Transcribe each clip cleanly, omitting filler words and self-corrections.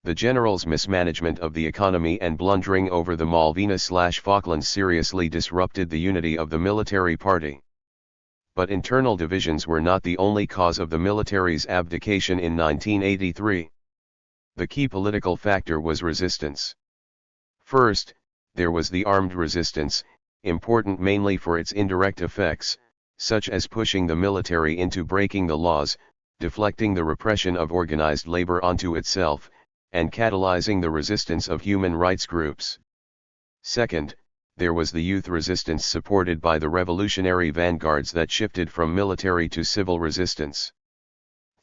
The general's mismanagement of the economy and blundering over the Malvinas/Falklands seriously disrupted the unity of the military party. But internal divisions were not the only cause of the military's abdication in 1983. The key political factor was resistance. First, there was the armed resistance, important mainly for its indirect effects, such as pushing the military into breaking the laws, deflecting the repression of organized labor onto itself, and catalyzing the resistance of human rights groups. Second, there was the youth resistance supported by the revolutionary vanguards that shifted from military to civil resistance.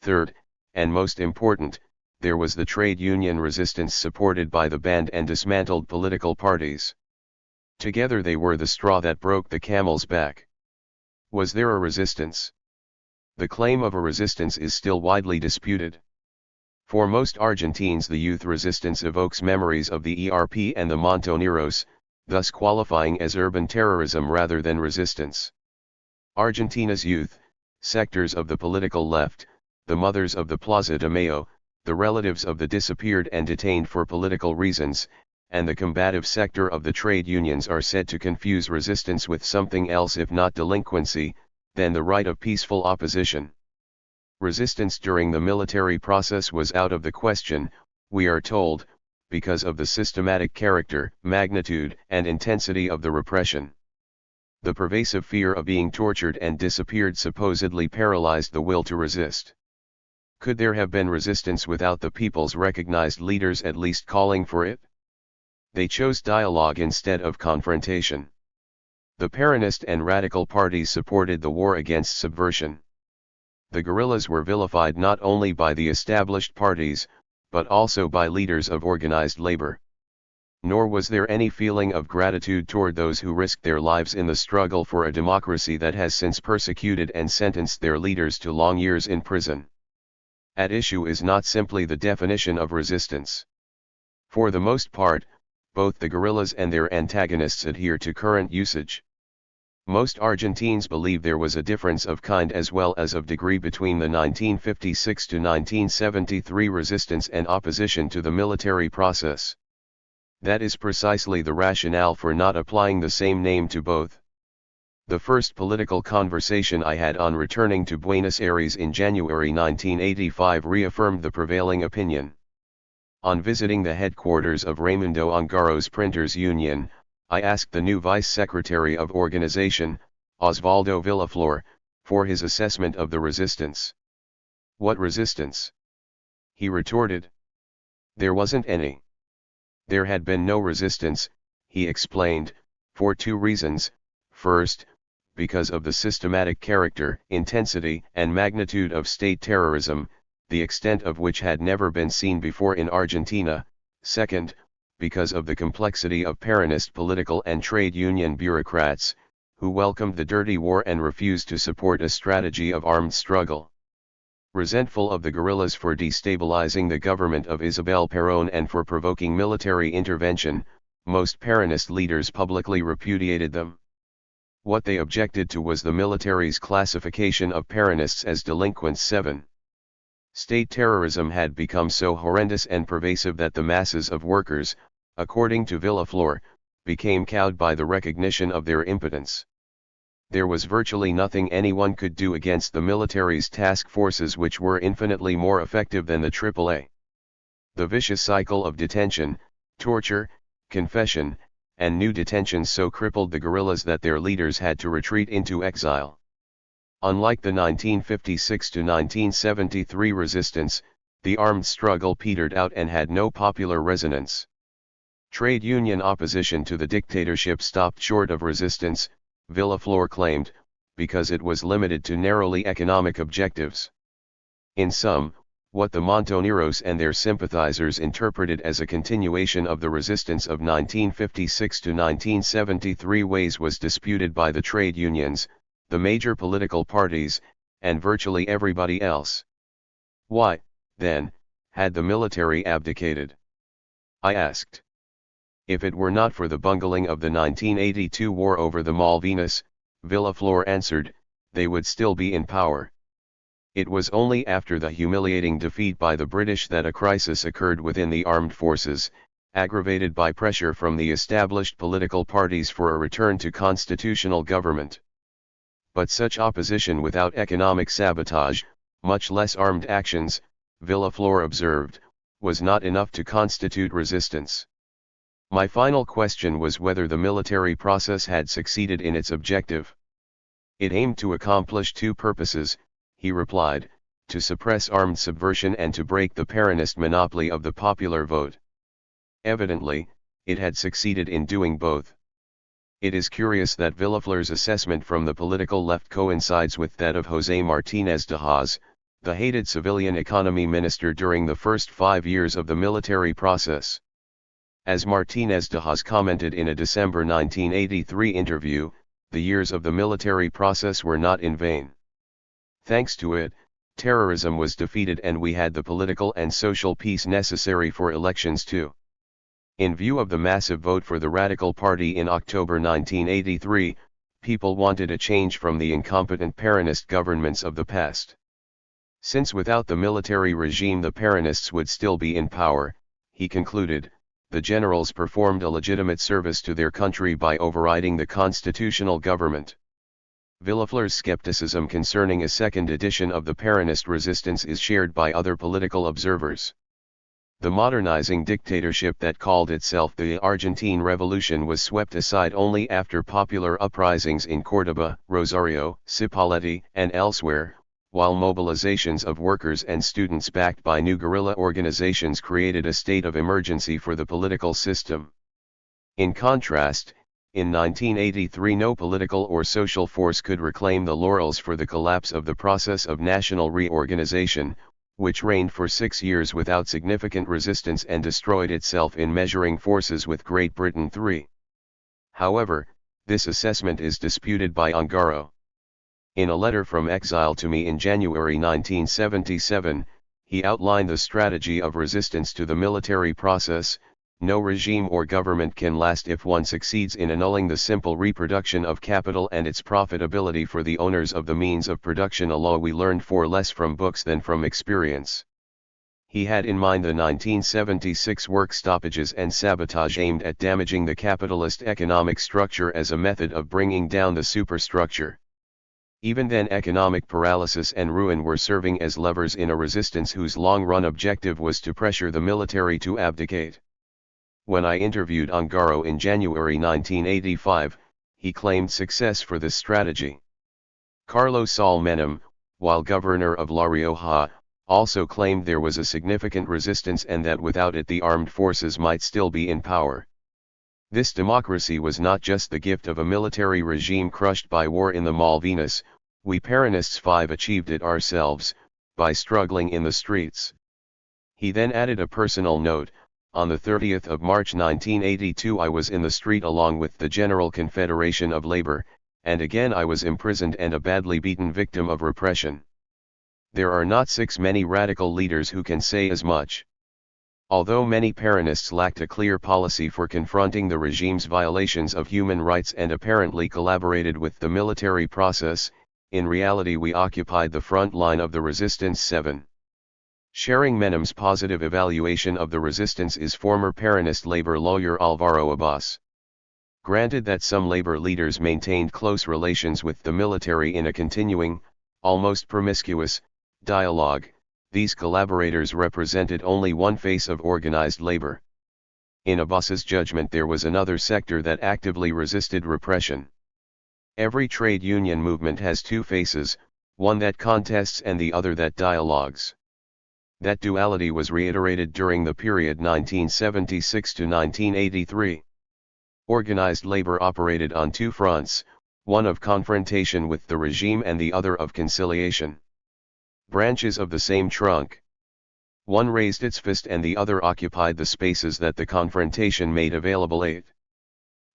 Third, and most important, there was the trade union resistance supported by the banned and dismantled political parties. Together they were the straw that broke the camel's back. Was there a resistance? The claim of a resistance is still widely disputed. For most Argentines, the youth resistance evokes memories of the ERP and the Montoneros, thus qualifying as urban terrorism rather than resistance. Argentina's youth, sectors of the political left, the mothers of the Plaza de Mayo, the relatives of the disappeared and detained for political reasons, and the combative sector of the trade unions are said to confuse resistance with something else, if not delinquency, then the right of peaceful opposition. Resistance during the military process was out of the question, we are told, because of the systematic character, magnitude, and intensity of the repression. The pervasive fear of being tortured and disappeared supposedly paralyzed the will to resist. Could there have been resistance without the people's recognized leaders at least calling for it? They chose dialogue instead of confrontation. The Peronist and radical parties supported the war against subversion. The guerrillas were vilified not only by the established parties, but also by leaders of organized labor. Nor was there any feeling of gratitude toward those who risked their lives in the struggle for a democracy that has since persecuted and sentenced their leaders to long years in prison. At issue is not simply the definition of resistance. For the most part, both the guerrillas and their antagonists adhere to current usage. Most Argentines believe there was a difference of kind as well as of degree between the 1956 to 1973 resistance and opposition to the military process. That is precisely the rationale for not applying the same name to both. The first political conversation I had on returning to Buenos Aires in January 1985 reaffirmed the prevailing opinion. On visiting the headquarters of Raimundo Angaro's Printers Union, I asked the new Vice Secretary of Organization, Osvaldo Villaflor, for his assessment of the resistance. What resistance? He retorted. There wasn't any. There had been no resistance, he explained, for two reasons. First, because of the systematic character, intensity, and magnitude of state terrorism, the extent of which had never been seen before in Argentina. Second, because of the complexity of Peronist political and trade union bureaucrats, who welcomed the dirty war and refused to support a strategy of armed struggle. Resentful of the guerrillas for destabilizing the government of Isabel Perón and for provoking military intervention, most Peronist leaders publicly repudiated them. What they objected to was the military's classification of Peronists as delinquents. 7. State terrorism had become so horrendous and pervasive that the masses of workers, according to Villaflor, became cowed by the recognition of their impotence. There was virtually nothing anyone could do against the military's task forces, which were infinitely more effective than the AAA. The vicious cycle of detention, torture, confession, and new detentions so crippled the guerrillas that their leaders had to retreat into exile. Unlike the 1956 to 1973 resistance, the armed struggle petered out and had no popular resonance. Trade union opposition to the dictatorship stopped short of resistance, Villaflor claimed, because it was limited to narrowly economic objectives. In sum, what the Montoneros and their sympathizers interpreted as a continuation of the resistance of 1956 to 1973 ways was disputed by the trade unions, the major political parties, and virtually everybody else. Why, then, had the military abdicated? I asked. If it were not for the bungling of the 1982 war over the Malvinas, Villaflor answered, they would still be in power. It was only after the humiliating defeat by the British that a crisis occurred within the armed forces, aggravated by pressure from the established political parties for a return to constitutional government. But such opposition without economic sabotage, much less armed actions, Villaflor observed, was not enough to constitute resistance. My final question was whether the military process had succeeded in its objective. It aimed to accomplish two purposes, he replied, to suppress armed subversion and to break the Peronist monopoly of the popular vote. Evidently, it had succeeded in doing both. It is curious that Villaflor's assessment from the political left coincides with that of José Martínez de Hoz, the hated civilian economy minister during the first 5 years of the military process. As Martínez de Hoz commented in a December 1983 interview, the years of the military process were not in vain. Thanks to it, terrorism was defeated and we had the political and social peace necessary for elections too. In view of the massive vote for the Radical Party in October 1983, people wanted a change from the incompetent Peronist governments of the past. Since without the military regime the Peronists would still be in power, he concluded, the generals performed a legitimate service to their country by overriding the constitutional government. Villaflor's skepticism concerning a second edition of the Peronist resistance is shared by other political observers. The modernizing dictatorship that called itself the Argentine Revolution was swept aside only after popular uprisings in Córdoba, Rosario, Cipolletti, and elsewhere, while mobilizations of workers and students backed by new guerrilla organizations created a state of emergency for the political system. In contrast, in 1983 no political or social force could reclaim the laurels for the collapse of the process of national reorganization, which reigned for 6 years without significant resistance and destroyed itself in measuring forces with Great Britain. 3. However, this assessment is disputed by Ongaro. In a letter from exile to me in January 1977, he outlined the strategy of resistance to the military process. No regime or government can last if one succeeds in annulling the simple reproduction of capital and its profitability for the owners of the means of production, a law we learned far less from books than from experience. He had in mind the 1976 work stoppages and sabotage aimed at damaging the capitalist economic structure as a method of bringing down the superstructure. Even then economic paralysis and ruin were serving as levers in a resistance whose long-run objective was to pressure the military to abdicate. When I interviewed Ongaro in January 1985, he claimed success for this strategy. Carlos Saul Menem, while governor of La Rioja, also claimed there was a significant resistance and that without it the armed forces might still be in power. This democracy was not just the gift of a military regime crushed by war in the Malvinas, we Peronists 5 achieved it ourselves, by struggling in the streets. He then added a personal note. On the 30th of March 1982 I was in the street along with the General Confederation of Labor, and again I was imprisoned and a badly beaten victim of repression. There are not many radical leaders who can say as much. Although many Peronists lacked a clear policy for confronting the regime's violations of human rights and apparently collaborated with the military process, in reality we occupied the front line of the resistance. 7. Sharing Menem's positive evaluation of the resistance is former Peronist labor lawyer Alvaro Abbas. Granted that some labor leaders maintained close relations with the military in a continuing, almost promiscuous, dialogue, these collaborators represented only one face of organized labor. In Abbas's judgment there was another sector that actively resisted repression. Every trade union movement has two faces, one that contests and the other that dialogues. That duality was reiterated during the period 1976 to 1983. Organized labor operated on two fronts, one of confrontation with the regime and the other of conciliation. Branches of the same trunk. One raised its fist and the other occupied the spaces that the confrontation made available. 8.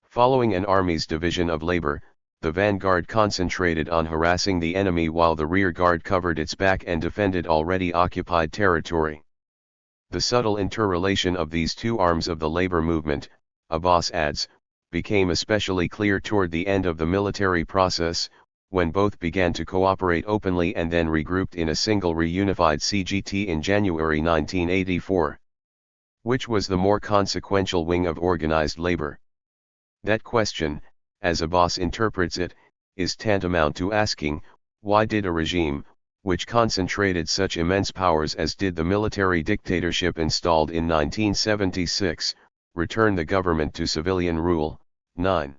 Following an army's division of labor, the vanguard concentrated on harassing the enemy while the rear guard covered its back and defended already occupied territory. The subtle interrelation of these two arms of the labor movement, Abbas adds, became especially clear toward the end of the military process, when both began to cooperate openly and then regrouped in a single reunified CGT in January 1984. Which was the more consequential wing of organized labor? That question, as Abbas interprets it, is tantamount to asking, why did a regime, which concentrated such immense powers as did the military dictatorship installed in 1976, return the government to civilian rule? 9.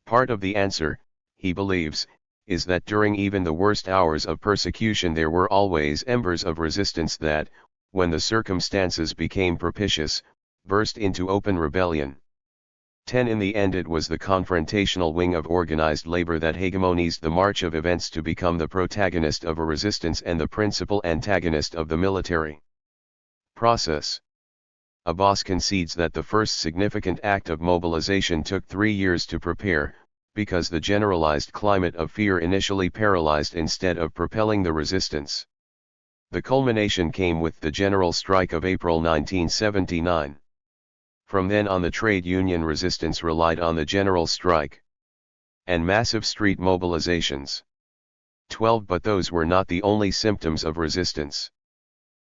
Part of the answer, he believes, is that during even the worst hours of persecution there were always embers of resistance that, when the circumstances became propitious, burst into open rebellion. 10. In the end it was the confrontational wing of organized labor that hegemonized the march of events to become the protagonist of a resistance and the principal antagonist of the military process. Abbas concedes that the first significant act of mobilization took 3 years to prepare, because the generalized climate of fear initially paralyzed instead of propelling the resistance. The culmination came with the general strike of April 1979. From then on the trade union resistance relied on the general strike and massive street mobilizations. 12. But those were not the only symptoms of resistance.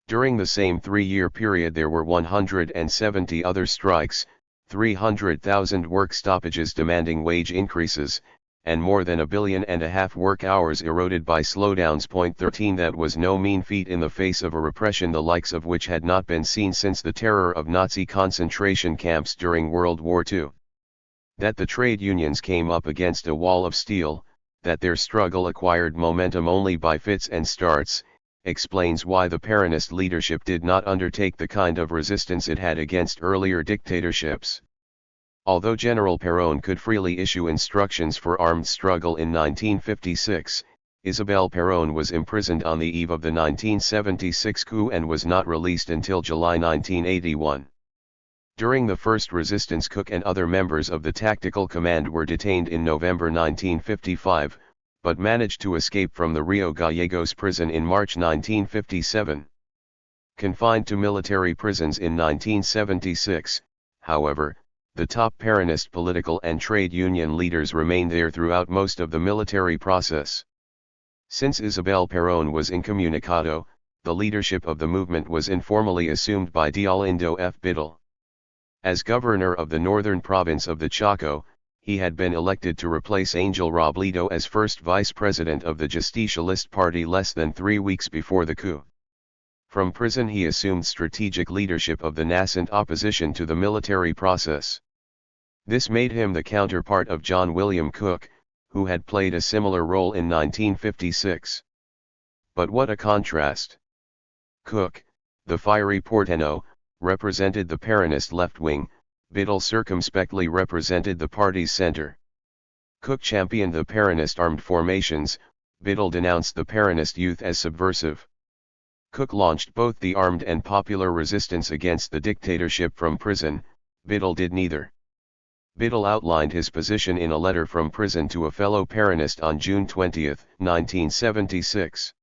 During the same 3-year period there were 170 other strikes, 300,000 work stoppages demanding wage increases, and more than 1.5 billion work hours eroded by slowdowns. 13. That was no mean feat in the face of a repression the likes of which had not been seen since the terror of Nazi concentration camps during World War II. That the trade unions came up against a wall of steel, that their struggle acquired momentum only by fits and starts, explains why the Peronist leadership did not undertake the kind of resistance it had against earlier dictatorships. Although General Perón could freely issue instructions for armed struggle in 1956, Isabel Perón was imprisoned on the eve of the 1976 coup and was not released until July 1981. During the first resistance, Cook and other members of the Tactical Command were detained in November 1955, but managed to escape from the Rio Gallegos prison in March 1957. Confined to military prisons in 1976, however, the top Peronist political and trade union leaders remained there throughout most of the military process. Since Isabel Perón was incommunicado, the leadership of the movement was informally assumed by Diolindo F. Biddle. As governor of the northern province of the Chaco, he had been elected to replace Angel Robledo as first vice president of the Justicialist Party less than 3 weeks before the coup. From prison he assumed strategic leadership of the nascent opposition to the military process. This made him the counterpart of John William Cook, who had played a similar role in 1956. But what a contrast! Cook, the fiery Porteño, represented the Peronist left wing, Biddle circumspectly represented the party's center. Cook championed the Peronist armed formations, Biddle denounced the Peronist youth as subversive. Cook launched both the armed and popular resistance against the dictatorship from prison, Biddle did neither. Biddle outlined his position in a letter from prison to a fellow Peronist on June 20, 1976.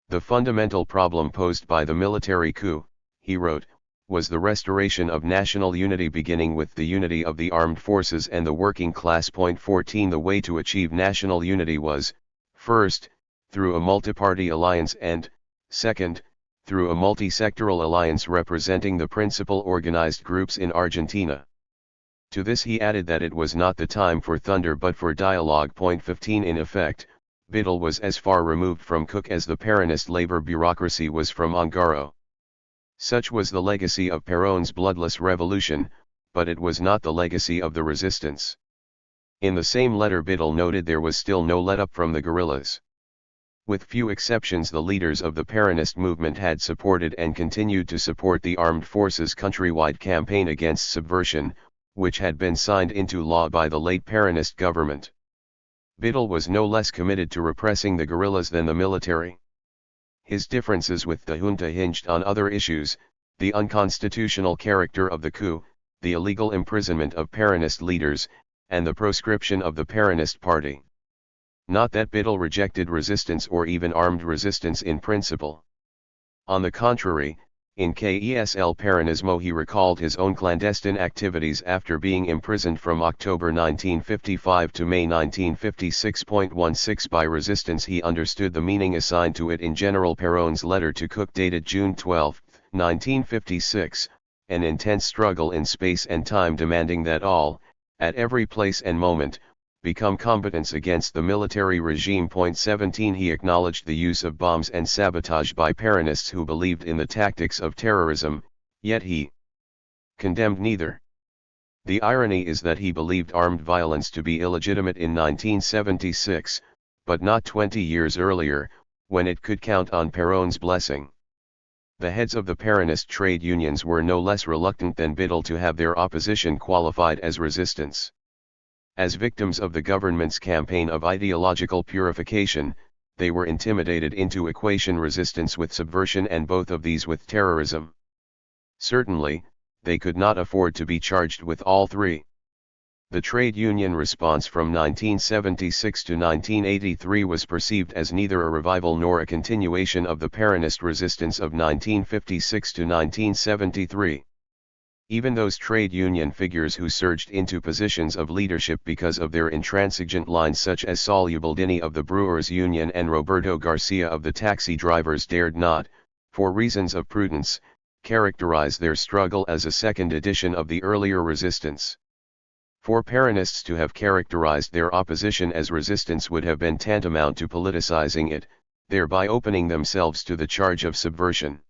The fundamental problem posed by the military coup, he wrote, was the restoration of national unity beginning with the unity of the armed forces and the working class. 14 The way to achieve national unity was, first, through a multi-party alliance and, second, through a multi-sectoral alliance representing the principal organized groups in Argentina. To this he added that it was not the time for thunder but for dialogue. 15 In effect, Biddle was as far removed from Cook as the Peronist labor bureaucracy was from Ongaro. Such was the legacy of Perón's bloodless revolution, but it was not the legacy of the resistance. In the same letter Biddle noted there was still no let-up from the guerrillas. With few exceptions the leaders of the Peronist movement had supported and continued to support the armed forces' countrywide campaign against subversion, which had been signed into law by the late Peronist government. Biddle was no less committed to repressing the guerrillas than the military. His differences with the junta hinged on other issues, the unconstitutional character of the coup, the illegal imprisonment of Peronist leaders, and the proscription of the Peronist party. Not that Biddle rejected resistance or even armed resistance in principle. On the contrary, In KESL Peronismo he recalled his own clandestine activities after being imprisoned from October 1955 to May 1956.16 by resistance. He understood the meaning assigned to it in General Perón's letter to Cook dated June 12, 1956, an intense struggle in space and time demanding that all, at every place and moment, become combatants against the military regime. 17 He acknowledged the use of bombs and sabotage by Peronists who believed in the tactics of terrorism, yet he condemned neither. The irony is that he believed armed violence to be illegitimate in 1976, but not 20 years earlier, when it could count on Perón's blessing. The heads of the Peronist trade unions were no less reluctant than Biddle to have their opposition qualified as resistance. As victims of the government's campaign of ideological purification, they were intimidated into equating resistance with subversion and both of these with terrorism. Certainly, they could not afford to be charged with all three. The trade union response from 1976 to 1983 was perceived as neither a revival nor a continuation of the Peronist resistance of 1956 to 1973. Even those trade union figures who surged into positions of leadership because of their intransigent lines, such as Saul Ubaldini of the Brewers Union and Roberto Garcia of the taxi drivers, dared not, for reasons of prudence, characterize their struggle as a second edition of the earlier resistance. For Peronists to have characterized their opposition as resistance would have been tantamount to politicizing it, thereby opening themselves to the charge of subversion.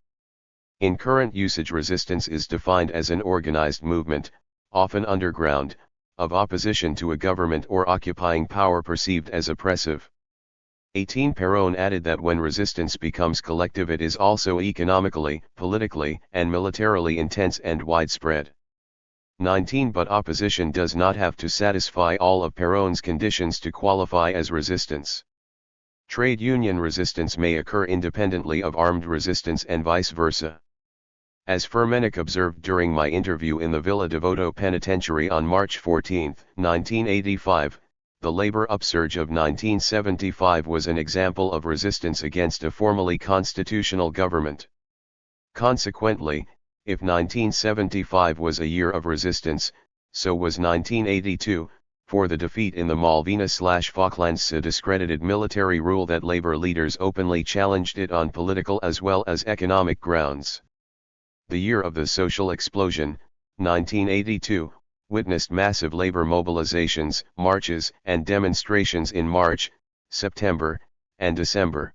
In current usage, resistance is defined as an organized movement, often underground, of opposition to a government or occupying power perceived as oppressive. 18 Perón added that when resistance becomes collective it is also economically, politically, and militarily intense and widespread. 19 But opposition does not have to satisfy all of Perón's conditions to qualify as resistance. Trade union resistance may occur independently of armed resistance and vice versa. As Fermenic observed during my interview in the Villa Devoto Penitentiary on March 14, 1985, the labor upsurge of 1975 was an example of resistance against a formally constitutional government. Consequently, if 1975 was a year of resistance, so was 1982, for the defeat in the Malvinas/Falklands discredited military rule that labor leaders openly challenged it on political as well as economic grounds. The year of the social explosion, 1982, witnessed massive labor mobilizations, marches, and demonstrations in March, September, and December.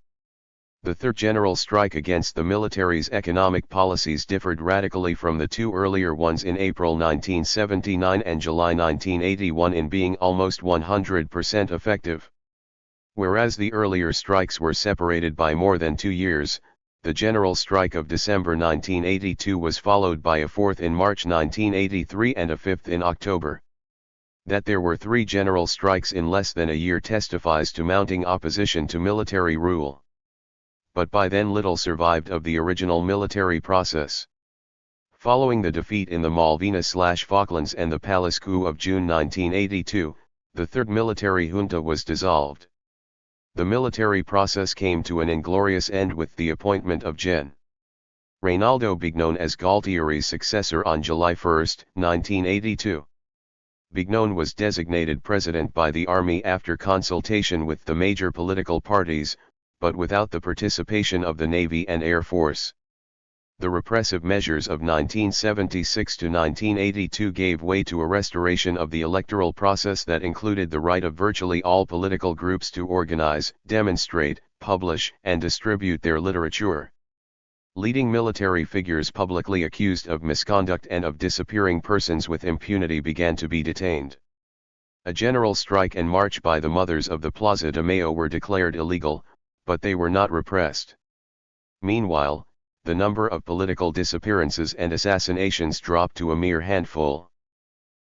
The third general strike against the military's economic policies differed radically from the two earlier ones in April 1979 and July 1981 in being almost 100% effective. Whereas the earlier strikes were separated by more than 2 years, the general strike of December 1982 was followed by a fourth in March 1983 and a fifth in October. That there were 3 general strikes in less than a year testifies to mounting opposition to military rule. But by then little survived of the original military process. Following the defeat in the Malvinas/Falklands and the Palace coup of June 1982, the third military junta was dissolved. The military process came to an inglorious end with the appointment of Gen. Reynaldo Bignon as Galtieri's successor on July 1, 1982. Bignon was designated president by the army after consultation with the major political parties, but without the participation of the Navy and Air Force. The repressive measures of 1976 to 1982 gave way to a restoration of the electoral process that included the right of virtually all political groups to organize, demonstrate, publish, and distribute their literature. Leading military figures publicly accused of misconduct and of disappearing persons with impunity began to be detained. A general strike and march by the mothers of the Plaza de Mayo were declared illegal, but they were not repressed. Meanwhile, the number of political disappearances and assassinations dropped to a mere handful.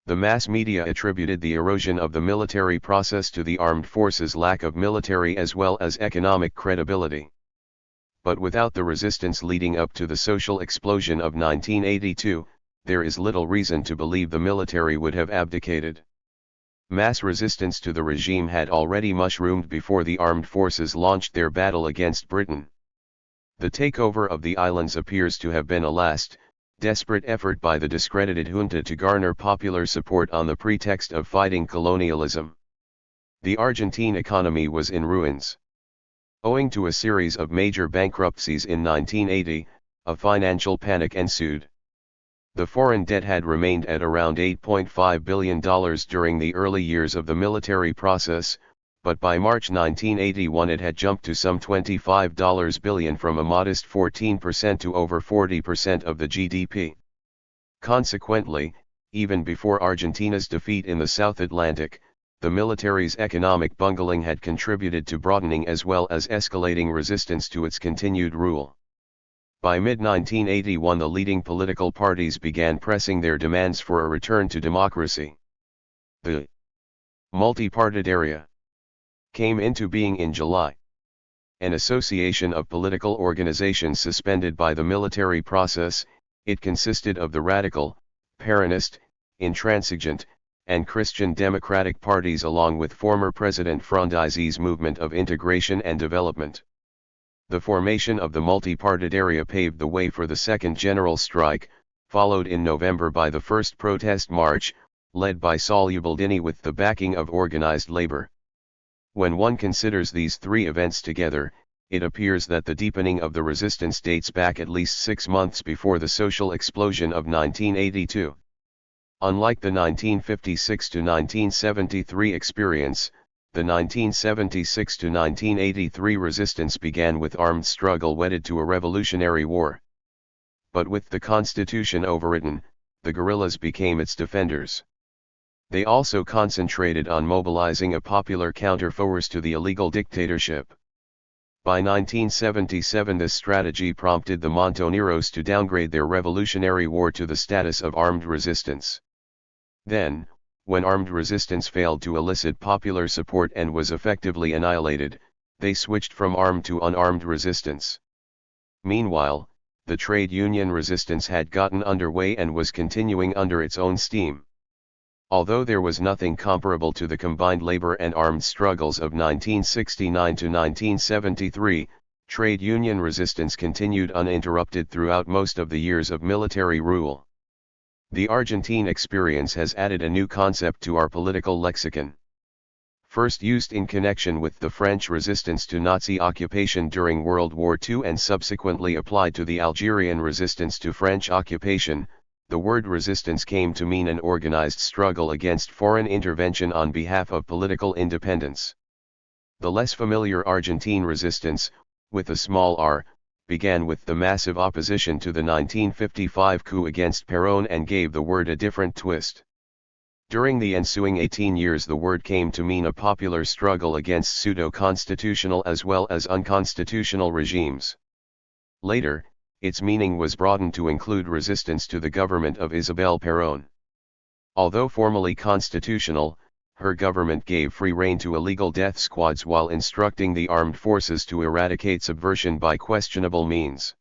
The mass media attributed the erosion of the military process to the armed forces' lack of military as well as economic credibility. But without the resistance leading up to the social explosion of 1982, there is little reason to believe the military would have abdicated. Mass resistance to the regime had already mushroomed before the armed forces launched their battle against Britain. The takeover of the islands appears to have been a last, desperate effort by the discredited junta to garner popular support on the pretext of fighting colonialism. The Argentine economy was in ruins. Owing to a series of major bankruptcies in 1980, a financial panic ensued. The foreign debt had remained at around $8.5 billion during the early years of the military process, but by March 1981 it had jumped to some $25 billion, from a modest 14% to over 40% of the GDP. Consequently, even before Argentina's defeat in the South Atlantic, the military's economic bungling had contributed to broadening as well as escalating resistance to its continued rule. By mid-1981 the leading political parties began pressing their demands for a return to democracy. The multipartidaria came into being in July. An association of political organizations suspended by the military process, it consisted of the radical, Peronist, intransigent, and Christian Democratic parties along with former President Frondizi's movement of integration and development. The formation of the multipartidaria paved the way for the second general strike, followed in November by the first protest march, led by Soluldini with the backing of organized labor. When one considers these three events together, it appears that the deepening of the resistance dates back at least 6 months before the social explosion of 1982. Unlike the 1956 to 1973 experience, the 1976 to 1983 resistance began with armed struggle wedded to a revolutionary war. But with the constitution overwritten, the guerrillas became its defenders. They also concentrated on mobilizing a popular counterforce to the illegal dictatorship. By 1977 this strategy prompted the Montoneros to downgrade their revolutionary war to the status of armed resistance. Then, when armed resistance failed to elicit popular support and was effectively annihilated, they switched from armed to unarmed resistance. Meanwhile, the trade union resistance had gotten underway and was continuing under its own steam. Although there was nothing comparable to the combined labor and armed struggles of 1969 to 1973, trade union resistance continued uninterrupted throughout most of the years of military rule. The Argentine experience has added a new concept to our political lexicon. First used in connection with the French resistance to Nazi occupation during World War II and subsequently applied to the Algerian resistance to French occupation, the word resistance came to mean an organized struggle against foreign intervention on behalf of political independence. The less familiar Argentine resistance, with a small r, began with the massive opposition to the 1955 coup against Perón and gave the word a different twist. During the ensuing 18 years the word came to mean a popular struggle against pseudo-constitutional as well as unconstitutional regimes. Later, its meaning was broadened to include resistance to the government of Isabel Perón. Although formally constitutional, her government gave free rein to illegal death squads while instructing the armed forces to eradicate subversion by questionable means.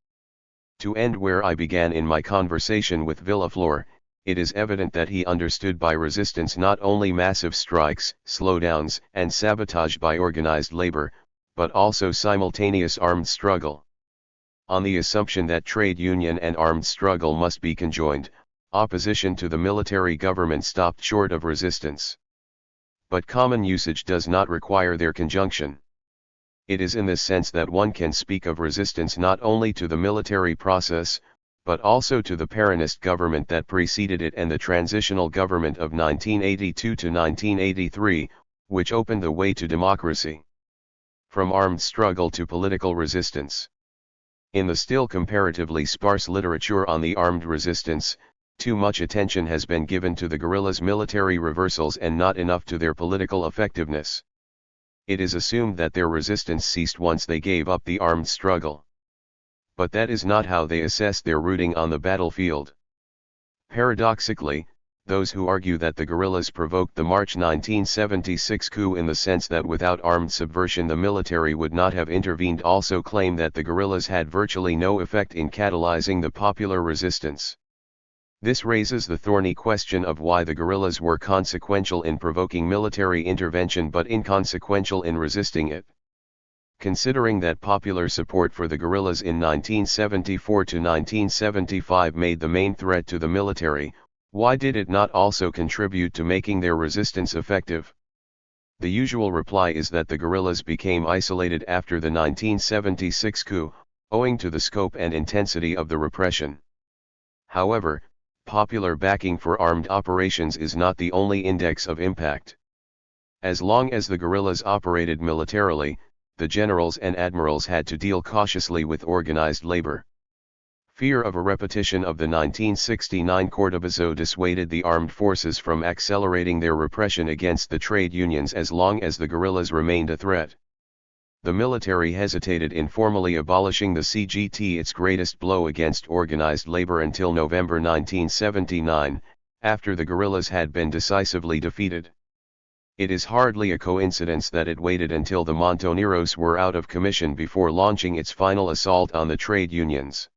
To end where I began in my conversation with Villaflor, it is evident that he understood by resistance not only massive strikes, slowdowns, and sabotage by organized labor, but also simultaneous armed struggle. On the assumption that trade union and armed struggle must be conjoined, opposition to the military government stopped short of resistance. But common usage does not require their conjunction. It is in this sense that one can speak of resistance not only to the military process, but also to the Peronist government that preceded it and the transitional government of 1982 to 1983, which opened the way to democracy. From armed struggle to political resistance. In the still comparatively sparse literature on the armed resistance, too much attention has been given to the guerrillas' military reversals and not enough to their political effectiveness. It is assumed that their resistance ceased once they gave up the armed struggle. But that is not how they assess their routing on the battlefield. Paradoxically, those who argue that the guerrillas provoked the March 1976 coup in the sense that without armed subversion the military would not have intervened also claim that the guerrillas had virtually no effect in catalyzing the popular resistance. This raises the thorny question of why the guerrillas were consequential in provoking military intervention but inconsequential in resisting it. Considering that popular support for the guerrillas in 1974 to 1975 made the main threat to the military, why did it not also contribute to making their resistance effective? The usual reply is that the guerrillas became isolated after the 1976 coup, owing to the scope and intensity of the repression. However, popular backing for armed operations is not the only index of impact. As long as the guerrillas operated militarily, the generals and admirals had to deal cautiously with organized labor. Fear of a repetition of the 1969 Cordobazo dissuaded the armed forces from accelerating their repression against the trade unions as long as the guerrillas remained a threat. The military hesitated in formally abolishing the CGT, its greatest blow against organized labor, until November 1979, after the guerrillas had been decisively defeated. It is hardly a coincidence that it waited until the Montoneros were out of commission before launching its final assault on the trade unions.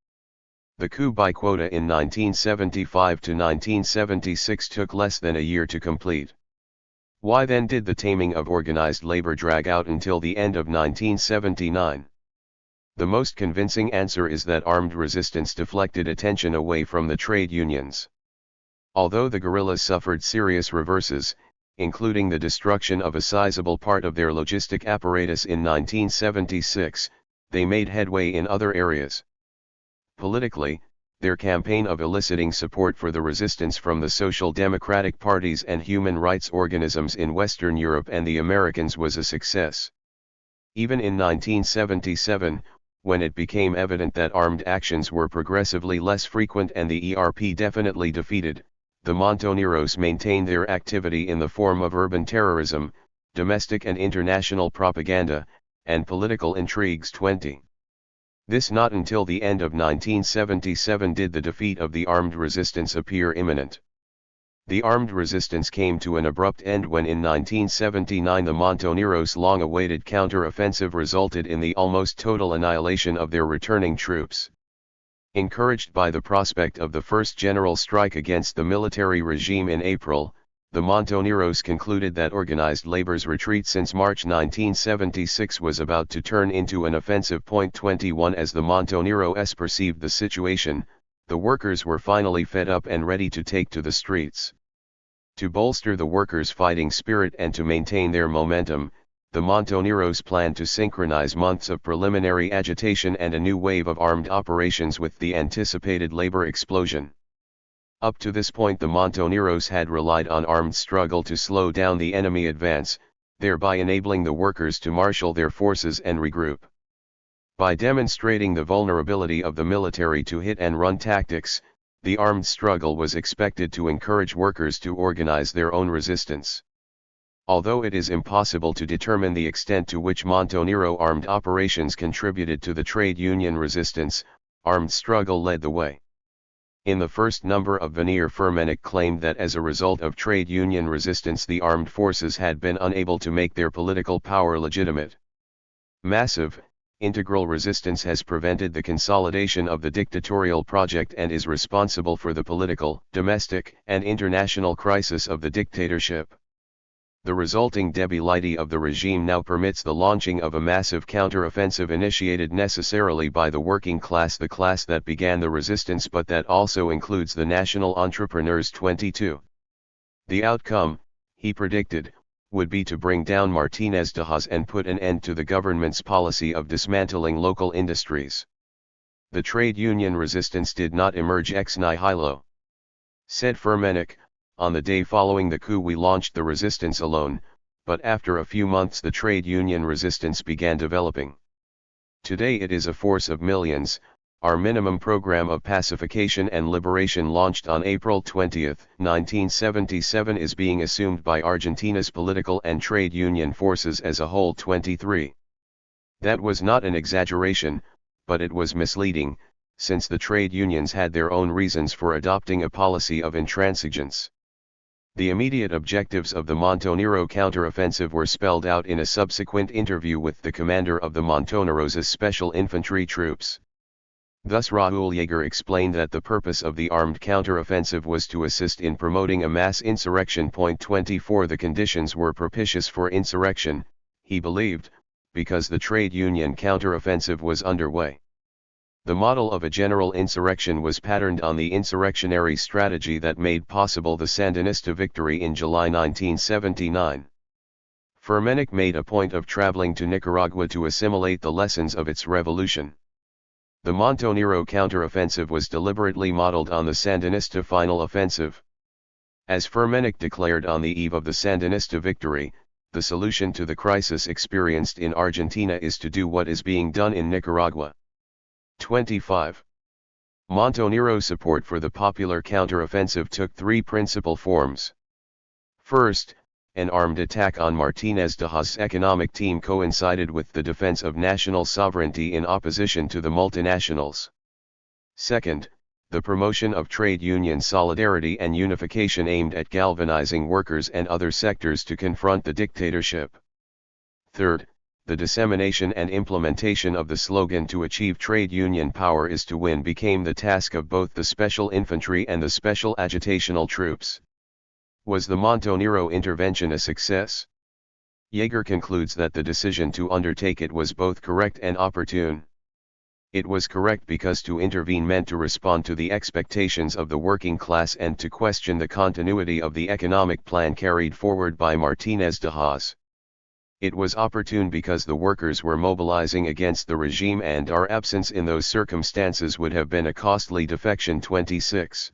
The coup by quota in 1975 to 1976 took less than a year to complete. Why then did the taming of organized labor drag out until the end of 1979? The most convincing answer is that armed resistance deflected attention away from the trade unions. Although the guerrillas suffered serious reverses, including the destruction of a sizable part of their logistic apparatus in 1976, they made headway in other areas. Politically, their campaign of eliciting support for the resistance from the social democratic parties and human rights organisms in Western Europe and the Americans was a success. Even in 1977, when it became evident that armed actions were progressively less frequent and the ERP definitely defeated, the Montoneros maintained their activity in the form of urban terrorism, domestic and international propaganda, and political intrigues. 20. This not until the end of 1977 did the defeat of the armed resistance appear imminent. The armed resistance came to an abrupt end when in 1979 the Montoneros' long-awaited counter-offensive resulted in the almost total annihilation of their returning troops. Encouraged by the prospect of the first general strike against the military regime in April, the Montoneros concluded that organized labor's retreat since March 1976 was about to turn into an offensive. 21 As the Montoneros perceived the situation, the workers were finally fed up and ready to take to the streets. To bolster the workers' fighting spirit and to maintain their momentum, the Montoneros planned to synchronize months of preliminary agitation and a new wave of armed operations with the anticipated labor explosion. Up to this point the Montoneros had relied on armed struggle to slow down the enemy advance, thereby enabling the workers to marshal their forces and regroup. By demonstrating the vulnerability of the military to hit-and-run tactics, the armed struggle was expected to encourage workers to organize their own resistance. Although it is impossible to determine the extent to which Montonero armed operations contributed to the trade union resistance, armed struggle led the way. In the first number of Veneer Firmenich claimed that as a result of trade union resistance the armed forces had been unable to make their political power legitimate. Massive, integral resistance has prevented the consolidation of the dictatorial project and is responsible for the political, domestic, and international crisis of the dictatorship. The resulting debility of the regime now permits the launching of a massive counter-offensive initiated necessarily by the working class, the class that began the resistance but that also includes the national entrepreneurs. 22. The outcome, he predicted, would be to bring down Martínez de Hoz and put an end to the government's policy of dismantling local industries. The trade union resistance did not emerge ex nihilo. Said Firmenich, on the day following the coup we launched the resistance alone, but after a few months the trade union resistance began developing. Today it is a force of millions. Our minimum program of pacification and liberation launched on April 20, 1977 is being assumed by Argentina's political and trade union forces as a whole. 23. That was not an exaggeration, but it was misleading, since the trade unions had their own reasons for adopting a policy of intransigence. The immediate objectives of the Montonero counteroffensive were spelled out in a subsequent interview with the commander of the Montoneros' special infantry troops. Thus Raúl Yeager explained that the purpose of the armed counteroffensive was to assist in promoting a mass insurrection. 24 The conditions were propitious for insurrection, he believed, because the trade union counteroffensive was underway. The model of a general insurrection was patterned on the insurrectionary strategy that made possible the Sandinista victory in July 1979. Firmenich made a point of traveling to Nicaragua to assimilate the lessons of its revolution. The Montonero counteroffensive was deliberately modeled on the Sandinista final offensive. As Firmenich declared on the eve of the Sandinista victory, the solution to the crisis experienced in Argentina is to do what is being done in Nicaragua. 25. Montonero support for the popular counteroffensive took three principal forms. First, an armed attack on Martínez de Hoz's economic team coincided with the defense of national sovereignty in opposition to the multinationals. Second, the promotion of trade union solidarity and unification aimed at galvanizing workers and other sectors to confront the dictatorship. Third, the dissemination and implementation of the slogan "to achieve trade union power is to win" became the task of both the Special Infantry and the Special Agitational Troops. Was the Montonero intervention a success? Jaeger concludes that the decision to undertake it was both correct and opportune. It was correct because to intervene meant to respond to the expectations of the working class and to question the continuity of the economic plan carried forward by Martínez de Hoz. It was opportune because the workers were mobilizing against the regime and our absence in those circumstances would have been a costly defection. 26.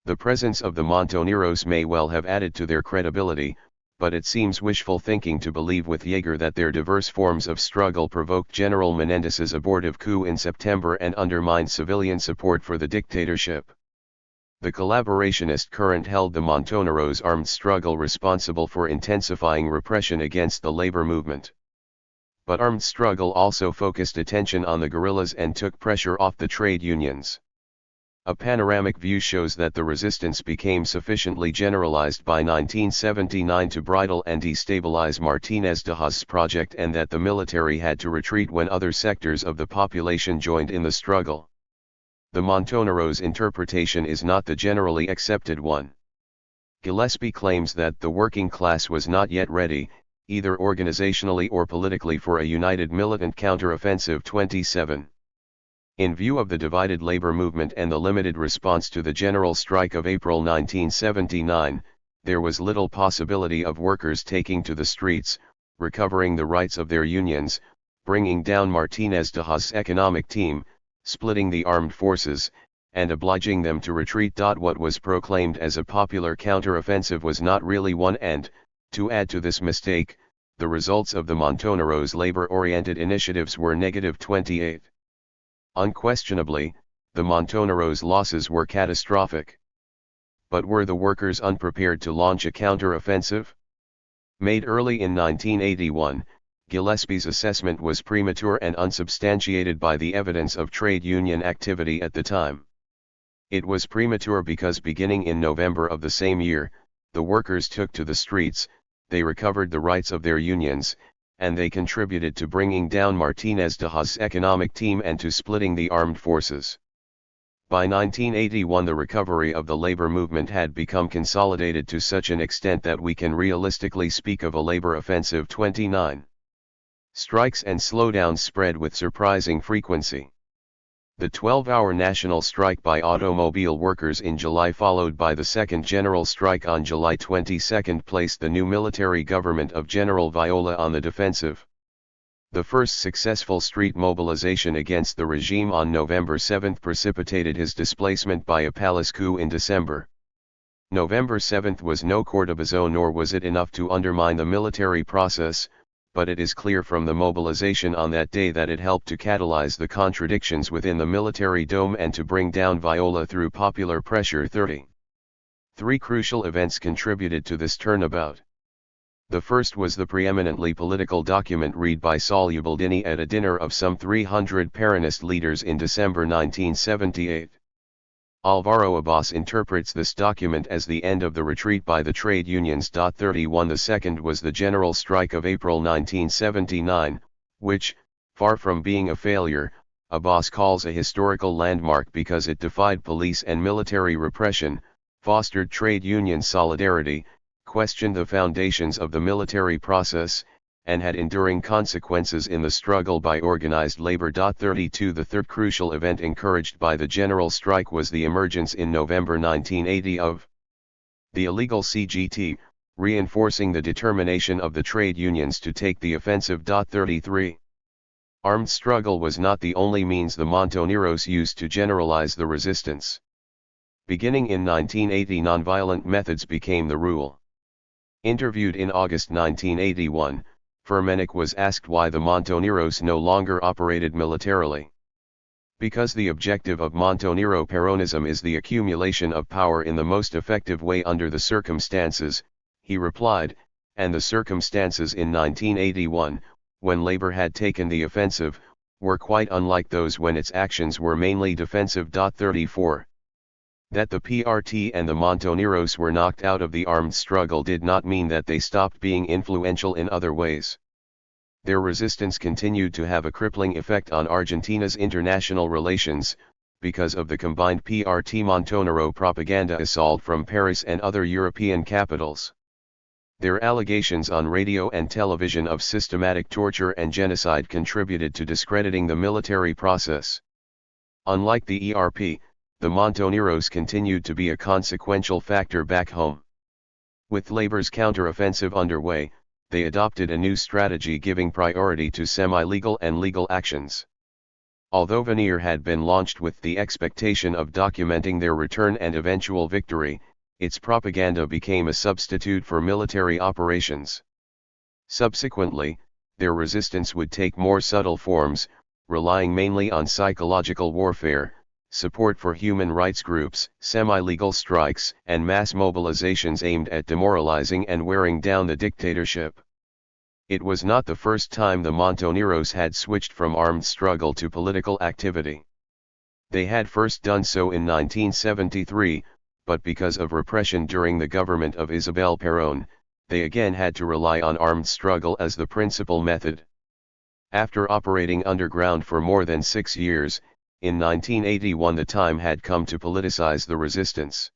The presence of the Montoneros may well have added to their credibility, but it seems wishful thinking to believe with Jaeger that their diverse forms of struggle provoked General Menendez's abortive coup in September and undermined civilian support for the dictatorship. The collaborationist current held the Montoneros' armed struggle responsible for intensifying repression against the labor movement. But armed struggle also focused attention on the guerrillas and took pressure off the trade unions. A panoramic view shows that the resistance became sufficiently generalized by 1979 to bridle and destabilize Martínez de Hoz's project and that the military had to retreat when other sectors of the population joined in the struggle. The Montoneros' interpretation is not the generally accepted one. Gillespie claims that the working class was not yet ready, either organizationally or politically, for a united militant counteroffensive. 27. In view of the divided labor movement and the limited response to the general strike of April 1979, there was little possibility of workers taking to the streets, recovering the rights of their unions, bringing down Martínez de Hoz's economic team, splitting the armed forces, and obliging them to retreat. What was proclaimed as a popular counteroffensive was not really one, and, to add to this mistake, the results of the Montoneros' labor-oriented initiatives were negative. 28. Unquestionably, the Montoneros' losses were catastrophic. But were the workers unprepared to launch a counteroffensive? Made early in 1981, Gillespie's assessment was premature and unsubstantiated by the evidence of trade union activity at the time. It was premature because beginning in November of the same year, the workers took to the streets, they recovered the rights of their unions, and they contributed to bringing down Martínez de Hoz's economic team and to splitting the armed forces. By 1981 the recovery of the labor movement had become consolidated to such an extent that we can realistically speak of a labor offensive. 29. Strikes and slowdowns spread with surprising frequency. The 12-hour national strike by automobile workers in July, followed by the second general strike on July 22, placed the new military government of General Viola on the defensive. The first successful street mobilization against the regime on November 7 precipitated his displacement by a palace coup in December. November 7 was no cordobazo, nor was it enough to undermine the military process, but it is clear from the mobilization on that day that it helped to catalyze the contradictions within the military dome and to bring down Viola through popular pressure. 30. Three crucial events contributed to this turnabout. The first was the preeminently political document read by Saul Ubaldini at a dinner of some 300 Peronist leaders in December 1978. Alvaro Abbas interprets this document as the end of the retreat by the trade unions. 31. The second was the general strike of April 1979, which, far from being a failure, Abbas calls a historical landmark because it defied police and military repression, fostered trade union solidarity, questioned the foundations of the military process, and had enduring consequences in the struggle by organized labor. 32 The third crucial event encouraged by the general strike was the emergence in November 1980 of the illegal CGT, reinforcing the determination of the trade unions to take the offensive. 33 Armed struggle was not the only means the Montoneros used to generalize the resistance. Beginning in 1980, nonviolent methods became the rule. Interviewed in August 1981, Firmenich was asked why the Montoneros no longer operated militarily. Because the objective of Montonero Peronism is the accumulation of power in the most effective way under the circumstances, he replied, and the circumstances in 1981, when labor had taken the offensive, were quite unlike those when its actions were mainly defensive. 34 That the PRT and the Montoneros were knocked out of the armed struggle did not mean that they stopped being influential in other ways. Their resistance continued to have a crippling effect on Argentina's international relations, because of the combined PRT-Montonero propaganda assault from Paris and other European capitals. Their allegations on radio and television of systematic torture and genocide contributed to discrediting the military process. Unlike the ERP, the Montoneros continued to be a consequential factor back home. With labor's counter-offensive underway, they adopted a new strategy giving priority to semi-legal and legal actions. Although Veneer had been launched with the expectation of documenting their return and eventual victory, its propaganda became a substitute for military operations. Subsequently, their resistance would take more subtle forms, relying mainly on psychological warfare, support for human rights groups, semi-legal strikes, and mass mobilizations aimed at demoralizing and wearing down the dictatorship. It was not the first time the Montoneros had switched from armed struggle to political activity. They had first done so in 1973, but because of repression during the government of Isabel Perón, they again had to rely on armed struggle as the principal method. After operating underground for more than 6 years, in 1981 the time had come to politicize the resistance.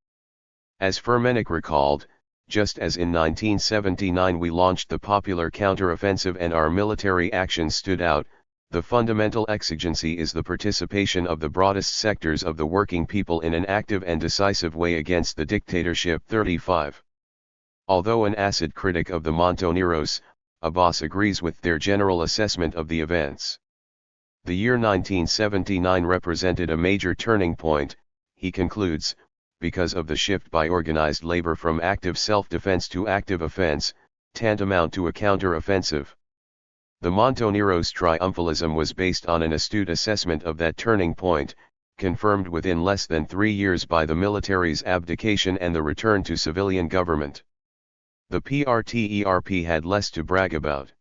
As Firmenich recalled, just as in 1979 we launched the popular counter-offensive and our military action stood out, the fundamental exigency is the participation of the broadest sectors of the working people in an active and decisive way against the dictatorship. 35 Although an acid critic of the Montoneros, Abbas agrees with their general assessment of the events. The year 1979 represented a major turning point, he concludes, because of the shift by organized labor from active self-defense to active offense, tantamount to a counter-offensive. The Montoneros' triumphalism was based on an astute assessment of that turning point, confirmed within less than 3 years by the military's abdication and the return to civilian government. The PRT-ERP had less to brag about.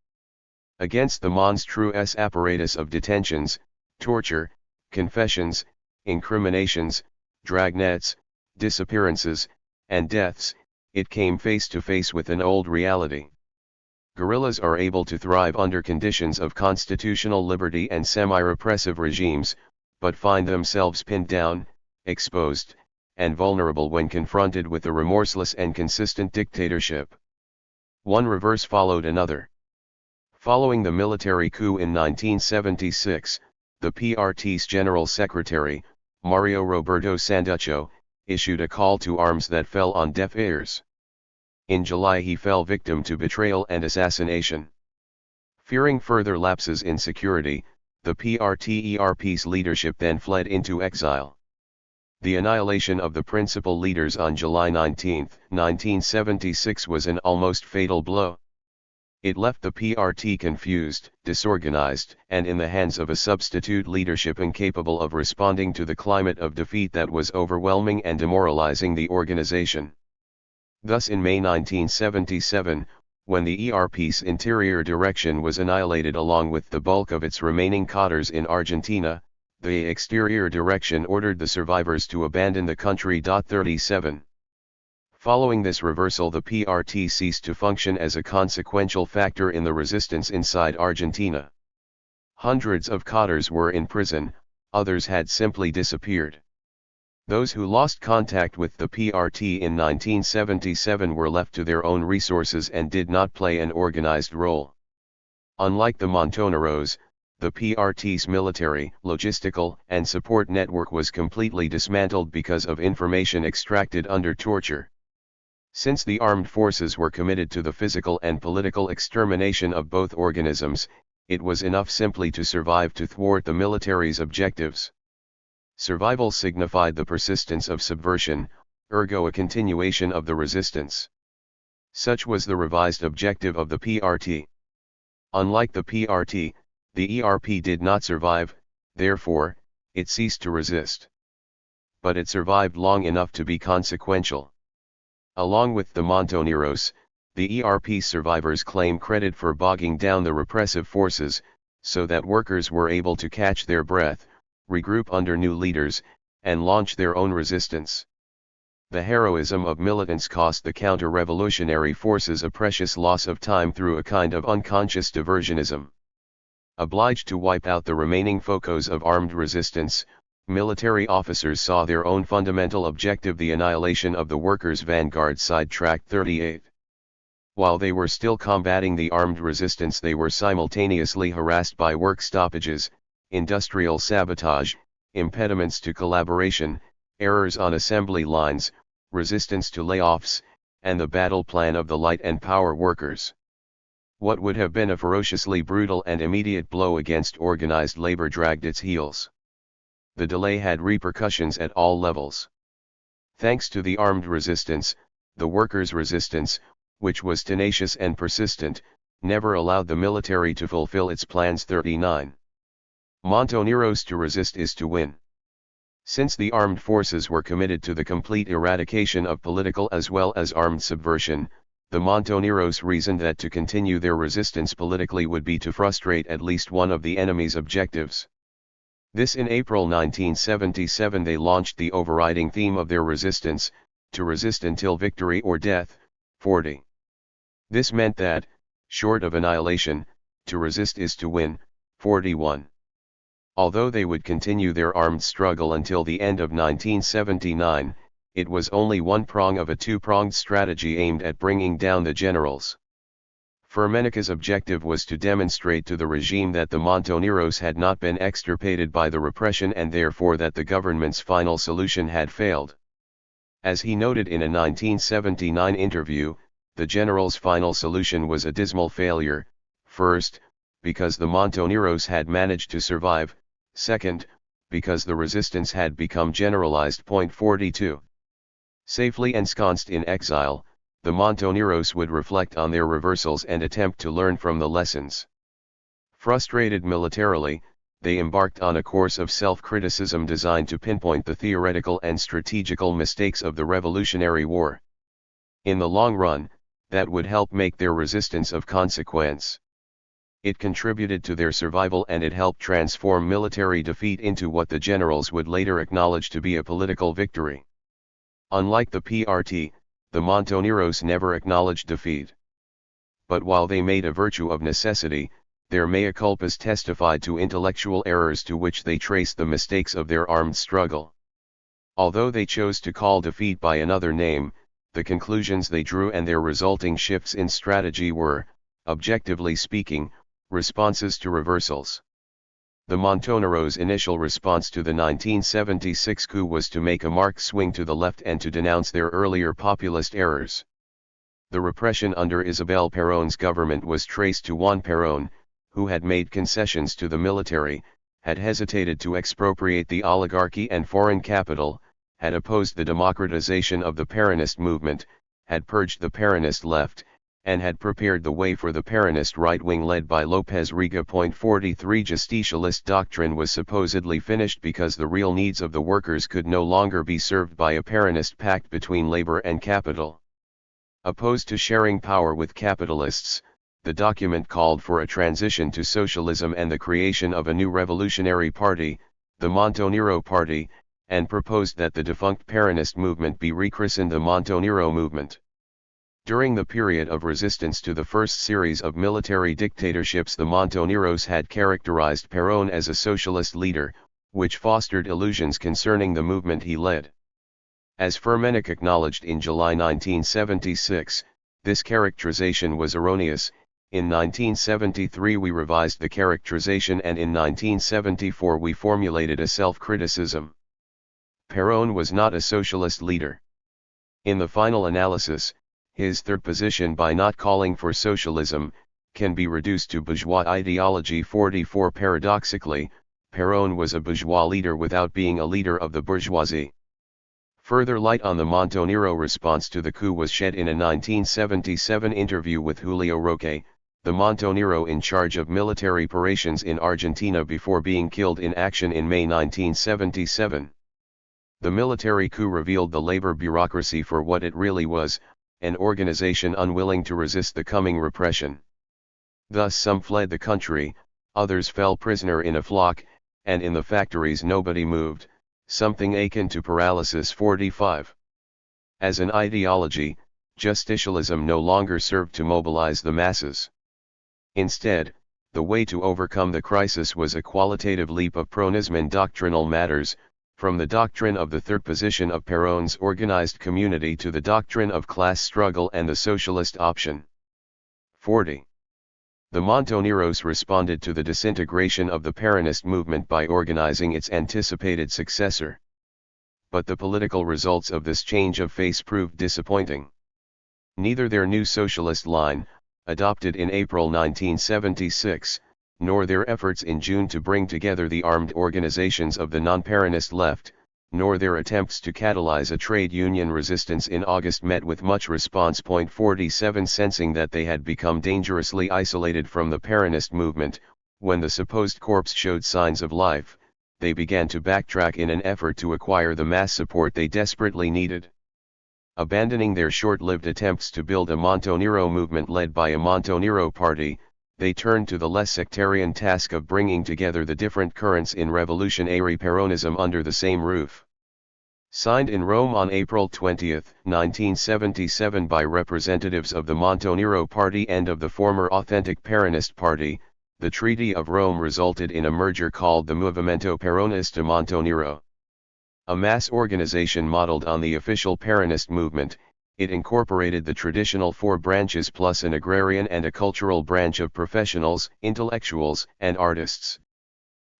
Against the monstrous apparatus of detentions, torture, confessions, incriminations, dragnets, disappearances, and deaths, it came face to face with an old reality. Guerrillas are able to thrive under conditions of constitutional liberty and semi-repressive regimes, but find themselves pinned down, exposed, and vulnerable when confronted with a remorseless and consistent dictatorship. One reverse followed another. Following the military coup in 1976, the PRT's General Secretary, Mario Roberto Sanduccio, issued a call to arms that fell on deaf ears. In July he fell victim to betrayal and assassination. Fearing further lapses in security, the PRT-ERP's leadership then fled into exile. The annihilation of the principal leaders on July 19, 1976 was an almost fatal blow. It left the PRT confused, disorganized, and in the hands of a substitute leadership incapable of responding to the climate of defeat that was overwhelming and demoralizing the organization. Thus in May 1977, when the ERP's interior direction was annihilated along with the bulk of its remaining cadres in Argentina, the exterior direction ordered the survivors to abandon the country. 37 Following this reversal, the PRT ceased to function as a consequential factor in the resistance inside Argentina. Hundreds of cadres were in prison, others had simply disappeared. Those who lost contact with the PRT in 1977 were left to their own resources and did not play an organized role. Unlike the Montoneros, the PRT's military, logistical, and support network was completely dismantled because of information extracted under torture. Since the armed forces were committed to the physical and political extermination of both organisms, it was enough simply to survive to thwart the military's objectives. Survival signified the persistence of subversion, ergo a continuation of the resistance. Such was the revised objective of the PRT. Unlike the PRT, the ERP did not survive, therefore, it ceased to resist. But it survived long enough to be consequential. Along with the Montoneros, the ERP survivors claim credit for bogging down the repressive forces, so that workers were able to catch their breath, regroup under new leaders, and launch their own resistance. The heroism of militants cost the counter-revolutionary forces a precious loss of time through a kind of unconscious diversionism. Obliged to wipe out the remaining focos of armed resistance, military officers saw their own fundamental objective, the annihilation of the workers' vanguard, sidetracked 38. While they were still combating the armed resistance, they were simultaneously harassed by work stoppages, industrial sabotage, impediments to collaboration, errors on assembly lines, resistance to layoffs, and the battle plan of the light and power workers. What would have been a ferociously brutal and immediate blow against organized labor dragged its heels. The delay had repercussions at all levels. Thanks to the armed resistance, the workers' resistance, which was tenacious and persistent, never allowed the military to fulfill its plans. 39. Montoneros: to resist is to win. Since the armed forces were committed to the complete eradication of political as well as armed subversion, the Montoneros reasoned that to continue their resistance politically would be to frustrate at least one of the enemy's objectives. This in April 1977 they launched the overriding theme of their resistance, to resist until victory or death. 40. This meant that, short of annihilation, to resist is to win. 41. Although they would continue their armed struggle until the end of 1979, it was only one prong of a two-pronged strategy aimed at bringing down the generals. Firmenika's objective was to demonstrate to the regime that the Montoneros had not been extirpated by the repression and therefore that the government's final solution had failed. As he noted in a 1979 interview, the general's final solution was a dismal failure, first, because the Montoneros had managed to survive, second, because the resistance had become generalized. 42. Safely ensconced in exile, the Montoneros would reflect on their reversals and attempt to learn from the lessons. Frustrated militarily, they embarked on a course of self-criticism designed to pinpoint the theoretical and strategical mistakes of the Revolutionary War. In the long run, that would help make their resistance of consequence. It contributed to their survival and it helped transform military defeat into what the generals would later acknowledge to be a political victory. Unlike the PRT, the Montoneros never acknowledged defeat. But while they made a virtue of necessity, their mea culpas testified to intellectual errors to which they traced the mistakes of their armed struggle. Although they chose to call defeat by another name, the conclusions they drew and their resulting shifts in strategy were, objectively speaking, responses to reversals. The Montoneros' initial response to the 1976 coup was to make a marked swing to the left and to denounce their earlier populist errors. The repression under Isabel Perón's government was traced to Juan Perón, who had made concessions to the military, had hesitated to expropriate the oligarchy and foreign capital, had opposed the democratization of the Peronist movement, had purged the Peronist left, and had prepared the way for the Peronist right wing led by López Rega. 43 Justicialist doctrine was supposedly finished because the real needs of the workers could no longer be served by a Peronist pact between labor and capital. Opposed to sharing power with capitalists, the document called for a transition to socialism and the creation of a new revolutionary party, the Montonero Party, and proposed that the defunct Peronist movement be rechristened the Montonero movement. During the period of resistance to the first series of military dictatorships, the Montoneros had characterized Perón as a socialist leader, which fostered illusions concerning the movement he led. As Firmenich acknowledged in July 1976, this characterization was erroneous. In 1973 we revised the characterization, and in 1974 we formulated a self-criticism. Perón was not a socialist leader. In the final analysis, his third position by not calling for socialism can be reduced to bourgeois ideology. 44 Paradoxically, Perón was a bourgeois leader without being a leader of the bourgeoisie. Further light on the Montonero response to the coup was shed in a 1977 interview with Julio Roque, the Montonero in charge of military operations in Argentina before being killed in action in May 1977. The military coup revealed the labor bureaucracy for what it really was, an organization unwilling to resist the coming repression. Thus some fled the country, others fell prisoner in a flock, and in the factories nobody moved, something akin to paralysis. 45. As an ideology, justicialism no longer served to mobilize the masses. Instead, the way to overcome the crisis was a qualitative leap of Peronism in doctrinal matters, from the doctrine of the third position of Perón's organized community to the doctrine of class struggle and the socialist option. 40. The Montoneros responded to the disintegration of the Peronist movement by organizing its anticipated successor. But the political results of this change of face proved disappointing. Neither their new socialist line, adopted in April 1976, nor their efforts in June to bring together the armed organizations of the non-Peronist left, nor their attempts to catalyze a trade union resistance in August met with much response. 47 Sensing that they had become dangerously isolated from the Peronist movement, when the supposed corpse showed signs of life, they began to backtrack in an effort to acquire the mass support they desperately needed. Abandoning their short-lived attempts to build a Montonero movement led by a Montonero party, they turned to the less sectarian task of bringing together the different currents in revolutionary Peronism under the same roof. Signed in Rome on April 20, 1977 by representatives of the Montonero Party and of the former authentic Peronist Party, the Treaty of Rome resulted in a merger called the Movimento Peronista Montonero. A mass organization modeled on the official Peronist movement, it incorporated the traditional four branches plus an agrarian and a cultural branch of professionals, intellectuals, and artists.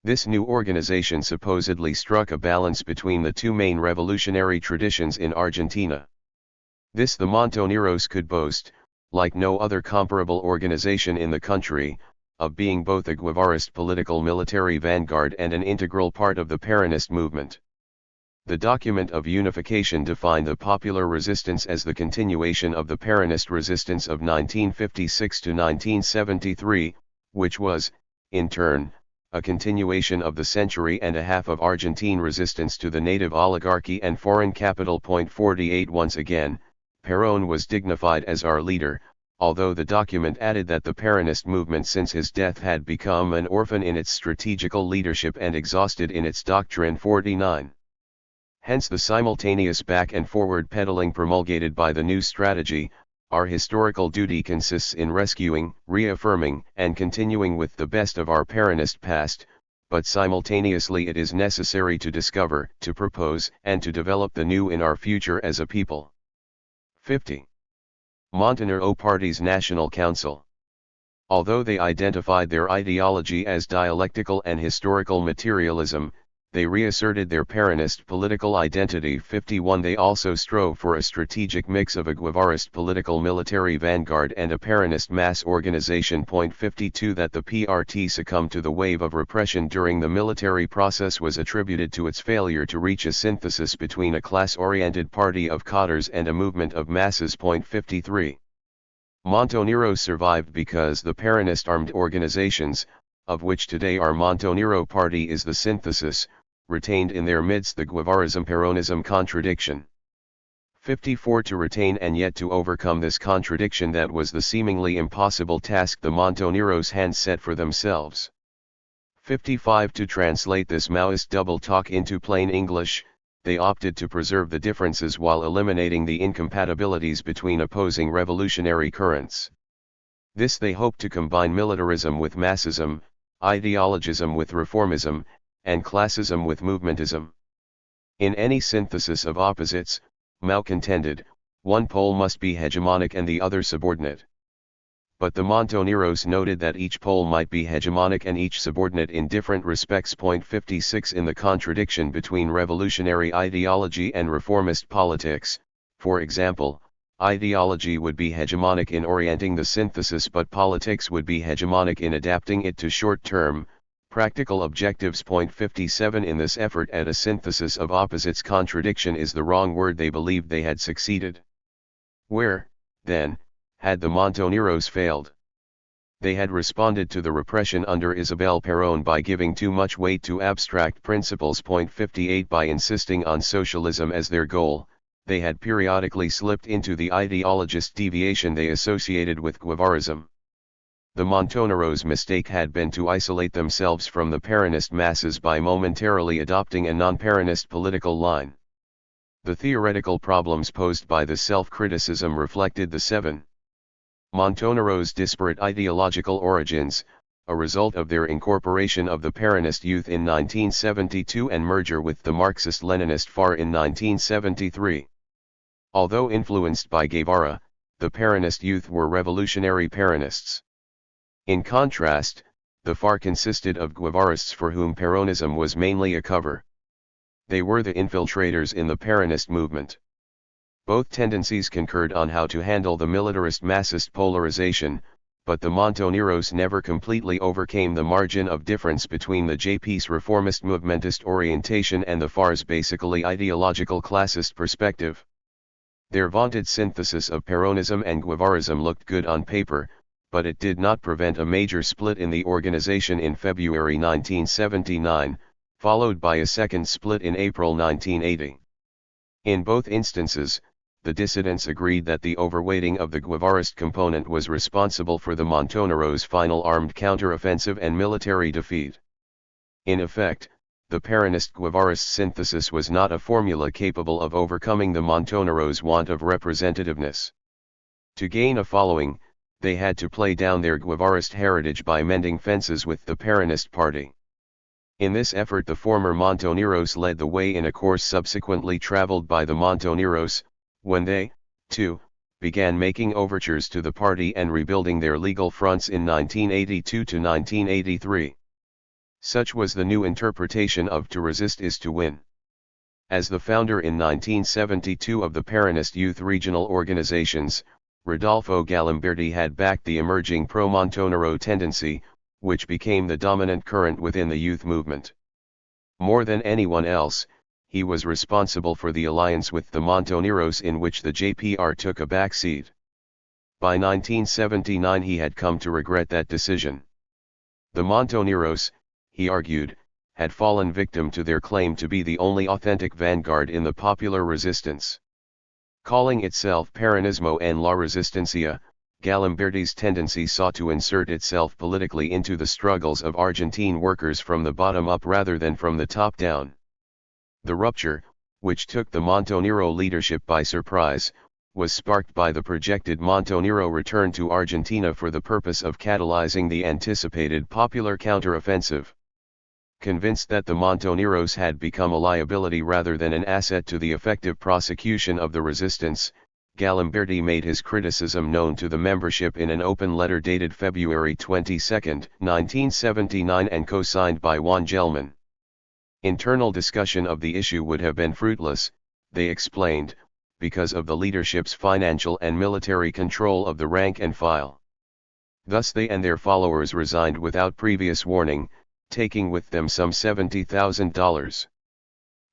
This new organization supposedly struck a balance between the two main revolutionary traditions in Argentina. This the Montoneros could boast, like no other comparable organization in the country, of being both a Guevarist political military vanguard and an integral part of the Peronist movement. The document of unification defined the popular resistance as the continuation of the Peronist resistance of 1956 to 1973, which was, in turn, a continuation of the century and a half of Argentine resistance to the native oligarchy and foreign capital. 48 Once again, Perón was dignified as our leader, although the document added that the Peronist movement since his death had become an orphan in its strategical leadership and exhausted in its doctrine. 49. Hence the simultaneous back and forward pedaling promulgated by the new strategy. Our historical duty consists in rescuing, reaffirming, and continuing with the best of our Peronist past, but simultaneously it is necessary to discover, to propose, and to develop the new in our future as a people. 50. Montonero Party's National Council. Although they identified their ideology as dialectical and historical materialism, they reasserted their Peronist political identity. 51 They also strove for a strategic mix of a Guevarist political military vanguard and a Peronist mass organization. 52 That the PRT succumbed to the wave of repression during the military process was attributed to its failure to reach a synthesis between a class-oriented party of cadres and a movement of masses. 53 Montonero survived because the Peronist armed organizations, of which today our Montonero Party is the synthesis, retained in their midst the Guevarism-Peronism contradiction. 54 To retain and yet to overcome this contradiction, that was the seemingly impossible task the Montoneros had set for themselves. 55 To translate this Maoist double talk into plain English, they opted to preserve the differences while eliminating the incompatibilities between opposing revolutionary currents. This they hoped to combine militarism with massism, ideologism with reformism, and classism with movementism. In any synthesis of opposites, Mao contended, one pole must be hegemonic and the other subordinate. but the Montoneros noted that each pole might be hegemonic and each subordinate in different respects. 56 In the contradiction between revolutionary ideology and reformist politics, for example, ideology would be hegemonic in orienting the synthesis but politics would be hegemonic in adapting it to short-term, practical objectives. 57 In this effort at a synthesis of opposites, contradiction is the wrong word. They believed they had succeeded. Where, then, had the Montoneros failed? They had responded to the repression under Isabel Perón by giving too much weight to abstract principles. 58 By insisting on socialism as their goal, they had periodically slipped into the ideologist deviation they associated with Guevarism. The Montoneros' mistake had been to isolate themselves from the Peronist masses by momentarily adopting a non-Peronist political line. The theoretical problems posed by the self-criticism reflected the 7 Montoneros' disparate ideological origins, a result of their incorporation of the Peronist youth in 1972 and merger with the Marxist-Leninist FAR in 1973. Although influenced by Guevara, the Peronist youth were revolutionary Peronists. In contrast, the FAR consisted of Guevarists for whom Peronism was mainly a cover. They were the infiltrators in the Peronist movement. Both tendencies concurred on how to handle the militarist-massist polarization, but the Montoneros never completely overcame the margin of difference between the JP's reformist movementist orientation and the FAR's basically ideological classist perspective. Their vaunted synthesis of Peronism and Guevarism looked good on paper, but it did not prevent a major split in the organization in February 1979, followed by a second split in April 1980. In both instances, the dissidents agreed that the overweighting of the Guevarist component was responsible for the Montoneros' final armed counteroffensive and military defeat. In effect, the Peronist-Guevarist synthesis was not a formula capable of overcoming the Montoneros' want of representativeness. To gain a following, they had to play down their Guevarist heritage by mending fences with the Peronist party. In this effort the former Montoneros led the way in a course subsequently traveled by the Montoneros, when they, too, began making overtures to the party and rebuilding their legal fronts in 1982 to 1983. Such was the new interpretation of "to resist is to win." As the founder in 1972 of the Peronist Youth Regional Organizations, Rodolfo Galimberti had backed the emerging pro-Montonero tendency, which became the dominant current within the youth movement. More than anyone else, he was responsible for the alliance with the Montoneros in which the JPR took a backseat. By 1979 he had come to regret that decision. The Montoneros, he argued, had fallen victim to their claim to be the only authentic vanguard in the popular resistance. Calling itself Peronismo en la Resistencia, Galimberti's tendency sought to insert itself politically into the struggles of Argentine workers from the bottom up rather than from the top down. The rupture, which took the Montonero leadership by surprise, was sparked by the projected Montonero return to Argentina for the purpose of catalyzing the anticipated popular counteroffensive. Convinced that the Montoneros had become a liability rather than an asset to the effective prosecution of the resistance, Galimberti made his criticism known to the membership in an open letter dated February 22, 1979 and co-signed by Juan Gelman. Internal discussion of the issue would have been fruitless, they explained, because of the leadership's financial and military control of the rank and file. Thus they and their followers resigned without previous warning, taking with them some $70,000.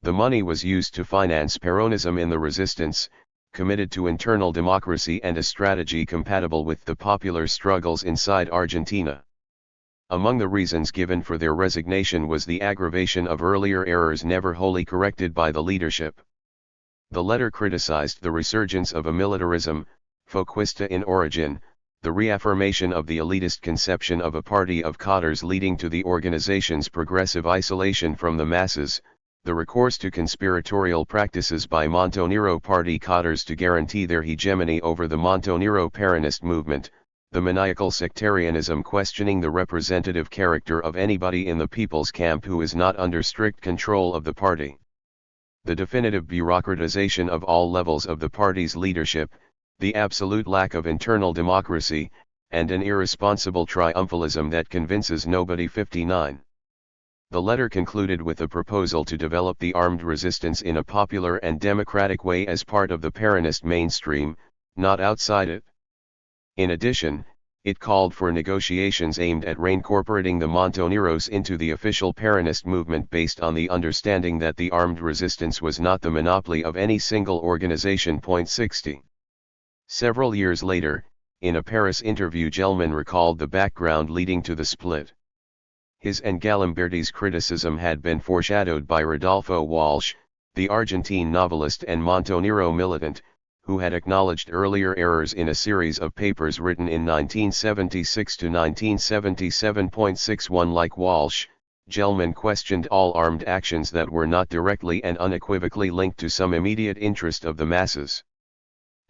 The money was used to finance Peronism in the resistance, committed to internal democracy and a strategy compatible with the popular struggles inside Argentina. Among the reasons given for their resignation was the aggravation of earlier errors never wholly corrected by the leadership. The letter criticized the resurgence of a militarism, Foquista in origin, the reaffirmation of the elitist conception of a party of cadres leading to the organization's progressive isolation from the masses, the recourse to conspiratorial practices by Montonero party cadres to guarantee their hegemony over the Montonero Peronist movement, the maniacal sectarianism questioning the representative character of anybody in the people's camp who is not under strict control of the party. The definitive bureaucratization of all levels of the party's leadership, the absolute lack of internal democracy, and an irresponsible triumphalism that convinces nobody. 59. The letter concluded with a proposal to develop the armed resistance in a popular and democratic way as part of the Peronist mainstream, not outside it. In addition, it called for negotiations aimed at reincorporating the Montoneros into the official Peronist movement based on the understanding that the armed resistance was not the monopoly of any single organization. 60. Several years later, in a Paris interview, Gelman recalled the background leading to the split. His and Galimberti's criticism had been foreshadowed by Rodolfo Walsh, the Argentine novelist and Montonero militant, who had acknowledged earlier errors in a series of papers written in 1976 to 1977. 61. Like Walsh, Gelman questioned all armed actions that were not directly and unequivocally linked to some immediate interest of the masses.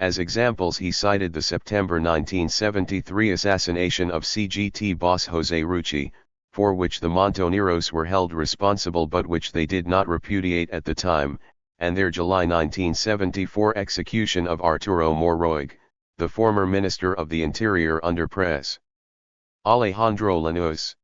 As examples, he cited the September 1973 assassination of CGT boss José Rucci, for which the Montoneros were held responsible but which they did not repudiate at the time, and their July 1974 execution of Arturo Moroig, the former Minister of the Interior under Pres. Alejandro Lanús.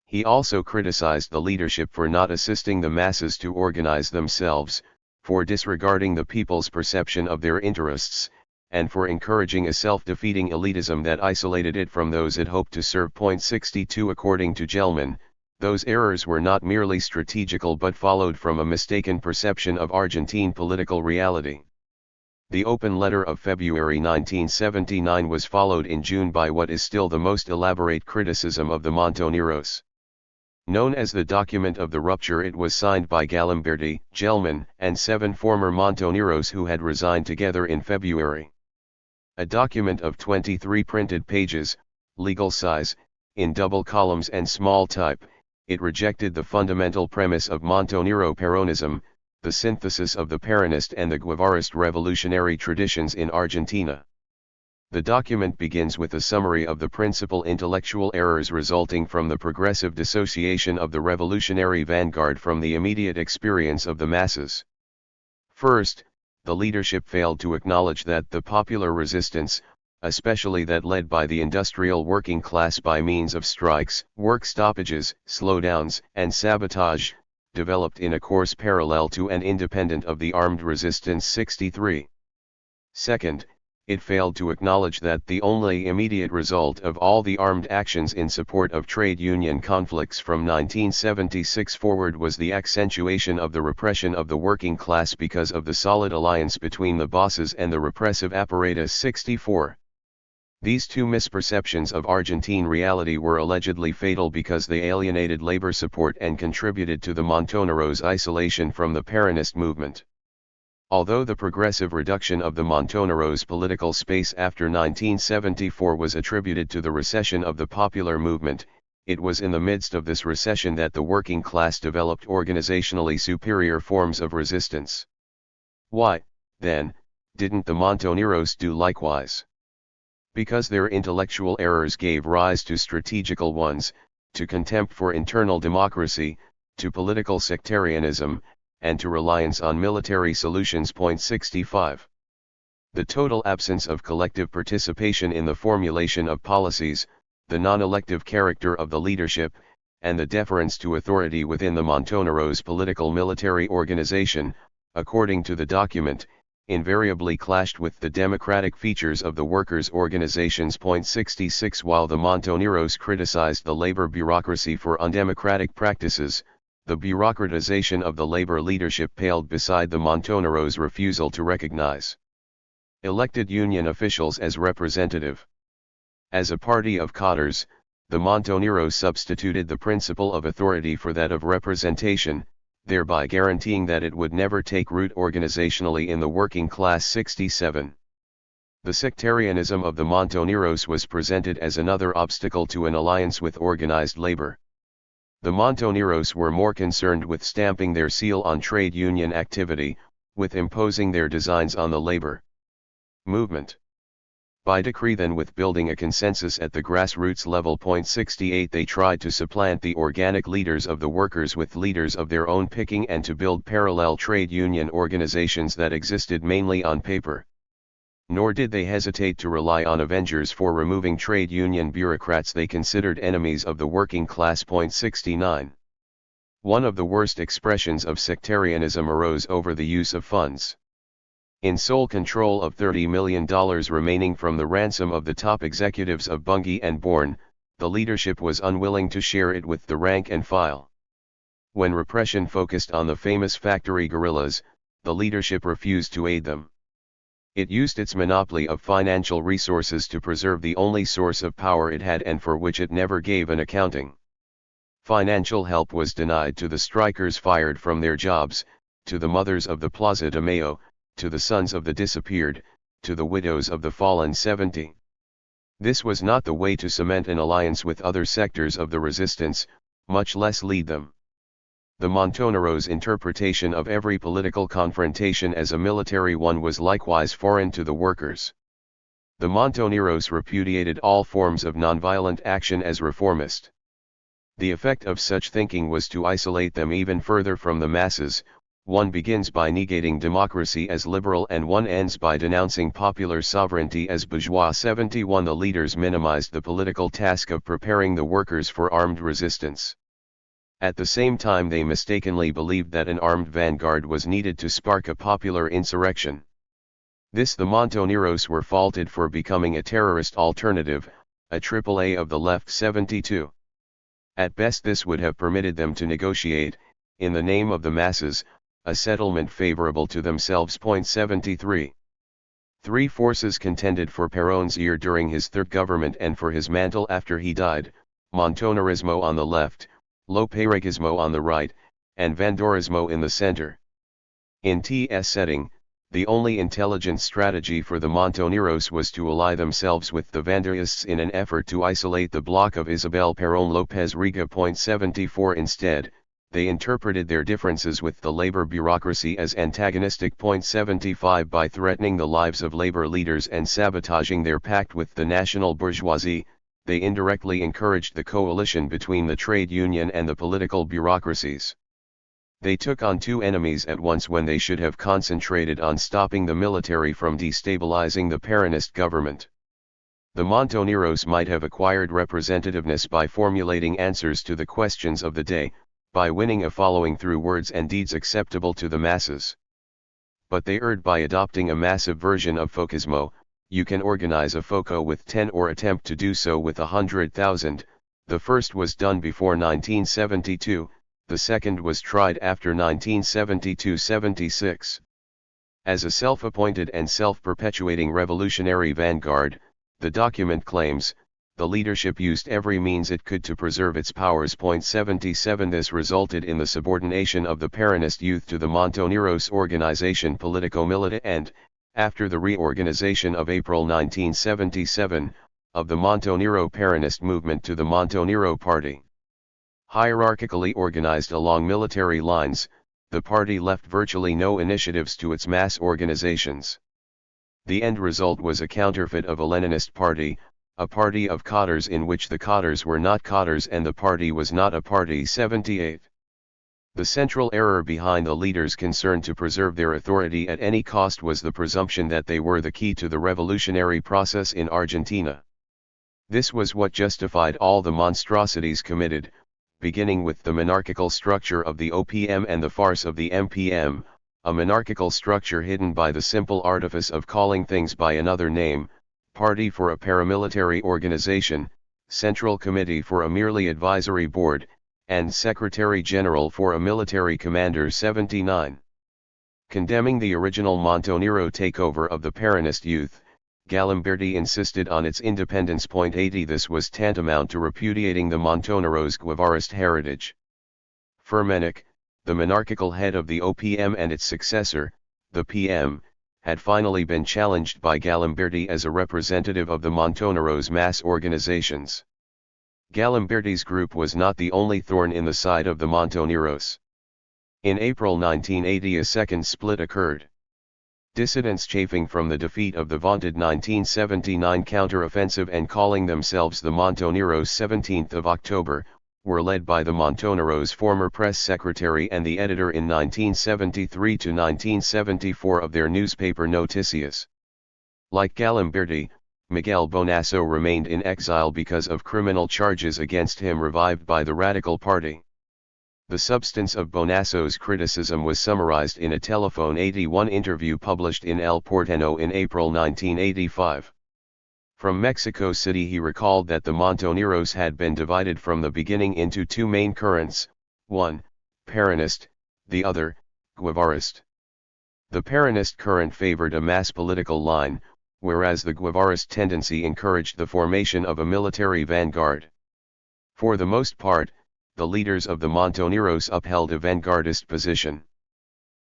He also criticized the leadership for not assisting the masses to organize themselves, for disregarding the people's perception of their interests, and for encouraging a self-defeating elitism that isolated it from those it hoped to serve. 62. According to Gelman, those errors were not merely strategical but followed from a mistaken perception of Argentine political reality. The open letter of February 1979 was followed in June by what is still the most elaborate criticism of the Montoneros. Known as the Document of the Rupture, it was signed by Galimberti, Gelman, and 7 former Montoneros who had resigned together in February. A document of 23 printed pages, legal size, in double columns and small type, it rejected the fundamental premise of Montonero Peronism, the synthesis of the Peronist and the Guevarist revolutionary traditions in Argentina. The document begins with a summary of the principal intellectual errors resulting from the progressive dissociation of the revolutionary vanguard from the immediate experience of the masses. First, the leadership failed to acknowledge that the popular resistance, especially that led by the industrial working class by means of strikes, work stoppages, slowdowns, and sabotage, developed in a course parallel to and independent of the armed resistance. 63. Second, it failed to acknowledge that the only immediate result of all the armed actions in support of trade union conflicts from 1976 forward was the accentuation of the repression of the working class because of the solid alliance between the bosses and the repressive apparatus. 64. These two misperceptions of Argentine reality were allegedly fatal because they alienated labor support and contributed to the Montoneros' isolation from the Peronist movement. Although the progressive reduction of the Montoneros' political space after 1974 was attributed to the recession of the popular movement, it was in the midst of this recession that the working class developed organizationally superior forms of resistance. Why, then, didn't the Montoneros do likewise? Because their intellectual errors gave rise to strategical ones, to contempt for internal democracy, to political sectarianism, and to reliance on military solutions. 65. The total absence of collective participation in the formulation of policies, the non-elective character of the leadership, and the deference to authority within the Montoneros' political military organization, according to the document, invariably clashed with the democratic features of the workers' organizations. 66. While the Montoneros criticized the labor bureaucracy for undemocratic practices, the bureaucratization of the labor leadership paled beside the Montoneros' refusal to recognize elected union officials as representative. As a party of cotters, the Montoneros substituted the principle of authority for that of representation, thereby guaranteeing that it would never take root organizationally in the working class. 67. The sectarianism of the Montoneros was presented as another obstacle to an alliance with organized labor. The Montoneros were more concerned with stamping their seal on trade union activity, with imposing their designs on the labor movement by decree than with building a consensus at the grassroots level. 68. They tried to supplant the organic leaders of the workers with leaders of their own picking and to build parallel trade union organizations that existed mainly on paper. Nor did they hesitate to rely on avengers for removing trade union bureaucrats they considered enemies of the working class. 69. One of the worst expressions of sectarianism arose over the use of funds. In sole control of $30 million remaining from the ransom of the top executives of Bunge and Bourne, the leadership was unwilling to share it with the rank and file. When repression focused on the famous factory guerrillas, the leadership refused to aid them. It used its monopoly of financial resources to preserve the only source of power it had and for which it never gave an accounting. Financial help was denied to the strikers fired from their jobs, to the mothers of the Plaza de Mayo, to the sons of the disappeared, to the widows of the fallen 70. This was not the way to cement an alliance with other sectors of the resistance, much less lead them. The Montoneros' interpretation of every political confrontation as a military one was likewise foreign to the workers. The Montoneros repudiated all forms of nonviolent action as reformist. The effect of such thinking was to isolate them even further from the masses. One begins by negating democracy as liberal and one ends by denouncing popular sovereignty as bourgeois. 71. The leaders minimized the political task of preparing the workers for armed resistance. At the same time they mistakenly believed that an armed vanguard was needed to spark a popular insurrection. This the Montoneros were faulted for becoming a terrorist alternative, a AAA of the left. 72. At best this would have permitted them to negotiate, in the name of the masses, a settlement favorable to themselves. 73. Three forces contended for Perón's ear during his third government and for his mantle after he died: Montonerismo on the left, Lopereguismo on the right, and Vandorismo in the center. In TS setting, the only intelligent strategy for the Montoneros was to ally themselves with the Vanderists in an effort to isolate the bloc of Isabel Perón López Rega. 74. Instead, they interpreted their differences with the labor bureaucracy as antagonistic. 75. By threatening the lives of labor leaders and sabotaging their pact with the national bourgeoisie, they indirectly encouraged the coalition between the trade union and the political bureaucracies. They took on two enemies at once when they should have concentrated on stopping the military from destabilizing the Peronist government. The Montoneros might have acquired representativeness by formulating answers to the questions of the day, by winning a following through words and deeds acceptable to the masses. But they erred by adopting a massive version of Focismo. You can organize a FOCO with 10 or attempt to do so with 100,000, the first was done before 1972, the second was tried after 1972-76. As a self-appointed and self-perpetuating revolutionary vanguard, the document claims, the leadership used every means it could to preserve its powers. 77. This resulted in the subordination of the Peronist youth to the Montoneros organization Politico-Milita and, after the reorganization of April 1977, of the Montonero Peronist movement to the Montonero Party. Hierarchically organized along military lines, the party left virtually no initiatives to its mass organizations. The end result was a counterfeit of a Leninist party, a party of codders in which the codders were not codders and the party was not a party. 78. The central error behind the leaders' concern to preserve their authority at any cost was the presumption that they were the key to the revolutionary process in Argentina. This was what justified all the monstrosities committed, beginning with the monarchical structure of the OPM and the farce of the MPM, a monarchical structure hidden by the simple artifice of calling things by another name: Party for a paramilitary organization, Central Committee for a merely advisory board, and Secretary General for a military commander. 79. Condemning the original Montonero takeover of the Peronist youth, Galimberti insisted on its independence. 80. This was tantamount to repudiating the Montoneros' Guevarist heritage. Firmenich, the monarchical head of the OPM and its successor, the PM, had finally been challenged by Galimberti as a representative of the Montoneros' mass organizations. Galimberti's group was not the only thorn in the side of the Montoneros. In April 1980 a second split occurred. Dissidents chafing from the defeat of the vaunted 1979 counter-offensive and calling themselves the Montoneros 17th of October, were led by the Montoneros' former press secretary and the editor in 1973 to 1974 of their newspaper Noticias. Like Galimberti, Miguel Bonasso remained in exile because of criminal charges against him revived by the Radical Party. The substance of Bonasso's criticism was summarized in a Telephone 81 interview published in El Porteño in April 1985. From Mexico City he recalled that the Montoneros had been divided from the beginning into two main currents, one, Peronist, the other, Guevarist. The Peronist current favored a mass political line, whereas the Guevarist tendency encouraged the formation of a military vanguard. For the most part, the leaders of the Montoneros upheld a vanguardist position.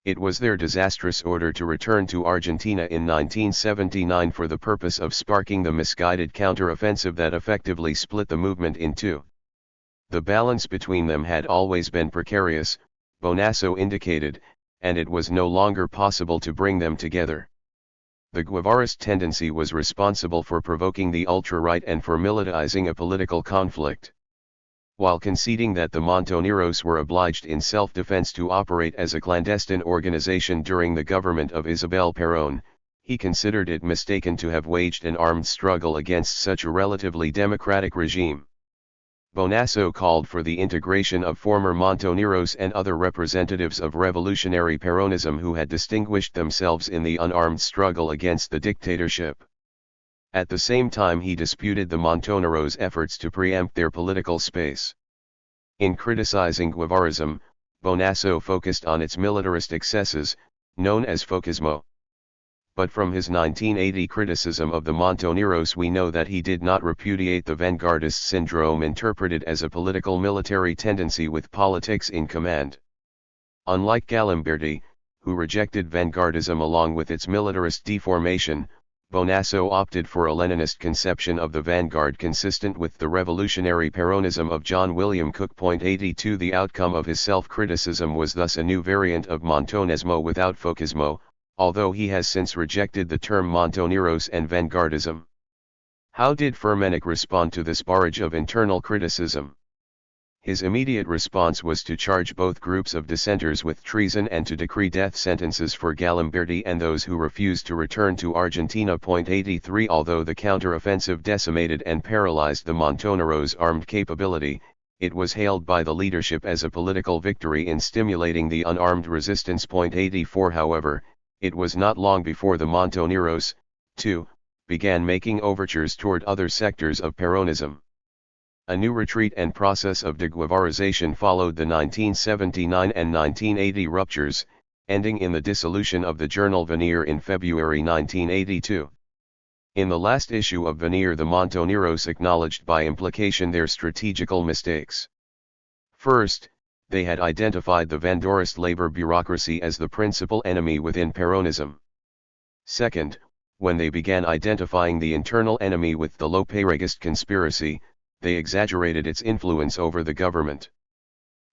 It was their disastrous order to return to Argentina in 1979 for the purpose of sparking the misguided counter-offensive that effectively split the movement in two. The balance between them had always been precarious, Bonasso indicated, and it was no longer possible to bring them together. The Guevarist tendency was responsible for provoking the ultra-right and for militarizing a political conflict. While conceding that the Montoneros were obliged in self-defense to operate as a clandestine organization during the government of Isabel Perón, he considered it mistaken to have waged an armed struggle against such a relatively democratic regime. Bonasso called for the integration of former Montoneros and other representatives of revolutionary Peronism who had distinguished themselves in the unarmed struggle against the dictatorship. At the same time he disputed the Montoneros' efforts to preempt their political space. In criticizing Guevarism, Bonasso focused on its militarist excesses, known as Focismo. But from his 1980 criticism of the Montoneros we know that he did not repudiate the vanguardist syndrome interpreted as a political military tendency with politics in command. Unlike Galimberti, who rejected vanguardism along with its militarist deformation, Bonasso opted for a Leninist conception of the vanguard consistent with the revolutionary Peronism of John William Cook. 82 The outcome of his self-criticism was thus a new variant of Montonesmo without Focismo, although he has since rejected the term Montoneros and vanguardism. How did Firmenich respond to this barrage of internal criticism? His immediate response was to charge both groups of dissenters with treason and to decree death sentences for Galimberti and those who refused to return to Argentina. 83 Although the counter-offensive decimated and paralyzed the Montoneros' armed capability, it was hailed by the leadership as a political victory in stimulating the unarmed resistance. 84 However, it was not long before the Montoneros, too, began making overtures toward other sectors of Peronism. A new retreat and process of de-Guevarization followed the 1979 and 1980 ruptures, ending in the dissolution of the journal Venir in February 1982. In the last issue of Venir the Montoneros acknowledged by implication their strategical mistakes. First, they had identified the Vanguardist labor bureaucracy as the principal enemy within Peronism. Second, when they began identifying the internal enemy with the Loperegist conspiracy, they exaggerated its influence over the government.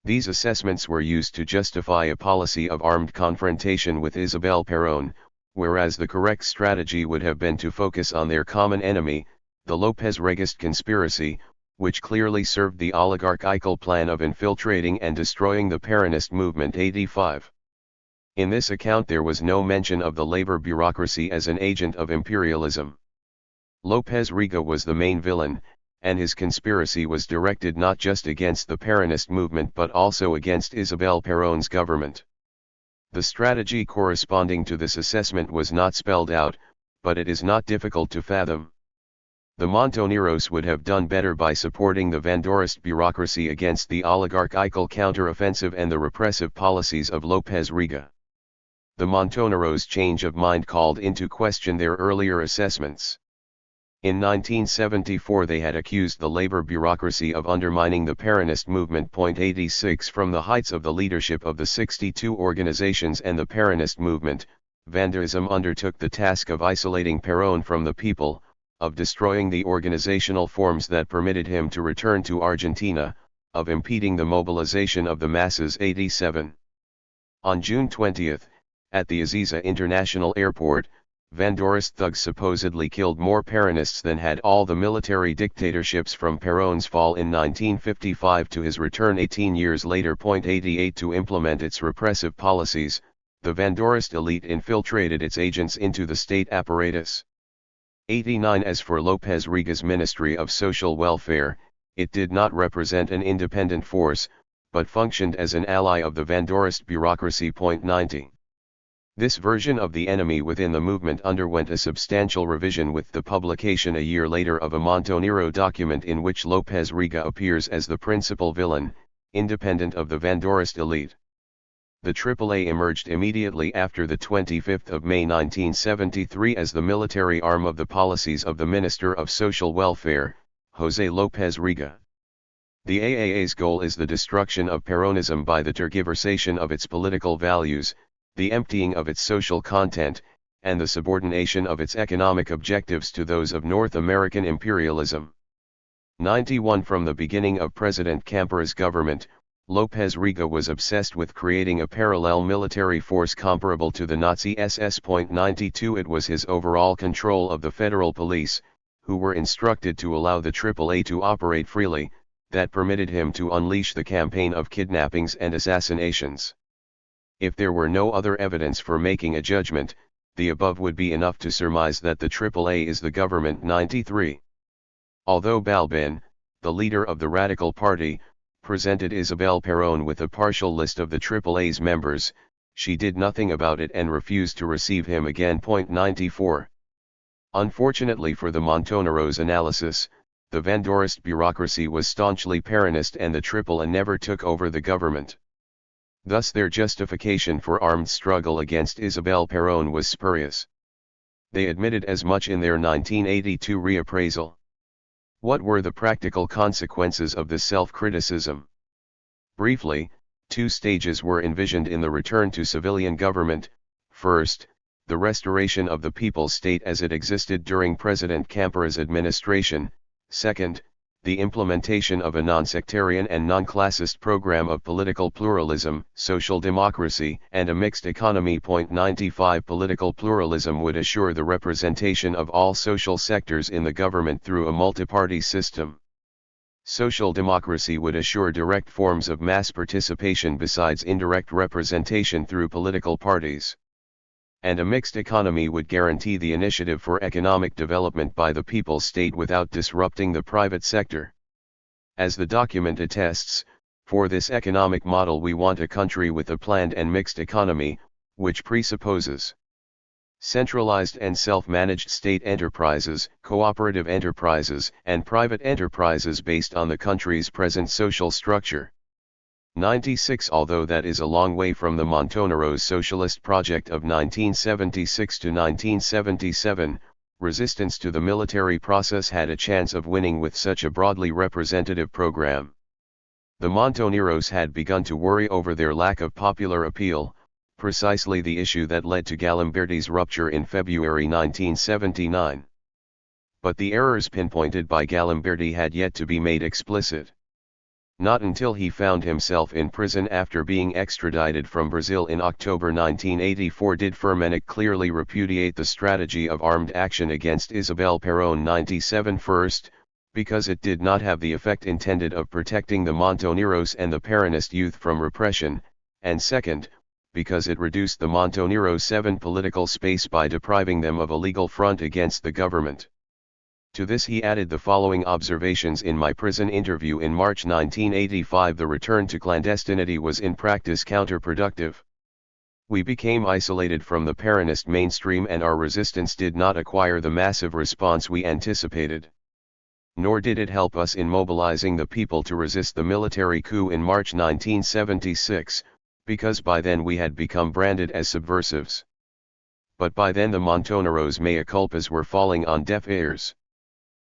These assessments were used to justify a policy of armed confrontation with Isabel Perón, whereas the correct strategy would have been to focus on their common enemy, the López-Regist conspiracy, which clearly served the oligarchical plan of infiltrating and destroying the Peronist movement. 85. In this account there was no mention of the labor bureaucracy as an agent of imperialism. López Rega was the main villain, and his conspiracy was directed not just against the Peronist movement but also against Isabel Perón's government. The strategy corresponding to this assessment was not spelled out, but it is not difficult to fathom. The Montoneros would have done better by supporting the Vanguardist bureaucracy against the oligarchical counter-offensive and the repressive policies of López Rega. The Montoneros' change of mind called into question their earlier assessments. In 1974 they had accused the labor bureaucracy of undermining the Peronist movement. 86 From the heights of the leadership of the 62 organizations and the Peronist movement, Vanguardism undertook the task of isolating Perón from the people, of destroying the organizational forms that permitted him to return to Argentina, of impeding the mobilization of the masses. 87. On June 20, at the Ezeiza International Airport, Vanguardist thugs supposedly killed more Peronists than had all the military dictatorships from Perón's fall in 1955 to his return 18 years later. 88 To implement its repressive policies, the Vanguardist elite infiltrated its agents into the state apparatus. 89 As for Lopez Rega's Ministry of Social Welfare, it did not represent an independent force, but functioned as an ally of the Vandourist bureaucracy. 90. This version of the enemy within the movement underwent a substantial revision with the publication a year later of a Montonero document in which Lopez Rega appears as the principal villain, independent of the Vandourist elite. The AAA emerged immediately after the 25th of May 1973 as the military arm of the policies of the Minister of Social Welfare, José López Rega. The AAA's goal is the destruction of Peronism by the tergiversation of its political values, the emptying of its social content, and the subordination of its economic objectives to those of North American imperialism. 91 From the beginning of President Campera's government, Lopez Rega was obsessed with creating a parallel military force comparable to the Nazi SS. 92 It was his overall control of the federal police, who were instructed to allow the AAA to operate freely, that permitted him to unleash the campaign of kidnappings and assassinations. If there were no other evidence for making a judgment, the above would be enough to surmise that the AAA is the government. 93. Although Balbin, the leader of the Radical Party, presented Isabel Perón with a partial list of the AAA's members, she did nothing about it and refused to receive him again. 94. Unfortunately for the Montoneros' analysis, the Vandourist bureaucracy was staunchly Peronist and the AAA never took over the government. Thus their justification for armed struggle against Isabel Perón was spurious. They admitted as much in their 1982 reappraisal. What were the practical consequences of this self-criticism? Briefly, two stages were envisioned in the return to civilian government. First, the restoration of the People's State as it existed during President Campera's administration. Second, the implementation of a non-sectarian and non-classist program of political pluralism, social democracy, and a mixed economy. 95 Political pluralism would assure the representation of all social sectors in the government through a multi-party system. Social democracy would assure direct forms of mass participation besides indirect representation through political parties. And a mixed economy would guarantee the initiative for economic development by the People's State without disrupting the private sector. As the document attests, for this economic model we want a country with a planned and mixed economy, which presupposes centralized and self-managed state enterprises, cooperative enterprises, and private enterprises based on the country's present social structure. 96 Although that is a long way from the Montoneros' socialist project of 1976 to 1977, resistance to the military process had a chance of winning with such a broadly representative program. The Montoneros had begun to worry over their lack of popular appeal, precisely the issue that led to Galimberti's rupture in February 1979. But the errors pinpointed by Galimberti had yet to be made explicit. Not until he found himself in prison after being extradited from Brazil in October 1984 did Firmenich clearly repudiate the strategy of armed action against Isabel Perón. 97 First, because it did not have the effect intended of protecting the Montoneros and the Peronist youth from repression, and second, because it reduced the Montoneros' political space by depriving them of a legal front against the government. To this he added the following observations in my prison interview in March 1985: the return to clandestinity was in practice counterproductive. We became isolated from the Peronist mainstream and our resistance did not acquire the massive response we anticipated. Nor did it help us in mobilizing the people to resist the military coup in March 1976, because by then we had become branded as subversives. But by then the Montoneros' mea culpas were falling on deaf ears.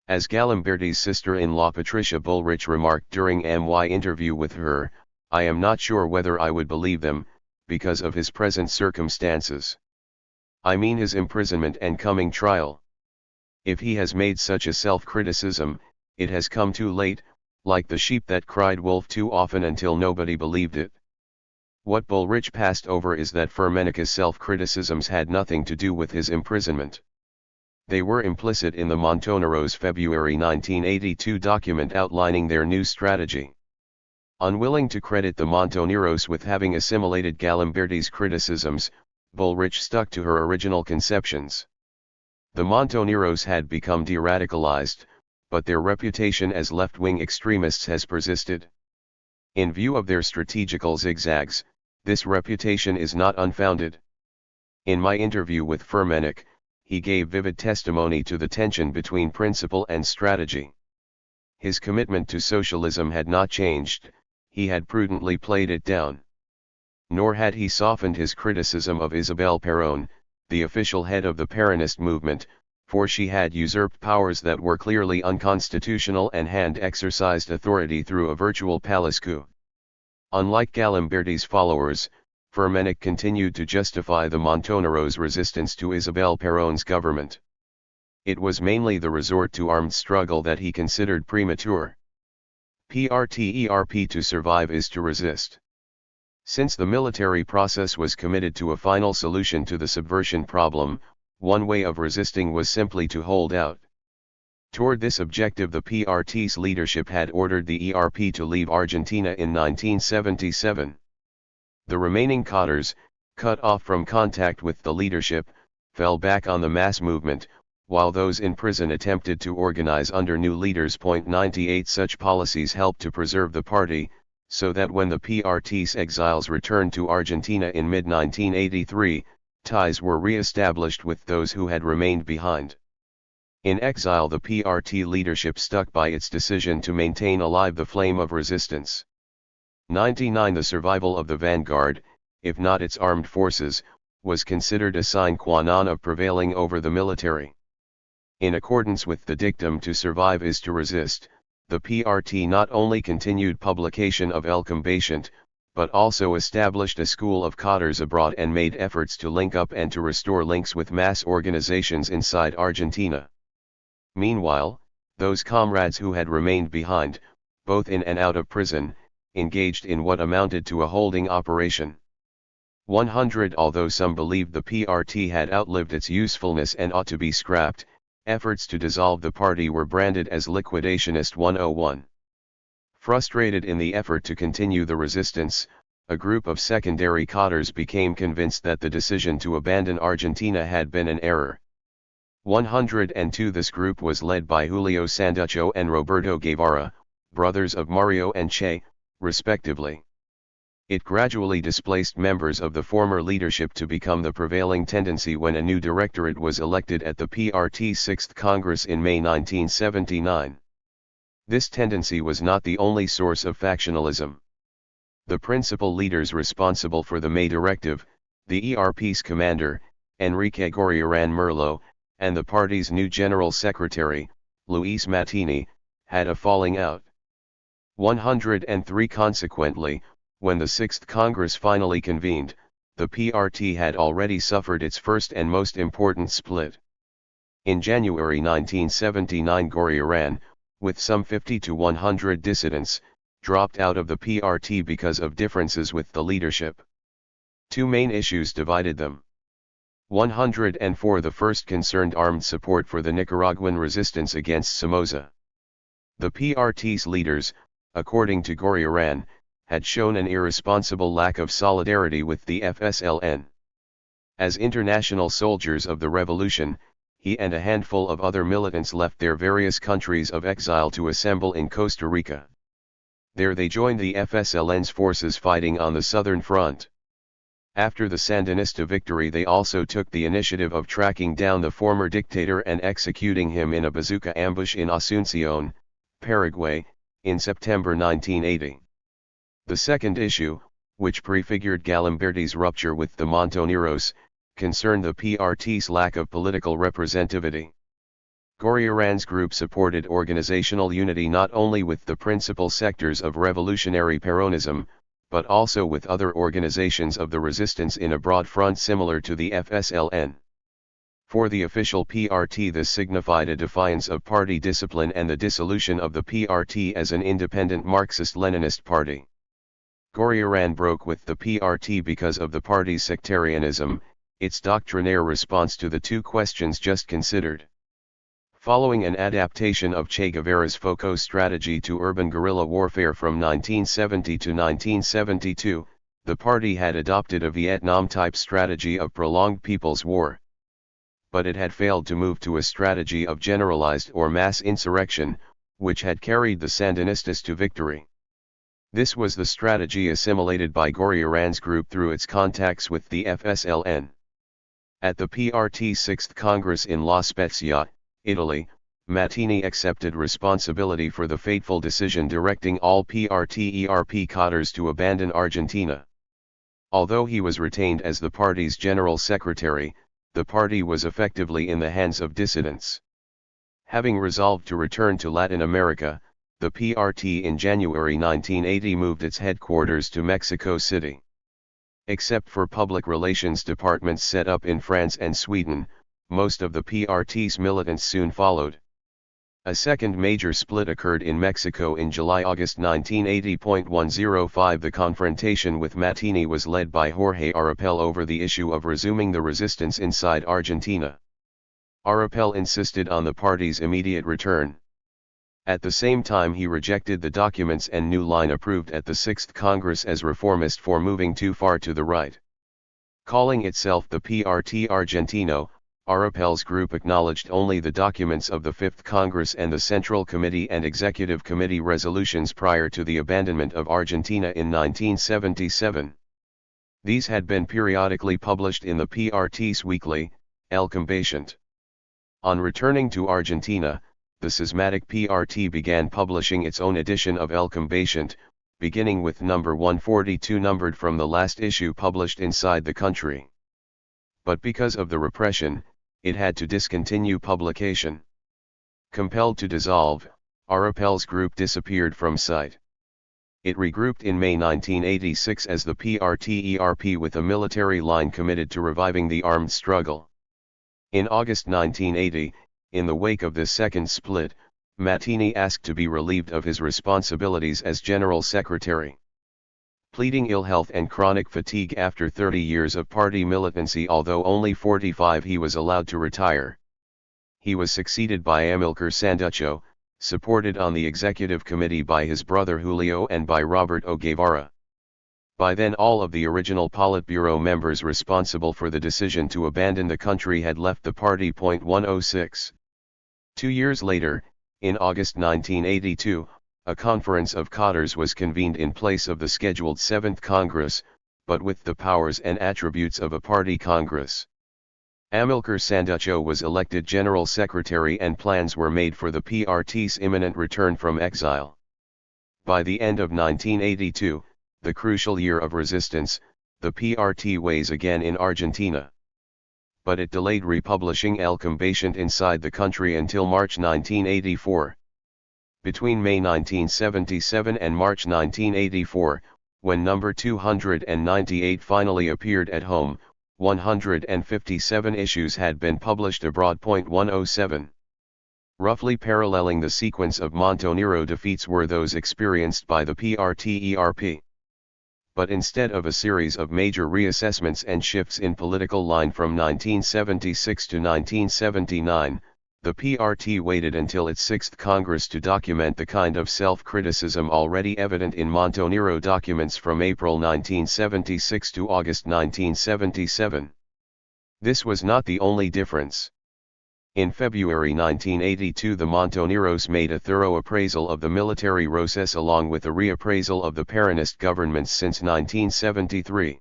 As Galimberti's sister-in-law Patricia Bullrich remarked during my interview with her, I am not sure whether I would believe them, because of his present circumstances. I mean his imprisonment and coming trial. If he has made such a self-criticism, it has come too late, like the sheep that cried wolf too often until nobody believed it. What Bullrich passed over is that Firmenich's self-criticisms had nothing to do with his imprisonment. They were implicit in the Montoneros' February 1982 document outlining their new strategy. Unwilling to credit the Montoneros with having assimilated Galimberti's criticisms, Bullrich stuck to her original conceptions. The Montoneros had become de-radicalized, but their reputation as left-wing extremists has persisted. In view of their strategical zigzags, this reputation is not unfounded. In my interview with Firmenich, he gave vivid testimony to the tension between principle and strategy. His commitment to socialism had not changed, he had prudently played it down. Nor had he softened his criticism of Isabel Perón, the official head of the Peronist movement, for she had usurped powers that were clearly unconstitutional and had exercised authority through a virtual palace coup. Unlike Galimberti's followers, Firmenich continued to justify the Montoneros' resistance to Isabel Perón's government. It was mainly the resort to armed struggle that he considered premature. PRTERP, to survive is to resist. Since the military process was committed to a final solution to the subversion problem, one way of resisting was simply to hold out. Toward this objective, the PRT's leadership had ordered the ERP to leave Argentina in 1977. The remaining cadres, cut off from contact with the leadership, fell back on the mass movement, while those in prison attempted to organize under new leaders. 98 Such policies helped to preserve the party, so that when the PRT's exiles returned to Argentina in mid-1983, ties were re-established with those who had remained behind. In exile, the PRT leadership stuck by its decision to maintain alive the flame of resistance. 99 The survival of the vanguard, if not its armed forces, was considered a sine qua non of prevailing over the military. In accordance with the dictum to survive is to resist, the PRT not only continued publication of El Combatiente, but also established a school of cadres abroad and made efforts to link up and to restore links with mass organizations inside Argentina. Meanwhile, those comrades who had remained behind, both in and out of prison, engaged in what amounted to a holding operation. 100 Although some believed the PRT had outlived its usefulness and ought to be scrapped, efforts to dissolve the party were branded as liquidationist. 101. Frustrated in the effort to continue the resistance, a group of secondary cadres became convinced that the decision to abandon Argentina had been an error. 102 This group was led by Julio Sanducho and Roberto Guevara, brothers of Mario and Che, respectively. It gradually displaced members of the former leadership to become the prevailing tendency when a new directorate was elected at the PRT's 6th Congress in May 1979. This tendency was not the only source of factionalism. The principal leaders responsible for the May directive, the ERP's commander, Enrique Goriarán Merlo, and the party's new general secretary, Luis Mattini, had a falling out. 103 Consequently, when the 6th Congress finally convened, the PRT had already suffered its first and most important split. In January 1979, Goriarán, with some 50 to 100 dissidents, dropped out of the PRT because of differences with the leadership. Two main issues divided them. 104 The first concerned armed support for the Nicaraguan resistance against Somoza. The PRT's leaders, according to Goriarán, had shown an irresponsible lack of solidarity with the FSLN. As international soldiers of the revolution, he and a handful of other militants left their various countries of exile to assemble in Costa Rica. There they joined the FSLN's forces fighting on the southern front. After the Sandinista victory, they also took the initiative of tracking down the former dictator and executing him in a bazooka ambush in Asunción, Paraguay, in September 1980. The second issue, which prefigured Galimberti's rupture with the Montoneros, concerned the PRT's lack of political representativity. Goriarán's group supported organizational unity not only with the principal sectors of revolutionary Peronism, but also with other organizations of the resistance in a broad front similar to the FSLN. For the official PRT, this signified a defiance of party discipline and the dissolution of the PRT as an independent Marxist-Leninist party. Goriarán broke with the PRT because of the party's sectarianism, its doctrinaire response to the two questions just considered. Following an adaptation of Che Guevara's FOCO strategy to urban guerrilla warfare from 1970 to 1972, the party had adopted a Vietnam-type strategy of prolonged people's war. but it had failed to move to a strategy of generalized or mass insurrection, which had carried the Sandinistas to victory. This was the strategy assimilated by Goriaran's group through its contacts with the FSLN. At the PRT's 6th Congress in La Spezia, Italy, Mattini accepted responsibility for the fateful decision directing all PRT-ERP cadres to abandon Argentina. Although he was retained as the party's general secretary, the party was effectively in the hands of dissidents. Having resolved to return to Latin America, the PRT in January 1980 moved its headquarters to Mexico City. Except for public relations departments set up in France and Sweden, most of the PRT's militants soon followed. A second major split occurred in Mexico in July-August 1980. 105 The confrontation with Mattini was led by Jorge Arapel over the issue of resuming the resistance inside Argentina. Arapel insisted on the party's immediate return. At the same time he rejected the documents and new line approved at the 6th Congress as reformist for moving too far to the right. Calling itself the PRT Argentino, Arapel's group acknowledged only the documents of the 5th Congress and the Central Committee and Executive Committee resolutions prior to the abandonment of Argentina in 1977. These had been periodically published in the PRT's weekly, El Combatiente. On returning to Argentina, the schismatic PRT began publishing its own edition of El Combatiente, beginning with number 142 numbered from the last issue published inside the country. But because of the repression, it had to discontinue publication. Compelled to dissolve, Arapel's group disappeared from sight. It regrouped in May 1986 as the PRT-ERP with a military line committed to reviving the armed struggle. In August 1980, in the wake of this second split, Mattini asked to be relieved of his responsibilities as General Secretary. Pleading ill health and chronic fatigue after 30 years of party militancy, although only 45, he was allowed to retire. He was succeeded by Amilcar Sanducho, supported on the executive committee by his brother Julio and by Robert O. Guevara. By then all of the original Politburo members responsible for the decision to abandon the country had left the party. 106. 2 years later, in August 1982, a conference of cadres was convened in place of the scheduled 7th Congress, but with the powers and attributes of a party congress. Amilcar Sanducho was elected General Secretary and plans were made for the PRT's imminent return from exile. By the end of 1982, the crucial year of resistance, the PRT weighs again in Argentina. But it delayed republishing El Combatiente inside the country until March 1984. Between May 1977 and March 1984, when number 298 finally appeared at home, 157 issues had been published abroad. 107. Roughly paralleling the sequence of Montonero defeats were those experienced by the PRT-ERP. But instead of a series of major reassessments and shifts in political line from 1976 to 1979, the PRT waited until its 6th Congress to document the kind of self-criticism already evident in Montonero documents from April 1976 to August 1977. This was not the only difference. In February 1982 the Montoneros made a thorough appraisal of the military process along with a reappraisal of the Peronist governments since 1973.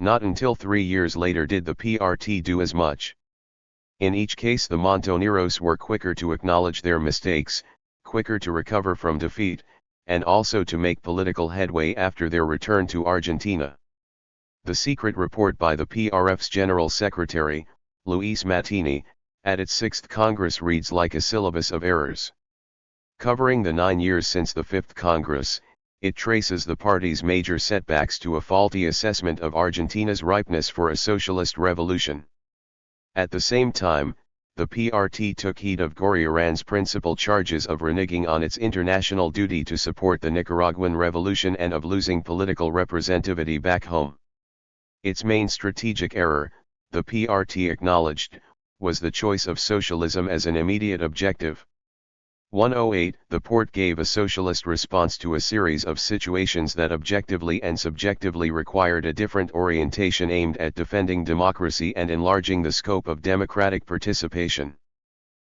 Not until 3 years later did the PRT do as much. In each case the Montoneros were quicker to acknowledge their mistakes, quicker to recover from defeat, and also to make political headway after their return to Argentina. The secret report by the PRF's General Secretary, Luis Mattini, at its 6th Congress reads like a syllabus of errors. Covering the 9 years since the 5th Congress, it traces the party's major setbacks to a faulty assessment of Argentina's ripeness for a socialist revolution. At the same time, the PRT took heed of Goriaran's principal charges of reneging on its international duty to support the Nicaraguan revolution and of losing political representativity back home. Its main strategic error, the PRT acknowledged, was the choice of socialism as an immediate objective. 108. The Porte gave a socialist response to a series of situations that objectively and subjectively required a different orientation aimed at defending democracy and enlarging the scope of democratic participation.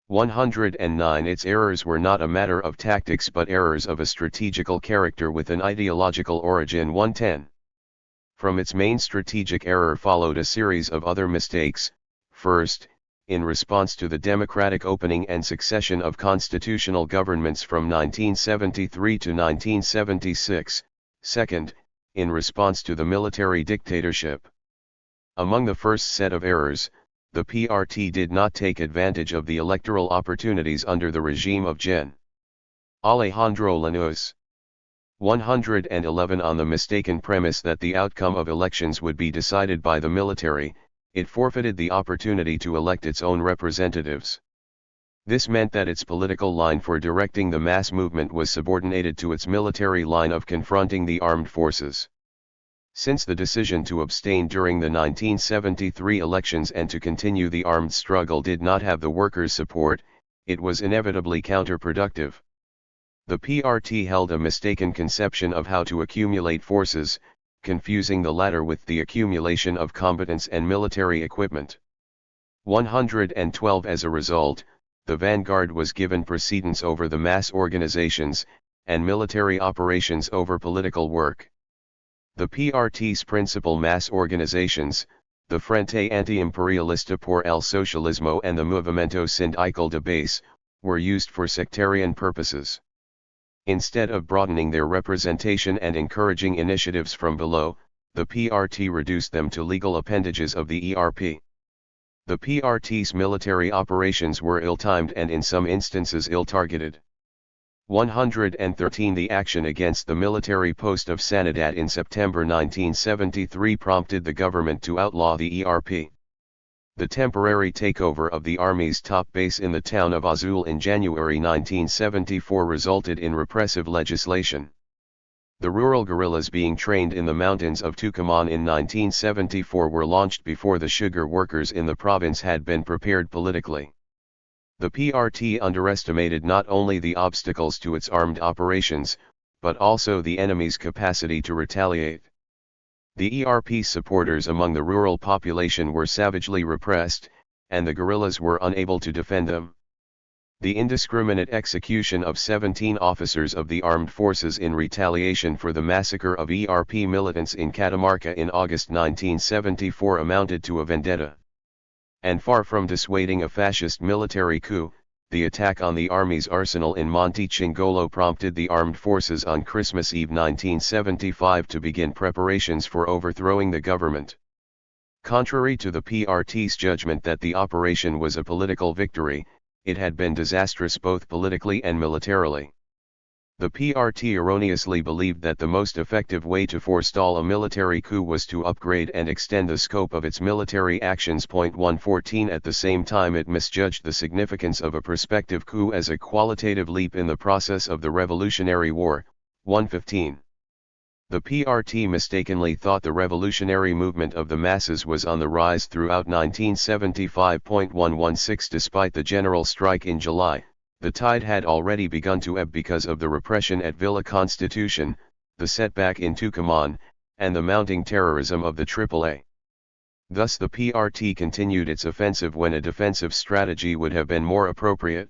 109. Its errors were not a matter of tactics but errors of a strategical character with an ideological origin. 110. From its main strategic error followed a series of other mistakes. First, in response to the democratic opening and succession of constitutional governments from 1973 to 1976, second, in response to the military dictatorship. Among the first set of errors, the PRT did not take advantage of the electoral opportunities under the regime of Gen. Alejandro Llanos. 111. On the mistaken premise that the outcome of elections would be decided by the military, it forfeited the opportunity to elect its own representatives. This meant that its political line for directing the mass movement was subordinated to its military line of confronting the armed forces. Since the decision to abstain during the 1973 elections and to continue the armed struggle did not have the workers' support, it was inevitably counterproductive. The PRT held a mistaken conception of how to accumulate forces, confusing the latter with the accumulation of combatants and military equipment. 112. As a result, the vanguard was given precedence over the mass organizations, and military operations over political work. The PRT's principal mass organizations, the Frente Antiimperialista por el Socialismo and the Movimiento Sindical de Base, were used for sectarian purposes. Instead of broadening their representation and encouraging initiatives from below, the PRT reduced them to legal appendages of the ERP. The PRT's military operations were ill-timed and in some instances ill-targeted. 113. The action against the military post of Sanidad in September 1973 prompted the government to outlaw the ERP. The temporary takeover of the Army's top base in the town of Azul in January 1974 resulted in repressive legislation. The rural guerrillas being trained in the mountains of Tucumán in 1974 were launched before the sugar workers in the province had been prepared politically. The PRT underestimated not only the obstacles to its armed operations, but also the enemy's capacity to retaliate. The ERP supporters among the rural population were savagely repressed, and the guerrillas were unable to defend them. The indiscriminate execution of 17 officers of the armed forces in retaliation for the massacre of ERP militants in Catamarca in August 1974 amounted to a vendetta. And far from dissuading a fascist military coup, the attack on the Army's arsenal in Monte Chingolo prompted the armed forces on Christmas Eve 1975 to begin preparations for overthrowing the government. Contrary to the PRT's judgment that the operation was a political victory, it had been disastrous both politically and militarily. The PRT erroneously believed that the most effective way to forestall a military coup was to upgrade and extend the scope of its military actions. 114. At the same time, it misjudged the significance of a prospective coup as a qualitative leap in the process of the Revolutionary War. 115. The PRT mistakenly thought the revolutionary movement of the masses was on the rise throughout 1975. 116. Despite the general strike in July, the tide had already begun to ebb because of the repression at Villa Constitution, the setback in Tucumán, and the mounting terrorism of the AAA. Thus the PRT continued its offensive when a defensive strategy would have been more appropriate.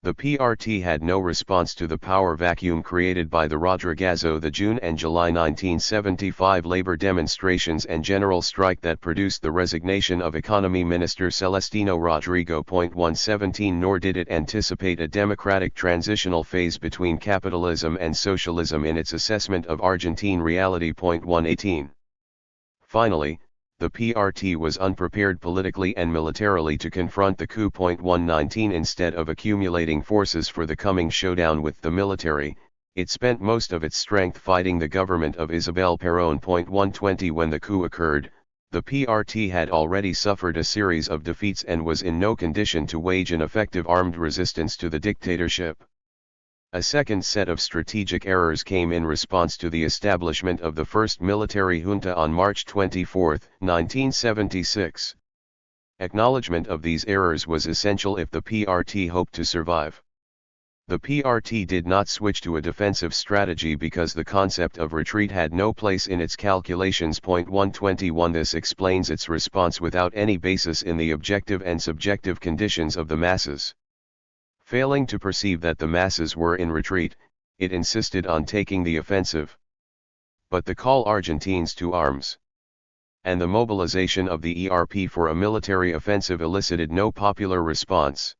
The PRT had no response to the power vacuum created by the Rodriguazo, the June and July 1975 labor demonstrations and general strike that produced the resignation of Economy Minister Celestino Rodrigo. 117. Nor did it anticipate a democratic transitional phase between capitalism and socialism in its assessment of Argentine reality. 118. Finally, the PRT was unprepared politically and militarily to confront the coup. 119. Instead of accumulating forces for the coming showdown with the military, it spent most of its strength fighting the government of Isabel Perón. 120. When the coup occurred, the PRT had already suffered a series of defeats and was in no condition to wage an effective armed resistance to the dictatorship. A second set of strategic errors came in response to the establishment of the first military junta on March 24, 1976. Acknowledgement of these errors was essential if the PRT hoped to survive. The PRT did not switch to a defensive strategy because the concept of retreat had no place in its calculations. 121 This explains its response without any basis in the objective and subjective conditions of the masses. Failing to perceive that the masses were in retreat, it insisted on taking the offensive. But the call Argentines to arms and the mobilization of the ERP for a military offensive elicited no popular response.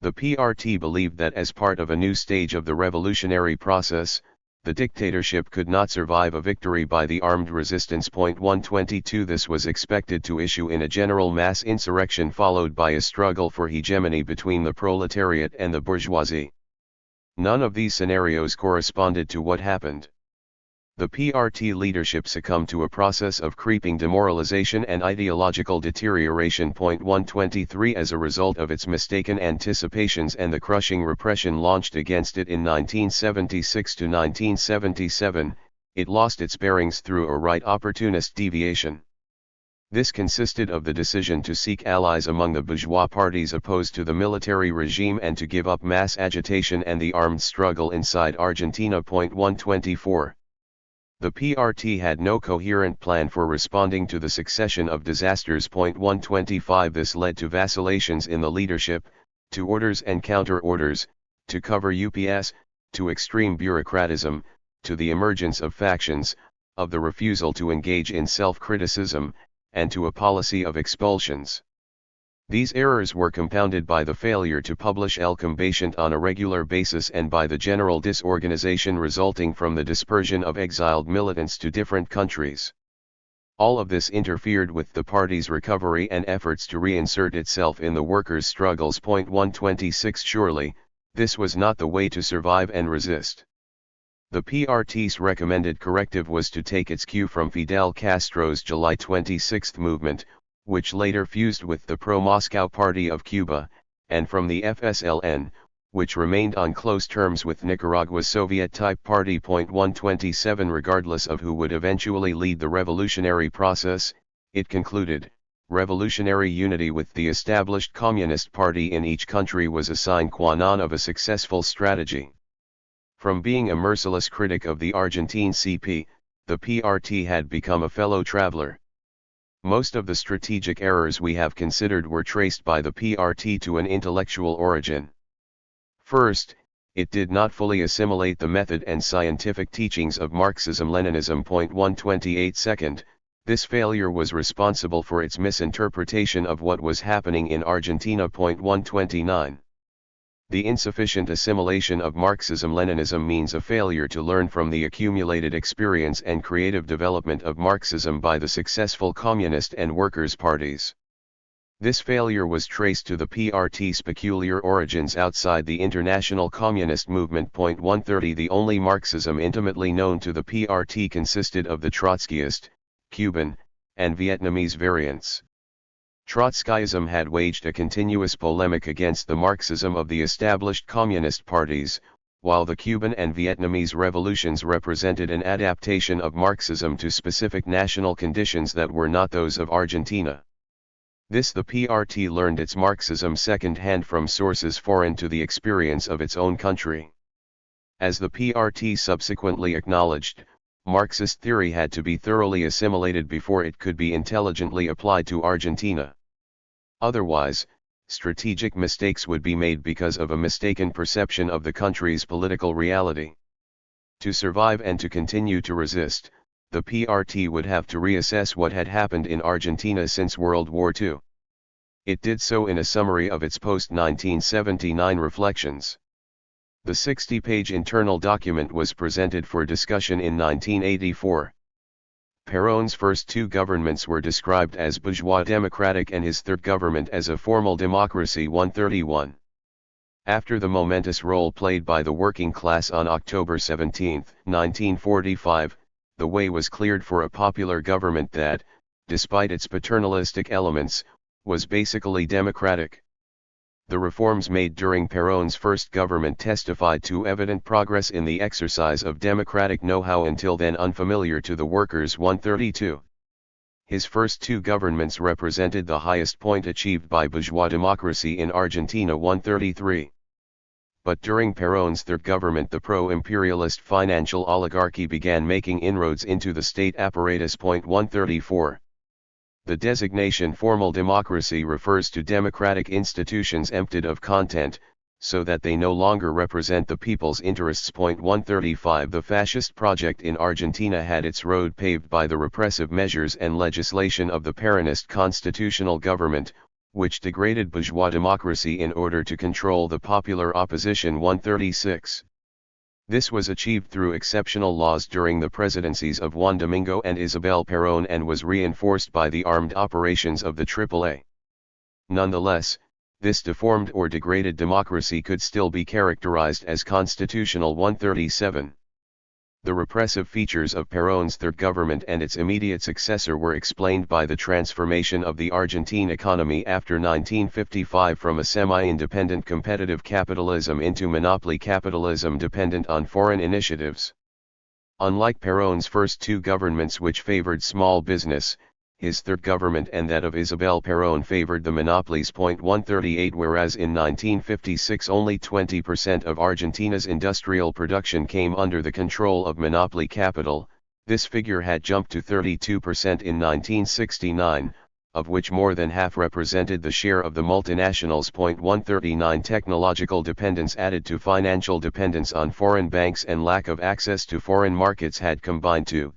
The PRT believed that as part of a new stage of the revolutionary process, the dictatorship could not survive a victory by the armed resistance. 122 This was expected to issue in a general mass insurrection followed by a struggle for hegemony between the proletariat and the bourgeoisie. None of these scenarios corresponded to what happened. The PRT leadership succumbed to a process of creeping demoralization and ideological deterioration. 123 As a result of its mistaken anticipations and the crushing repression launched against it in 1976 to 1977, it lost its bearings through a right opportunist deviation. This consisted of the decision to seek allies among the bourgeois parties opposed to the military regime and to give up mass agitation and the armed struggle inside Argentina. 124 The PRT had no coherent plan for responding to the succession of disasters. 125 This led to vacillations in the leadership, to orders and counter-orders, to cover UPS, to extreme bureaucratism, to the emergence of factions, of the refusal to engage in self-criticism, and to a policy of expulsions. These errors were compounded by the failure to publish El Combatiente on a regular basis and by the general disorganization resulting from the dispersion of exiled militants to different countries. All of this interfered with the party's recovery and efforts to reinsert itself in the workers' struggles. 126 Surely, this was not the way to survive and resist. The PRT's recommended corrective was to take its cue from Fidel Castro's July 26 movement, which later fused with the pro-Moscow Party of Cuba, and from the FSLN, which remained on close terms with Nicaragua's Soviet-type party. 127 Regardless of who would eventually lead the revolutionary process, it concluded, revolutionary unity with the established Communist Party in each country was a sine qua non of a successful strategy. From being a merciless critic of the Argentine CP, the PRT had become a fellow traveler. Most of the strategic errors we have considered were traced by the PRT to an intellectual origin. First, it did not fully assimilate the method and scientific teachings of Marxism-Leninism. 128 Second, this failure was responsible for its misinterpretation of what was happening in Argentina. 129. The insufficient assimilation of Marxism-Leninism means a failure to learn from the accumulated experience and creative development of Marxism by the successful communist and workers' parties. This failure was traced to the PRT's peculiar origins outside the international communist movement. 130 The only Marxism intimately known to the PRT consisted of the Trotskyist, Cuban, and Vietnamese variants. Trotskyism had waged a continuous polemic against the Marxism of the established communist parties, while the Cuban and Vietnamese revolutions represented an adaptation of Marxism to specific national conditions that were not those of Argentina. This the PRT learned its Marxism second-hand from sources foreign to the experience of its own country. As the PRT subsequently acknowledged, Marxist theory had to be thoroughly assimilated before it could be intelligently applied to Argentina. Otherwise, strategic mistakes would be made because of a mistaken perception of the country's political reality. To survive and to continue to resist, the PRT would have to reassess what had happened in Argentina since World War II. It did so in a summary of its post-1979 reflections. The 60-page internal document was presented for discussion in 1984. Perón's first two governments were described as bourgeois democratic and his third government as a formal democracy. 131. After the momentous role played by the working class on October 17, 1945, the way was cleared for a popular government that, despite its paternalistic elements, was basically democratic. The reforms made during Perón's first government testified to evident progress in the exercise of democratic know-how until then unfamiliar to the workers. 132. His first two governments represented the highest point achieved by bourgeois democracy in Argentina. 133. but during Perón's third government the pro-imperialist financial oligarchy began making inroads into the state apparatus. 134. The designation formal democracy refers to democratic institutions emptied of content, so that they no longer represent the people's interests. 135 The fascist project in Argentina had its road paved by the repressive measures and legislation of the Peronist constitutional government, which degraded bourgeois democracy in order to control the popular opposition. 136. This was achieved through exceptional laws during the presidencies of Juan Domingo and Isabel Perón and was reinforced by the armed operations of the AAA. Nonetheless, this deformed or degraded democracy could still be characterized as constitutional. 137. The repressive features of Perón's third government and its immediate successor were explained by the transformation of the Argentine economy after 1955 from a semi-independent competitive capitalism into monopoly capitalism dependent on foreign initiatives. Unlike Perón's first two governments which favored small business, his third government and that of Isabel Perón favored the monopolies. 138 Whereas in 1956 only 20% of Argentina's industrial production came under the control of monopoly capital, this figure had jumped to 32% in 1969, of which more than half represented the share of the multinationals. 139 Technological dependence added to financial dependence on foreign banks and lack of access to foreign markets had combined to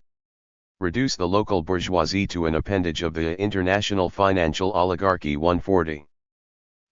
reduce the local bourgeoisie to an appendage of the international financial oligarchy. 140.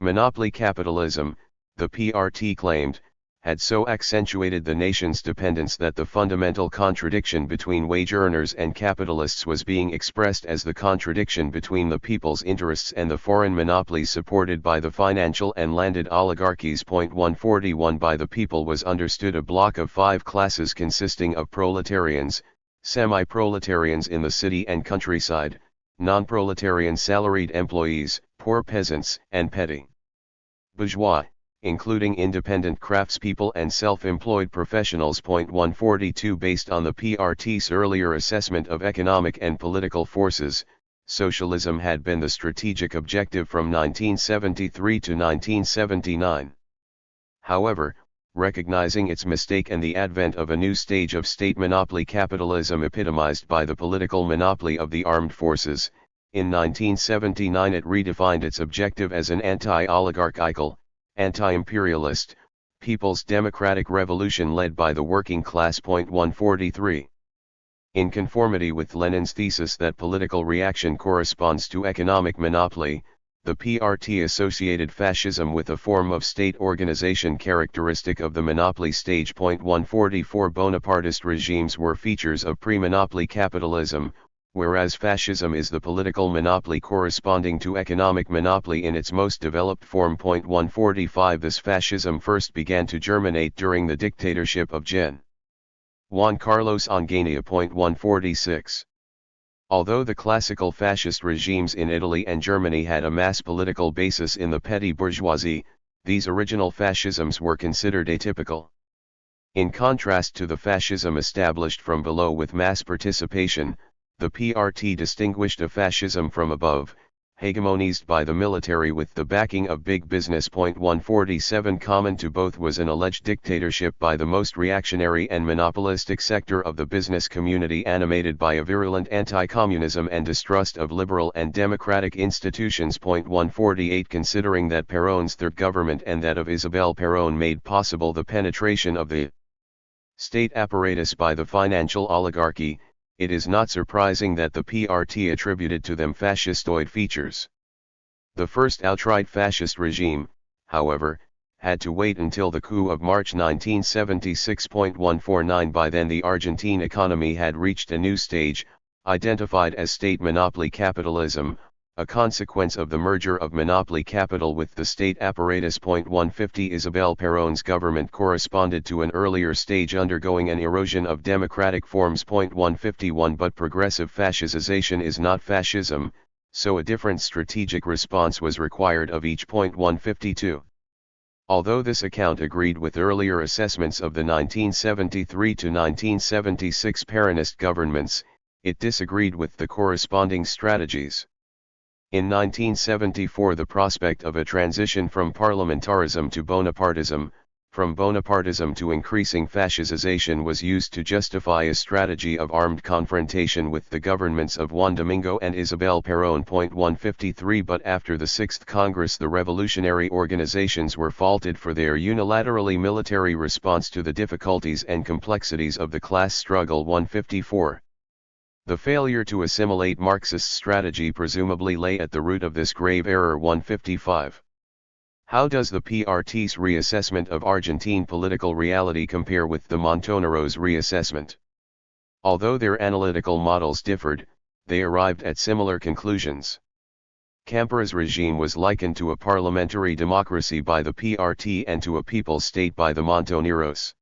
Monopoly capitalism, the PRT claimed, had so accentuated the nation's dependence that the fundamental contradiction between wage earners and capitalists was being expressed as the contradiction between the people's interests and the foreign monopolies supported by the financial and landed oligarchies. 141 By the people was understood a block of five classes consisting of proletarians, semi-proletarians in the city and countryside, non-proletarian salaried employees, poor peasants, and petty bourgeois, including independent craftspeople and self-employed professionals. 142 Based on the PRT's earlier assessment of economic and political forces, socialism had been the strategic objective from 1973 to 1979. However, recognizing its mistake and the advent of a new stage of state monopoly capitalism epitomized by the political monopoly of the armed forces, in 1979 it redefined its objective as an anti-oligarchical, anti-imperialist, people's democratic revolution led by the working class. 143. In conformity with Lenin's thesis that political reaction corresponds to economic monopoly, the PRT associated fascism with a form of state organization characteristic of the monopoly stage. 144 Bonapartist regimes were features of pre-monopoly capitalism, whereas fascism is the political monopoly corresponding to economic monopoly in its most developed form. 145 This fascism first began to germinate during the dictatorship of Gen. Juan Carlos Onganía. 146. Although the classical fascist regimes in Italy and Germany had a mass political basis in the petty bourgeoisie, these original fascisms were considered atypical. In contrast to the fascism established from below with mass participation, the PRT distinguished a fascism from above, hegemonized by the military with the backing of big business. 147 Common to both was an alleged dictatorship by the most reactionary and monopolistic sector of the business community animated by a virulent anti-communism and distrust of liberal and democratic institutions. 148 Considering that Perón's third government and that of Isabel Perón made possible the penetration of the state apparatus by the financial oligarchy, it is not surprising that the PRT attributed to them fascistoid features. The first outright fascist regime, however, had to wait until the coup of March 1976. 149 By then the Argentine economy had reached a new stage, identified as state monopoly capitalism, a consequence of the merger of monopoly capital with the state apparatus. 150 Isabel Perón's government corresponded to an earlier stage undergoing an erosion of democratic forms. 151 But progressive fascization is not fascism, so a different strategic response was required of each. 152. Although this account agreed with earlier assessments of the 1973 to 1976 Peronist governments, it disagreed with the corresponding strategies. In 1974 the prospect of a transition from parliamentarism to Bonapartism, from Bonapartism to increasing fascization was used to justify a strategy of armed confrontation with the governments of Juan Domingo and Isabel Perón. 153 But after the Sixth Congress the revolutionary organizations were faulted for their unilaterally military response to the difficulties and complexities of the class struggle. 154. The failure to assimilate Marxist strategy presumably lay at the root of this grave error. 155. How does the PRT's reassessment of Argentine political reality compare with the Montoneros' reassessment? Although their analytical models differed, they arrived at similar conclusions. Campera's regime was likened to a parliamentary democracy by the PRT and to a people's state by the Montoneros.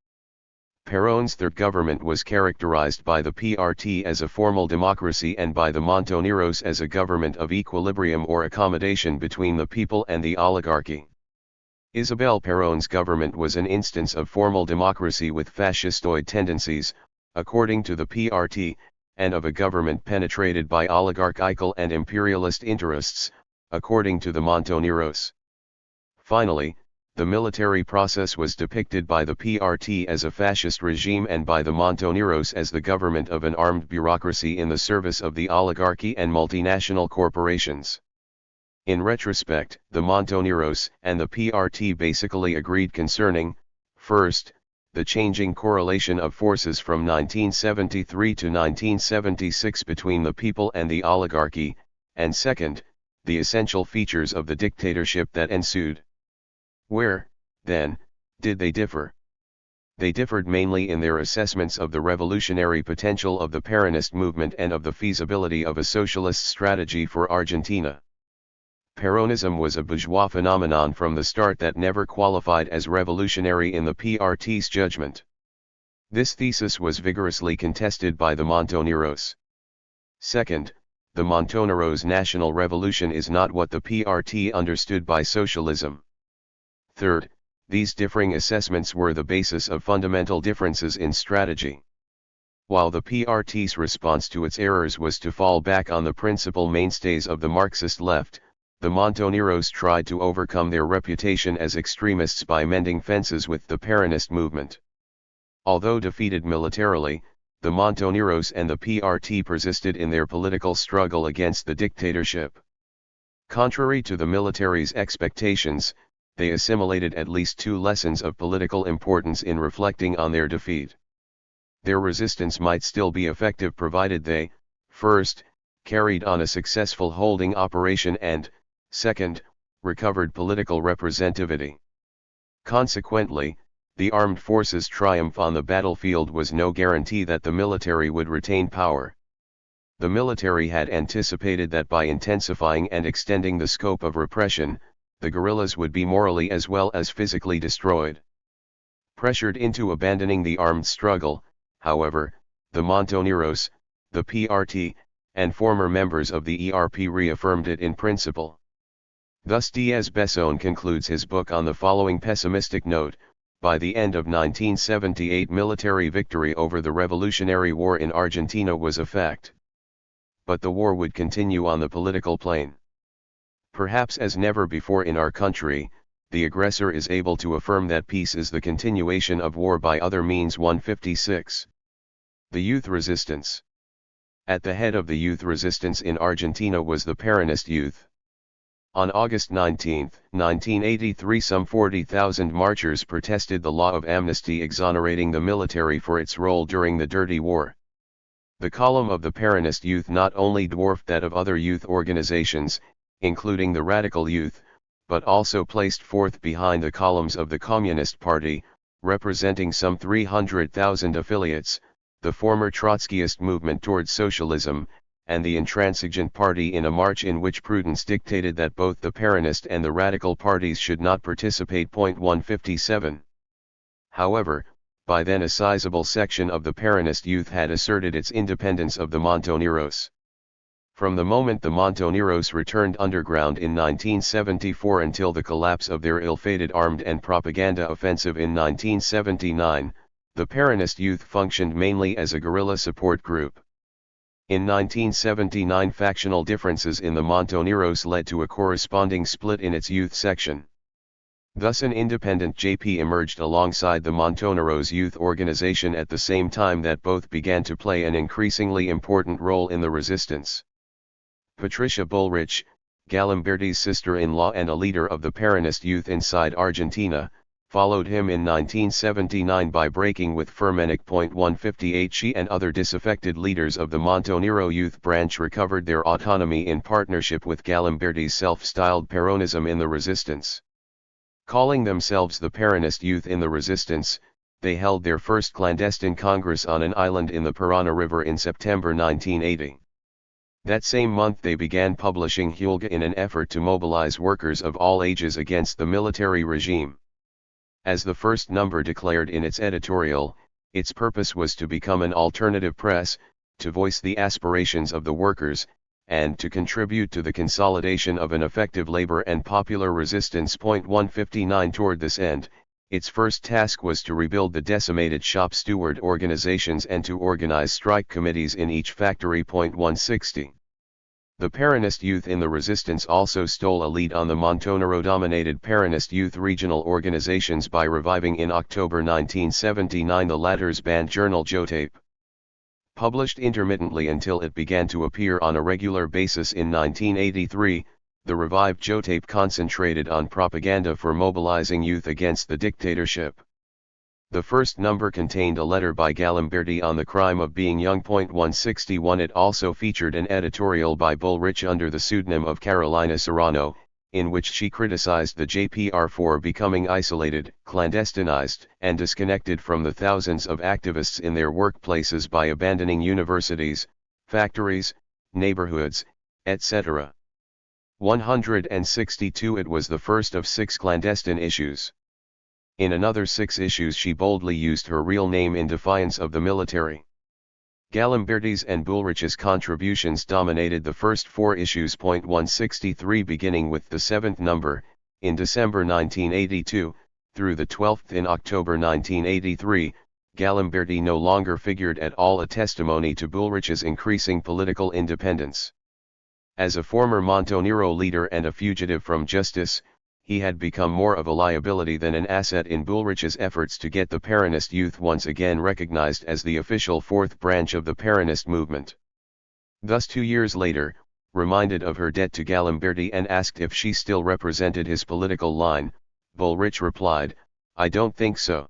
Perón's third government was characterized by the PRT as a formal democracy and by the Montoneros as a government of equilibrium or accommodation between the people and the oligarchy. Isabel Perón's government was an instance of formal democracy with fascistoid tendencies, according to the PRT, and of a government penetrated by oligarchical and imperialist interests, according to the Montoneros. Finally, the military process was depicted by the PRT as a fascist regime and by the Montoneros as the government of an armed bureaucracy in the service of the oligarchy and multinational corporations. In retrospect, the Montoneros and the PRT basically agreed concerning, first, the changing correlation of forces from 1973 to 1976 between the people and the oligarchy, and second, the essential features of the dictatorship that ensued. Where, then, did they differ? They differed mainly in their assessments of the revolutionary potential of the Peronist movement and of the feasibility of a socialist strategy for Argentina. Peronism was a bourgeois phenomenon from the start that never qualified as revolutionary in the PRT's judgment. This thesis was vigorously contested by the Montoneros. Second, the Montoneros' national revolution is not what the PRT understood by socialism. Third, these differing assessments were the basis of fundamental differences in strategy. While the PRT's response to its errors was to fall back on the principal mainstays of the Marxist left, the Montoneros tried to overcome their reputation as extremists by mending fences with the Peronist movement. Although defeated militarily, the Montoneros and the PRT persisted in their political struggle against the dictatorship. Contrary to the military's expectations, they assimilated at least two lessons of political importance in reflecting on their defeat. Their resistance might still be effective provided they, first, carried on a successful holding operation and, second, recovered political representativity. Consequently, the armed forces' triumph on the battlefield was no guarantee that the military would retain power. The military had anticipated that by intensifying and extending the scope of repression, the guerrillas would be morally as well as physically destroyed. Pressured into abandoning the armed struggle, however, the Montoneros, the PRT, and former members of the ERP reaffirmed it in principle. Thus Diaz-Besson concludes his book on the following pessimistic note: by the end of 1978 military victory over the Revolutionary War in Argentina was a fact. But the war would continue on the political plane. Perhaps as never before in our country, the aggressor is able to affirm that peace is the continuation of war by other means. 156. The youth resistance. At the head of the youth resistance in Argentina was the Peronist youth. On August 19, 1983 some 40,000 marchers protested the law of amnesty exonerating the military for its role during the Dirty War. The column of the Peronist youth not only dwarfed that of other youth organizations, including the Radical Youth, but also placed fourth behind the columns of the Communist Party, representing some 300,000 affiliates, the former Trotskyist movement towards socialism, and the intransigent party in a march in which prudence dictated that both the Peronist and the Radical parties should not participate. 157. However, by then a sizable section of the Peronist youth had asserted its independence of the Montoneros. From the moment the Montoneros returned underground in 1974 until the collapse of their ill-fated armed and propaganda offensive in 1979, the Peronist youth functioned mainly as a guerrilla support group. In 1979 factional differences in the Montoneros led to a corresponding split in its youth section. Thus an independent JP emerged alongside the Montoneros Youth Organization at the same time that both began to play an increasingly important role in the resistance. Patricia Bullrich, Galimberti's sister-in-law and a leader of the Peronist youth inside Argentina, followed him in 1979 by breaking with Fermenic. 158. She and other disaffected leaders of the Montonero youth branch recovered their autonomy in partnership with Galimberti's self-styled Peronism in the resistance. Calling themselves the Peronist Youth in the Resistance, they held their first clandestine congress on an island in the Parana River in September 1980. That same month they began publishing Huelga in an effort to mobilize workers of all ages against the military regime. As the first number declared in its editorial, its purpose was to become an alternative press, to voice the aspirations of the workers, and to contribute to the consolidation of an effective labor and popular resistance. 159. Toward this end, its first task was to rebuild the decimated shop steward organizations and to organize strike committees in each factory. 160. The Peronist youth in the resistance also stole a lead on the Montonero-dominated Peronist youth regional organizations by reviving in October 1979 the latter's banned journal Jotape. Published intermittently until it began to appear on a regular basis in 1983, the revived Jotape concentrated on propaganda for mobilizing youth against the dictatorship. The first number contained a letter by Galimberti on the crime of being young. 161. It also featured an editorial by Bullrich under the pseudonym of Carolina Serrano, in which she criticized the JPR for becoming isolated, clandestinized, and disconnected from the thousands of activists in their workplaces by abandoning universities, factories, neighborhoods, etc. 162. It was the first of 6 clandestine issues. In another 6 issues she boldly used her real name in defiance of the military. Galimberti's and Bullrich's contributions dominated the first 4 issues. 163. Beginning with the 7th number, in December 1982, through the 12th in October 1983, Galimberti no longer figured at all, a testimony to Bullrich's increasing political independence. As a former Montonero leader and a fugitive from justice, he had become more of a liability than an asset in Bullrich's efforts to get the Peronist youth once again recognized as the official 4th branch of the Peronist movement. Thus 2 years later, reminded of her debt to Galimberti and asked if she still represented his political line, Bullrich replied, "I don't think so.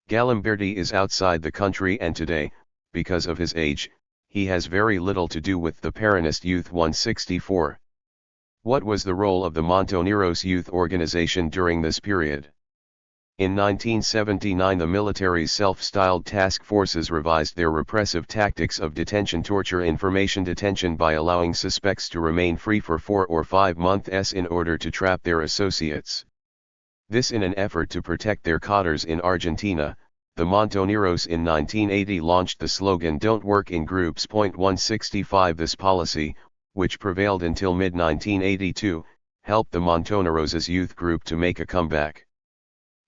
Galimberti is outside the country and today, because of his age, he has very little to do with the Peronist youth." 164. What was the role of the Montoneros Youth Organization during this period? In 1979 the military's self-styled task forces revised their repressive tactics of detention, torture, information detention by allowing suspects to remain free for 4 or 5 months in order to trap their associates. This in an effort to protect their cadres in Argentina. The Montoneros in 1980 launched the slogan "Don't work in groups." 165. This policy, which prevailed until mid-1982, helped the Montoneros' youth group to make a comeback.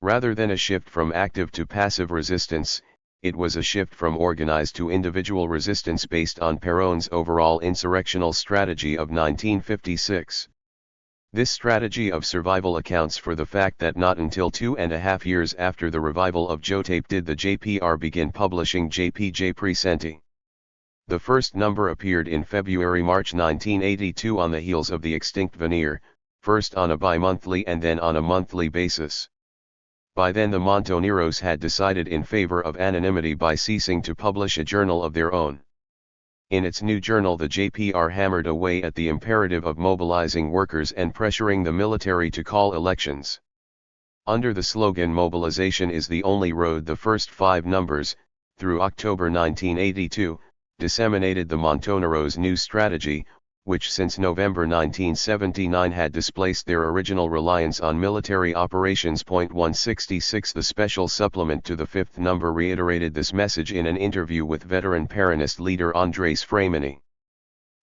Rather than a shift from active to passive resistance, it was a shift from organized to individual resistance based on Perón's overall insurrectional strategy of 1956. This strategy of survival accounts for the fact that not until 2.5 years after the revival of Jotape did the JPR begin publishing JPJ Presenti. The first number appeared in February-March 1982 on the heels of the extinct Veneer, first on a bi-monthly and then on a monthly basis. By then the Montoneros had decided in favor of anonymity by ceasing to publish a journal of their own. In its new journal the JPR hammered away at the imperative of mobilizing workers and pressuring the military to call elections. Under the slogan "Mobilization is the only road," the first 5 numbers, through October 1982, disseminated the Montoneros' new strategy, which since November 1979 had displaced their original reliance on military operations. 166. The special supplement to the 5th number reiterated this message in an interview with veteran Peronist leader Andrés Framini.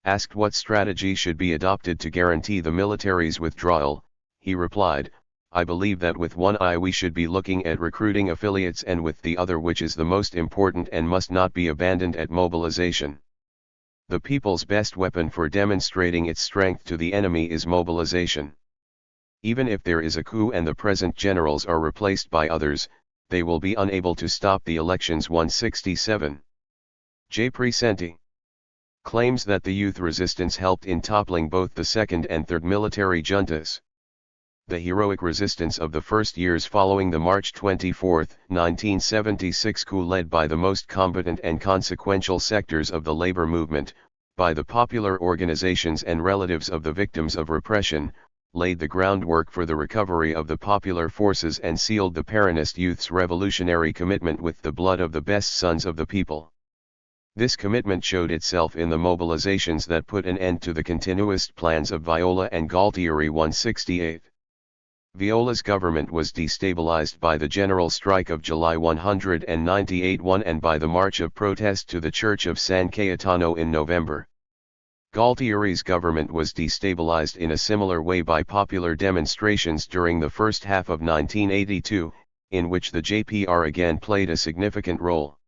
Asked what strategy should be adopted to guarantee the military's withdrawal, he replied, "I believe that with one eye we should be looking at recruiting affiliates and with the other, which is the most important and must not be abandoned, at mobilization. The people's best weapon for demonstrating its strength to the enemy is mobilization. Even if there is a coup and the present generals are replaced by others, they will be unable to stop the elections. 167. J. Presenti claims that the youth resistance helped in toppling both the second and third military juntas. The heroic resistance of the first years following the March 24, 1976 coup led by the most competent and consequential sectors of the labor movement, by the popular organizations and relatives of the victims of repression, laid the groundwork for the recovery of the popular forces and sealed the Peronist youth's revolutionary commitment with the blood of the best sons of the people. This commitment showed itself in the mobilizations that put an end to the continuist plans of Viola and Galtieri. 168. Viola's government was destabilized by the general strike of July 198 and by the march of protest to the Church of San Cayetano in November. Galtieri's government was destabilized in a similar way by popular demonstrations during the first half of 1982, in which the JPR again played a significant role.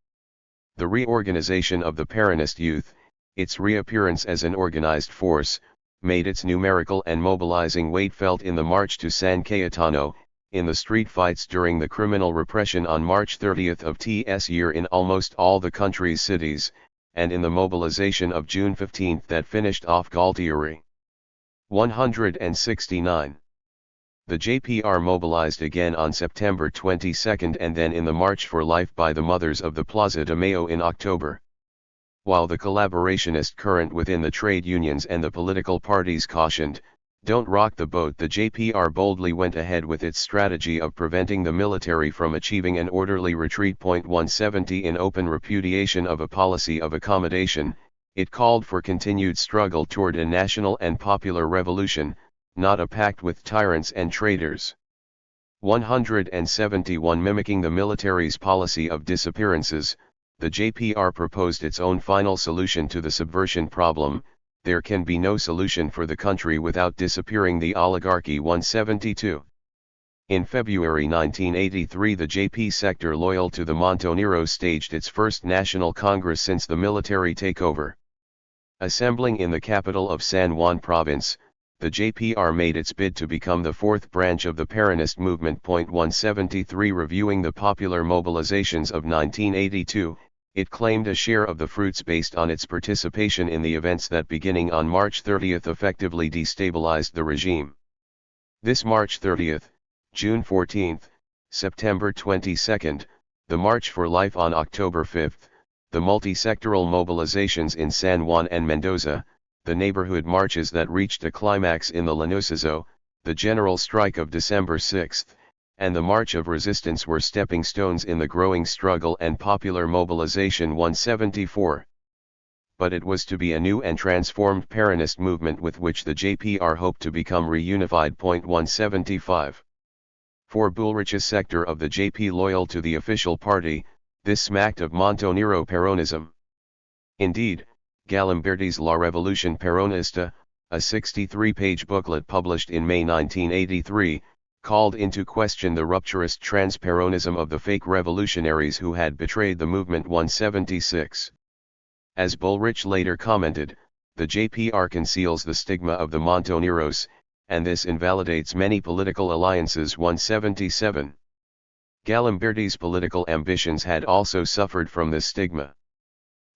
The reorganization of the Peronist youth, its reappearance as an organized force, made its numerical and mobilizing weight felt in the march to San Cayetano, in the street fights during the criminal repression on March 30 of TS year in almost all the country's cities, and in the mobilization of June 15 that finished off Galtieri. 169. The JPR mobilized again on September 22 and then in the March for Life by the Mothers of the Plaza de Mayo in October. While the collaborationist current within the trade unions and the political parties cautioned, "Don't rock the boat," the JPR boldly went ahead with its strategy of preventing the military from achieving an orderly retreat. 170 In open repudiation of a policy of accommodation, it called for continued struggle toward a national and popular revolution, not a pact with tyrants and traitors. 171 Mimicking the military's policy of disappearances, the JPR proposed its own final solution to the subversion problem: there can be no solution for the country without disappearing the oligarchy. 172. In February 1983 the JP sector loyal to the Montoneros staged its first national congress since the military takeover. Assembling in the capital of San Juan province, the JPR made its bid to become the fourth branch of the Peronist movement. 173 Reviewing the popular mobilizations of 1982, it claimed a share of the fruits based on its participation in the events that beginning on March 30 effectively destabilized the regime. This March 30, June 14, September 22, the March for Life on October 5, the multi-sectoral mobilizations in San Juan and Mendoza, the neighborhood marches that reached a climax in the Leonosazo, the general strike of December 6, and the March of Resistance were stepping stones in the growing struggle and popular mobilization. 174. But it was to be a new and transformed Peronist movement with which the JPR hoped to become reunified. 175. For Bullrich's sector of the JP loyal to the official party, this smacked of Montonero Peronism. Indeed, Galimberti's La Revolución Peronista, a 63-page booklet published in May 1983, called into question the rupturist trans-Peronism of the fake revolutionaries who had betrayed the movement. 176. As Bullrich later commented, the JPR conceals the stigma of the Montoneros, and this invalidates many political alliances. 177. Galimberti's political ambitions had also suffered from this stigma.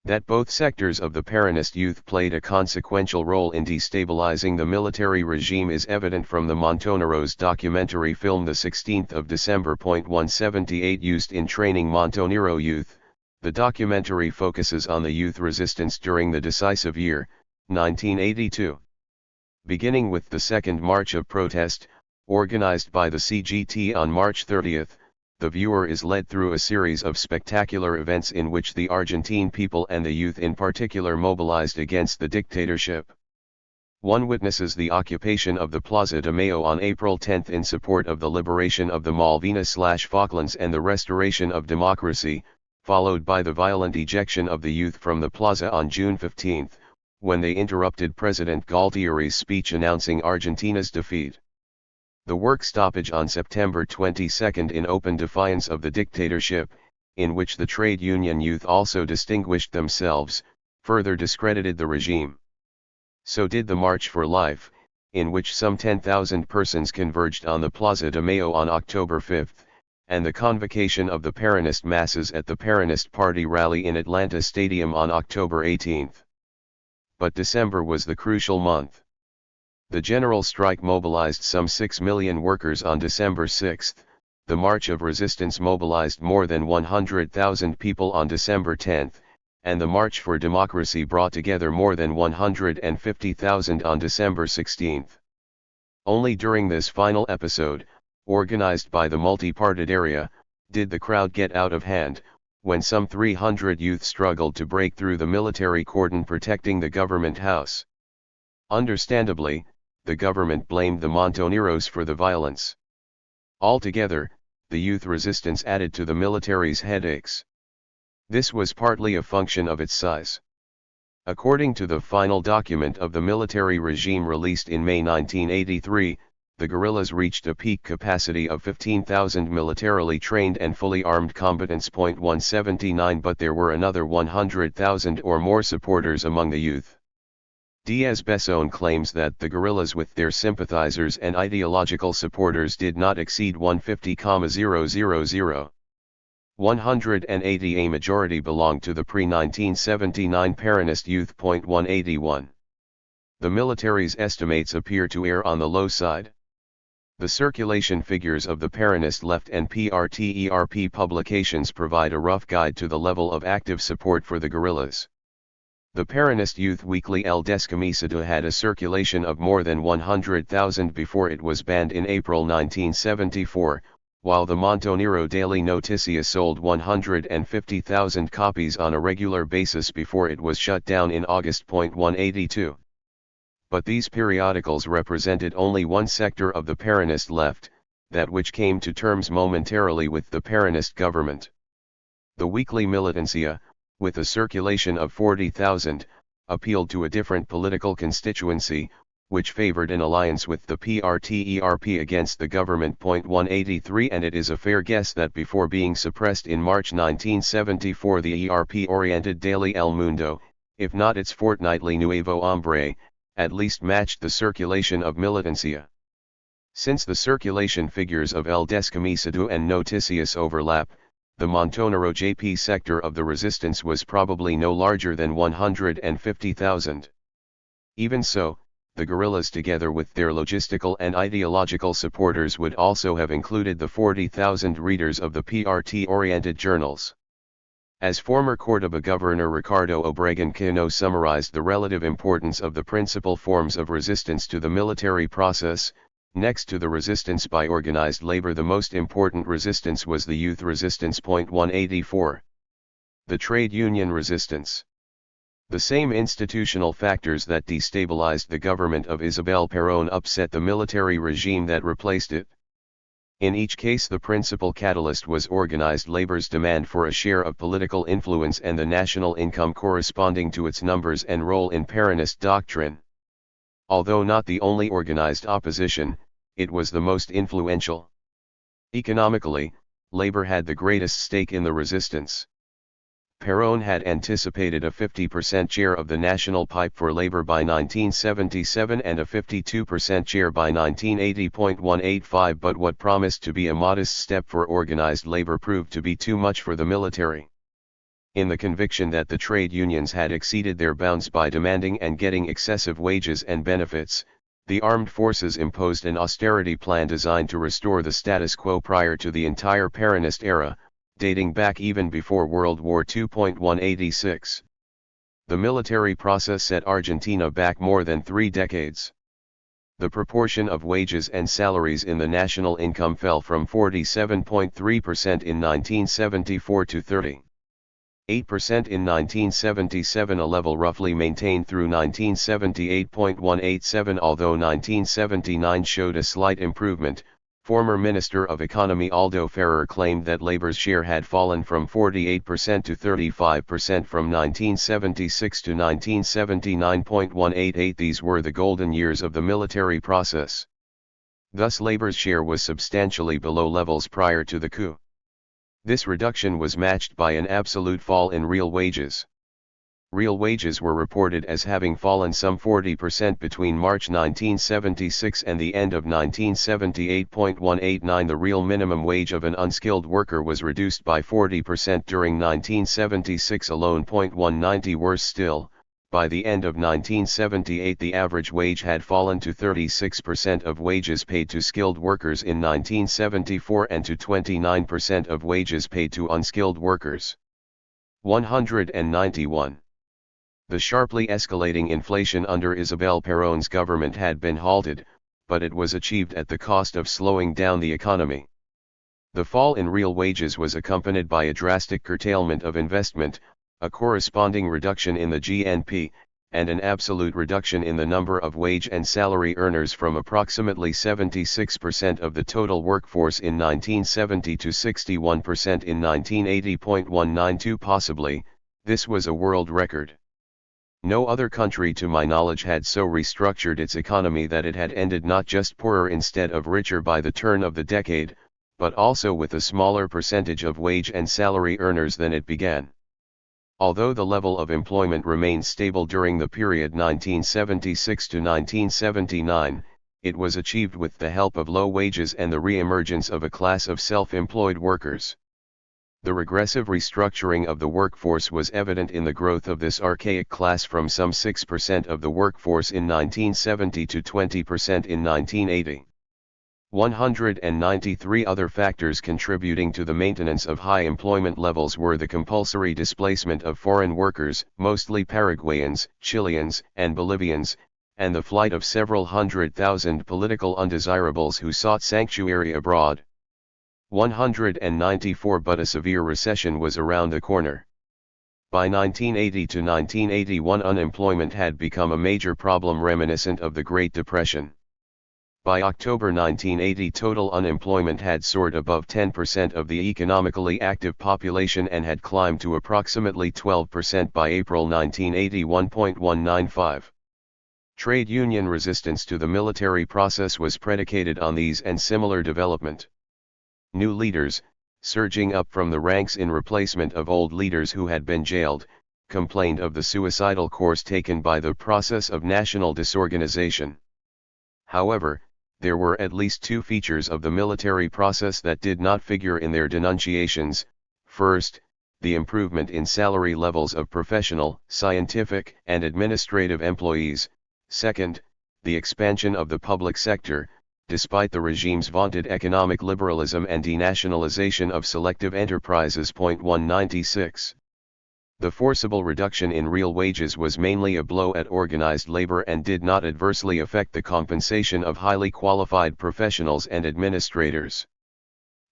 That both sectors of the Peronist youth played a consequential role in destabilizing the military regime is evident from the Montoneros documentary film The 16th of December. 178 Used in training Montonero youth, the documentary focuses on the youth resistance during the decisive year, 1982. Beginning with the Second March of Protest, organized by the CGT on March 30, the viewer is led through a series of spectacular events in which the Argentine people and the youth in particular mobilized against the dictatorship. One witnesses the occupation of the Plaza de Mayo on April 10 in support of the liberation of the Malvinas/Falklands and the restoration of democracy, followed by the violent ejection of the youth from the plaza on June 15, when they interrupted President Galtieri's speech announcing Argentina's defeat. The work stoppage on September 22 in open defiance of the dictatorship, in which the trade union youth also distinguished themselves, further discredited the regime. So did the March for Life, in which some 10,000 persons converged on the Plaza de Mayo on October 5, and the convocation of the Peronist masses at the Peronist Party rally in Atlanta Stadium on October 18. But December was the crucial month. The general strike mobilized some 6 million workers on December 6, the March of Resistance mobilized more than 100,000 people on December 10, and the March for Democracy brought together more than 150,000 on December 16. Only during this final episode, organized by the multi-parted area, did the crowd get out of hand, when some 300 youth struggled to break through the military cordon protecting the government house. Understandably, the government blamed the Montoneros for the violence. Altogether, the youth resistance added to the military's headaches. This was partly a function of its size. According to the final document of the military regime released in May 1983, the guerrillas reached a peak capacity of 15,000 militarily trained and fully armed combatants. 179 But there were another 100,000 or more supporters among the youth. Diaz-Besson claims that the guerrillas with their sympathizers and ideological supporters did not exceed 150,000. 180 A majority belonged to the pre-1979 Peronist youth. 181. The military's estimates appear to err on the low side. The circulation figures of the Peronist Left and PRTERP publications provide a rough guide to the level of active support for the guerrillas. The Peronist Youth Weekly El Descamisado had a circulation of more than 100,000 before it was banned in April 1974, while the Montonero Daily Noticia sold 150,000 copies on a regular basis before it was shut down in August. 182. But these periodicals represented only one sector of the Peronist left, that which came to terms momentarily with the Peronist government. The weekly Militancia, with a circulation of 40,000, appealed to a different political constituency, which favored an alliance with the PRTERP against the government. 183 And it is a fair guess that before being suppressed in March 1974 the ERP-oriented daily El Mundo, if not its fortnightly Nuevo Hombre, at least matched the circulation of Militancia. Since the circulation figures of El Descamisado and Noticias overlap, the Montonero JP sector of the resistance was probably no larger than 150,000. Even so, the guerrillas together with their logistical and ideological supporters would also have included the 40,000 readers of the PRT-oriented journals. As former Córdoba Governor Ricardo Obregón Cano summarized the relative importance of the principal forms of resistance to the military process, next to the resistance by organized labor the most important resistance was the youth resistance. 184. The trade union resistance. The same institutional factors that destabilized the government of Isabel Perón upset the military regime that replaced it. In each case the principal catalyst was organized labor's demand for a share of political influence and the national income corresponding to its numbers and role in Peronist doctrine. Although not the only organized opposition, it was the most influential. Economically, labor had the greatest stake in the resistance. Perón had anticipated a 50% share of the national pipe for labor by 1977 and a 52% share by 1980. 185 But what promised to be a modest step for organized labor proved to be too much for the military. In the conviction that the trade unions had exceeded their bounds by demanding and getting excessive wages and benefits, the armed forces imposed an austerity plan designed to restore the status quo prior to the entire Peronist era, dating back even before World War II. 186. The military process set Argentina back more than 3 decades. The proportion of wages and salaries in the national income fell from 47.3% in 1974 to 30.8% in 1977, a level roughly maintained through 1978.187. Although 1979 showed a slight improvement, former Minister of Economy Aldo Ferrer claimed that labor's share had fallen from 48% to 35% from 1976 to 1979.188. These were the golden years of the military process. Thus labor's share was substantially below levels prior to the coup. This reduction was matched by an absolute fall in real wages. real wages were reported as having fallen some 40% between March 1976 and the end of 1978.189. The real minimum wage of an unskilled worker was reduced by 40% during 1976 alone. 190. Worse still, by the end of 1978 the average wage had fallen to 36% of wages paid to skilled workers in 1974 and to 29% of wages paid to unskilled workers. 191. The sharply escalating inflation under Isabel Perón's government had been halted, but it was achieved at the cost of slowing down the economy. The fall in real wages was accompanied by a drastic curtailment of investment, a corresponding reduction in the GNP, and an absolute reduction in the number of wage and salary earners from approximately 76% of the total workforce in 1970 to 61% in 1980.192. Possibly, this was a world record. No other country to my knowledge had so restructured its economy that it had ended not just poorer instead of richer by the turn of the decade, but also with a smaller percentage of wage and salary earners than it began. Although the level of employment remained stable during the period 1976 to 1979, it was achieved with the help of low wages and the re-emergence of a class of self-employed workers. The regressive restructuring of the workforce was evident in the growth of this archaic class from some 6% of the workforce in 1970 to 20% in 1980. 193 other factors contributing to the maintenance of high employment levels were the compulsory displacement of foreign workers, mostly Paraguayans, Chileans, and Bolivians, and the flight of several 100,000 political undesirables who sought sanctuary abroad. 194. But a severe recession was around the corner. By 1980 to 1981 unemployment had become a major problem reminiscent of the Great Depression. By October 1980 total unemployment had soared above 10% of the economically active population and had climbed to approximately 12% by April 1981.195. Trade union resistance to the military process was predicated on these and similar development. New leaders, surging up from the ranks in replacement of old leaders who had been jailed, complained of the suicidal course taken by the process of national disorganization. However, there were at least two features of the military process that did not figure in their denunciations. First, the improvement in salary levels of professional, scientific, and administrative employees. Second, the expansion of the public sector, despite the regime's vaunted economic liberalism and denationalization of selective enterprises. 196. The forcible reduction in real wages was mainly a blow at organized labor and did not adversely affect the compensation of highly qualified professionals and administrators.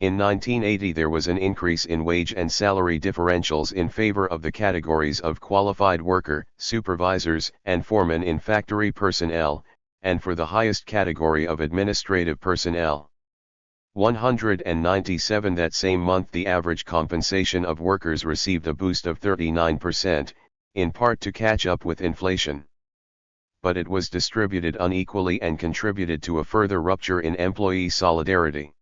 In 1980 there was an increase in wage and salary differentials in favor of the categories of qualified worker, supervisors, and foremen in factory personnel, and for the highest category of administrative personnel. 197. That same month the average compensation of workers received a boost of 39%, in part to catch up with inflation. But it was distributed unequally and contributed to a further rupture in employee solidarity.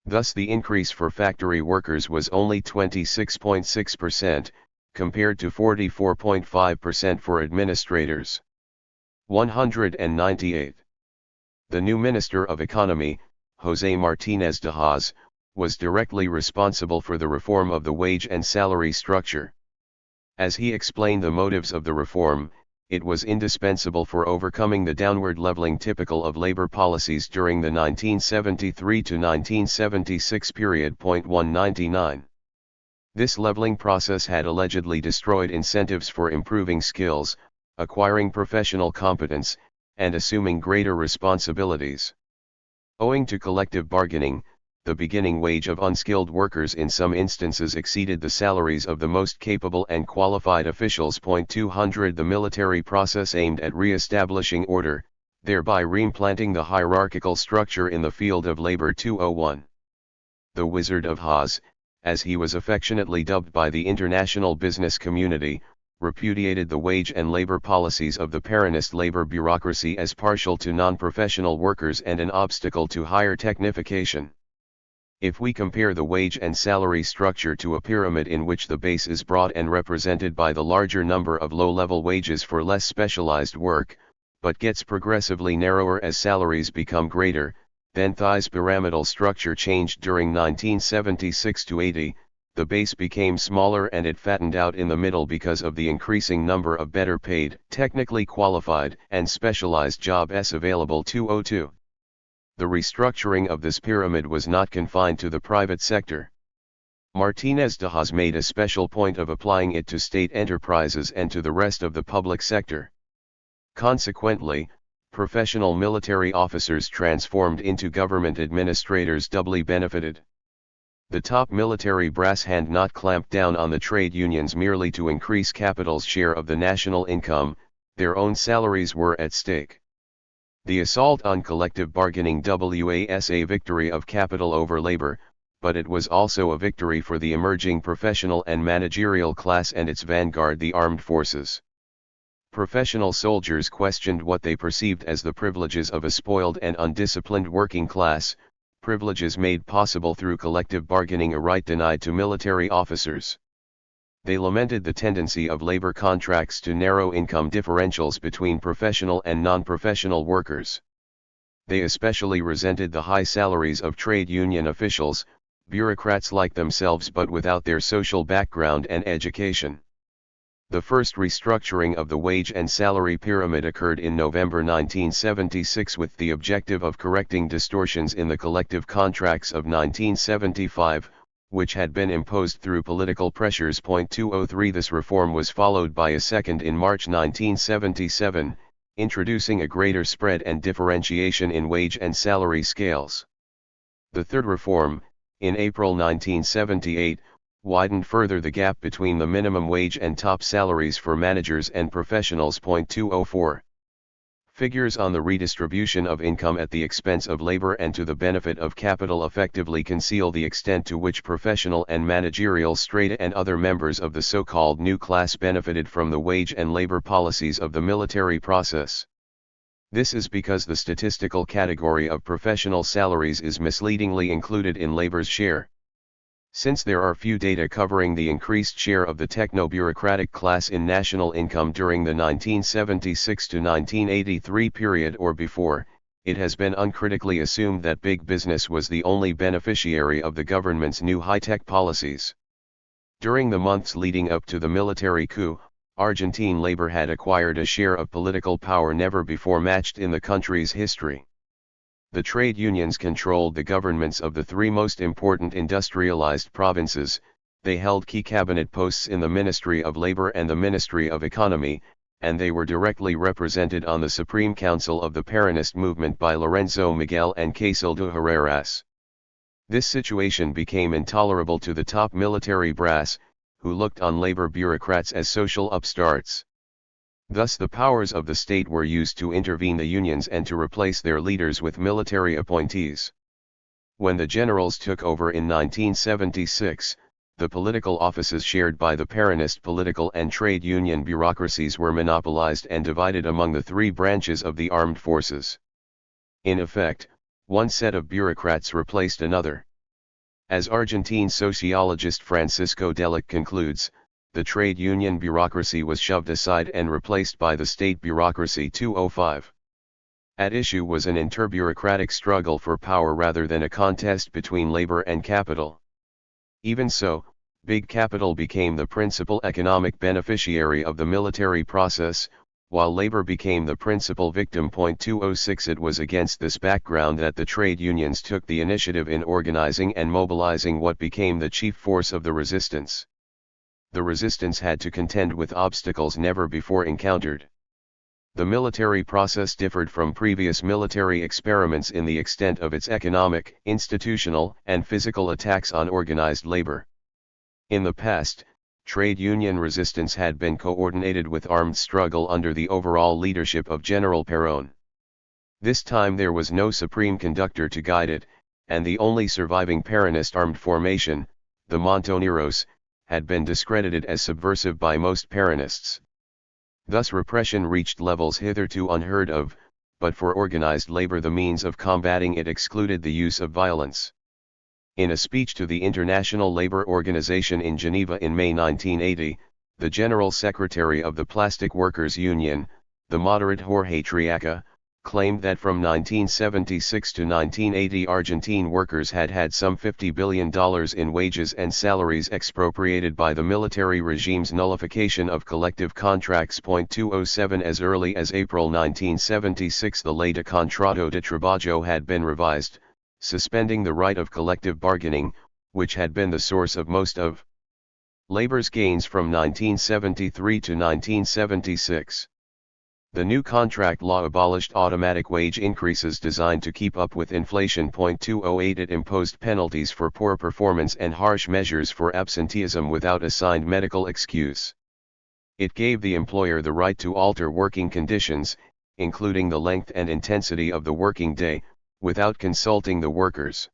Thus the increase for factory workers was only 26.6%, compared to 44.5% for administrators. 198. The new Minister of Economy, José Martínez de Hoz, was directly responsible for the reform of the wage and salary structure. As he explained the motives of the reform, it was indispensable for overcoming the downward leveling typical of labor policies during the 1973 to 1976 period. 199. This leveling process had allegedly destroyed incentives for improving skills, acquiring professional competence, and assuming greater responsibilities. Owing to collective bargaining, the beginning wage of unskilled workers in some instances exceeded the salaries of the most capable and qualified officials. 200. The military process aimed at re-establishing order, thereby reimplanting the hierarchical structure in the field of labor. 201. The Wizard of Oz, as he was affectionately dubbed by the international business community, repudiated the wage and labor policies of the Peronist labor bureaucracy as partial to non-professional workers and an obstacle to higher technification. If we compare the wage and salary structure to a pyramid in which the base is broad and represented by the larger number of low-level wages for less specialized work, but gets progressively narrower as salaries become greater, then THI's pyramidal structure changed during 1976 to 80, the base became smaller and it fattened out in the middle because of the increasing number of better paid, technically qualified, and specialized jobs available. 202. The restructuring of this pyramid was not confined to the private sector. Martinez de Haas made a special point of applying it to state enterprises and to the rest of the public sector. Consequently, professional military officers transformed into government administrators doubly benefited. The top military brass had not clamped down on the trade unions merely to increase capital's share of the national income, their own salaries were at stake. The assault on collective bargaining was a victory of capital over labor, but it was also a victory for the emerging professional and managerial class and its vanguard, the armed forces. Professional soldiers questioned what they perceived as the privileges of a spoiled and undisciplined working class, privileges made possible through collective bargaining, a right denied to military officers. They lamented the tendency of labor contracts to narrow income differentials between professional and non-professional workers. They especially resented the high salaries of trade union officials, bureaucrats like themselves but without their social background and education. The first restructuring of the wage and salary pyramid occurred in November 1976 with the objective of correcting distortions in the collective contracts of 1975, which had been imposed through political pressures. 203 This reform was followed by a second in March 1977, introducing a greater spread and differentiation in wage and salary scales. The third reform, in April 1978, widened further the gap between the minimum wage and top salaries for managers and professionals. 204. Figures on the redistribution of income at the expense of labor and to the benefit of capital effectively conceal the extent to which professional and managerial strata and other members of the so-called new class benefited from the wage and labor policies of the military process. This is because the statistical category of professional salaries is misleadingly included in labor's share. Since there are few data covering the increased share of the techno-bureaucratic class in national income during the 1976 to 1983 period or before, it has been uncritically assumed that big business was the only beneficiary of the government's new high-tech policies. During the months leading up to the military coup, Argentine labor had acquired a share of political power never before matched in the country's history. The trade unions controlled the governments of the three most important industrialized provinces, they held key cabinet posts in the Ministry of Labor and the Ministry of Economy, and they were directly represented on the Supreme Council of the Peronist movement by Lorenzo Miguel and Casildo Herreras. This situation became intolerable to the top military brass, who looked on labor bureaucrats as social upstarts. Thus the powers of the state were used to intervene the unions and to replace their leaders with military appointees. When the generals took over in 1976, the political offices shared by the Peronist political and trade union bureaucracies were monopolized and divided among the three branches of the armed forces. In effect, one set of bureaucrats replaced another. As Argentine sociologist Francisco Delic concludes, the trade union bureaucracy was shoved aside and replaced by the state bureaucracy. 205. At issue was an interbureaucratic struggle for power rather than a contest between labor and capital. Even so, big capital became the principal economic beneficiary of the military process, while labor became the principal victim. 206 It was against this background that the trade unions took the initiative in organizing and mobilizing what became the chief force of the resistance. The resistance had to contend with obstacles never before encountered. The military process differed from previous military experiments in the extent of its economic, institutional, and physical attacks on organized labor. In the past, trade union resistance had been coordinated with armed struggle under the overall leadership of General Perón. This time there was no supreme conductor to guide it, and the only surviving Peronist armed formation, the Montoneros, had been discredited as subversive by most Peronists. Thus repression reached levels hitherto unheard of, but for organized labor the means of combating it excluded the use of violence. In a speech to the International Labour Organization in Geneva in May 1980, the General Secretary of the Plastic Workers Union, the moderate Jorge Triaca, claimed that from 1976 to 1980 Argentine workers had some $50 billion in wages and salaries expropriated by the military regime's nullification of collective contracts. 207 As early as April 1976 the Ley de Contrato de Trabajo had been revised, suspending the right of collective bargaining, which had been the source of most of labor's gains from 1973 to 1976. The new contract law abolished automatic wage increases designed to keep up with inflation. 208 It imposed penalties for poor performance and harsh measures for absenteeism without assigned medical excuse. It gave the employer the right to alter working conditions, including the length and intensity of the working day, without consulting the workers.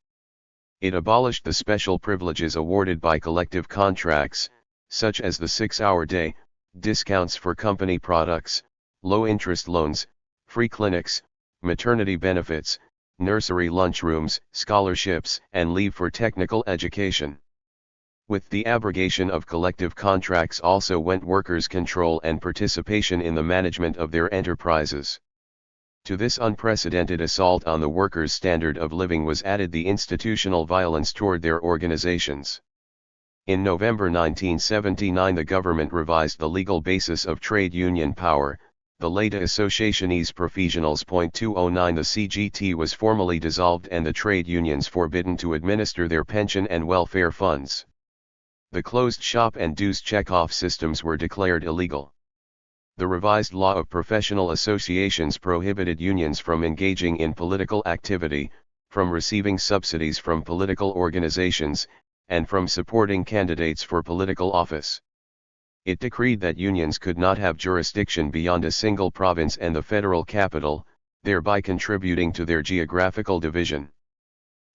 It abolished the special privileges awarded by collective contracts, such as the 6-hour day, discounts for company products, low-interest loans, free clinics, maternity benefits, nursery lunchrooms, scholarships, and leave for technical education. With the abrogation of collective contracts also went workers' control and participation in the management of their enterprises. To this unprecedented assault on the workers' standard of living was added the institutional violence toward their organizations. In November 1979 the government revised the legal basis of trade union power, the Ley de Asociaciones Profesionales. 209 The CGT was formally dissolved and the trade unions forbidden to administer their pension and welfare funds. The closed shop and dues check-off systems were declared illegal. The revised law of professional associations prohibited unions from engaging in political activity, from receiving subsidies from political organizations, and from supporting candidates for political office. It decreed that unions could not have jurisdiction beyond a single province and the federal capital, thereby contributing to their geographical division.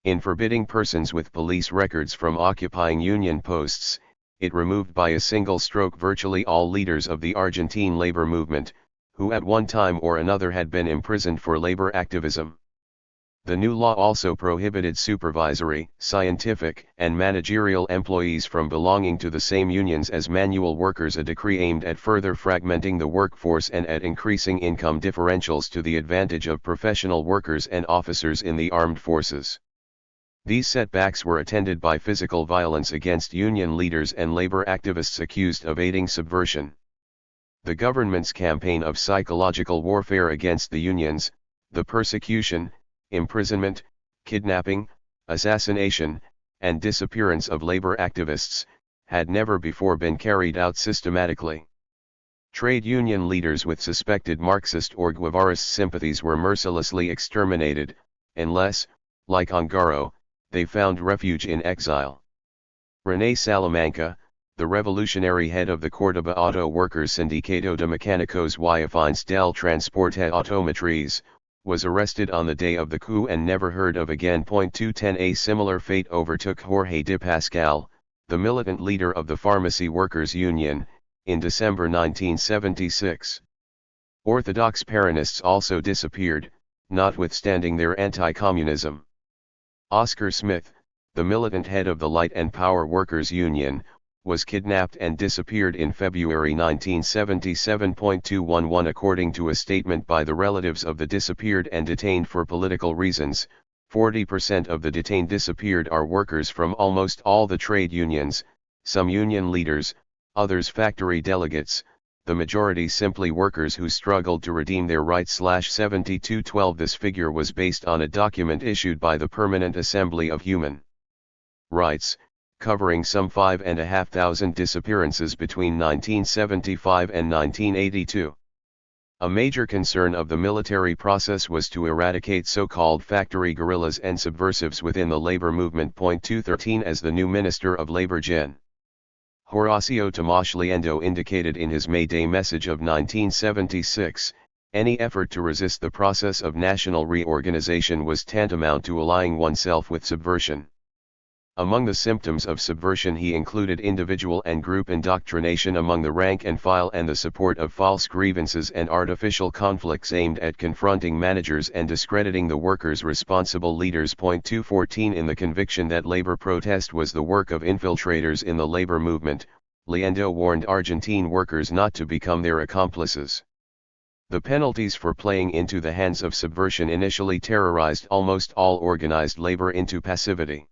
In forbidding persons with police records from occupying union posts, it removed by a single stroke virtually all leaders of the Argentine labor movement, who at one time or another had been imprisoned for labor activism. The new law also prohibited supervisory, scientific, and managerial employees from belonging to the same unions as manual workers, a decree aimed at further fragmenting the workforce and at increasing income differentials to the advantage of professional workers and officers in the armed forces. These setbacks were attended by physical violence against union leaders and labor activists accused of aiding subversion. The government's campaign of psychological warfare against the unions, the persecution, imprisonment, kidnapping, assassination, and disappearance of labor activists, had never before been carried out systematically. Trade union leaders with suspected Marxist or Guevarist sympathies were mercilessly exterminated, unless, like Ongaro, they found refuge in exile. René Salamanca, the revolutionary head of the Córdoba Auto Workers Sindicato de Mecánicos y Afines del Transporte Automotriz, was arrested on the day of the coup and never heard of again. 210 A similar fate overtook Jorge de Pascal, the militant leader of the Pharmacy Workers Union, in December 1976. Orthodox Peronists also disappeared, notwithstanding their anti-communism. Oscar Smith, the militant head of the Light and Power Workers Union, was kidnapped and disappeared in February 1977. 211 According to a statement by the relatives of the disappeared and detained for political reasons, 40% of the detained disappeared are workers from almost all the trade unions, some union leaders, others factory delegates, the majority simply workers who struggled to redeem their rights. 7212 This figure was based on a document issued by the Permanent Assembly of Human Rights, covering some 5,500 disappearances between 1975 and 1982. A major concern of the military process was to eradicate so-called factory guerrillas and subversives within the labor movement. 213 As the new Minister of Labor Gen. Horacio Tomás Liendo indicated in his May Day message of 1976, any effort to resist the process of national reorganization was tantamount to allying oneself with subversion. Among the symptoms of subversion he included individual and group indoctrination among the rank and file and the support of false grievances and artificial conflicts aimed at confronting managers and discrediting the workers' responsible leaders. 214 In the conviction that labor protest was the work of infiltrators in the labor movement, Leendo warned Argentine workers not to become their accomplices. The penalties for playing into the hands of subversion initially terrorized almost all organized labor into passivity.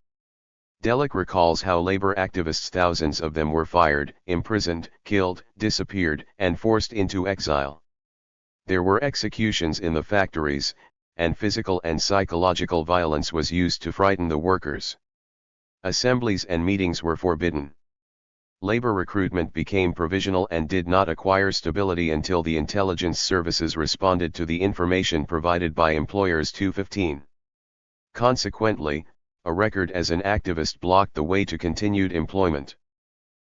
Delic recalls how labor activists, thousands of them, were fired, imprisoned, killed, disappeared, and forced into exile. There were executions in the factories, and physical and psychological violence was used to frighten the workers. Assemblies and meetings were forbidden. Labor recruitment became provisional and did not acquire stability until the intelligence services responded to the information provided by employers. 215. Consequently, a record as an activist blocked the way to continued employment.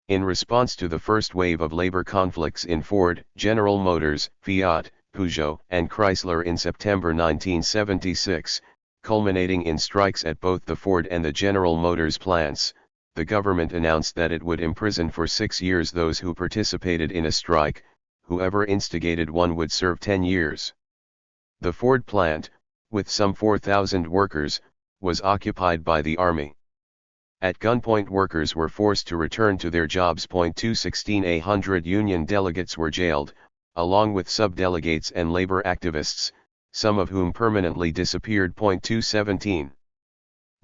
In response to the first wave of labor conflicts in Ford, General Motors, Fiat, Peugeot, and Chrysler in September 1976, culminating in strikes at both the Ford and the General Motors plants, the government announced that it would imprison for 6 years those who participated in a strike. Whoever instigated one would serve 10 years. The Ford plant, with some 4,000 workers, was occupied by the army. At gunpoint workers were forced to return to their jobs. 216 100 union delegates were jailed, along with sub-delegates and labor activists, some of whom permanently disappeared. 217.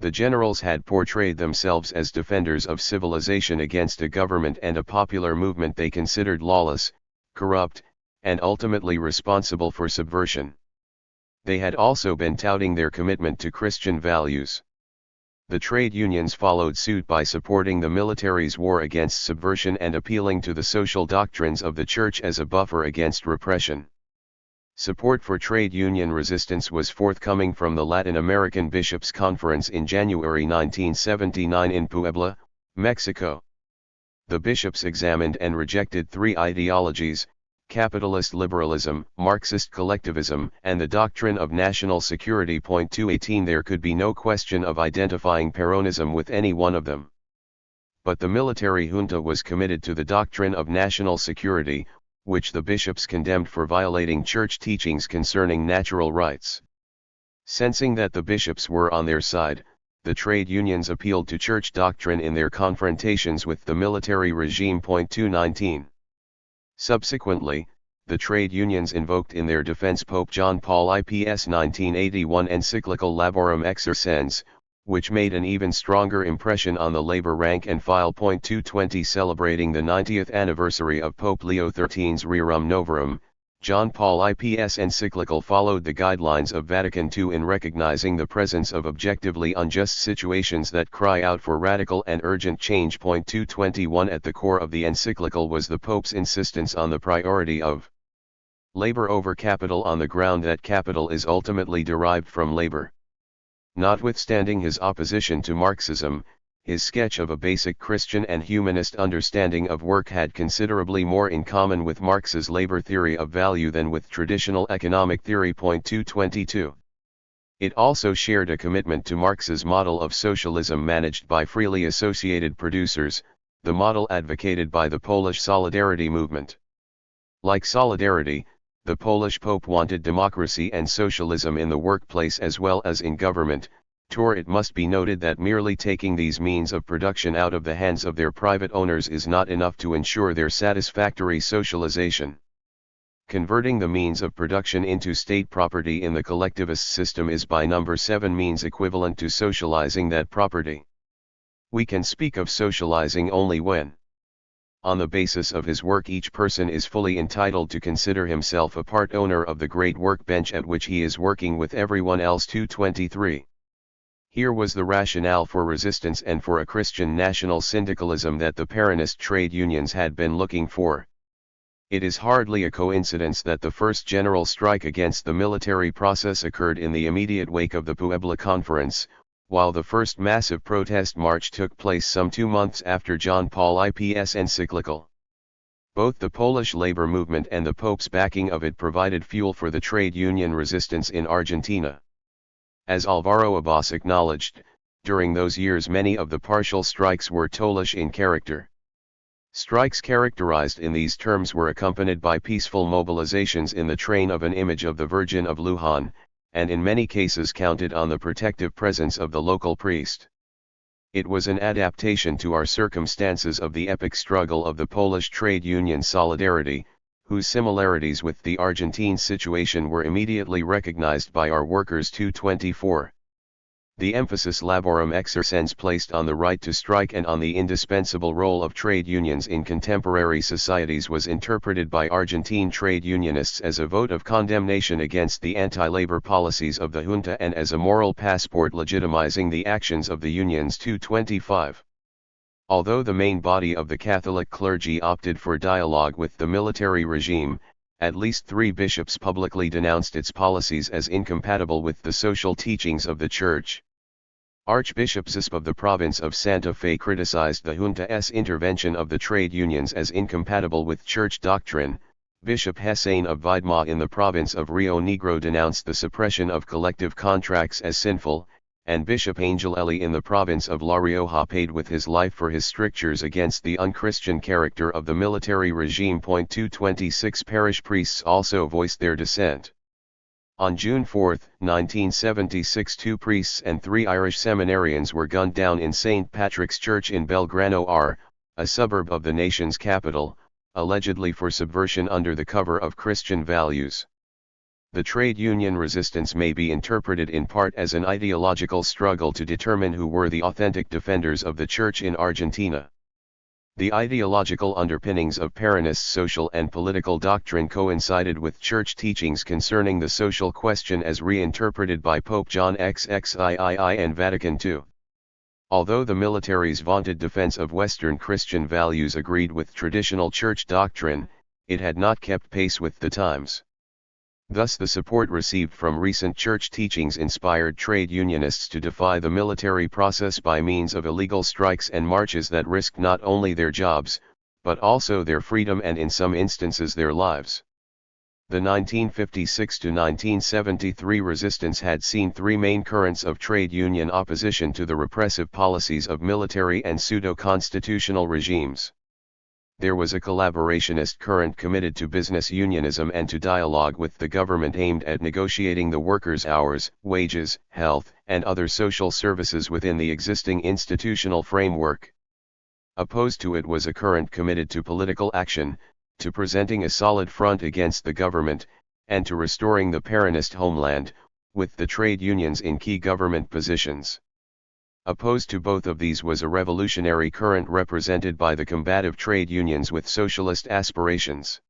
The generals had portrayed themselves as defenders of civilization against a government and a popular movement they considered lawless, corrupt, and ultimately responsible for subversion. They had also been touting their commitment to Christian values. The trade unions followed suit by supporting the military's war against subversion and appealing to the social doctrines of the church as a buffer against repression. Support for trade union resistance was forthcoming from the Latin American Bishops' Conference in January 1979 in Puebla, Mexico. The bishops examined and rejected 3 ideologies: capitalist liberalism, Marxist collectivism, and the doctrine of national security. 218 There could be no question of identifying Peronism with any one of them. But the military junta was committed to the doctrine of national security, which the bishops condemned for violating church teachings concerning natural rights. Sensing that the bishops were on their side, the trade unions appealed to church doctrine in their confrontations with the military regime. 219. Subsequently, the trade unions invoked in their defense Pope John Paul IP's 1981 encyclical Laborem Exercens, which made an even stronger impression on the labor rank and file. 220 Celebrating the 90th anniversary of Pope Leo XIII's Rerum Novarum, John Paul IP's encyclical followed the guidelines of Vatican II in recognizing the presence of objectively unjust situations that cry out for radical and urgent change. 221 At the core of the encyclical was the Pope's insistence on the priority of labor over capital on the ground that capital is ultimately derived from labor. Notwithstanding his opposition to Marxism, his sketch of a basic Christian and humanist understanding of work had considerably more in common with Marx's labor theory of value than with traditional economic theory. 222. It also shared a commitment to Marx's model of socialism managed by freely associated producers, the model advocated by the Polish Solidarity movement. Like Solidarity, the Polish Pope wanted democracy and socialism in the workplace as well as in government. It must be noted that merely taking these means of production out of the hands of their private owners is not enough to ensure their satisfactory socialization. Converting the means of production into state property in the collectivist system is by number 7 means equivalent to socializing that property. We can speak of socializing only when, on the basis of his work, each person is fully entitled to consider himself a part owner of the great workbench at which he is working with everyone else. 223. Here was the rationale for resistance and for a Christian national syndicalism that the Peronist trade unions had been looking for. It is hardly a coincidence that the first general strike against the military process occurred in the immediate wake of the Puebla Conference, while the first massive protest march took place some 2 months after John Paul IP's encyclical. Both the Polish labor movement and the Pope's backing of it provided fuel for the trade union resistance in Argentina. As Alvaro Abbas acknowledged, During those years many of the partial strikes were toelish in character. Strikes characterized in these terms were accompanied by peaceful mobilizations in the train of an image of the Virgin of Lujan, and in many cases counted on the protective presence of the local priest. It was an adaptation to our circumstances of the epic struggle of the Polish trade union Solidarity, whose similarities with the Argentine situation were immediately recognized by our workers. 224. The emphasis Laborum Exercens placed on the right to strike and on the indispensable role of trade unions in contemporary societies was interpreted by Argentine trade unionists as a vote of condemnation against the anti-labor policies of the junta and as a moral passport legitimizing the actions of the unions. 225. Although the main body of the Catholic clergy opted for dialogue with the military regime, at least 3 bishops publicly denounced its policies as incompatible with the social teachings of the Church. Archbishop Zisp of the province of Santa Fe criticized the junta's intervention of the trade unions as incompatible with church doctrine. Bishop Hessein of Viedma in the province of Rio Negro denounced the suppression of collective contracts as sinful, and Bishop Angelelli in the province of La Rioja paid with his life for his strictures against the unchristian character of the military regime. 226 Parish priests also voiced their dissent. On June 4, 1976, 2 priests and 3 Irish seminarians were gunned down in St. Patrick's Church in Belgrano R, a suburb of the nation's capital, allegedly for subversion under the cover of Christian values. The trade union resistance may be interpreted in part as an ideological struggle to determine who were the authentic defenders of the Church in Argentina. The ideological underpinnings of Peronist social and political doctrine coincided with Church teachings concerning the social question as reinterpreted by Pope John XXIII and Vatican II. Although the military's vaunted defense of Western Christian values agreed with traditional Church doctrine, it had not kept pace with the times. Thus the support received from recent Church teachings inspired trade unionists to defy the military process by means of illegal strikes and marches that risked not only their jobs, but also their freedom and in some instances their lives. The 1956 to 1973 resistance had seen 3 main currents of trade union opposition to the repressive policies of military and pseudo-constitutional regimes. There was a collaborationist current committed to business unionism and to dialogue with the government aimed at negotiating the workers' hours, wages, health, and other social services within the existing institutional framework. Opposed to it was a current committed to political action, to presenting a solid front against the government, and to restoring the Peronist homeland, with the trade unions in key government positions. Opposed to both of these was a revolutionary current represented by the combative trade unions with socialist aspirations.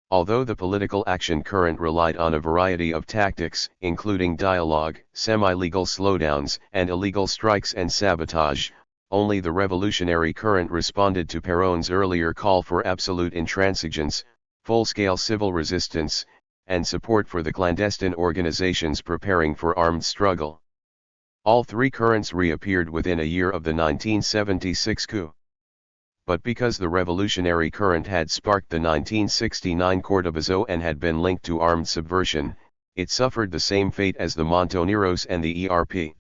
Although the political action current relied on a variety of tactics, including dialogue, semi-legal slowdowns, and illegal strikes and sabotage, only the revolutionary current responded to Perón's earlier call for absolute intransigence, full-scale civil resistance, and support for the clandestine organizations preparing for armed struggle. All 3 currents reappeared within a year of the 1976 coup. But because the revolutionary current had sparked the 1969 Cordobazo and had been linked to armed subversion, it suffered the same fate as the Montoneros and the ERP.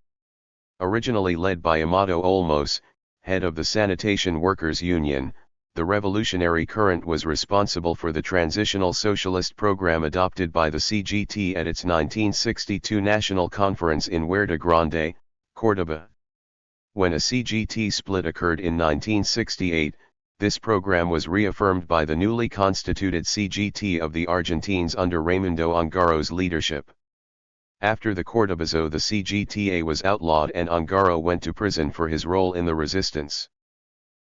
Originally led by Amado Olmos, head of the Sanitation Workers Union, the revolutionary current was responsible for the transitional socialist program adopted by the CGT at its 1962 National Conference in Huerta Grande, Córdoba. When a CGT split occurred in 1968, this program was reaffirmed by the newly constituted CGT of the Argentines under Raimundo Angaro's leadership. After the Cordobazo, the CGTA was outlawed and Angaro went to prison for his role in the resistance.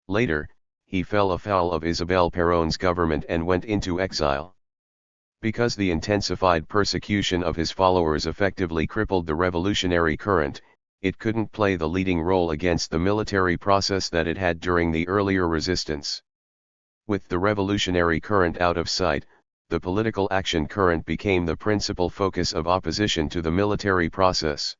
Later, he fell afoul of Isabel Perón's government and went into exile. Because the intensified persecution of his followers effectively crippled the revolutionary current, it couldn't play the leading role against the military process that it had during the earlier resistance. With the revolutionary current out of sight, the political action current became the principal focus of opposition to the military process.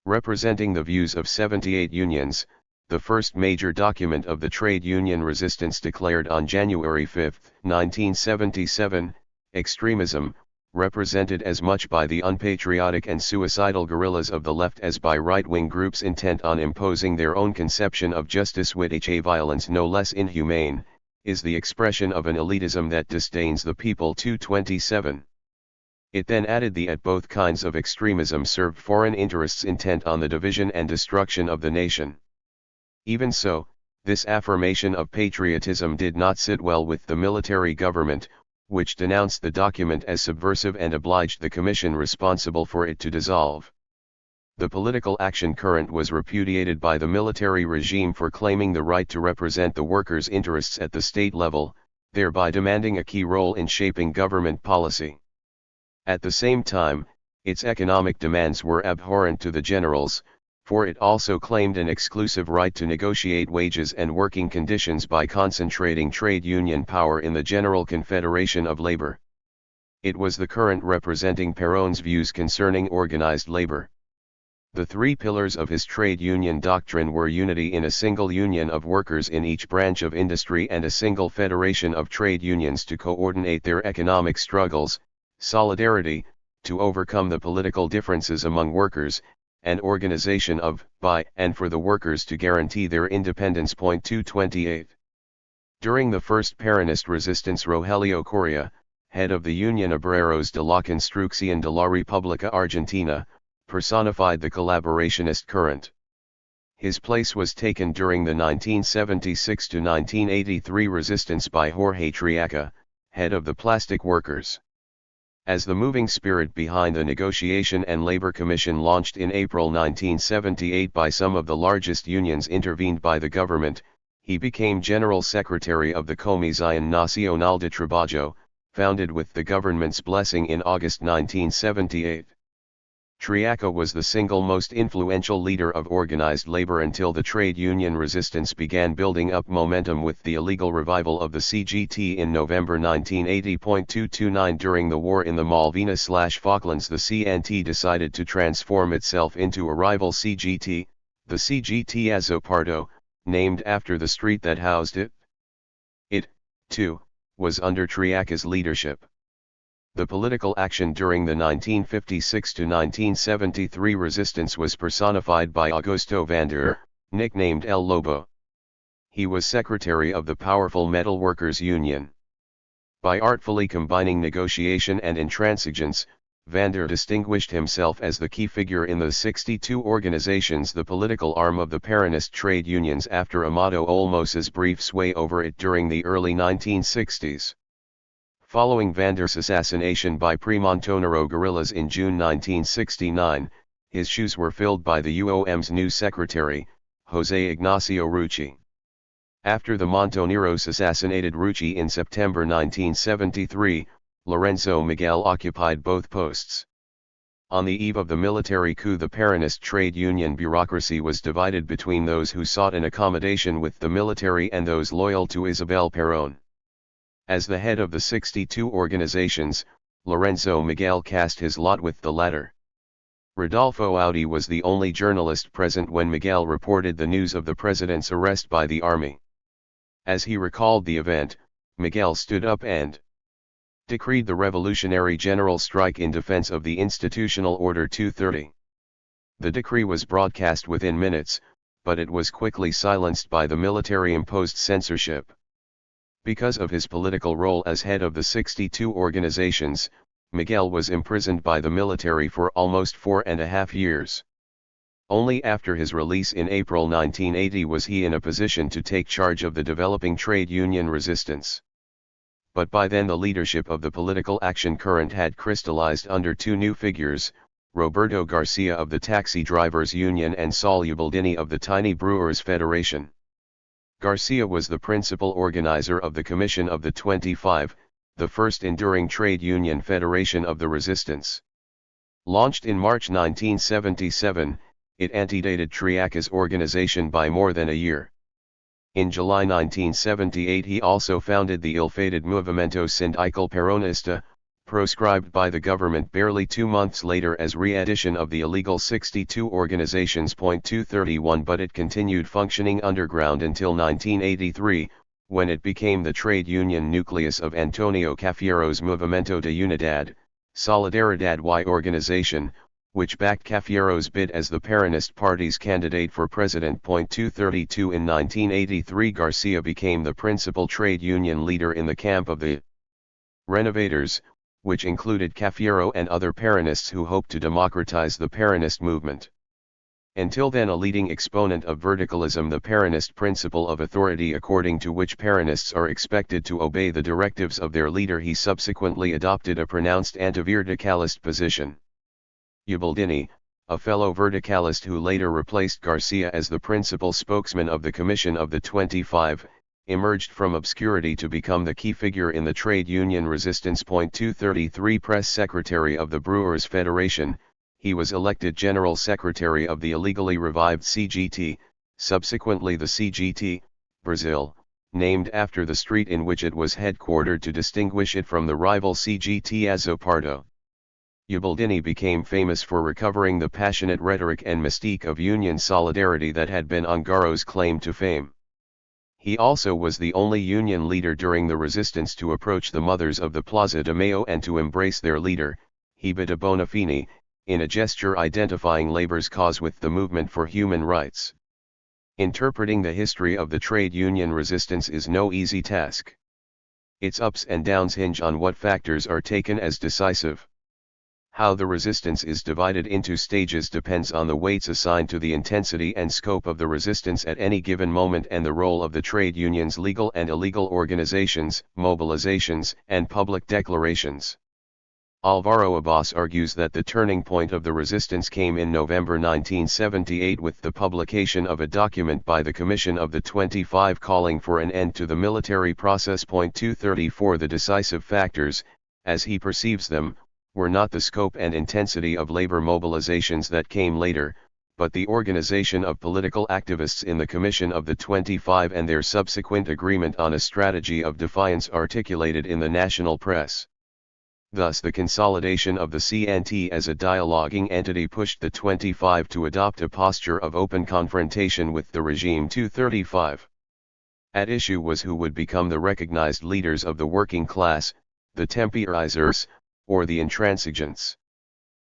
Representing the views of 78 unions, the first major document of the trade union resistance declared on January 5, 1977, "Extremism, represented as much by the unpatriotic and suicidal guerrillas of the left as by right-wing groups intent on imposing their own conception of justice, with a violence no less inhumane, is the expression of an elitism that disdains the people. 227. It then added that both kinds of extremism served foreign interests intent on the division and destruction of the nation. Even so, this affirmation of patriotism did not sit well with the military government, which denounced the document as subversive and obliged the commission responsible for it to dissolve. The political action current was repudiated by the military regime for claiming the right to represent the workers' interests at the state level, thereby demanding a key role in shaping government policy. At the same time, its economic demands were abhorrent to the generals, for it also claimed an exclusive right to negotiate wages and working conditions by concentrating trade union power in the General Confederation of Labor. It was the current representing Perón's views concerning organized labor. The three pillars of his trade union doctrine were unity in a single union of workers in each branch of industry and a single federation of trade unions to coordinate their economic struggles, solidarity, to overcome the political differences among workers, and organization of, by, and for the workers to guarantee their independence. 228. During the first Peronist resistance, Rogelio Correa, head of the Unión Obreros de la Construcción de la República Argentina, personified the collaborationist current. His place was taken during the 1976–1983 resistance by Jorge Triaca, head of the plastic workers. As the moving spirit behind the Negotiation and Labor Commission launched in April 1978 by some of the largest unions intervened by the government, he became General Secretary of the Comisión Nacional de Trabajo, founded with the government's blessing in August 1978. Triaca was the single most influential leader of organized labor until the trade union resistance began building up momentum with the illegal revival of the CGT in November 1980. 229 During the war in the Malvinas/Falklands, the CNT decided to transform itself into a rival CGT, the CGT Azopardo, named after the street that housed it. It, too, was under Triaca's leadership. The political action during the 1956–1973 resistance was personified by Augusto Vander, nicknamed El Lobo. He was secretary of the powerful Metal Workers Union. By artfully combining negotiation and intransigence, Vander distinguished himself as the key figure in the 62 organizations, the political arm of the Peronist trade unions, after Amado Olmos's brief sway over it during the early 1960s. Following Vander's assassination by pre-Montonero guerrillas in June 1969, his shoes were filled by the UOM's new secretary, José Ignacio Rucci. After the Montoneros assassinated Rucci in September 1973, Lorenzo Miguel occupied both posts. On the eve of the military coup, the Peronist trade union bureaucracy was divided between those who sought an accommodation with the military and those loyal to Isabel Perón. As the head of the 62 organizations, Lorenzo Miguel cast his lot with the latter. Rodolfo Audi was the only journalist present when Miguel reported the news of the president's arrest by the army. As he recalled the event, Miguel stood up and decreed the revolutionary general strike in defense of the Institutional Order 230. The decree was broadcast within minutes, but it was quickly silenced by the military-imposed censorship. Because of his political role as head of the 62 organizations, Miguel was imprisoned by the military for almost 4.5 years. Only after his release in April 1980 was he in a position to take charge of the developing trade union resistance. But by then the leadership of the political action current had crystallized under two new figures, Roberto Garcia of the Taxi Drivers Union and Saul Ubaldini of the Tiny Brewers Federation. Garcia was the principal organizer of the Commission of the 25, the first enduring trade union federation of the resistance. Launched in March 1977, it antedated Triaca's organization by more than a year. In July 1978 he also founded the ill-fated Movimiento Sindical Peronista, proscribed by the government barely 2 months later as re-edition of the illegal 62 organizations. 231 But it continued functioning underground until 1983, when it became the trade union nucleus of Antonio Cafiero's Movimiento de Unidad, Solidaridad y Organización, which backed Cafiero's bid as the Peronist Party's candidate for president. 232 In 1983 Garcia became the principal trade union leader in the camp of the Renovators, which included Cafiero and other Peronists who hoped to democratize the Peronist movement. Until then a leading exponent of verticalism, the Peronist principle of authority according to which Peronists are expected to obey the directives of their leader, he subsequently adopted a pronounced anti-verticalist position. Ubaldini, a fellow verticalist who later replaced Garcia as the principal spokesman of the Commission of the 25, emerged from obscurity to become the key figure in the trade union resistance. 233 Press Secretary of the Brewers Federation, he was elected General Secretary of the illegally revived CGT, subsequently the CGT, Brazil, named after the street in which it was headquartered to distinguish it from the rival CGT Azopardo. Ubaldini became famous for recovering the passionate rhetoric and mystique of union solidarity that had been Angaro's claim to fame. He also was the only union leader during the resistance to approach the mothers of the Plaza de Mayo and to embrace their leader, Heba de Bonafini, in a gesture identifying labor's cause with the movement for human rights. Interpreting the history of the trade union resistance is no easy task. Its ups and downs hinge on what factors are taken as decisive. How the resistance is divided into stages depends on the weights assigned to the intensity and scope of the resistance at any given moment and the role of the trade unions' legal and illegal organizations, mobilizations, and public declarations. Alvaro Abbas argues that the turning point of the resistance came in November 1978 with the publication of a document by the Commission of the 25 calling for an end to the military process. 234 The decisive factors, as he perceives them, were not the scope and intensity of labor mobilizations that came later, but the organization of political activists in the Commission of the 25 and their subsequent agreement on a strategy of defiance articulated in the national press. Thus the consolidation of the CNT as a dialoguing entity pushed the 25 to adopt a posture of open confrontation with the regime. 235. At issue was who would become the recognized leaders of the working class, the temporizers, or the intransigents.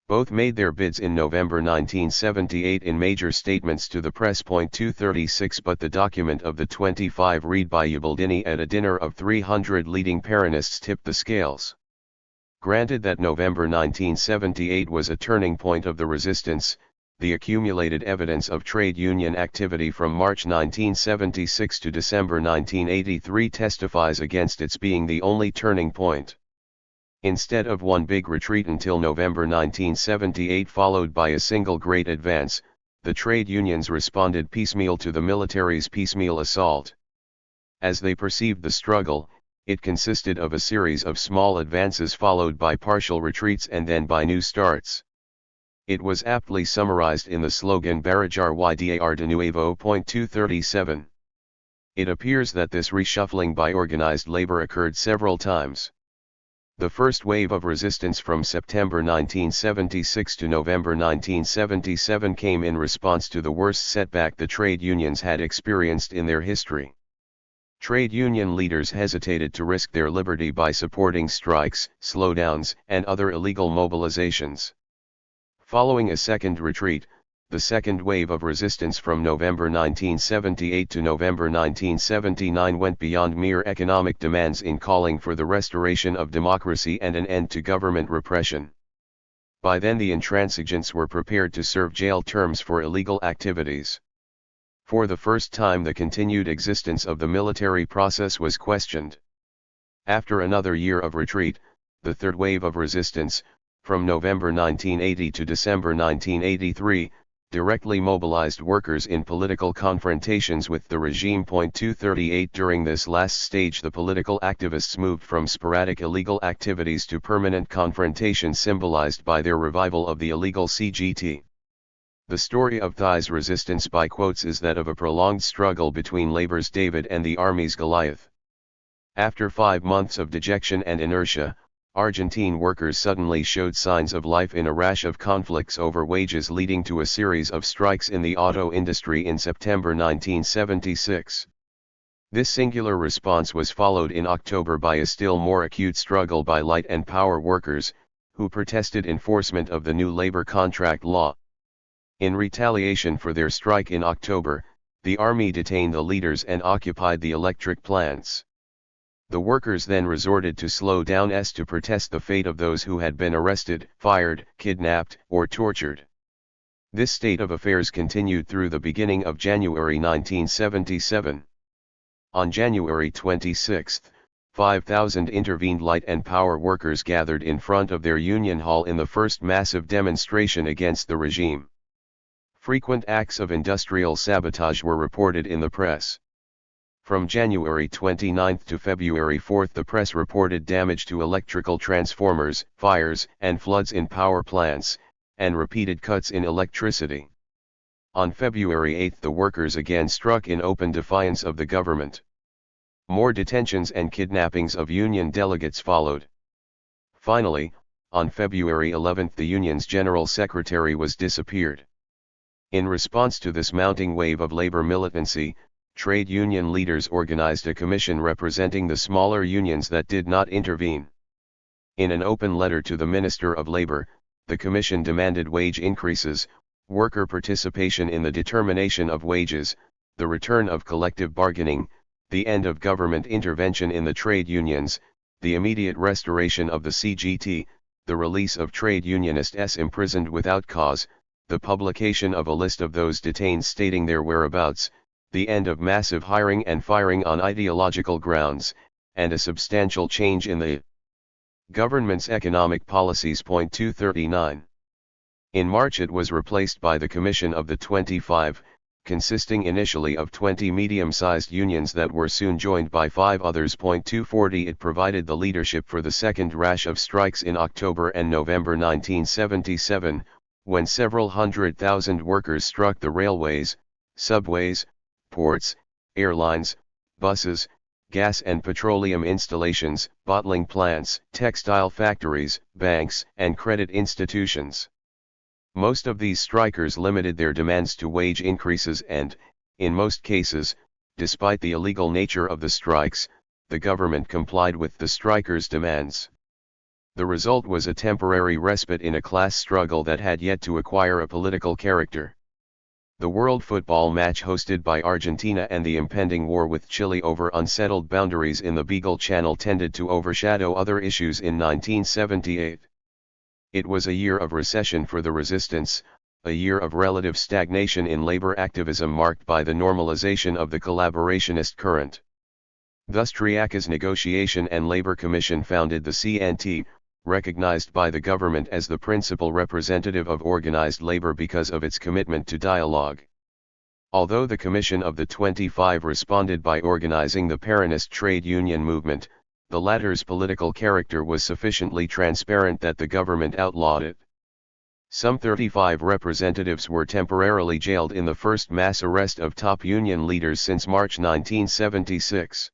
Both made their bids in November 1978 in major statements to the press. 236 But the document of the 25 read by Ubaldini at a dinner of 300 leading Peronists tipped the scales. Granted that November 1978 was a turning point of the resistance, the accumulated evidence of trade union activity from March 1976 to December 1983 testifies against its being the only turning point. Instead of one big retreat until November 1978 followed by a single great advance, the trade unions responded piecemeal to the military's piecemeal assault. As they perceived the struggle, it consisted of a series of small advances followed by partial retreats and then by new starts. It was aptly summarized in the slogan Barajar y dar de nuevo. 237. It appears that this reshuffling by organized labor occurred several times. The first wave of resistance from September 1976 to November 1977 came in response to the worst setback the trade unions had experienced in their history. Trade union leaders hesitated to risk their liberty by supporting strikes, slowdowns, and other illegal mobilizations. Following a second retreat, the second wave of resistance from November 1978 to November 1979 went beyond mere economic demands in calling for the restoration of democracy and an end to government repression. By then the intransigents were prepared to serve jail terms for illegal activities. For the first time the continued existence of the military process was questioned. After another year of retreat, the third wave of resistance, from November 1980 to December 1983, directly mobilized workers in political confrontations with the regime. 238 During this last stage the political activists moved from sporadic illegal activities to permanent confrontation symbolized by their revival of the illegal CGT. The story of THI's resistance by quotes is that of a prolonged struggle between labor's David and the army's Goliath. After 5 months of dejection and inertia, Argentine workers suddenly showed signs of life in a rash of conflicts over wages leading to a series of strikes in the auto industry in September 1976. This singular response was followed in October by a still more acute struggle by light and power workers, who protested enforcement of the new labor contract law. In retaliation for their strike in October, the army detained the leaders and occupied the electric plants. The workers then resorted to slow down to protest the fate of those who had been arrested, fired, kidnapped, or tortured. This state of affairs continued through the beginning of January 1977. On January 26, 5,000 intervened light and power workers gathered in front of their union hall in the first massive demonstration against the regime. Frequent acts of industrial sabotage were reported in the press. From January 29 to February 4 the press reported damage to electrical transformers, fires and floods in power plants, and repeated cuts in electricity. On February 8 the workers again struck in open defiance of the government. More detentions and kidnappings of union delegates followed. Finally, on February 11 the union's general secretary was disappeared. In response to this mounting wave of labor militancy, trade union leaders organized a commission representing the smaller unions that did not intervene. In an open letter to the Minister of Labor, the commission demanded wage increases, worker participation in the determination of wages, the return of collective bargaining, the end of government intervention in the trade unions, the immediate restoration of the CGT, the release of trade unionists imprisoned without cause, the publication of a list of those detained stating their whereabouts, the end of massive hiring and firing on ideological grounds, and a substantial change in the government's economic policies. 239. In March it was replaced by the Commission of the 25, consisting initially of 20 medium-sized unions that were soon joined by 5 others. 240 It provided the leadership for the second rash of strikes in October and November 1977, when several 100,000 workers struck the railways, subways, ports, airlines, buses, gas and petroleum installations, bottling plants, textile factories, banks, and credit institutions. Most of these strikers limited their demands to wage increases and, in most cases, despite the illegal nature of the strikes, the government complied with the strikers' demands. The result was a temporary respite in a class struggle that had yet to acquire a political character. The World Football match hosted by Argentina and the impending war with Chile over unsettled boundaries in the Beagle Channel tended to overshadow other issues in 1978. It was a year of recession for the resistance, a year of relative stagnation in labor activism marked by the normalization of the collaborationist current. Thus Triaca's Negotiation and Labor Commission founded the CNT, recognized by the government as the principal representative of organized labor because of its commitment to dialogue. Although the Commission of the 25 responded by organizing the Peronist trade union movement, the latter's political character was sufficiently transparent that the government outlawed it. Some 35 representatives were temporarily jailed in the first mass arrest of top union leaders since March 1976.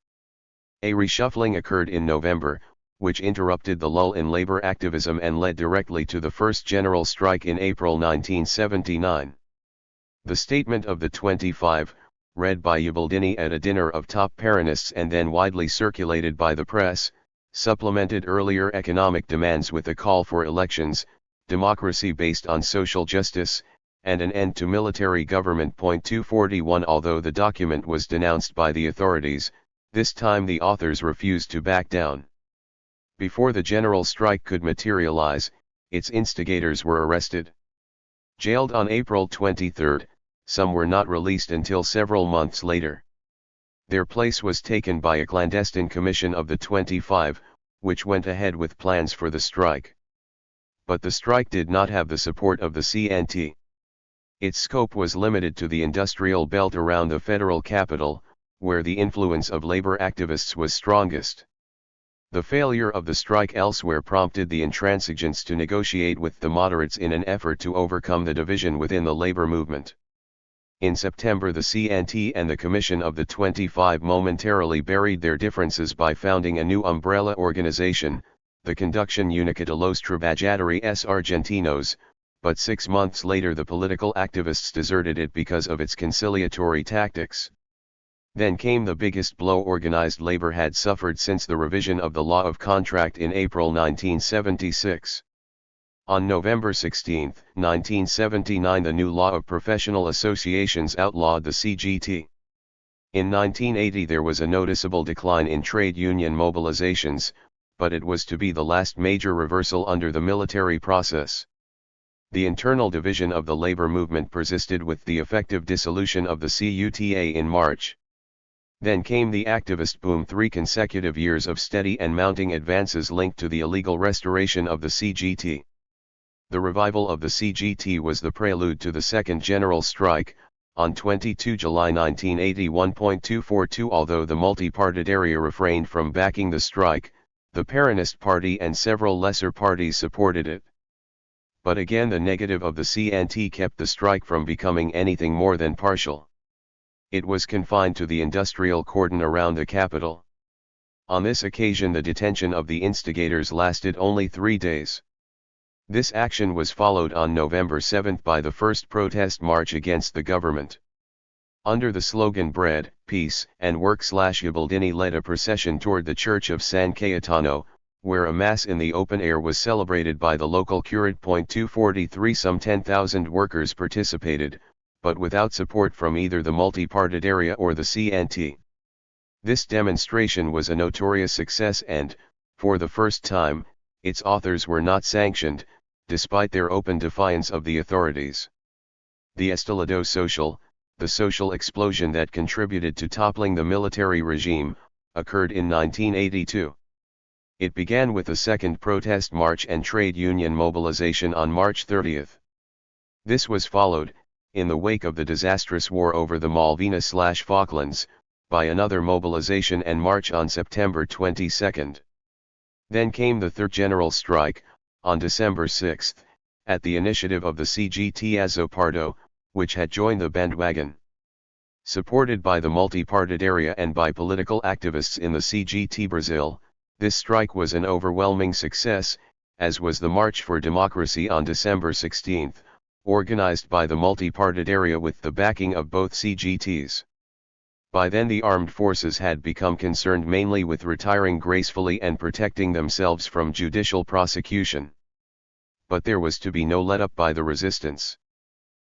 A reshuffling occurred in November, which interrupted the lull in labor activism and led directly to the first general strike in April 1979. The statement of the 25, read by Ubaldini at a dinner of top Peronists and then widely circulated by the press, supplemented earlier economic demands with a call for elections, democracy based on social justice, and an end to military government. 241 Although the document was denounced by the authorities, this time the authors refused to back down. Before the general strike could materialize, its instigators were arrested. Jailed on April 23, some were not released until several months later. Their place was taken by a clandestine commission of the 25, which went ahead with plans for the strike. But the strike did not have the support of the CNT. Its scope was limited to the industrial belt around the federal capital, where the influence of labor activists was strongest. The failure of the strike elsewhere prompted the intransigents to negotiate with the moderates in an effort to overcome the division within the labor movement. In September the CNT and the Commission of the 25 momentarily buried their differences by founding a new umbrella organization, the Conducción Única de los Trabajadores Argentinos, but 6 months later the political activists deserted it because of its conciliatory tactics. Then came the biggest blow organized labor had suffered since the revision of the law of contract in April 1976. On November 16, 1979, the new law of professional associations outlawed the CGT. In 1980 there was a noticeable decline in trade union mobilizations, but it was to be the last major reversal under the military process. The internal division of the labor movement persisted with the effective dissolution of the CUTA in March. Then came the activist boom, 3 consecutive years of steady and mounting advances linked to the illegal restoration of the CGT. The revival of the CGT was the prelude to the Second General Strike, on 22 July 1981.242. Although the multi-partidaria refrained from backing the strike, the Peronist Party and several lesser parties supported it. But again the negative of the CNT kept the strike from becoming anything more than partial. It was confined to the industrial cordon around the capital. On this occasion the detention of the instigators lasted only 3 days. This action was followed on November 7 by the first protest march against the government. Under the slogan Bread, Peace, and Work, Ubaldini led a procession toward the church of San Cayetano, where a mass in the open air was celebrated by the local curate. 243 Some 10,000 workers participated, but without support from either the multi-partidaria or the CNT. This demonstration was a notorious success and, for the first time, its authors were not sanctioned, despite their open defiance of the authorities. The Estallido Social, the social explosion that contributed to toppling the military regime, occurred in 1982. It began with a second protest march and trade union mobilization on March 30. This was followed, in the wake of the disastrous war over the Malvinas/Falklands, by another mobilization and march on September 22. Then came the Third General Strike, on December 6, at the initiative of the CGT Azopardo, which had joined the bandwagon. Supported by the multi-partidaria and by political activists in the CGT Brazil, this strike was an overwhelming success, as was the March for Democracy on December 16, organized by the multi-partidaria with the backing of both CGTs. By then the armed forces had become concerned mainly with retiring gracefully and protecting themselves from judicial prosecution. But there was to be no let-up by the resistance.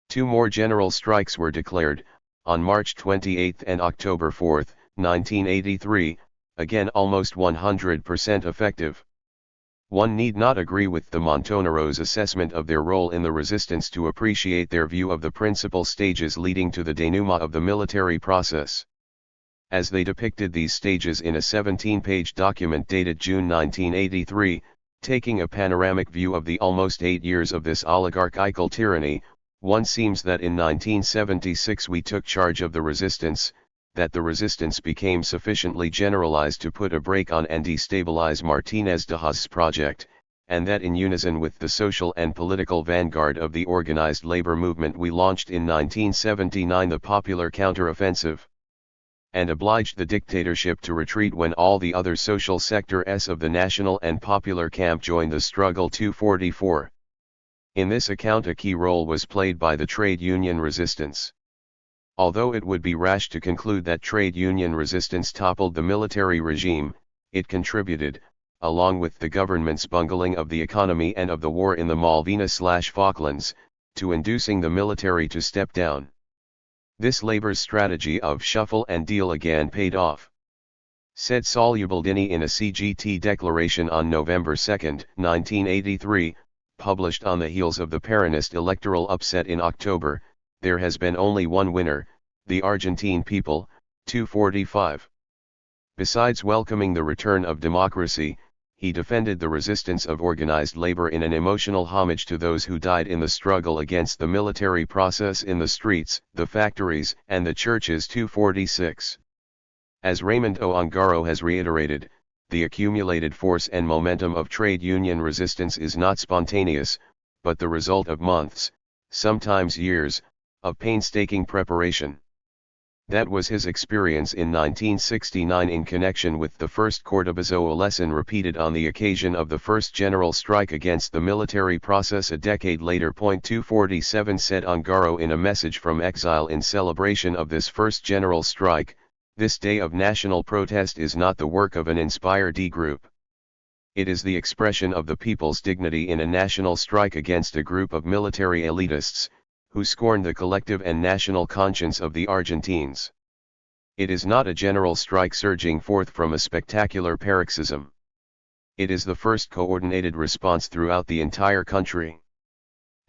2 more general strikes were declared, on March 28 and October 4, 1983, again almost 100% effective. One need not agree with the Montoneros' assessment of their role in the resistance to appreciate their view of the principal stages leading to the denouement of the military process. As they depicted these stages in a 17-page document dated June 1983, taking a panoramic view of the almost 8 years of this oligarchical tyranny, one seems that in 1976 we took charge of the resistance, that the resistance became sufficiently generalized to put a brake on and destabilize Martinez de Haas's project, and that in unison with the social and political vanguard of the organized labor movement we launched in 1979 the popular counteroffensive, and obliged the dictatorship to retreat when all the other social sectors of the national and popular camp joined the struggle. 244. In this account a key role was played by the trade union resistance. Although it would be rash to conclude that trade union resistance toppled the military regime, it contributed, along with the government's bungling of the economy and of the war in the Malvinas/Falklands, to inducing the military to step down. This labor's strategy of shuffle and deal again paid off. Said Saul Ubaldini in a CGT declaration on November 2, 1983, published on the heels of the Peronist electoral upset in October, there has been only one winner, the Argentine people. 245. Besides welcoming the return of democracy, he defended the resistance of organized labor in an emotional homage to those who died in the struggle against the military process in the streets, the factories, and the churches. 246. As Raymond O. Ongaro has reiterated, the accumulated force and momentum of trade union resistance is not spontaneous, but the result of months, sometimes years, of painstaking preparation. That was his experience in 1969 in connection with the first Cordobazoa lesson repeated on the occasion of the first general strike against the military process a decade later. 247 said Ongaro in a message from exile in celebration of this first general strike, "This day of national protest is not the work of an inspired D group. It is the expression of the people's dignity in a national strike against a group of military elitists, who scorn the collective and national conscience of the Argentines. It is not a general strike surging forth from a spectacular paroxysm. It is the first coordinated response throughout the entire country.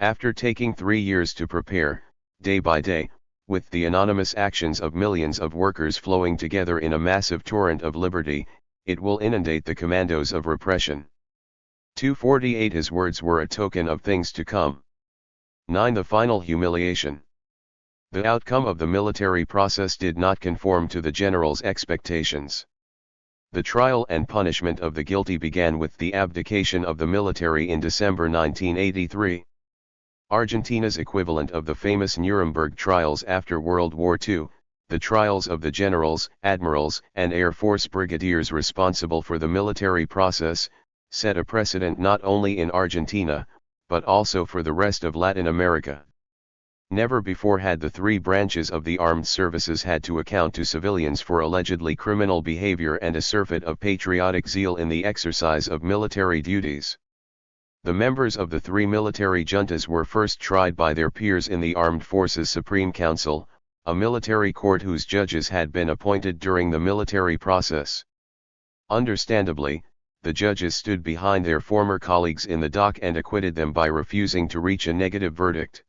After taking 3 years to prepare, day by day, with the anonymous actions of millions of workers flowing together in a massive torrent of liberty, it will inundate the commandos of repression. 248 His words were a token of things to come. 9 The final humiliation. The outcome of the military process did not conform to the general's expectations. The trial and punishment of the guilty began with the abdication of the military in December 1983. Argentina's equivalent of the famous Nuremberg trials after World War II, the trials of the generals, admirals, and Air Force brigadiers responsible for the military process, set a precedent not only in Argentina, but also for the rest of Latin America. Never before had the three branches of the armed services had to account to civilians for allegedly criminal behavior and a surfeit of patriotic zeal in the exercise of military duties. The members of the three military juntas were first tried by their peers in the Armed Forces Supreme Council, a military court whose judges had been appointed during the military process. Understandably, the judges stood behind their former colleagues in the dock and acquitted them by refusing to reach a negative verdict.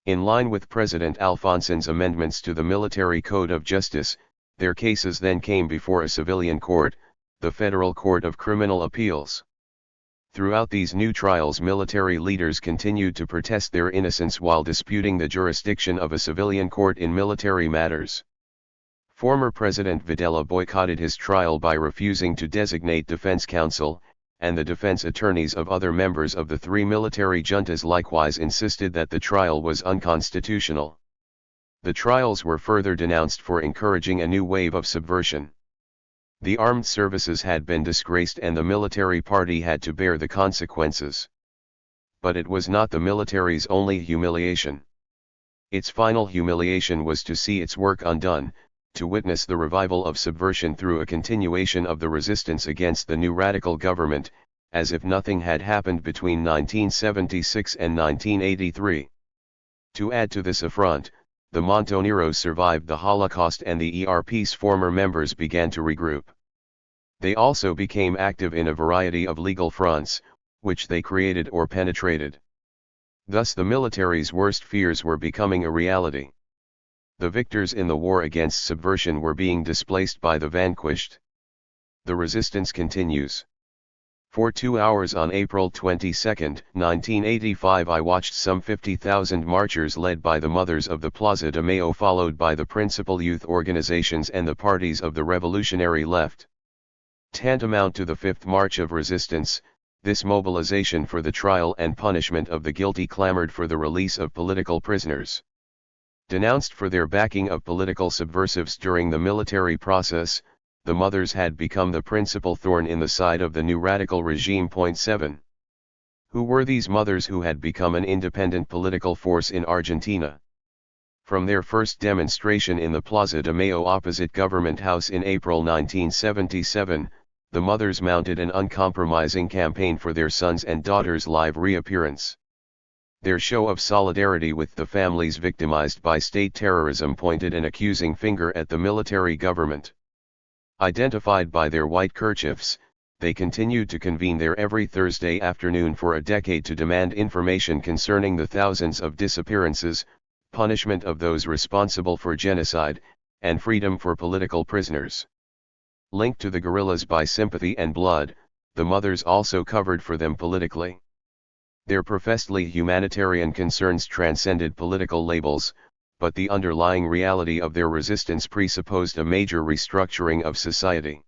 In line with President Alfonsin's amendments to the Military Code of Justice, their cases then came before a civilian court, the Federal Court of Criminal Appeals. Throughout these new trials, military leaders continued to protest their innocence while disputing the jurisdiction of a civilian court in military matters. Former President Videla boycotted his trial by refusing to designate defense counsel, and the defense attorneys of other members of the three military juntas likewise insisted that the trial was unconstitutional. The trials were further denounced for encouraging a new wave of subversion. The armed services had been disgraced and the military party had to bear the consequences. But it was not the military's only humiliation. Its final humiliation was to see its work undone, to witness the revival of subversion through a continuation of the resistance against the new radical government, as if nothing had happened between 1976 and 1983. To add to this affront, the Montoneros survived the Holocaust and the ERP's former members began to regroup. They also became active in a variety of legal fronts, which they created or penetrated. Thus the military's worst fears were becoming a reality. The victors in the war against subversion were being displaced by the vanquished. The resistance continues. For 2 hours on April 22, 1985, I watched some 50,000 marchers led by the mothers of the Plaza de Mayo, followed by the principal youth organizations and the parties of the revolutionary left. Tantamount to the fifth march of resistance, this mobilization for the trial and punishment of the guilty clamored for the release of political prisoners. Denounced for their backing of political subversives during the military process, the mothers had become the principal thorn in the side of the new radical regime. 7. Who were these mothers who had become an independent political force in Argentina? From their first demonstration in the Plaza de Mayo opposite Government House in April 1977, the mothers mounted an uncompromising campaign for their sons' and daughters' live reappearance. Their show of solidarity with the families victimized by state terrorism pointed an accusing finger at the military government. Identified by their white kerchiefs, they continued to convene there every Thursday afternoon for a decade to demand information concerning the thousands of disappearances, punishment of those responsible for genocide, and freedom for political prisoners. Linked to the guerrillas by sympathy and blood, the mothers also covered for them politically. Their professedly humanitarian concerns transcended political labels, but the underlying reality of their resistance presupposed a major restructuring of society.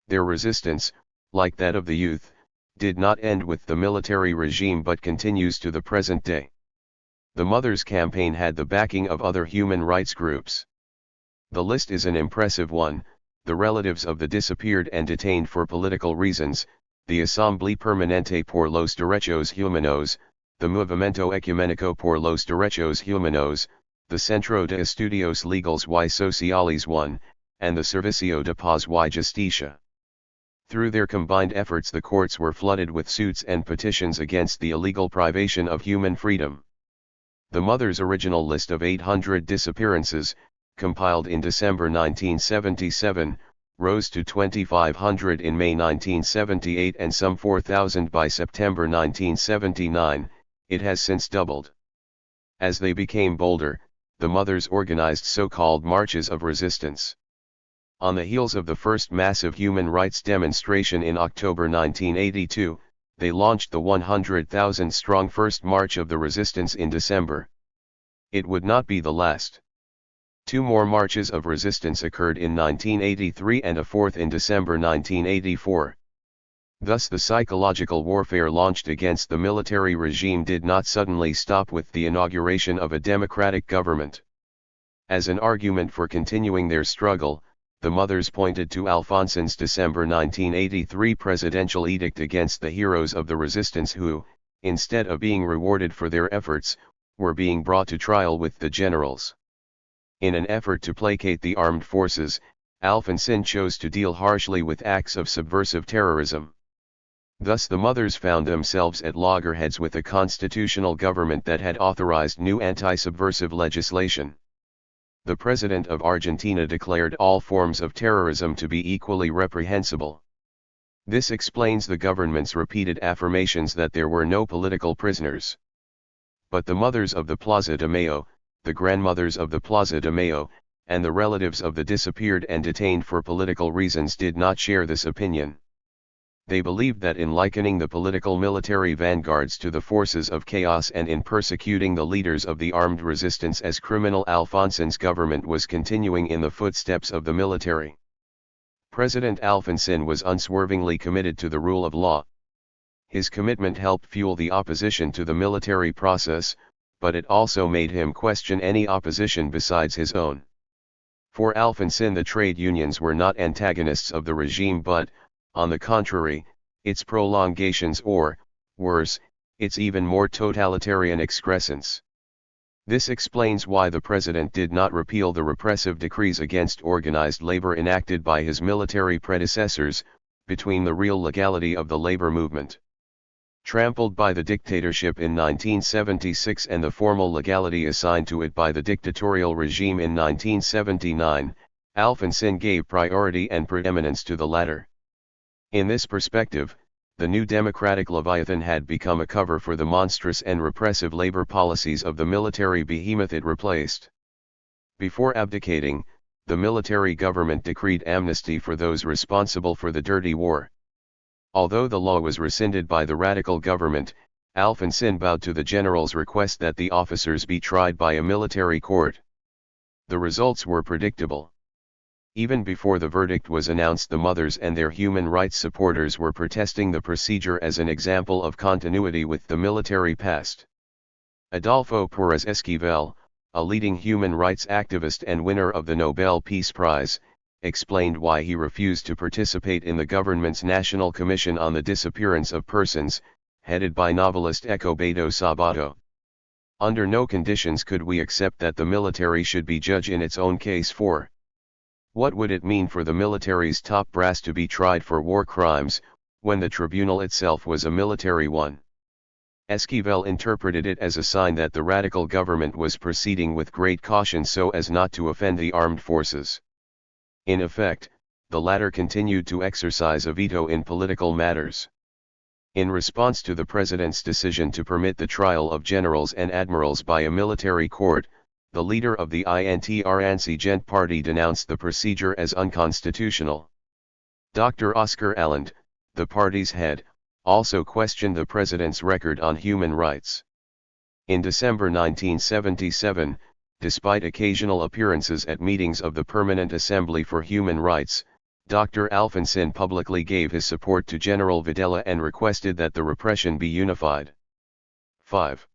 Their resistance, like that of the youth, did not end with the military regime but continues to the present day. The Mothers' Campaign had the backing of other human rights groups. The list is an impressive one: the relatives of the disappeared and detained for political reasons, the Asamblea Permanente por los Derechos Humanos, the Movimiento Ecumenico por los Derechos Humanos, the Centro de Estudios Legales y Sociales I, and the Servicio de Paz y Justicia. Through their combined efforts, the courts were flooded with suits and petitions against the illegal privation of human freedom. The Mother's original list of 800 disappearances, compiled in December 1977, rose to 2,500 in May 1978 and some 4,000 by September 1979. It has since doubled. As they became bolder, the mothers organized so-called marches of resistance. On the heels of the first massive human rights demonstration in October 1982, they launched the 100,000-strong First March of the Resistance in December. It would not be the last. 2 more marches of resistance occurred in 1983 and a fourth in December 1984. Thus the psychological warfare launched against the military regime did not suddenly stop with the inauguration of a democratic government. As an argument for continuing their struggle, the mothers pointed to Alfonsin's December 1983 presidential edict against the heroes of the resistance who, instead of being rewarded for their efforts, were being brought to trial with the generals. In an effort to placate the armed forces, Alfonsin chose to deal harshly with acts of subversive terrorism. Thus the mothers found themselves at loggerheads with a constitutional government that had authorized new anti-subversive legislation. The President of Argentina declared all forms of terrorism to be equally reprehensible. This explains the government's repeated affirmations that there were no political prisoners. But the mothers of the Plaza de Mayo, the grandmothers of the Plaza de Mayo, and the relatives of the disappeared and detained for political reasons did not share this opinion. They believed that in likening the political military vanguards to the forces of chaos and in persecuting the leaders of the armed resistance as criminal, Alfonsin's government was continuing in the footsteps of the military. President Alfonsin was unswervingly committed to the rule of law. His commitment helped fuel the opposition to the military process, but it also made him question any opposition besides his own. For Alfonsin, the trade unions were not antagonists of the regime but, on the contrary, its prolongations or, worse, its even more totalitarian excrescence. This explains why the president did not repeal the repressive decrees against organized labor enacted by his military predecessors, between the real legality of the labor movement, trampled by the dictatorship in 1976 and the formal legality assigned to it by the dictatorial regime in 1979, Alfonsin gave priority and preeminence to the latter. In this perspective, the new democratic Leviathan had become a cover for the monstrous and repressive labor policies of the military behemoth it replaced. Before abdicating, the military government decreed amnesty for those responsible for the dirty war. Although the law was rescinded by the radical government, Alfonsin bowed to the general's request that the officers be tried by a military court. The results were predictable. Even before the verdict was announced, the mothers and their human rights supporters were protesting the procedure as an example of continuity with the military past. Adolfo Pérez Esquivel, a leading human rights activist and winner of the Nobel Peace Prize, explained why he refused to participate in the government's National Commission on the Disappearance of Persons, headed by novelist Escobedo Sabato. Under no conditions could we accept that the military should be judge in its own case. For what would it mean for the military's top brass to be tried for war crimes, when the tribunal itself was a military one? Esquivel interpreted it as a sign that the radical government was proceeding with great caution so as not to offend the armed forces. In effect, the latter continued to exercise a veto in political matters. In response to the president's decision to permit the trial of generals and admirals by a military court, the leader of the Insurgente party denounced the procedure as unconstitutional. Dr. Oscar Allende, the party's head, also questioned the president's record on human rights. In December 1977, despite occasional appearances at meetings of the Permanent Assembly for Human Rights, Dr. Alfonsin publicly gave his support to General Videla and requested that the repression be unified. 5.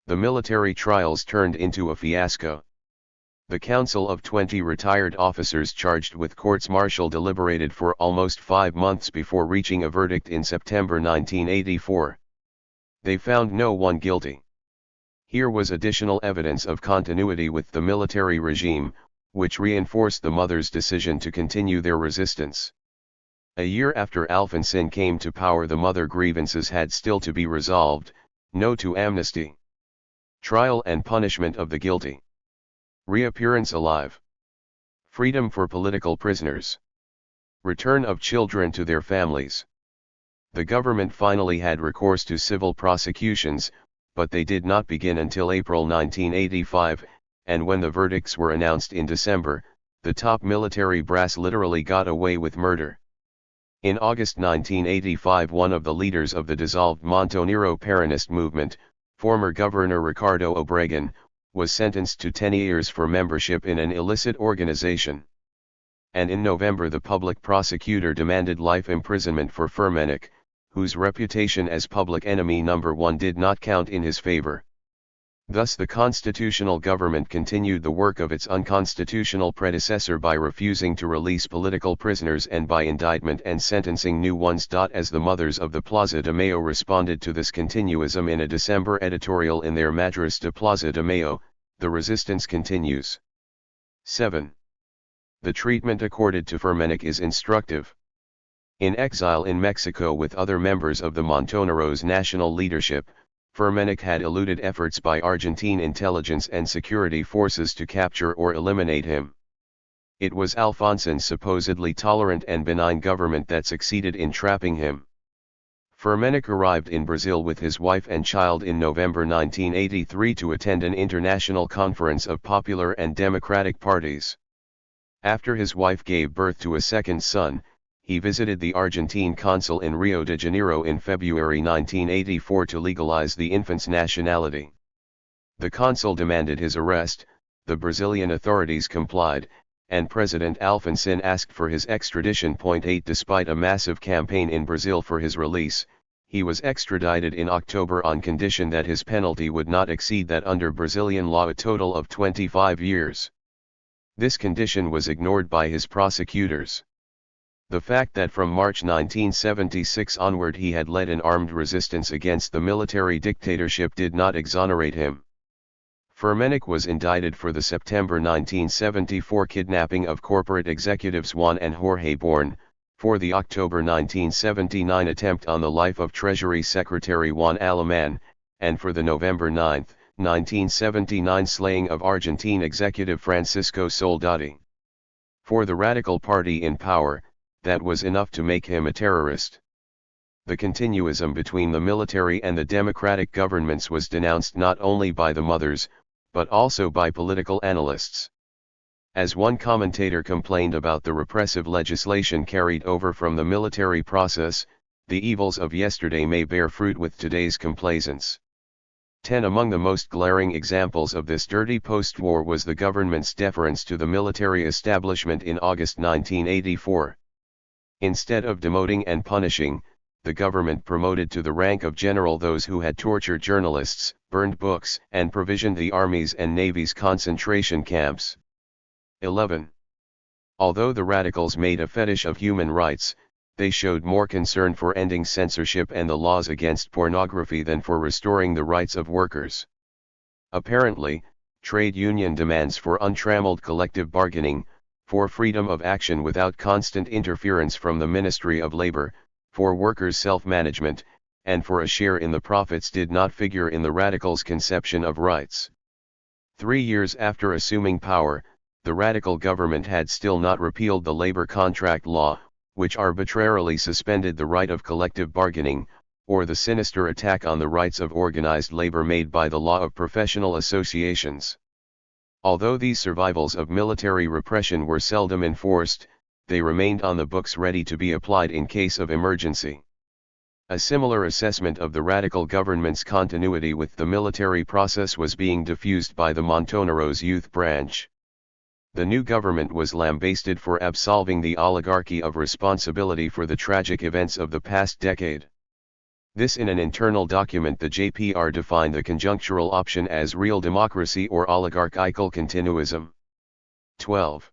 The military trials turned into a fiasco. The Council of 20 retired officers charged with courts-martial deliberated for almost 5 months before reaching a verdict in September 1984. They found no one guilty. Here was additional evidence of continuity with the military regime, which reinforced the mothers' decision to continue their resistance. A year after Alfonsin came to power, the mother grievances had still to be resolved: no to amnesty, trial and punishment of the guilty, reappearance alive, freedom for political prisoners, return of children to their families. The government finally had recourse to civil prosecutions, but they did not begin until April 1985, and when the verdicts were announced in December, the top military brass literally got away with murder. In August 1985, one of the leaders of the dissolved Montonero Peronist movement, former Governor Ricardo Obregon, was sentenced to 10 years for membership in an illicit organization. And in November, the public prosecutor demanded life imprisonment for Firmenich, whose reputation as public enemy number one did not count in his favor. Thus the constitutional government continued the work of its unconstitutional predecessor by refusing to release political prisoners and by indictment and sentencing new ones. As the mothers of the Plaza de Mayo responded to this continuism in a December editorial in their Madras de Plaza de Mayo, the resistance continues. 7. The treatment accorded to Firmenich is instructive. In exile in Mexico with other members of the Montoneros' national leadership, Firmenich had eluded efforts by Argentine intelligence and security forces to capture or eliminate him. It was Alfonsin's supposedly tolerant and benign government that succeeded in trapping him. Firmenich arrived in Brazil with his wife and child in November 1983 to attend an international conference of popular and democratic parties. After his wife gave birth to a second son, he visited the Argentine consul in Rio de Janeiro in February 1984 to legalize the infant's nationality. The consul demanded his arrest, the Brazilian authorities complied, and President Alfonsin asked for his extradition. 8 Despite a massive campaign in Brazil for his release, he was extradited in October on condition that his penalty would not exceed that under Brazilian law, a total of 25 years. This condition was ignored by his prosecutors. The fact that from March 1976 onward he had led an armed resistance against the military dictatorship did not exonerate him. Firmenich was indicted for the September 1974 kidnapping of corporate executives Juan and Jorge Born, for the October 1979 attempt on the life of Treasury Secretary Juan Alemán, and for the November 9, 1979 slaying of Argentine executive Francisco Soldati. For the Radical Party in power, that was enough to make him a terrorist. The continuism between the military and the democratic governments was denounced not only by the mothers, but also by political analysts. As one commentator complained about the repressive legislation carried over from the military process, the evils of yesterday may bear fruit with today's complaisance. 10 Among the most glaring examples of this dirty post-war was the government's deference to the military establishment in August 1984. Instead of demoting and punishing, the government promoted to the rank of general those who had tortured journalists, burned books, and provisioned the armies and navies concentration camps. 11. Although the radicals made a fetish of human rights, they showed more concern for ending censorship and the laws against pornography than for restoring the rights of workers. Apparently, trade union demands for untrammeled collective bargaining, for freedom of action without constant interference from the Ministry of Labor, for workers' self-management, and for a share in the profits did not figure in the radicals' conception of rights. 3 years after assuming power, the radical government had still not repealed the labor contract law, which arbitrarily suspended the right of collective bargaining, or the sinister attack on the rights of organized labor made by the law of professional associations. Although these survivals of military repression were seldom enforced, they remained on the books ready to be applied in case of emergency. A similar assessment of the radical government's continuity with the military process was being diffused by the Montoneros' youth branch. The new government was lambasted for absolving the oligarchy of responsibility for the tragic events of the past decade. This in an internal document the JPR defined the conjunctural option as real democracy or oligarchical continuism. 12.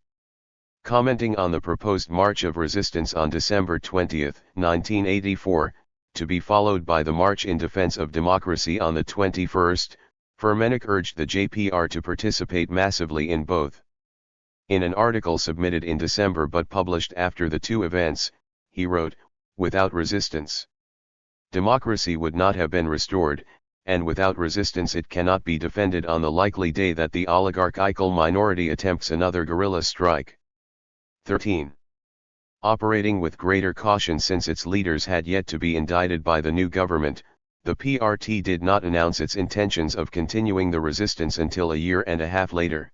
Commenting on the proposed March of Resistance on December 20, 1984, to be followed by the March in Defense of Democracy on the 21st, Firmenich urged the JPR to participate massively in both. In an article submitted in December but published after the two events, he wrote, without resistance. Democracy would not have been restored, and without resistance it cannot be defended on the likely day that the oligarchical minority attempts another guerrilla strike. 13. Operating with greater caution since its leaders had yet to be indicted by the new government, the PRT did not announce its intentions of continuing the resistance until a year and a half later.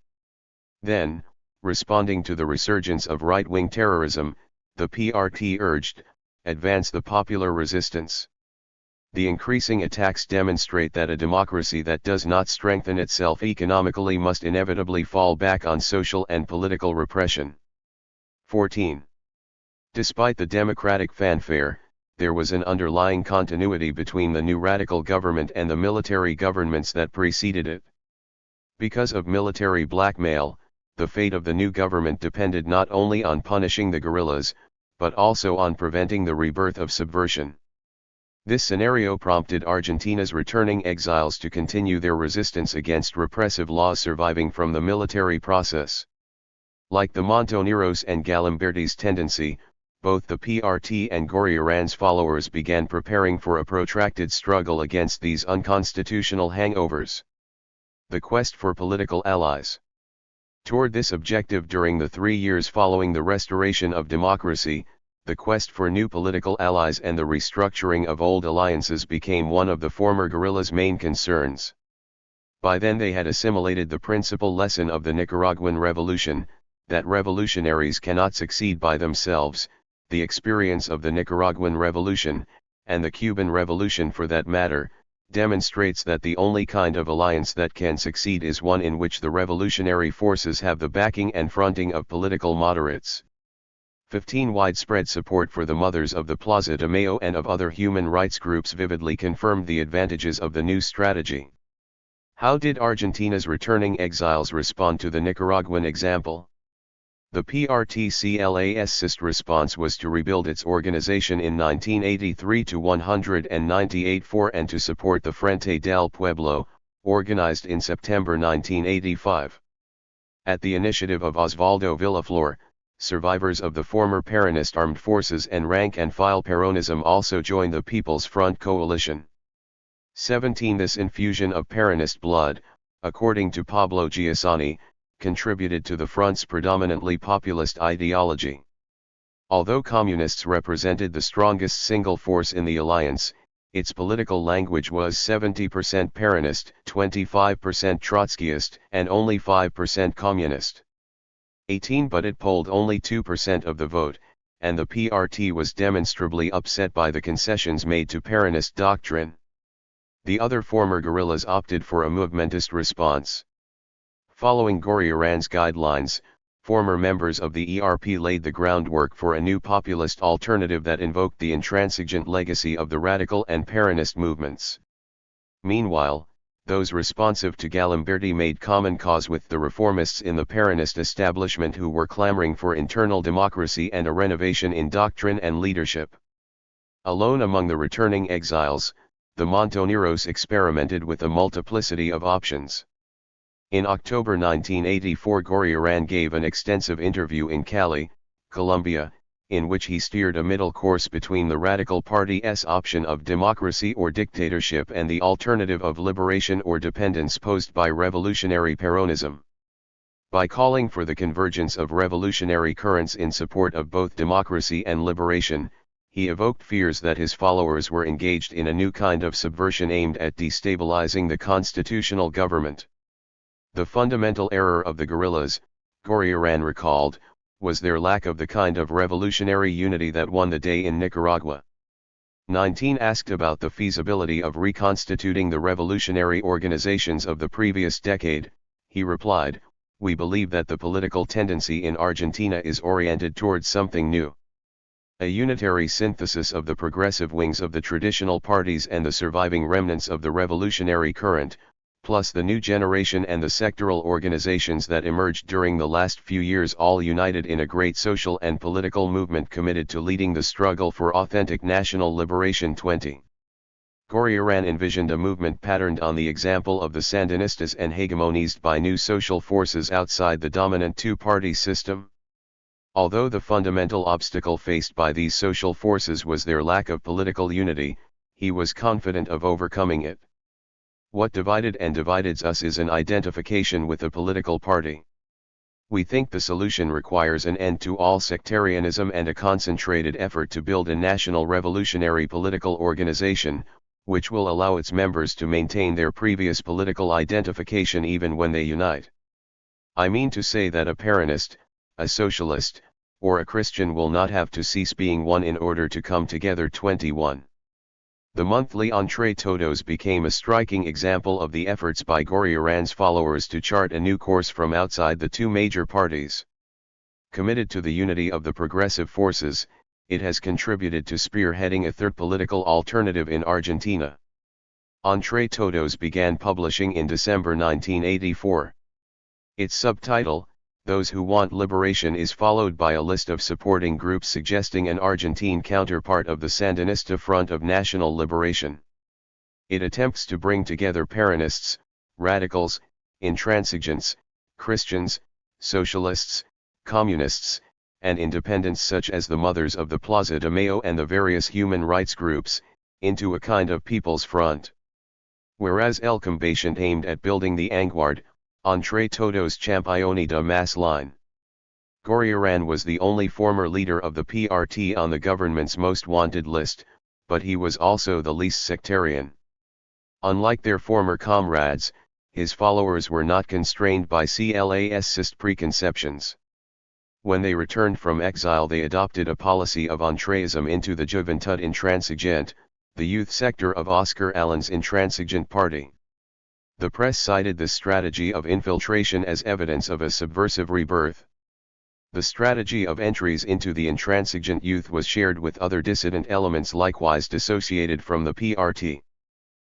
Then, responding to the resurgence of right-wing terrorism, the PRT urged, advance the popular resistance. The increasing attacks demonstrate that a democracy that does not strengthen itself economically must inevitably fall back on social and political repression. 14. Despite the democratic fanfare, there was an underlying continuity between the new radical government and the military governments that preceded it. Because of military blackmail, the fate of the new government depended not only on punishing the guerrillas, but also on preventing the rebirth of subversion. This scenario prompted Argentina's returning exiles to continue their resistance against repressive laws surviving from the military process. Like the Montoneros and Galimberti's tendency, both the PRT and Gorriaran's followers began preparing for a protracted struggle against these unconstitutional hangovers. The quest for political allies. Toward this objective during the 3 years following the restoration of democracy, the quest for new political allies and the restructuring of old alliances became one of the former guerrillas' main concerns. By then they had assimilated the principal lesson of the Nicaraguan Revolution, that revolutionaries cannot succeed by themselves. The experience of the Nicaraguan Revolution, and the Cuban Revolution for that matter, demonstrates that the only kind of alliance that can succeed is one in which the revolutionary forces have the backing and fronting of political moderates. 15. Widespread support for the mothers of the Plaza de Mayo and of other human rights groups vividly confirmed the advantages of the new strategy. How did Argentina's returning exiles respond to the Nicaraguan example? The PRT-CLA's SIST response was to rebuild its organization in 1983 to 198 for and to support the Frente del Pueblo, organized in September 1985. At the initiative of Osvaldo Villaflor, survivors of the former Peronist armed forces and rank-and-file Peronism also joined the People's Front coalition. 17. This infusion of Peronist blood, according to Pablo Giussani, contributed to the front's predominantly populist ideology. Although communists represented the strongest single force in the alliance, its political language was 70% Peronist, 25% Trotskyist, and only 5% communist. 18. But it polled only 2% of the vote, and the PRT was demonstrably upset by the concessions made to Peronist doctrine. The other former guerrillas opted for a movementist response. Following Gorriaran's guidelines, former members of the ERP laid the groundwork for a new populist alternative that invoked the intransigent legacy of the radical and Peronist movements. Meanwhile, those responsive to Galimberti made common cause with the reformists in the Peronist establishment who were clamoring for internal democracy and a renovation in doctrine and leadership. Alone among the returning exiles, the Montoneros experimented with a multiplicity of options. In October 1984, Gorriaran gave an extensive interview in Cali, Colombia, in which he steered a middle course between the Radical Party's option of democracy or dictatorship and the alternative of liberation or dependence posed by revolutionary Peronism. By calling for the convergence of revolutionary currents in support of both democracy and liberation, he evoked fears that his followers were engaged in a new kind of subversion aimed at destabilizing the constitutional government. The fundamental error of the guerrillas, Gorriaran recalled, was their lack of the kind of revolutionary unity that won the day in Nicaragua. 19. Asked about the feasibility of reconstituting the revolutionary organizations of the previous decade, he replied, "We believe that the political tendency in Argentina is oriented towards something new. A unitary synthesis of the progressive wings of the traditional parties and the surviving remnants of the revolutionary current, plus the new generation and the sectoral organizations that emerged during the last few years, all united in a great social and political movement committed to leading the struggle for authentic national liberation." 20. Gorriaran envisioned a movement patterned on the example of the Sandinistas and hegemonized by new social forces outside the dominant two-party system. Although the fundamental obstacle faced by these social forces was their lack of political unity, he was confident of overcoming it. What divided and divides us is an identification with a political party. We think the solution requires an end to all sectarianism and a concentrated effort to build a national revolutionary political organization, which will allow its members to maintain their previous political identification even when they unite. I mean to say that a Peronist, a socialist, or a Christian will not have to cease being one in order to come together. 21. The monthly Entre Todos became a striking example of the efforts by Goriaran's followers to chart a new course from outside the two major parties. Committed to the unity of the progressive forces, it has contributed to spearheading a third political alternative in Argentina. Entre Todos began publishing in December 1984. Its subtitle, Those Who Want Liberation, is followed by a list of supporting groups suggesting an Argentine counterpart of the Sandinista Front of National Liberation. It attempts to bring together Peronists, radicals, intransigents, Christians, socialists, communists, and independents such as the Mothers of the Plaza de Mayo and the various human rights groups, into a kind of People's Front. Whereas El Combatiente aimed at building the Vanguard, Entre Todos Campione de Mass line. Goriaran was the only former leader of the PRT on the government's most wanted list, but he was also the least sectarian. Unlike their former comrades, his followers were not constrained by classist preconceptions. When they returned from exile, they adopted a policy of entreism into the Juventud Intransigente, the youth sector of Oscar Allen's intransigent party. The press cited this strategy of infiltration as evidence of a subversive rebirth. The strategy of entries into the intransigent youth was shared with other dissident elements likewise dissociated from the PRT.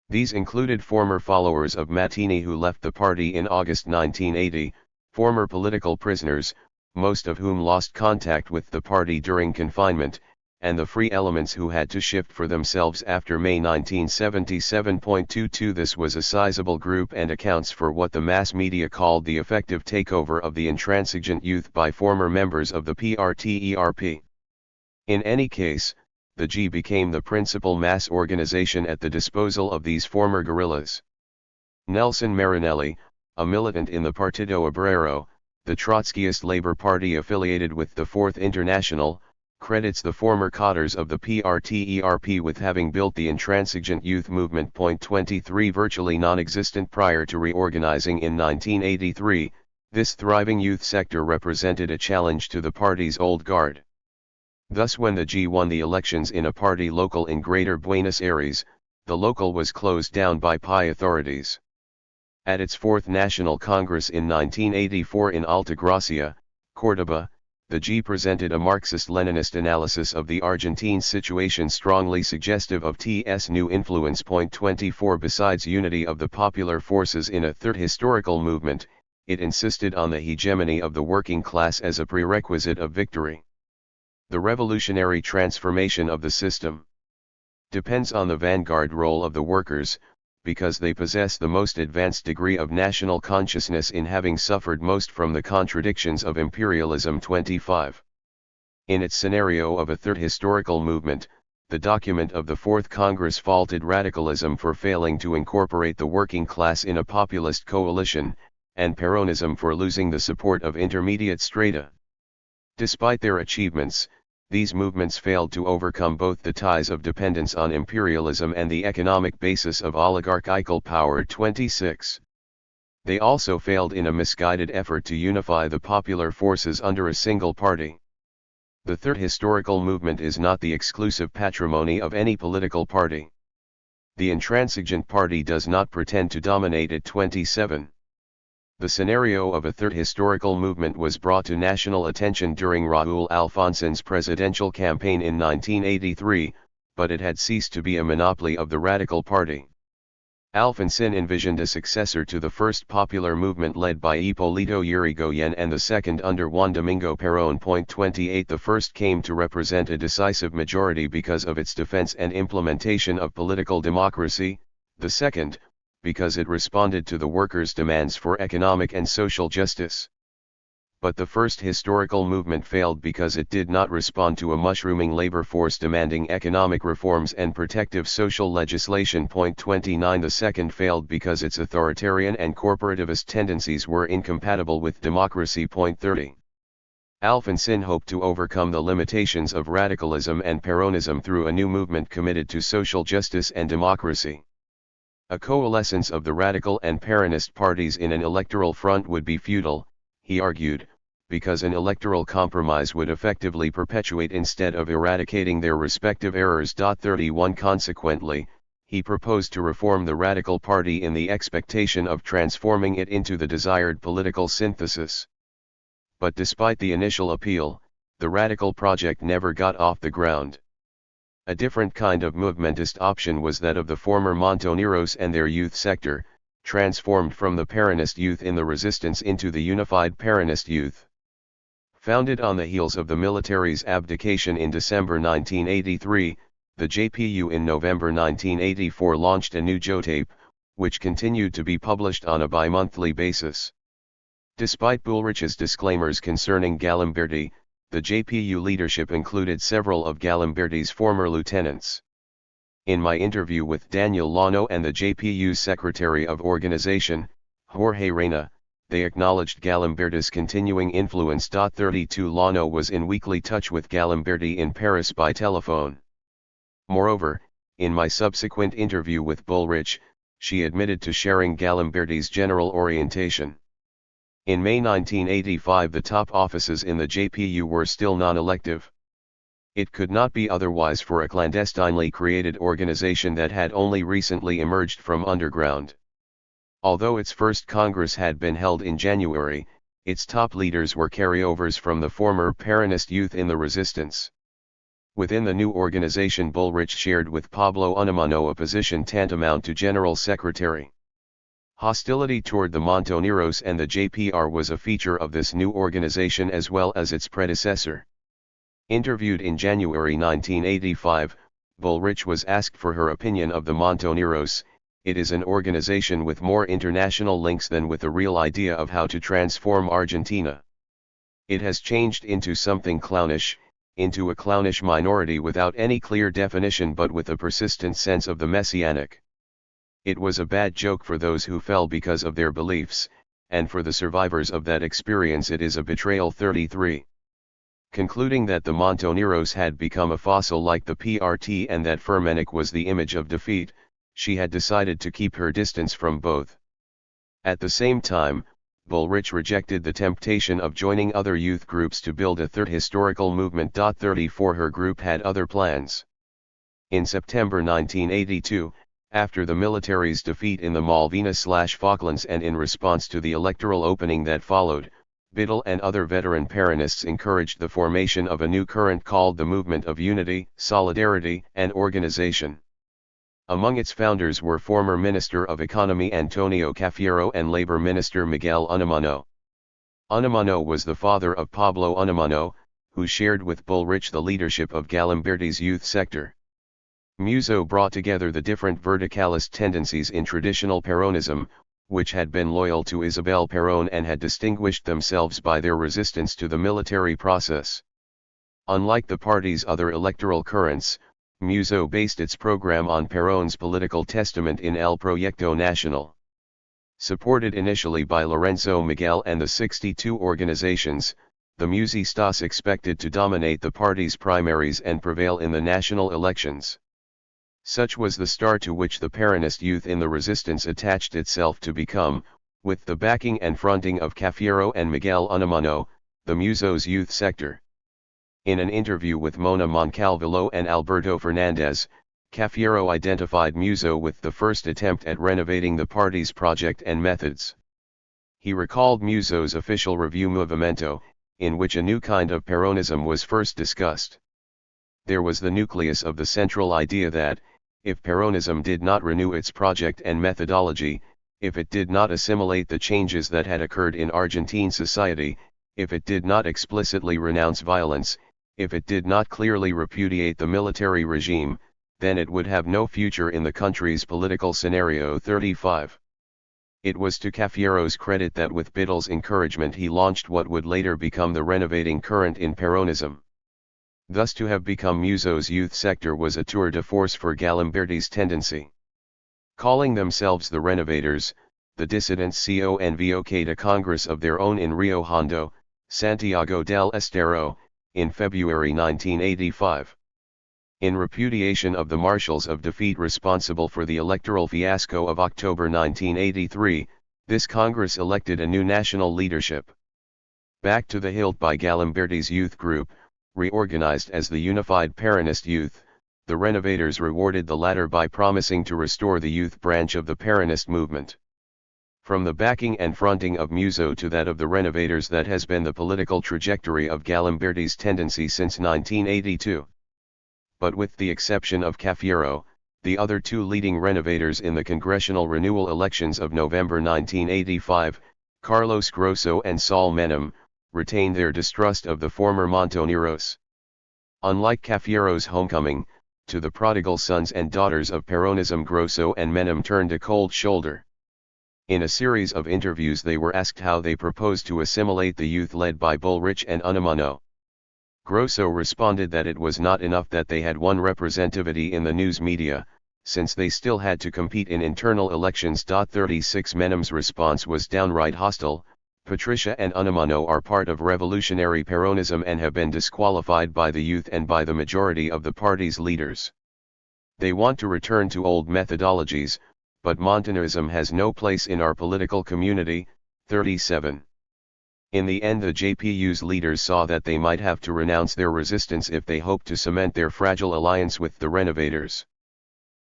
These included former followers of Mattini who left the party in August 1980, former political prisoners, most of whom lost contact with the party during confinement, and the free elements who had to shift for themselves after May 1977.22. This was a sizable group and accounts for what the mass media called the effective takeover of the intransigent youth by former members of the PRT-ERP. In any case, the G became the principal mass organization at the disposal of these former guerrillas. Nelson Marinelli, a militant in the Partido Obrero, the Trotskyist Labor Party affiliated with the Fourth International, credits the former cadres of the PRT-ERP with having built the intransigent youth movement. 23 Virtually non-existent prior to reorganizing in 1983, this thriving youth sector represented a challenge to the party's old guard. Thus when the G won the elections in a party local in Greater Buenos Aires, the local was closed down by PI authorities. At its fourth National Congress in 1984 in Altagracia, Córdoba, the G presented a Marxist-Leninist analysis of the Argentine situation strongly suggestive of TS new influence. 24 Besides unity of the popular forces in a third historical movement, it insisted on the hegemony of the working class as a prerequisite of victory. The revolutionary transformation of the system depends on the vanguard role of the workers, because they possess the most advanced degree of national consciousness in having suffered most from the contradictions of imperialism. 25. In its scenario of a third historical movement, the document of the Fourth Congress faulted radicalism for failing to incorporate the working class in a populist coalition, and Peronism for losing the support of intermediate strata. Despite their achievements, these movements failed to overcome both the ties of dependence on imperialism and the economic basis of oligarchical power. 26. They also failed in a misguided effort to unify the popular forces under a single party. The third historical movement is not the exclusive patrimony of any political party. The intransigent party does not pretend to dominate it. 27. The scenario of a third historical movement was brought to national attention during Raúl Alfonsin's presidential campaign in 1983, but it had ceased to be a monopoly of the Radical Party. Alfonsin envisioned a successor to the first popular movement led by Hipólito Yrigoyen and the second under Juan Domingo Perón. 28 The first came to represent a decisive majority because of its defense and implementation of political democracy, the second, because it responded to the workers' demands for economic and social justice. But the first historical movement failed because it did not respond to a mushrooming labor force demanding economic reforms and protective social legislation. 29 The second failed because its authoritarian and corporativist tendencies were incompatible with democracy. 30 Alfonsin hoped to overcome the limitations of radicalism and Peronism through a new movement committed to social justice and democracy. A coalescence of the radical and Peronist parties in an electoral front would be futile, he argued, because an electoral compromise would effectively perpetuate instead of eradicating their respective errors. 31 Consequently, he proposed to reform the Radical Party in the expectation of transforming it into the desired political synthesis. But despite the initial appeal, the radical project never got off the ground. A different kind of movementist option was that of the former Montoneros and their youth sector, transformed from the Peronist youth in the resistance into the unified Peronist youth. Founded on the heels of the military's abdication in December 1983, the JPU in November 1984 launched a new Jotape, which continued to be published on a bi-monthly basis. Despite Bullrich's disclaimers concerning Galimberti, the JPU leadership included several of Galimberti's former lieutenants. In my interview with Daniel Lano and the JPU's Secretary of Organization, Jorge Reyna, they acknowledged Galimberti's continuing influence. 32 Lano was in weekly touch with Galimberti in Paris by telephone. Moreover, in my subsequent interview with Bullrich, she admitted to sharing Galimberti's general orientation. In May 1985 the top offices in the JPU were still non-elective. It could not be otherwise for a clandestinely created organization that had only recently emerged from underground. Although its first Congress had been held in January, its top leaders were carryovers from the former Peronist youth in the resistance. Within the new organization Bullrich shared with Pablo Unamano a position tantamount to General Secretary. Hostility toward the Montoneros and the JPR was a feature of this new organization as well as its predecessor. Interviewed in January 1985, Bullrich was asked for her opinion of the Montoneros. It is an organization with more international links than with a real idea of how to transform Argentina. It has changed into something clownish, into a clownish minority without any clear definition but with a persistent sense of the messianic. It was a bad joke for those who fell because of their beliefs, and for the survivors of that experience it is a betrayal. 33. Concluding that the Montoneros had become a fossil like the PRT and that Firmenich was the image of defeat, she had decided to keep her distance from both. At the same time, Bullrich rejected the temptation of joining other youth groups to build a third historical movement. 34 Her group had other plans. In September 1982, after the military's defeat in the Malvinas/Falklands and in response to the electoral opening that followed, Biddle and other veteran Peronists encouraged the formation of a new current called the Movement of Unity, Solidarity, and Organization. Among its founders were former Minister of Economy Antonio Cafiero and Labor Minister Miguel Unamano. Unamano was the father of Pablo Unamano, who shared with Bullrich the leadership of Galimberti's youth sector. Musso brought together the different verticalist tendencies in traditional Peronism, which had been loyal to Isabel Perón and had distinguished themselves by their resistance to the military process. Unlike the party's other electoral currents, Musso based its program on Perón's political testament in El Proyecto Nacional. Supported initially by Lorenzo Miguel and the 62 organizations, the Musistas expected to dominate the party's primaries and prevail in the national elections. Such was the star to which the Peronist youth in the resistance attached itself to become, with the backing and fronting of Cafiero and Miguel Unamano, the Muso's youth sector. In an interview with Mona Moncalvillo and Alberto Fernandez, Cafiero identified Musso with the first attempt at renovating the party's project and methods. He recalled Musso's official review Movimento, in which a new kind of Peronism was first discussed. There was the nucleus of the central idea that, if Peronism did not renew its project and methodology, if it did not assimilate the changes that had occurred in Argentine society, if it did not explicitly renounce violence, if it did not clearly repudiate the military regime, then it would have no future in the country's political scenario. 35. It was to Cafiero's credit that with Biddle's encouragement he launched what would later become the renovating current in Peronism. Thus to have become Muso's youth sector was a tour de force for Galimberti's tendency. Calling themselves the Renovators, the dissidents convoked a congress of their own in Rio Hondo, Santiago del Estero, in February 1985. In repudiation of the marshals of defeat responsible for the electoral fiasco of October 1983, this Congress elected a new national leadership. Back to the hilt by Galimberti's youth group, reorganized as the Unified Peronist Youth, the Renovators rewarded the latter by promising to restore the youth branch of the Peronist movement. From the backing and fronting of Muso to that of the Renovators, that has been the political trajectory of Galimberti's tendency since 1982. But with the exception of Cafiero, the other two leading Renovators in the congressional renewal elections of November 1985, Carlos Grosso and Saul Menem, retained their distrust of the former Montoneros. Unlike Cafiero's homecoming, to the prodigal sons and daughters of Peronism, Grosso and Menem turned a cold shoulder. In a series of interviews they were asked how they proposed to assimilate the youth led by Bullrich and Unamano. Grosso responded that it was not enough that they had won representativity in the news media, since they still had to compete in internal elections. 36 Menem's response was downright hostile. Patricia and Unamano are part of revolutionary Peronism and have been disqualified by the youth and by the majority of the party's leaders. They want to return to old methodologies, but Montonerism has no place in our political community. 37. In the end, the JPU's leaders saw that they might have to renounce their resistance if they hoped to cement their fragile alliance with the Renovators.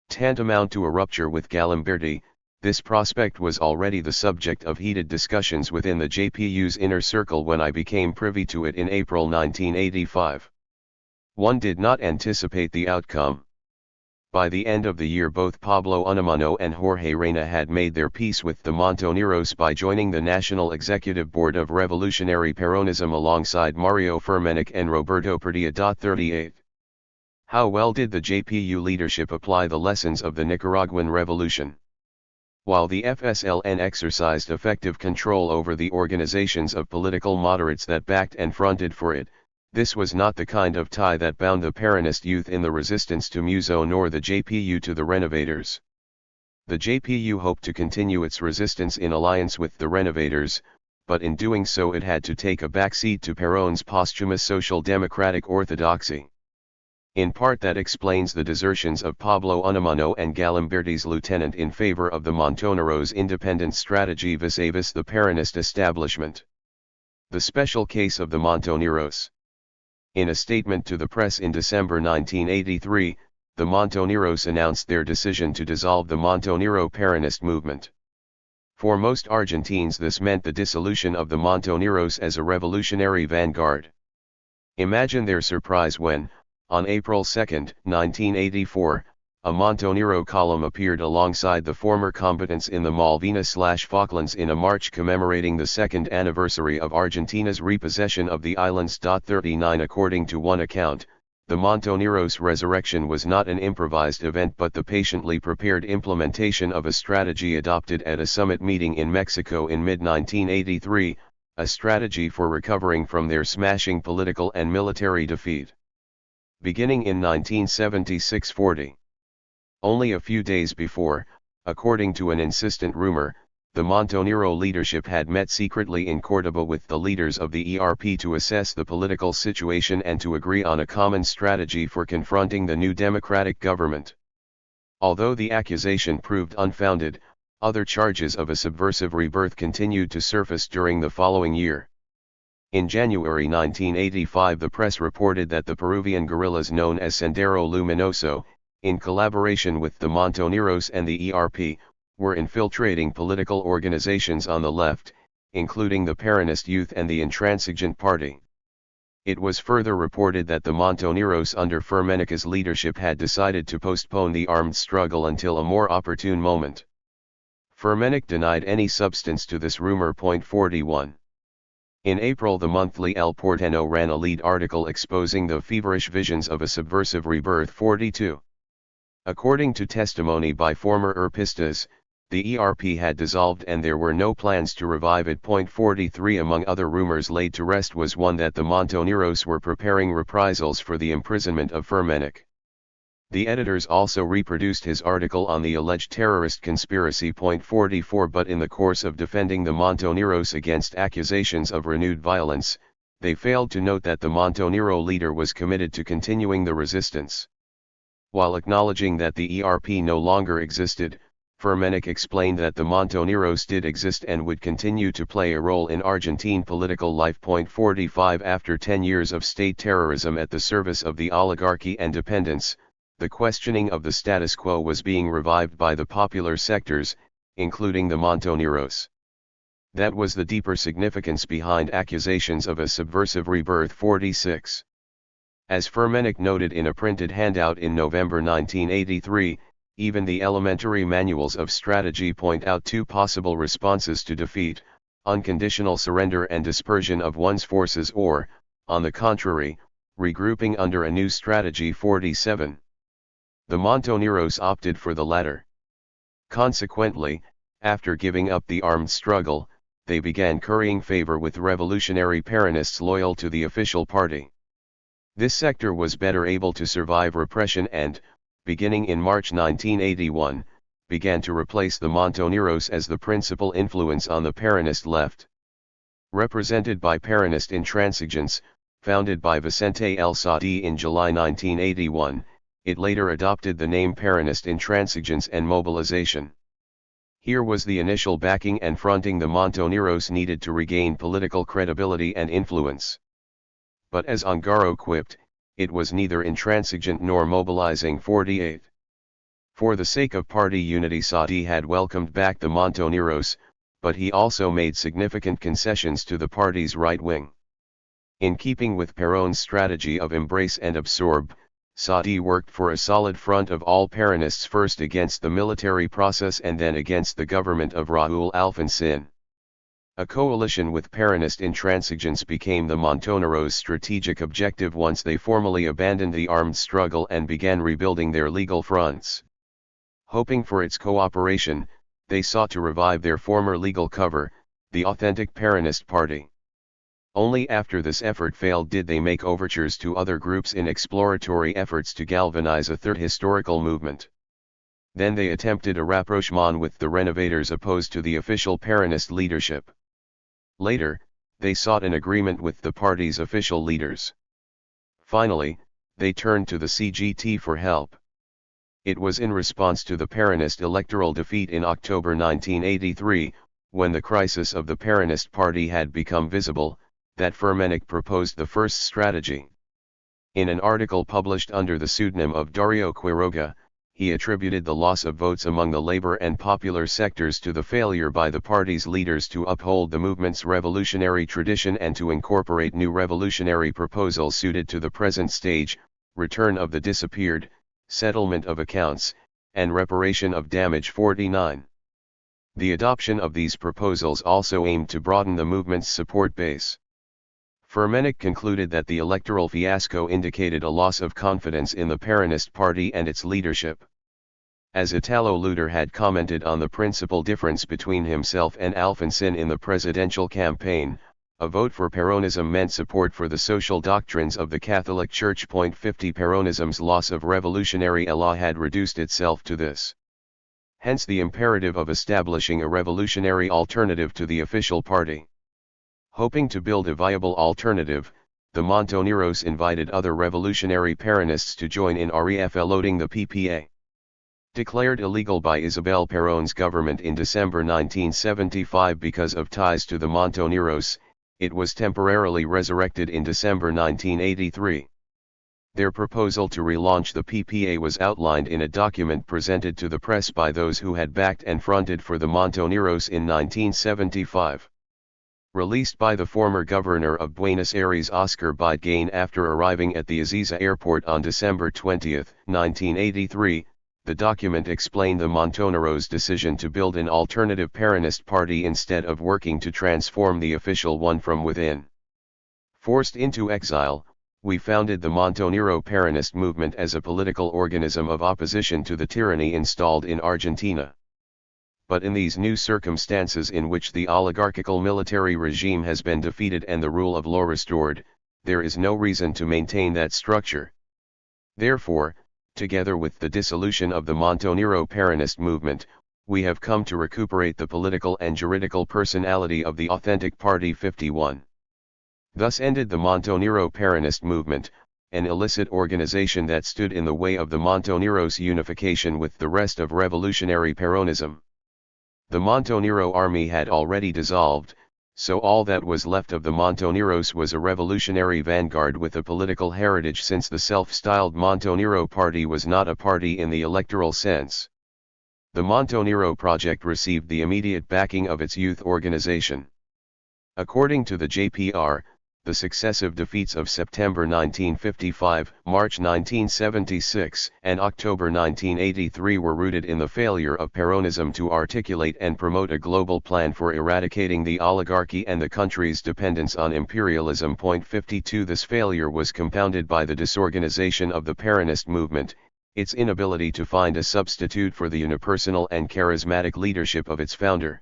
Tantamount to a rupture with Galimberti, this prospect was already the subject of heated discussions within the JPU's inner circle when I became privy to it in April 1985. One did not anticipate the outcome. By the end of the year, both Pablo Unamano and Jorge Reina had made their peace with the Montoneros by joining the National Executive Board of Revolutionary Peronism alongside Mario Firmenich and Roberto Padilla. 38. How well did the JPU leadership apply the lessons of the Nicaraguan Revolution? While the FSLN exercised effective control over the organizations of political moderates that backed and fronted for it, this was not the kind of tie that bound the Peronist youth in the resistance to Muso nor the JPU to the Renovators. The JPU hoped to continue its resistance in alliance with the Renovators, but in doing so it had to take a backseat to Perón's posthumous social democratic orthodoxy. In part that explains the desertions of Pablo Unamano and Galimberti's lieutenant in favor of the Montoneros' independent strategy vis-a-vis the Peronist establishment. The special case of the Montoneros. In a statement to the press in December 1983, the Montoneros announced their decision to dissolve the Montonero Peronist movement. For most Argentines this meant the dissolution of the Montoneros as a revolutionary vanguard. Imagine their surprise when, on April 2, 1984, a Montonero column appeared alongside the former combatants in the Malvinas/Falklands in a march commemorating the second anniversary of Argentina's repossession of the islands. 39 According to one account, the Montoneros' resurrection was not an improvised event but the patiently prepared implementation of a strategy adopted at a summit meeting in Mexico in mid-1983, a strategy for recovering from their smashing political and military defeat. Beginning in 1976-40. Only a few days before, according to an insistent rumor, the Montonero leadership had met secretly in Córdoba with the leaders of the ERP to assess the political situation and to agree on a common strategy for confronting the new democratic government. Although the accusation proved unfounded, other charges of a subversive rebirth continued to surface during the following year. In January 1985 the press reported that the Peruvian guerrillas known as Sendero Luminoso, in collaboration with the Montoneros and the ERP, were infiltrating political organizations on the left, including the Peronist Youth and the Intransigent Party. It was further reported that the Montoneros under Firmenich's leadership had decided to postpone the armed struggle until a more opportune moment. Firmenich denied any substance to this rumor. 41. In April the monthly El Porteño ran a lead article exposing the feverish visions of a subversive rebirth. 42. According to testimony by former ERPistas, The ERP had dissolved and there were no plans to revive it. 43 Among other rumors laid to rest was one that the Montoneros were preparing reprisals for the imprisonment of Firmenich. The editors also reproduced his article on the alleged terrorist conspiracy. 44 But in the course of defending the Montoneros against accusations of renewed violence, they failed to note that the Montonero leader was committed to continuing the resistance. While acknowledging that the ERP no longer existed, Firmenich explained that the Montoneros did exist and would continue to play a role in Argentine political life. 45 After 10 years of state terrorism at the service of the oligarchy and dependents, the questioning of the status quo was being revived by the popular sectors, including the Montoneros. That was the deeper significance behind accusations of a subversive rebirth. 46. As Firmenich noted in a printed handout in November 1983, even the elementary manuals of strategy point out two possible responses to defeat: unconditional surrender and dispersion of one's forces, or, on the contrary, regrouping under a new strategy. 47. The Montoneros opted for the latter. Consequently, after giving up the armed struggle, they began currying favor with revolutionary Peronists loyal to the official party. This sector was better able to survive repression and, beginning in March 1981, began to replace the Montoneros as the principal influence on the Peronist left. Represented by Peronist Intransigence, founded by Vicente El Saadi in July 1981, it later adopted the name Peronist Intransigence and Mobilization. Here was the initial backing and fronting the Montoneros needed to regain political credibility and influence. But as Ongaro quipped, it was neither intransigent nor mobilizing. 48. For the sake of party unity, Saadi had welcomed back the Montoneros, but he also made significant concessions to the party's right wing. In keeping with Perón's strategy of embrace and absorb, Saadi worked for a solid front of all Peronists, first against the military process and then against the government of Raúl Alfonsín. A coalition with Peronist intransigence became the Montoneros' strategic objective once they formally abandoned the armed struggle and began rebuilding their legal fronts. Hoping for its cooperation, they sought to revive their former legal cover, the authentic Peronist Party. Only after this effort failed did they make overtures to other groups in exploratory efforts to galvanize a third historical movement. Then they attempted a rapprochement with the renovators opposed to the official Peronist leadership. Later, they sought an agreement with the party's official leaders. Finally, they turned to the CGT for help. It was in response to the Peronist electoral defeat in October 1983, when the crisis of the Peronist party had become visible, that Firmenich proposed the first strategy. In an article published under the pseudonym of Dario Quiroga, he attributed the loss of votes among the labor and popular sectors to the failure by the party's leaders to uphold the movement's revolutionary tradition and to incorporate new revolutionary proposals suited to the present stage: return of the disappeared, settlement of accounts, and reparation of damage. 49. The adoption of these proposals also aimed to broaden the movement's support base. Firmenich concluded that the electoral fiasco indicated a loss of confidence in the Peronist party and its leadership. As Italo Luder had commented on the principal difference between himself and Alfonsín in the presidential campaign, a vote for Peronism meant support for the social doctrines of the Catholic Church. 50 Peronism's loss of revolutionary élan had reduced itself to this. Hence the imperative of establishing a revolutionary alternative to the official party. Hoping to build a viable alternative, the Montoneros invited other revolutionary Peronists to join in refounding the PPA. Declared illegal by Isabel Perón's government in December 1975 because of ties to the Montoneros, it was temporarily resurrected in December 1983. Their proposal to relaunch the PPA was outlined in a document presented to the press by those who had backed and fronted for the Montoneros in 1975. Released by the former governor of Buenos Aires Oscar Bidgain after arriving at the Ezeiza airport on December 20, 1983, the document explained the Montoneros' decision to build an alternative Peronist party instead of working to transform the official one from within. Forced into exile, we founded the Montonero Peronist movement as a political organism of opposition to the tyranny installed in Argentina. But in these new circumstances in which the oligarchical military regime has been defeated and the rule of law restored, there is no reason to maintain that structure. Therefore, together with the dissolution of the Montonero Peronist movement, we have come to recuperate the political and juridical personality of the authentic Party 51. Thus ended the Montonero Peronist movement, an illicit organization that stood in the way of the Montoneros' unification with the rest of revolutionary Peronism. The Montonero army had already dissolved, so all that was left of the Montoneros was a revolutionary vanguard with a political heritage, since the self-styled Montonero Party was not a party in the electoral sense. The Montonero project received the immediate backing of its youth organization. According to the JPR, the successive defeats of September 1955, March 1976, and October 1983 were rooted in the failure of Peronism to articulate and promote a global plan for eradicating the oligarchy and the country's dependence on imperialism. 52 This failure was compounded by the disorganization of the Peronist movement, its inability to find a substitute for the unipersonal and charismatic leadership of its founder.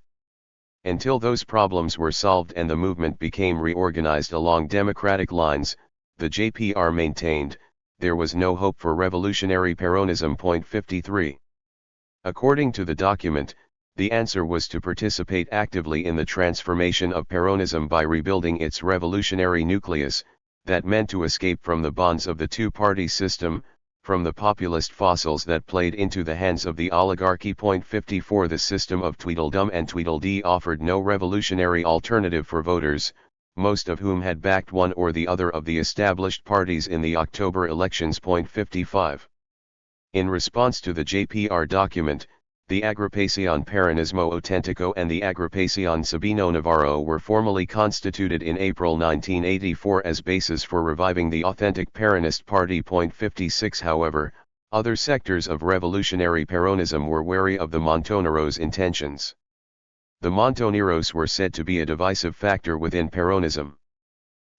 Until those problems were solved and the movement became reorganized along democratic lines, the JPR maintained, there was no hope for revolutionary Peronism. 53. According to the document, the answer was to participate actively in the transformation of Peronism by rebuilding its revolutionary nucleus, that meant to escape from the bonds of the two-party system, from the populist fossils that played into the hands of the oligarchy. 54 The system of Tweedledum and Tweedledee offered no revolutionary alternative for voters, most of whom had backed one or the other of the established parties in the October elections. 55. In response to the JPR document, the Agrupación Peronismo Auténtico and the Agrupación Sabino Navarro were formally constituted in April 1984 as basis for reviving the authentic Peronist Party. 56 However, other sectors of revolutionary Peronism were wary of the Montoneros' intentions. The Montoneros were said to be a divisive factor within Peronism.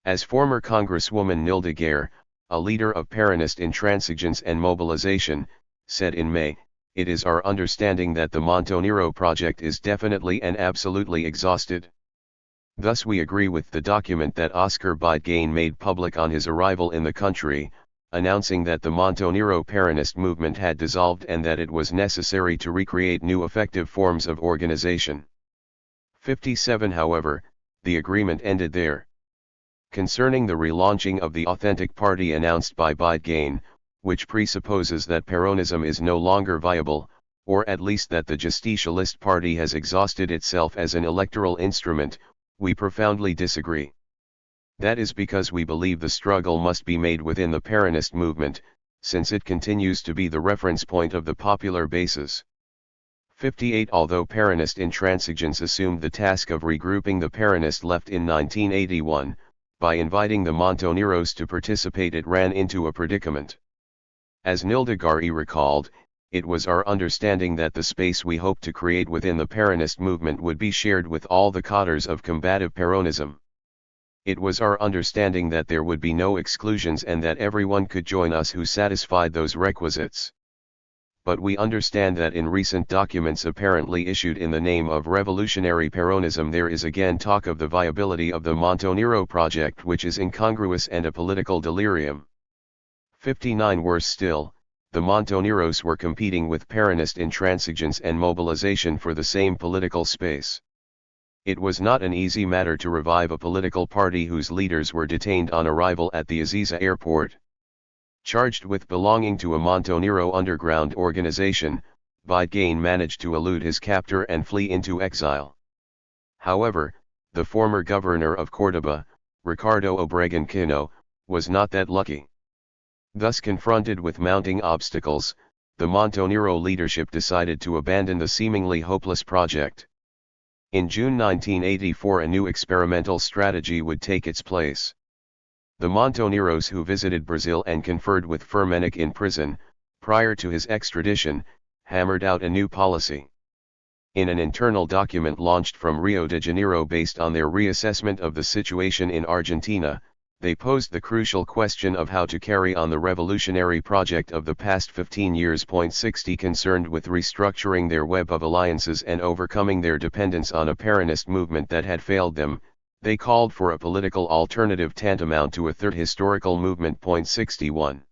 As former Congresswoman Nilda Guerre, a leader of Peronist intransigence and mobilization, said in May, "It is our understanding that the Montonero project is definitely and absolutely exhausted." Thus we agree with the document that Oscar Bidegane made public on his arrival in the country, announcing that the Montonero Peronist movement had dissolved and that it was necessary to recreate new effective forms of organization. 57 However, the agreement ended there. Concerning the relaunching of the authentic party announced by Bidegane, which presupposes that Peronism is no longer viable, or at least that the Justicialist Party has exhausted itself as an electoral instrument, we profoundly disagree. That is because we believe the struggle must be made within the Peronist movement, since it continues to be the reference point of the popular bases. 58 Although Peronist intransigence assumed the task of regrouping the Peronist left in 1981, by inviting the Montoneros to participate it ran into a predicament. As Nilda Guerre recalled, it was our understanding that the space we hoped to create within the Peronist movement would be shared with all the cadres of combative Peronism. It was our understanding that there would be no exclusions and that everyone could join us who satisfied those requisites. But we understand that in recent documents apparently issued in the name of revolutionary Peronism there is again talk of the viability of the Montonero project, which is incongruous and a political delirium. 59 Worse still, the Montoneros were competing with Peronist intransigence and mobilization for the same political space. It was not an easy matter to revive a political party whose leaders were detained on arrival at the Ezeiza airport. Charged with belonging to a Montonero underground organization, Bidegane managed to elude his captor and flee into exile. However, the former governor of Córdoba, Ricardo Obregón Quino, was not that lucky. Thus confronted with mounting obstacles, the Montonero leadership decided to abandon the seemingly hopeless project. In June 1984 a new experimental strategy would take its place. The Montoneros who visited Brazil and conferred with Firmenich in prison, prior to his extradition, hammered out a new policy. In an internal document launched from Rio de Janeiro based on their reassessment of the situation in Argentina, they posed the crucial question of how to carry on the revolutionary project of the past 15 years. 60 Concerned with restructuring their web of alliances and overcoming their dependence on a Peronist movement that had failed them, they called for a political alternative tantamount to a third historical movement. 61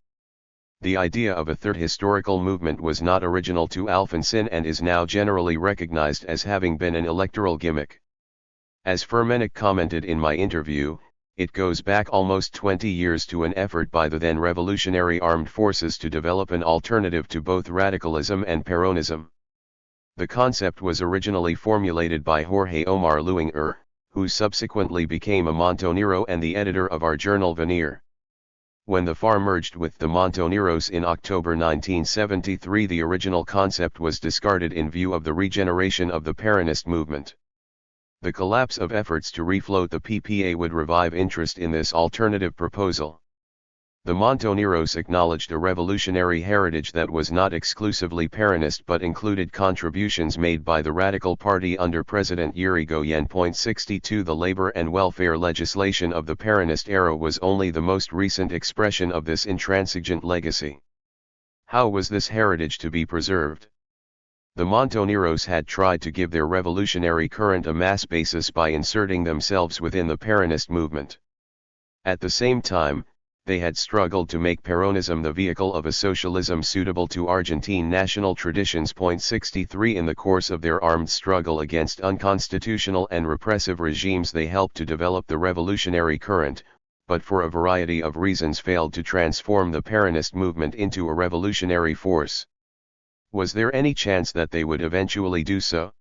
The idea of a third historical movement was not original to Alfonsin and is now generally recognized as having been an electoral gimmick. As Firmenich commented in my interview, it goes back almost 20 years to an effort by the then revolutionary armed forces to develop an alternative to both radicalism and Peronism. The concept was originally formulated by Jorge Omar Luinger, who subsequently became a Montonero and the editor of our journal Venir. When the FAR merged with the Montoneros in October 1973, the original concept was discarded in view of the regeneration of the Peronist movement. The collapse of efforts to refloat the PPA would revive interest in this alternative proposal. The Montoneros acknowledged a revolutionary heritage that was not exclusively Peronist but included contributions made by the Radical Party under President Irigoyen. 62 The labor and welfare legislation of the Peronist era was only the most recent expression of this intransigent legacy. How was this heritage to be preserved? The Montoneros had tried to give their revolutionary current a mass basis by inserting themselves within the Peronist movement. At the same time, they had struggled to make Peronism the vehicle of a socialism suitable to Argentine national traditions. 63 In the course of their armed struggle against unconstitutional and repressive regimes, they helped to develop the revolutionary current, but for a variety of reasons failed to transform the Peronist movement into a revolutionary force. Was there any chance that they would eventually do so?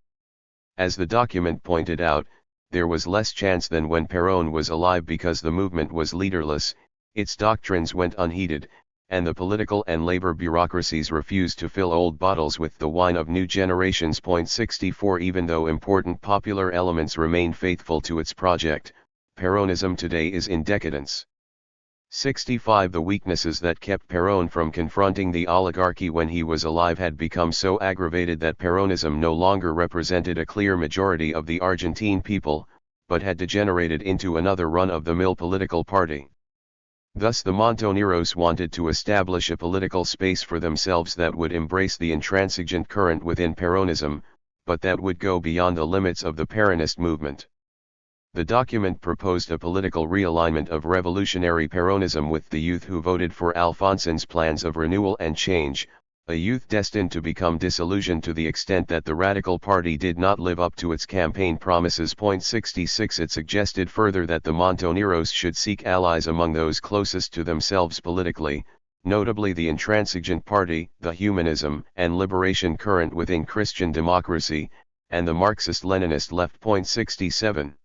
As the document pointed out, there was less chance than when Perón was alive because the movement was leaderless, its doctrines went unheeded, and the political and labor bureaucracies refused to fill old bottles with the wine of new generations. 64 Even though important popular elements remain faithful to its project, Peronism today is in decadence. 65 The weaknesses that kept Perón from confronting the oligarchy when he was alive had become so aggravated that Peronism no longer represented a clear majority of the Argentine people, but had degenerated into another run-of-the-mill political party. Thus the Montoneros wanted to establish a political space for themselves that would embrace the intransigent current within Peronism, but that would go beyond the limits of the Peronist movement. The document proposed a political realignment of revolutionary Peronism with the youth who voted for Alfonsin's plans of renewal and change, a youth destined to become disillusioned to the extent that the Radical Party did not live up to its campaign promises. 66 It suggested further that the Montoneros should seek allies among those closest to themselves politically, notably the intransigent party, the humanism and liberation current within Christian democracy, and the Marxist-Leninist left. 67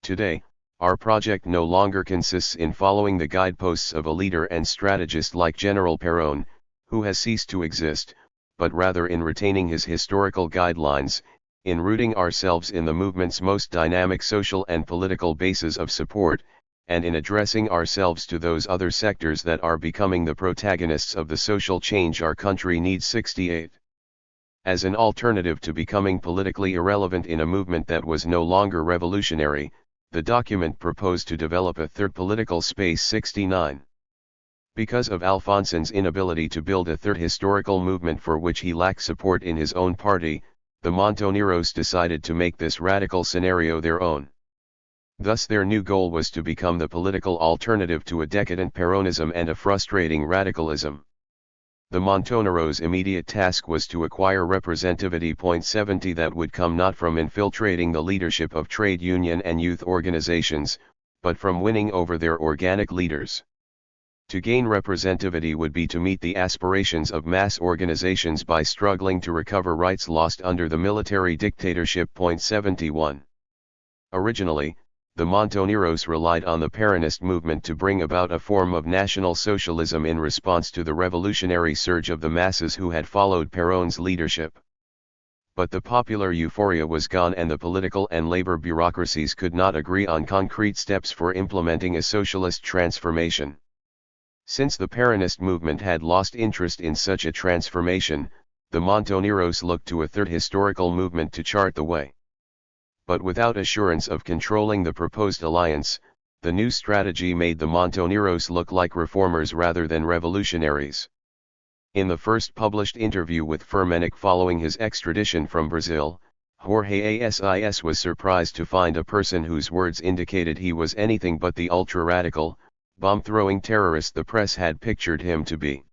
Today, our project no longer consists in following the guideposts of a leader and strategist like General Perón, who has ceased to exist, but rather in retaining his historical guidelines, in rooting ourselves in the movement's most dynamic social and political bases of support, and in addressing ourselves to those other sectors that are becoming the protagonists of the social change our country needs. 68 As an alternative to becoming politically irrelevant in a movement that was no longer revolutionary, the document proposed to develop a third political space. 69 Because of Alfonsin's inability to build a third historical movement for which he lacked support in his own party, the Montoneros decided to make this radical scenario their own. Thus their new goal was to become the political alternative to a decadent Peronism and a frustrating radicalism. The Montoneros' immediate task was to acquire representativity. 70 That would come not from infiltrating the leadership of trade union and youth organizations, but from winning over their organic leaders. To gain representativity would be to meet the aspirations of mass organizations by struggling to recover rights lost under the military dictatorship. 71 Originally, the Montoneros relied on the Peronist movement to bring about a form of national socialism in response to the revolutionary surge of the masses who had followed Perón's leadership. But the popular euphoria was gone and the political and labor bureaucracies could not agree on concrete steps for implementing a socialist transformation. Since the Peronist movement had lost interest in such a transformation, the Montoneros looked to a third historical movement to chart the way. But without assurance of controlling the proposed alliance, The new strategy made the Montoneros look like reformers rather than revolutionaries. In the first published interview with Firmenich following his extradition from Brazil, Jorge Assis was surprised to find a person whose words indicated he was anything but the ultra-radical, bomb-throwing terrorist the press had pictured him to be.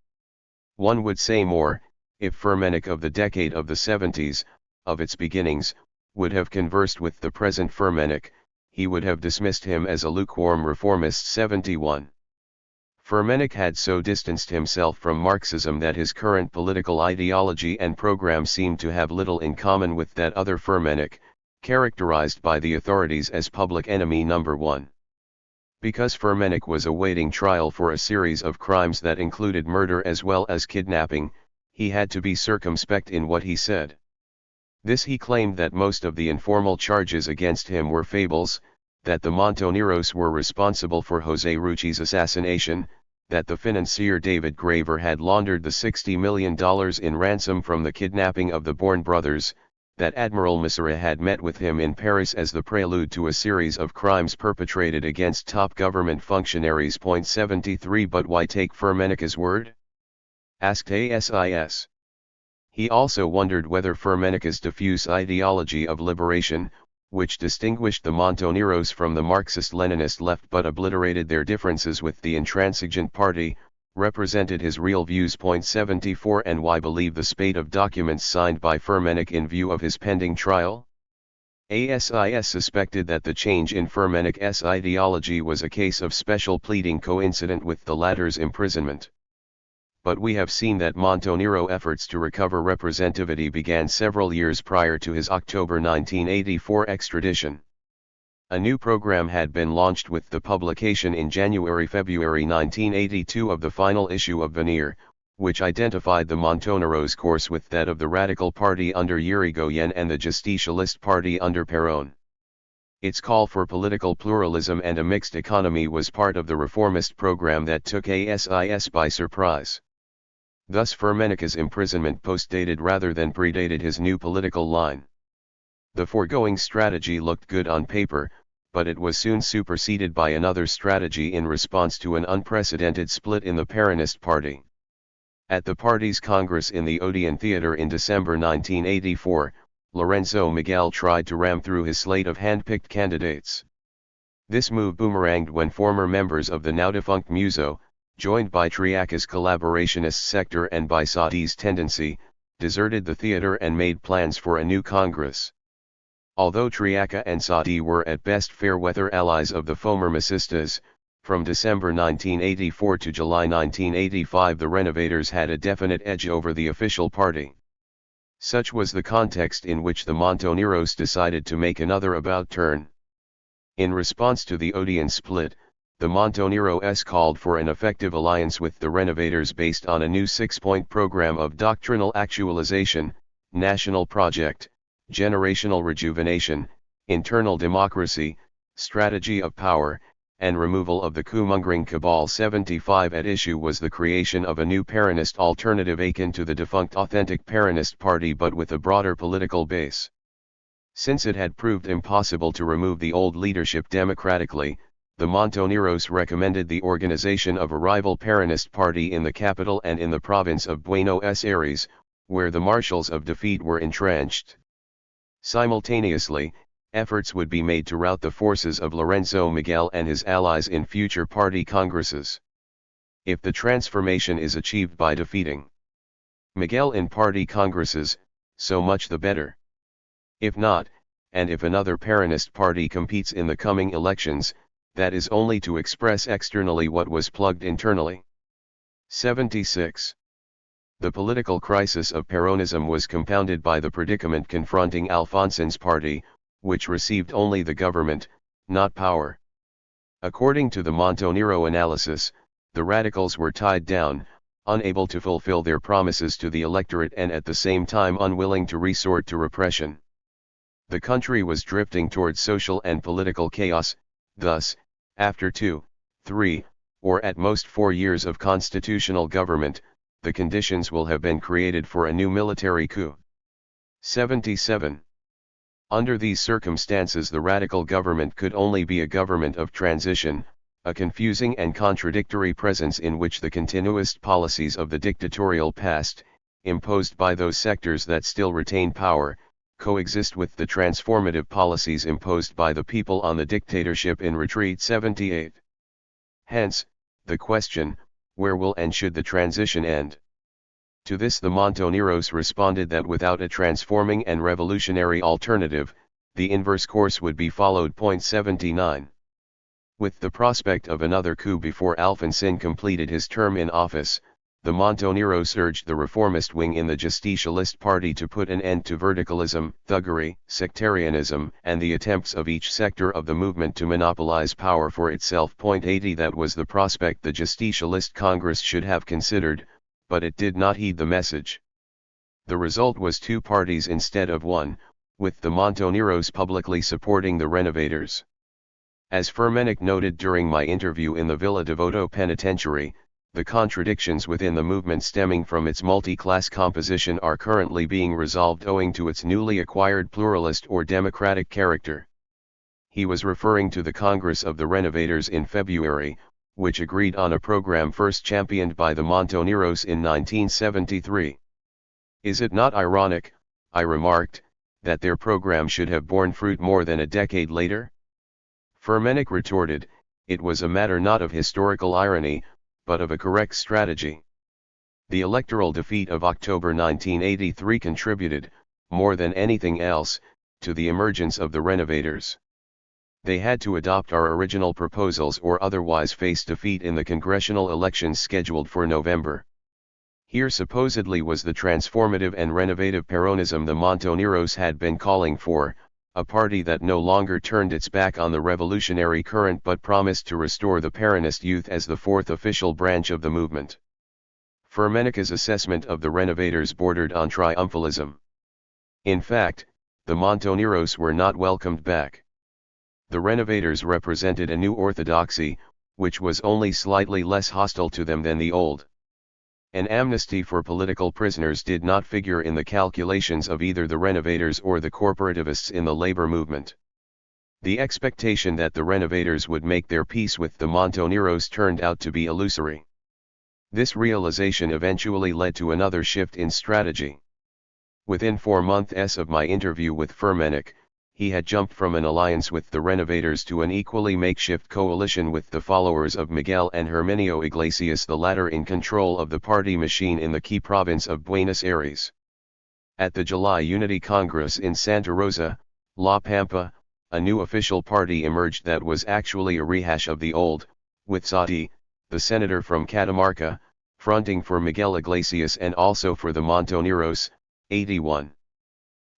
One would say more, if Firmenich of the decade of the 70s, of its beginnings, would have conversed with the present Firmenich, he would have dismissed him as a lukewarm reformist. 71. Firmenich had so distanced himself from Marxism that his current political ideology and program seemed to have little in common with that other Firmenich, characterized by the authorities as public enemy number one. Because Firmenich was awaiting trial for a series of crimes that included murder as well as kidnapping, he had to be circumspect in what he said. This he claimed that most of the informal charges against him were fables, that the Montoneros were responsible for José Rucci's assassination, that the financier David Graver had laundered the $60 million in ransom from the kidnapping of the Bourne brothers, that Admiral Massera had met with him in Paris as the prelude to a series of crimes perpetrated against top government functionaries. 73 But why take Firmenich's word? Asked Assis. He also wondered whether Firmenich's diffuse ideology of liberation, which distinguished the Montoneros from the Marxist-Leninist left but obliterated their differences with the intransigent party, represented his real views. 74 And why believe the spate of documents signed by Firmenich in view of his pending trial? Assis suspected that the change in Firmenich's ideology was a case of special pleading coincident with the latter's imprisonment. But we have seen that Montonero efforts to recover representativity began several years prior to his October 1984 extradition. A new program had been launched with the publication in January-February 1982 of the final issue of Veneer, which identified the Montoneros' course with that of the Radical Party under Irigoyen and the Justicialist Party under Perón. Its call for political pluralism and a mixed economy was part of the reformist program that took Assis by surprise. Thus Firmenich's imprisonment postdated rather than predated his new political line. The foregoing strategy looked good on paper, but it was soon superseded by another strategy in response to an unprecedented split in the Peronist party. At the party's Congress in the Odeon Theater in December 1984, Lorenzo Miguel tried to ram through his slate of hand-picked candidates. This move boomeranged when former members of the now-defunct Muso, joined by Triaca's collaborationist sector and by Saadi's tendency, deserted the theater and made plans for a new Congress. Although Triaca and Saadi were at best fair-weather allies of the former Masistas, from December 1984 to July 1985 the Renovators had a definite edge over the official party. Such was the context in which the Montoneros decided to make another about-turn. In response to the Odeon split, the Montoneros called for an effective alliance with the Renovators based on a new six-point program of doctrinal actualization, national project, generational rejuvenation, internal democracy, strategy of power, and removal of the coup-mongering cabal. 75 At issue was the creation of a new Peronist alternative akin to the defunct authentic Peronist party but with a broader political base. Since it had proved impossible to remove the old leadership democratically, the Montoneros recommended the organization of a rival Peronist party in the capital and in the province of Buenos Aires, where the marshals of defeat were entrenched. Simultaneously, efforts would be made to rout the forces of Lorenzo Miguel and his allies in future party congresses. If the transformation is achieved by defeating Miguel in party congresses, so much the better. If not, and if another Peronist party competes in the coming elections, that is only to express externally what was plugged internally. 76. The political crisis of Peronism was compounded by the predicament confronting Alfonsin's party, which received only the government, not power. According to the Montonero analysis, the radicals were tied down, unable to fulfill their promises to the electorate and at the same time unwilling to resort to repression. The country was drifting towards social and political chaos, thus, after 2, 3, or at most 4 years of constitutional government, the conditions will have been created for a new military coup. 77. Under these circumstances the radical government could only be a government of transition, a confusing and contradictory presence in which the continuist policies of the dictatorial past, imposed by those sectors that still retain power, coexist with the transformative policies imposed by the people on the dictatorship in retreat. 78. Hence, the question, where will and should the transition end? To this the Montoneros responded that without a transforming and revolutionary alternative, the inverse course would be followed. 79. With the prospect of another coup before Alfonsin completed his term in office, the Montoneros urged the reformist wing in the Justicialist party to put an end to verticalism, thuggery, sectarianism, and the attempts of each sector of the movement to monopolize power for itself. 80. That was the prospect the Justicialist Congress should have considered, but it did not heed the message. The result was two parties instead of one, with the Montoneros publicly supporting the renovators. As Firmenich noted during my interview in the Villa Devoto penitentiary, the contradictions within the movement stemming from its multi-class composition are currently being resolved owing to its newly acquired pluralist or democratic character. He was referring to the Congress of the Renovators in February, which agreed on a program first championed by the Montoneros in 1973. Is it not ironic, I remarked, that their program should have borne fruit more than a decade later? Firmenich retorted, it was a matter not of historical irony, but of a correct strategy. The electoral defeat of October 1983 contributed, more than anything else, to the emergence of the renovators. They had to adopt our original proposals or otherwise face defeat in the congressional elections scheduled for November. Here supposedly was the transformative and renovative Peronism the Montoneros had been calling for, a party that no longer turned its back on the revolutionary current but promised to restore the Peronist youth as the fourth official branch of the movement. Firmenich's assessment of the renovators bordered on triumphalism. In fact, the Montoneros were not welcomed back. The renovators represented a new orthodoxy, which was only slightly less hostile to them than the old. An amnesty for political prisoners did not figure in the calculations of either the renovators or the corporativists in the labor movement. The expectation that the renovators would make their peace with the Montoneros turned out to be illusory. This realization eventually led to another shift in strategy. Within 4 months of my interview with Firmenich, he had jumped from an alliance with the renovators to an equally makeshift coalition with the followers of Miguel and Herminio Iglesias, the latter in control of the party machine in the key province of Buenos Aires. At the July Unity Congress in Santa Rosa, La Pampa, a new official party emerged that was actually a rehash of the old, with Saadi, the senator from Catamarca, fronting for Miguel Iglesias and also for the Montoneros. 81.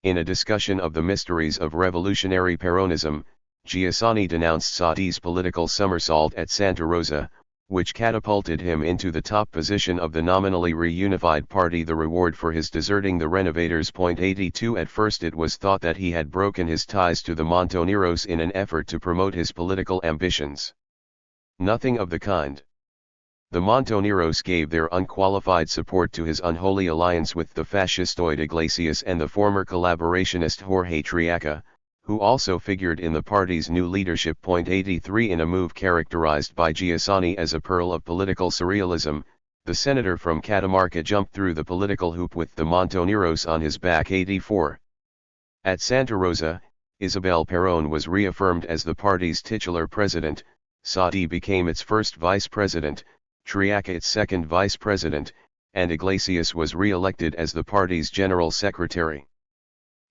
In a discussion of the mysteries of revolutionary Peronism, Giussani denounced Saadi's political somersault at Santa Rosa, which catapulted him into the top position of the nominally reunified party, the reward for his deserting the renovators. 82. At first it was thought that he had broken his ties to the Montoneros in an effort to promote his political ambitions. Nothing of the kind. The Montoneros gave their unqualified support to his unholy alliance with the fascistoid Iglesias and the former collaborationist Jorge Triaca, who also figured in the party's new leadership. 83. In a move characterized by Giussani as a pearl of political surrealism, the senator from Catamarca jumped through the political hoop with the Montoneros on his back. 84. At Santa Rosa, Isabel Perón was reaffirmed as the party's titular president, Saadi became its first vice president, Triaca its second vice president, and Iglesias was re-elected as the party's general secretary.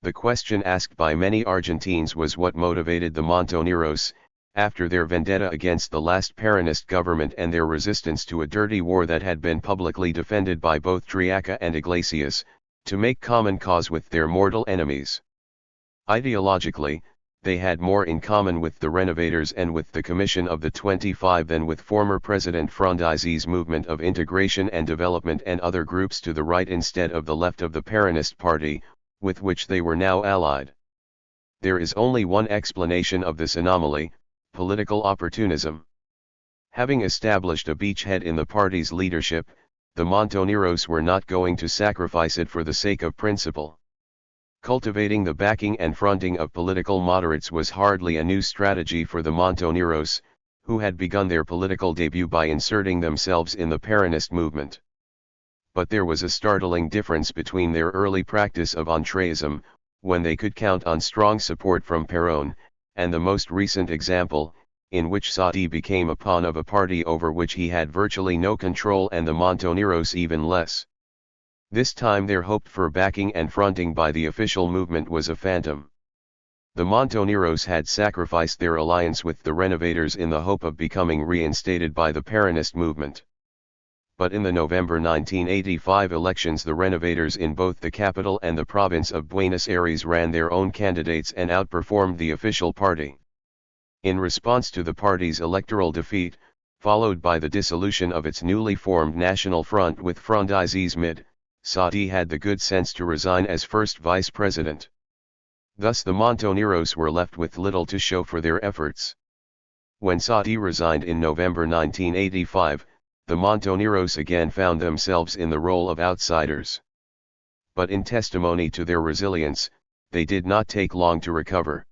The question asked by many Argentines was what motivated the Montoneros, after their vendetta against the last Peronist government and their resistance to a dirty war that had been publicly defended by both Triaca and Iglesias, to make common cause with their mortal enemies. Ideologically, they had more in common with the renovators and with the Commission of the 25 than with former President Frondizi's movement of integration and development and other groups to the right instead of the left of the Peronist party, with which they were now allied. There is only one explanation of this anomaly: political opportunism. Having established a beachhead in the party's leadership, the Montoneros were not going to sacrifice it for the sake of principle. Cultivating the backing and fronting of political moderates was hardly a new strategy for the Montoneros, who had begun their political debut by inserting themselves in the Peronist movement. But there was a startling difference between their early practice of entreism, when they could count on strong support from Perón, and the most recent example, in which Saadi became a pawn of a party over which he had virtually no control and the Montoneros even less. This time their hope for backing and fronting by the official movement was a phantom. The Montoneros had sacrificed their alliance with the Renovators in the hope of becoming reinstated by the Peronist movement. But in the November 1985 elections, the Renovators in both the capital and the province of Buenos Aires ran their own candidates and outperformed the official party. In response to the party's electoral defeat, followed by the dissolution of its newly formed National Front with Frondizi's Mid, Saadi had the good sense to resign as first vice president. Thus the Montoneros were left with little to show for their efforts. When Saadi resigned in November 1985, the Montoneros again found themselves in the role of outsiders. But in testimony to their resilience, they did not take long to recover.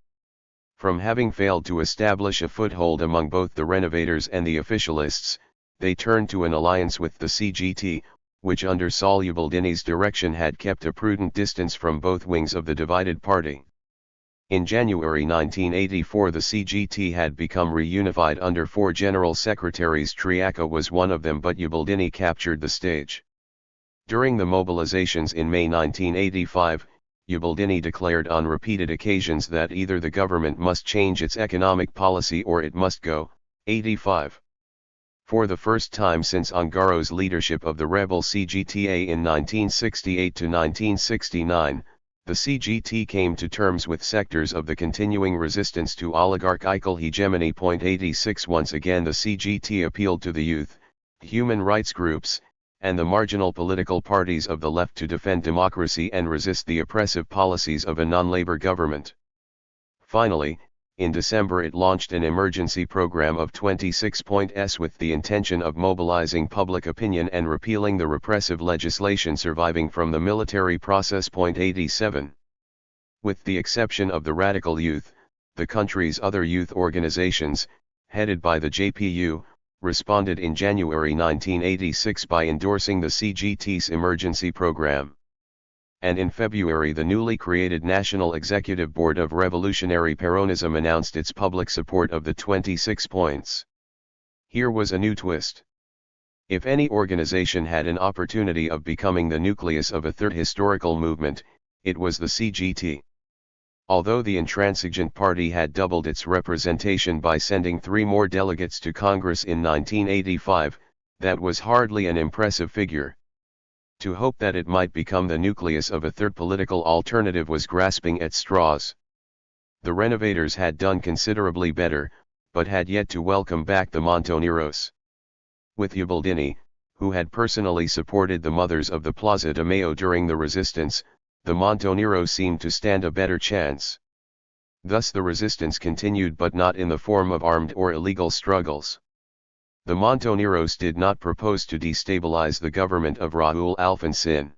From having failed to establish a foothold among both the Renovators and the officialists, they turned to an alliance with the CGT, which under Soluboldini's direction had kept a prudent distance from both wings of the divided party. In January 1984 the CGT had become reunified under four general secretaries. Triaca was one of them, but Uboldini captured the stage. During the mobilizations in May 1985, Uboldini declared on repeated occasions that either the government must change its economic policy or it must go. 85. For the first time since Ongaro's leadership of the rebel CGTA in 1968 to 1969, the CGT came to terms with sectors of the continuing resistance to oligarchical hegemony. 86 Once again the CGT appealed to the youth, human rights groups, and the marginal political parties of the left to defend democracy and resist the oppressive policies of a non-labor government. Finally, in December it launched an emergency program of 26 points with the intention of mobilizing public opinion and repealing the repressive legislation surviving from the military process. 87. With the exception of the Radical Youth, the country's other youth organizations, headed by the JPU, responded in January 1986 by endorsing the CGT's emergency program. And in February the newly created National Executive Board of Revolutionary Peronism announced its public support of the 26 points. Here was a new twist. If any organization had an opportunity of becoming the nucleus of a third historical movement, it was the CGT. Although the intransigent party had doubled its representation by sending 3 more delegates to Congress in 1985, that was hardly an impressive figure. To hope that it might become the nucleus of a third political alternative was grasping at straws. The Renovators had done considerably better, but had yet to welcome back the Montoneros. With Uboldini, who had personally supported the mothers of the Plaza de Mayo during the resistance, the Montoneros seemed to stand a better chance. Thus the resistance continued, but not in the form of armed or illegal struggles. The Montoneros did not propose to destabilize the government of Raúl Alfonsín.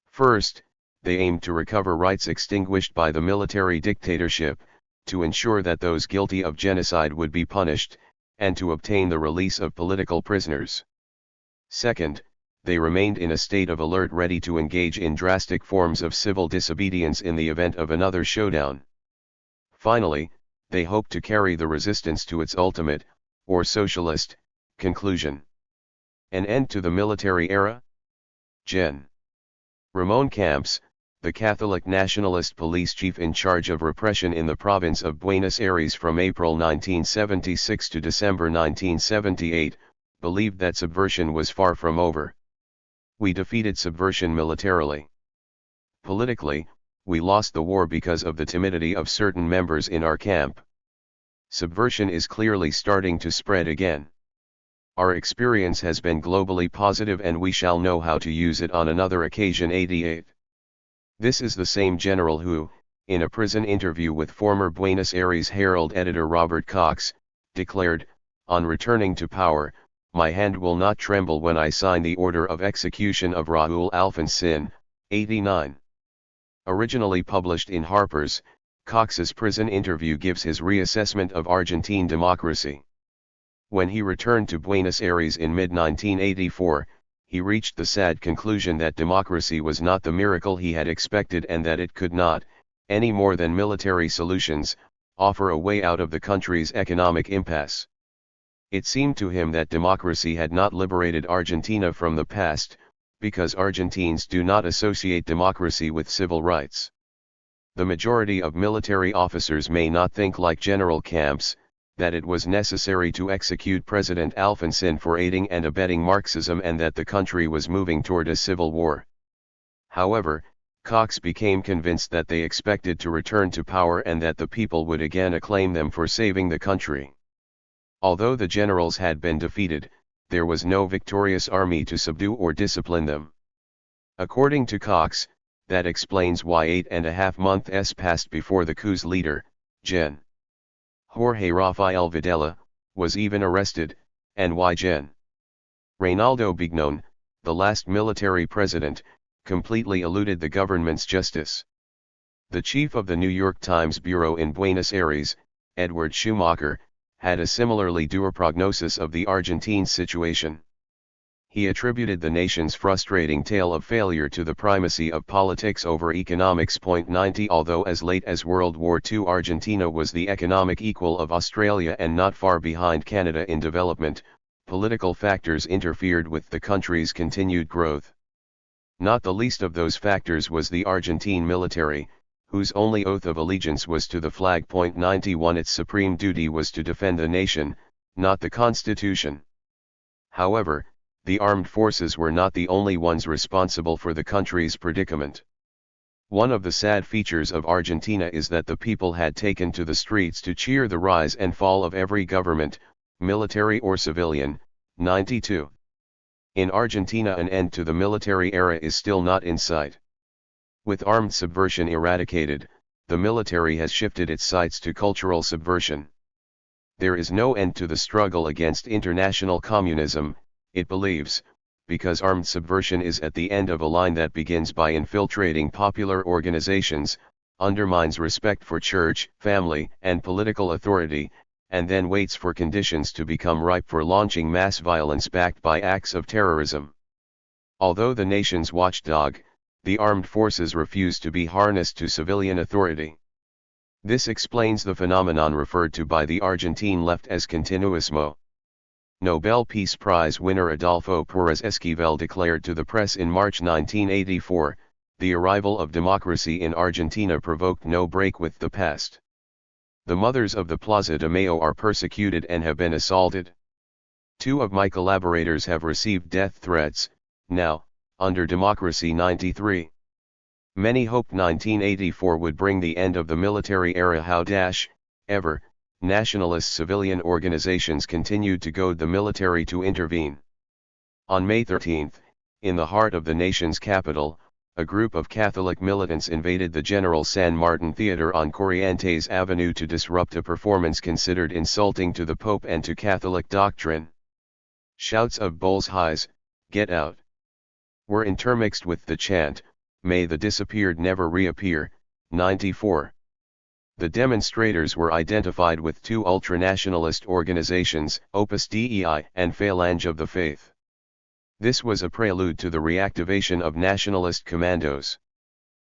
First, they aimed to recover rights extinguished by the military dictatorship, to ensure that those guilty of genocide would be punished, and to obtain the release of political prisoners. Second, they remained in a state of alert, ready to engage in drastic forms of civil disobedience in the event of another showdown. Finally, they hoped to carry the resistance to its ultimate, or socialist, conclusion. An end to the military era? Gen. Ramon Camps, the Catholic nationalist police chief in charge of repression in the province of Buenos Aires from April 1976 to December 1978, believed that subversion was far from over. We defeated subversion militarily. Politically, we lost the war because of the timidity of certain members in our camp. Subversion is clearly starting to spread again. Our experience has been globally positive and we shall know how to use it on another occasion. 88. This is the same general who, in a prison interview with former Buenos Aires Herald editor Robert Cox, declared, on returning to power, "My hand will not tremble when I sign the order of execution of Raúl Alfonsín." 89. Originally published in Harper's, Cox's prison interview gives his reassessment of Argentine democracy. When he returned to Buenos Aires in mid-1984, he reached the sad conclusion that democracy was not the miracle he had expected and that it could not, any more than military solutions, offer a way out of the country's economic impasse. It seemed to him that democracy had not liberated Argentina from the past, because Argentines do not associate democracy with civil rights. The majority of military officers may not think like General Camps, that it was necessary to execute President Alfonsín for aiding and abetting Marxism and that the country was moving toward a civil war. However, Cox became convinced that they expected to return to power and that the people would again acclaim them for saving the country. Although the generals had been defeated, there was no victorious army to subdue or discipline them. According to Cox, that explains why 8.5 months passed before the coup's leader, Gen. Jorge Rafael Videla, was even arrested, and why Gen. Reinaldo Bignon, the last military president, completely eluded the government's justice. The chief of the New York Times bureau in Buenos Aires, Edward Schumacher, had a similarly dour prognosis of the Argentine situation. He attributed the nation's frustrating tale of failure to the primacy of politics over economics. 90 Although as late as World War II Argentina was the economic equal of Australia and not far behind Canada in development, political factors interfered with the country's continued growth. Not the least of those factors was the Argentine military, whose only oath of allegiance was to the flag. 91 Its supreme duty was to defend the nation, not the Constitution. However, the armed forces were not the only ones responsible for the country's predicament. One of the sad features of Argentina is that the people had taken to the streets to cheer the rise and fall of every government, military or civilian. 92. In Argentina, an end to the military era is still not in sight. With armed subversion eradicated, the military has shifted its sights to cultural subversion. There is no end to the struggle against international communism, it believes, because armed subversion is at the end of a line that begins by infiltrating popular organizations, undermines respect for church, family, and political authority, and then waits for conditions to become ripe for launching mass violence backed by acts of terrorism. Although the nation's watchdog, the armed forces refuse to be harnessed to civilian authority. This explains the phenomenon referred to by the Argentine left as continuismo. Nobel Peace Prize winner Adolfo Pérez Esquivel declared to the press in March 1984, "The arrival of democracy in Argentina provoked no break with the past. The mothers of the Plaza de Mayo are persecuted and have been assaulted. 2 of my collaborators have received death threats, now, under democracy." 93. Many hoped 1984 would bring the end of the military era. However, nationalist civilian organizations continued to goad the military to intervene. On May 13, in the heart of the nation's capital, a group of Catholic militants invaded the General San Martin Theater on Corrientes Avenue to disrupt a performance considered insulting to the Pope and to Catholic doctrine. Shouts of "Bull's Highs, get out!" were intermixed with the chant, "May the disappeared never reappear." 94. The demonstrators were identified with 2 ultranationalist organizations, Opus Dei and Phalange of the Faith. This was a prelude to the reactivation of nationalist commandos.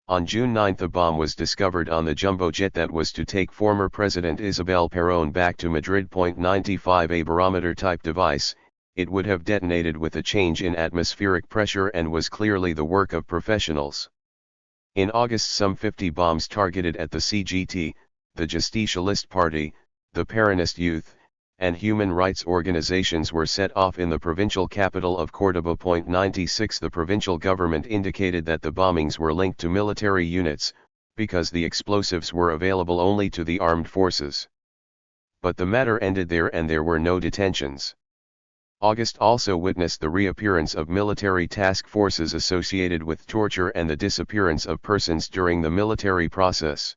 On June 9 a bomb was discovered on the jumbo jet that was to take former President Isabel Perón back to Madrid. 95 A barometer-type device, it would have detonated with a change in atmospheric pressure and was clearly the work of professionals. In August some 50 bombs targeted at the CGT, the Justicialist Party, the Peronist Youth, and human rights organizations were set off in the provincial capital of Córdoba. 96 The provincial government indicated that the bombings were linked to military units, because the explosives were available only to the armed forces. But the matter ended there and there were no detentions. August also witnessed the reappearance of military task forces associated with torture and the disappearance of persons during the military process.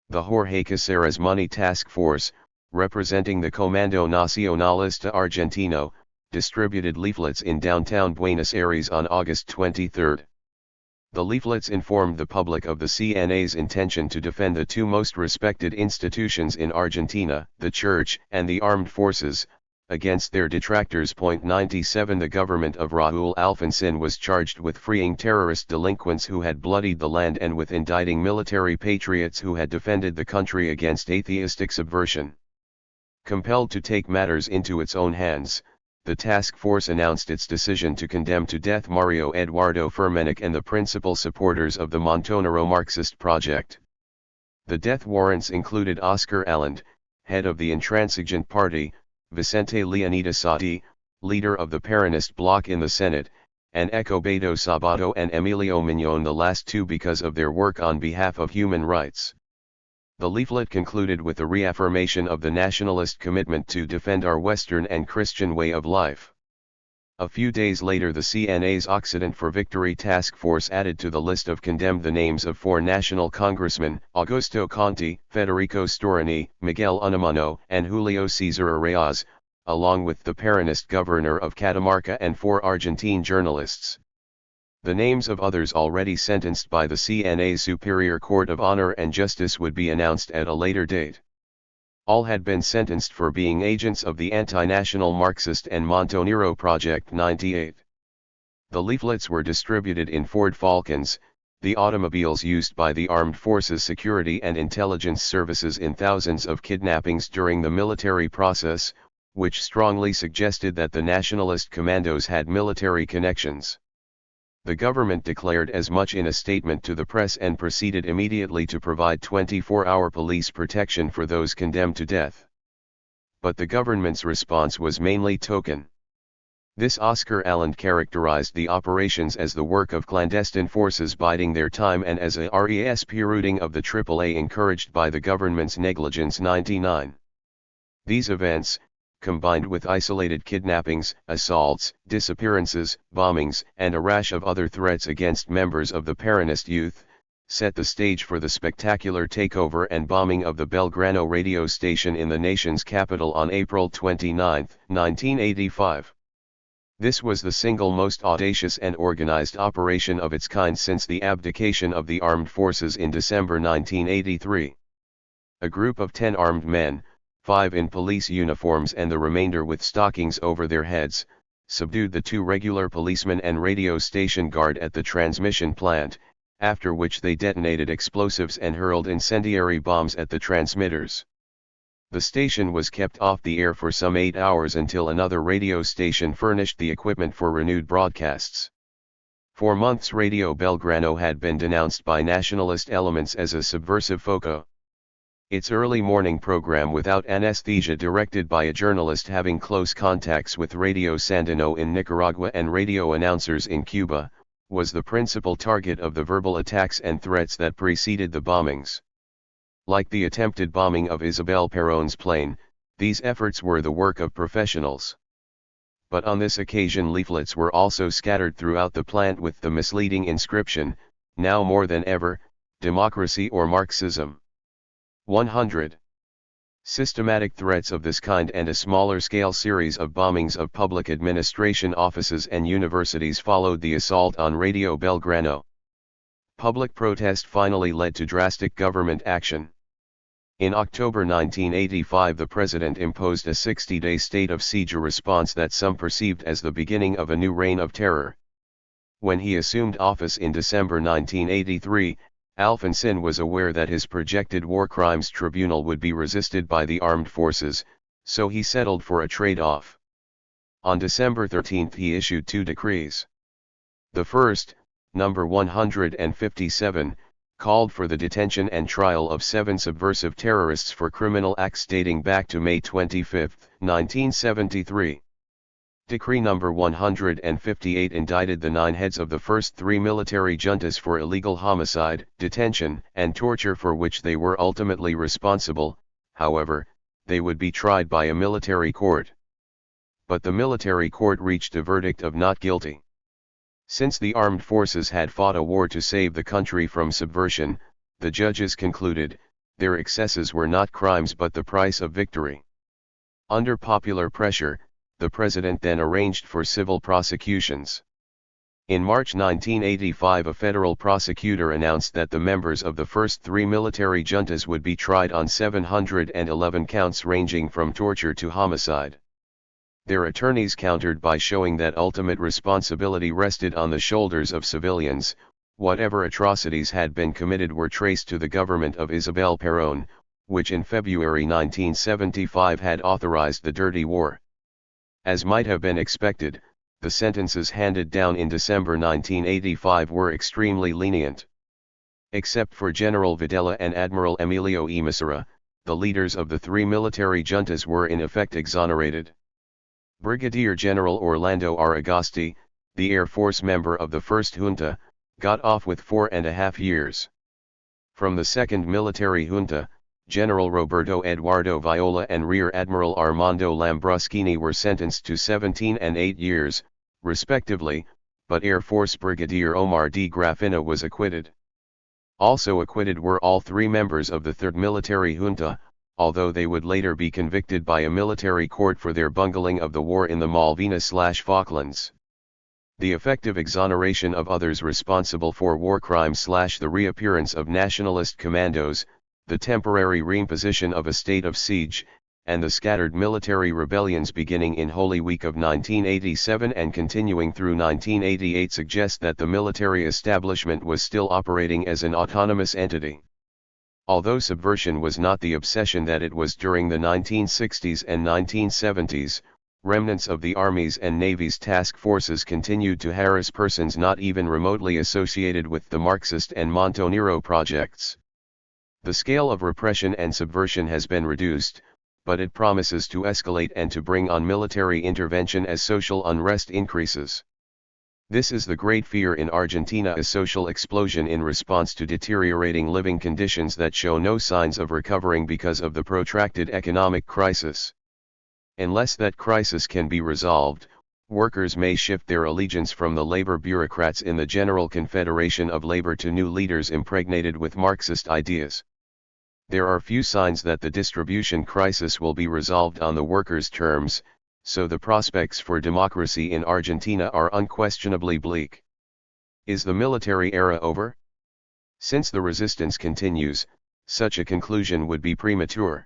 The Jorge Caceres Money Task Force, representing the Comando Nacionalista Argentino, distributed leaflets in downtown Buenos Aires on August 23. The leaflets informed the public of the CNA's intention to defend the two most respected institutions in Argentina, the Church and the Armed Forces, against their detractors. 97 The government of Raúl Alfonsín was charged with freeing terrorist delinquents who had bloodied the land and with indicting military patriots who had defended the country against atheistic subversion. Compelled to take matters into its own hands, the task force announced its decision to condemn to death Mario Eduardo Firmenich and the principal supporters of the Montonero Marxist project. The death warrants included Oscar Allende, head of the intransigent party, Vicente Leonida Sati, leader of the Peronist bloc in the Senate, and Ecobedo Sabato and Emilio Miñón, the last two because of their work on behalf of human rights. The leaflet concluded with a reaffirmation of the nationalist commitment to defend our Western and Christian way of life. A few days later, the CNA's Occident for Victory task force added to the list of condemned the names of 4 national congressmen, Augusto Conti, Federico Storani, Miguel Unamuno, and Julio César Arraiz, along with the Peronist governor of Catamarca and 4 Argentine journalists. The names of others already sentenced by the CNA's Superior Court of Honor and Justice would be announced at a later date. All had been sentenced for being agents of the anti-national Marxist and Montonero Project 98. The leaflets were distributed in Ford Falcons, the automobiles used by the Armed Forces Security and Intelligence Services in thousands of kidnappings during the military process, which strongly suggested that the nationalist commandos had military connections. The government declared as much in a statement to the press and proceeded immediately to provide 24-hour police protection for those condemned to death. But the government's response was mainly token. This Oscar Allende characterized the operations as the work of clandestine forces biding their time and as a resp of the AAA encouraged by the government's negligence. 99. These events, combined with isolated kidnappings, assaults, disappearances, bombings, and a rash of other threats against members of the Peronist youth, set the stage for the spectacular takeover and bombing of the Belgrano radio station in the nation's capital on April 29, 1985. This was the single most audacious and organized operation of its kind since the abdication of the armed forces in December 1983. A group of 10 armed men, 5 in police uniforms and the remainder with stockings over their heads, subdued the 2 regular policemen and radio station guard at the transmission plant, after which they detonated explosives and hurled incendiary bombs at the transmitters. The station was kept off the air for some 8 hours until another radio station furnished the equipment for renewed broadcasts. For months Radio Belgrano had been denounced by nationalist elements as a subversive foco. Its early morning program without anesthesia, directed by a journalist having close contacts with Radio Sandino in Nicaragua and radio announcers in Cuba, was the principal target of the verbal attacks and threats that preceded the bombings. Like the attempted bombing of Isabel Perón's plane, these efforts were the work of professionals. But on this occasion leaflets were also scattered throughout the plant with the misleading inscription, "Now more than ever, democracy or Marxism." 100. Systematic threats of this kind and a smaller-scale series of bombings of public administration offices and universities followed the assault on Radio Belgrano. Public protest finally led to drastic government action. In October 1985 the president imposed a 60-day state of siege, a response that some perceived as the beginning of a new reign of terror. When he assumed office in December 1983, Alfonsín was aware that his projected war crimes tribunal would be resisted by the armed forces, so he settled for a trade-off. On December 13 he issued 2 decrees. The first, number 157, called for the detention and trial of 7 subversive terrorists for criminal acts dating back to May 25, 1973. Decree number 158 indicted the 9 heads of the first 3 military juntas for illegal homicide, detention, and torture for which they were ultimately responsible. However, they would be tried by a military court. But the military court reached a verdict of not guilty. Since the armed forces had fought a war to save the country from subversion, the judges concluded, their excesses were not crimes but the price of victory. Under popular pressure, the president then arranged for civil prosecutions. In March 1985, a federal prosecutor announced that the members of the first three military juntas would be tried on 711 counts ranging from torture to homicide. Their attorneys countered by showing that ultimate responsibility rested on the shoulders of civilians. Whatever atrocities had been committed were traced to the government of Isabel Perón, which in February 1975 had authorized the Dirty War. As might have been expected, the sentences handed down in December 1985 were extremely lenient. Except for General Videla and Admiral Emilio E. Massera, the leaders of the three military juntas were in effect exonerated. Brigadier General Orlando R. Agosti, the Air Force member of the first junta, got off with 4.5 years. From the second military junta, General Roberto Eduardo Viola and Rear Admiral Armando Lambruschini were sentenced to 17 and 8 years, respectively, but Air Force Brigadier Omar D. Grafina was acquitted. Also acquitted were all three members of the Third Military Junta, although they would later be convicted by a military court for their bungling of the war in the Malvinas/Falklands. The effective exoneration of others responsible for war crimes/the reappearance of nationalist commandos, the temporary reimposition of a state of siege, and the scattered military rebellions beginning in Holy Week of 1987 and continuing through 1988 suggest that the military establishment was still operating as an autonomous entity. Although subversion was not the obsession that it was during the 1960s and 1970s, remnants of the Army's and Navy's task forces continued to harass persons not even remotely associated with the Marxist and Montonero projects. The scale of repression and subversion has been reduced, but it promises to escalate and to bring on military intervention as social unrest increases. This is the great fear in Argentina: a social explosion in response to deteriorating living conditions that show no signs of recovering because of the protracted economic crisis. Unless that crisis can be resolved, workers may shift their allegiance from the labor bureaucrats in the General Confederation of Labor to new leaders impregnated with Marxist ideas. There are few signs that the distribution crisis will be resolved on the workers' terms, so the prospects for democracy in Argentina are unquestionably bleak. Is the military era over? Since the resistance continues, such a conclusion would be premature.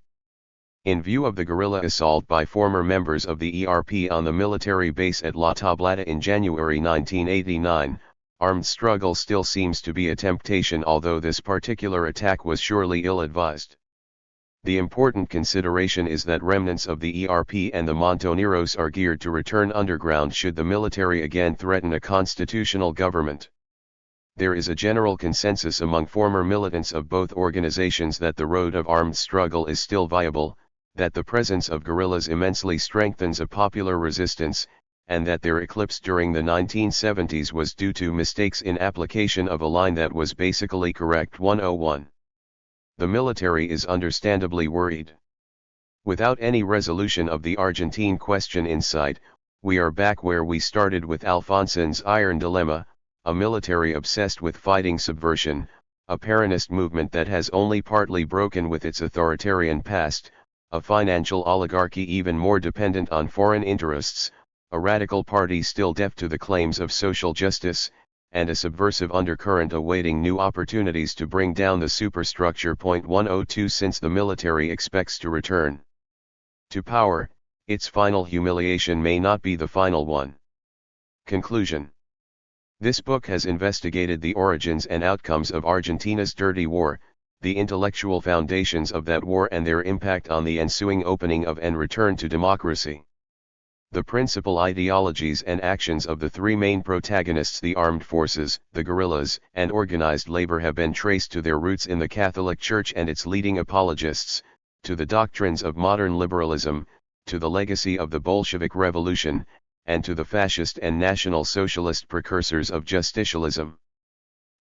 In view of the guerrilla assault by former members of the ERP on the military base at La Tablada in January 1989, armed struggle still seems to be a temptation, although this particular attack was surely ill-advised. The important consideration is that remnants of the ERP and the Montoneros are geared to return underground should the military again threaten a constitutional government. There is a general consensus among former militants of both organizations that the road of armed struggle is still viable, that the presence of guerrillas immensely strengthens a popular resistance, and that their eclipse during the 1970s was due to mistakes in application of a line that was basically correct. 101. The military is understandably worried. Without any resolution of the Argentine question in sight, we are back where we started with Alfonsin's iron dilemma: a military obsessed with fighting subversion, a Peronist movement that has only partly broken with its authoritarian past, a financial oligarchy even more dependent on foreign interests, a radical party still deaf to the claims of social justice, and a subversive undercurrent awaiting new opportunities to bring down the superstructure. 102. Since the military expects to return to power, its final humiliation may not be the final one. Conclusion. This book has investigated the origins and outcomes of Argentina's Dirty War, the intellectual foundations of that war and their impact on the ensuing opening of and return to democracy. The principal ideologies and actions of the three main protagonists, the armed forces, the guerrillas, and organized labor, have been traced to their roots in the Catholic Church and its leading apologists, to the doctrines of modern liberalism, to the legacy of the Bolshevik Revolution, and to the fascist and National Socialist precursors of justicialism.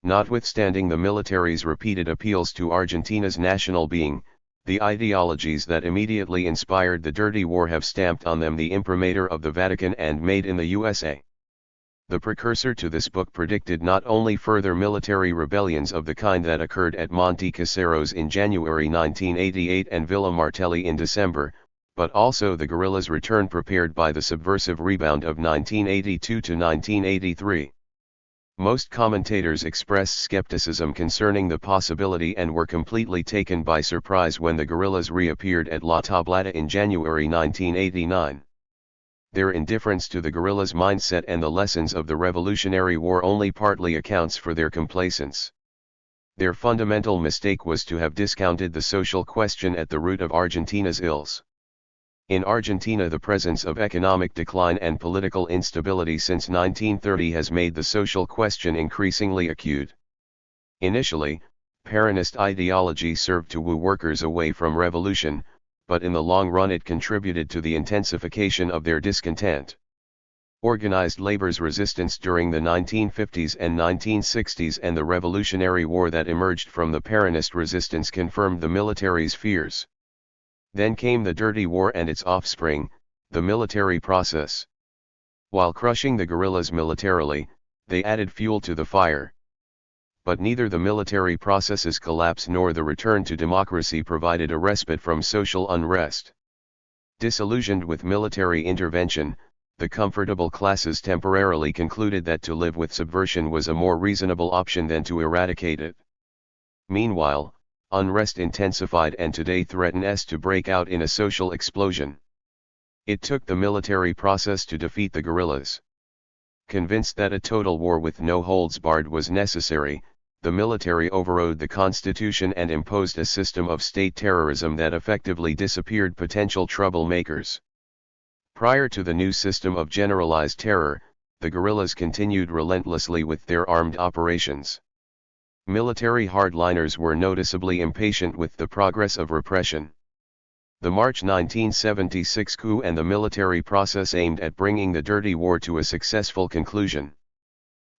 Notwithstanding the military's repeated appeals to Argentina's national being, the ideologies that immediately inspired the Dirty War have stamped on them the imprimatur of the Vatican and made in the USA. The precursor to this book predicted not only further military rebellions of the kind that occurred at Monte Caseros in January 1988 and Villa Martelli in December, but also the guerrillas' return prepared by the subversive rebound of 1982 to 1983. Most commentators expressed skepticism concerning the possibility and were completely taken by surprise when the guerrillas reappeared at La Tablada in January 1989. Their indifference to the guerrillas' mindset and the lessons of the Revolutionary War only partly accounts for their complacence. Their fundamental mistake was to have discounted the social question at the root of Argentina's ills. In Argentina, the presence of economic decline and political instability since 1930 has made the social question increasingly acute. Initially, Peronist ideology served to woo workers away from revolution, but in the long run it contributed to the intensification of their discontent. Organized labor's resistance during the 1950s and 1960s and the Revolutionary War that emerged from the Peronist resistance confirmed the military's fears. Then came the Dirty War and its offspring, the military process. While crushing the guerrillas militarily, they added fuel to the fire. But neither the military process's collapse nor the return to democracy provided a respite from social unrest. Disillusioned with military intervention, the comfortable classes temporarily concluded that to live with subversion was a more reasonable option than to eradicate it. Meanwhile, unrest intensified and today threatens to break out in a social explosion. It took the military process to defeat the guerrillas. Convinced that a total war with no holds barred was necessary, the military overrode the constitution and imposed a system of state terrorism that effectively disappeared potential troublemakers. Prior to the new system of generalized terror, the guerrillas continued relentlessly with their armed operations. Military hardliners were noticeably impatient with the progress of repression. The March 1976 coup and the military process aimed at bringing the Dirty War to a successful conclusion.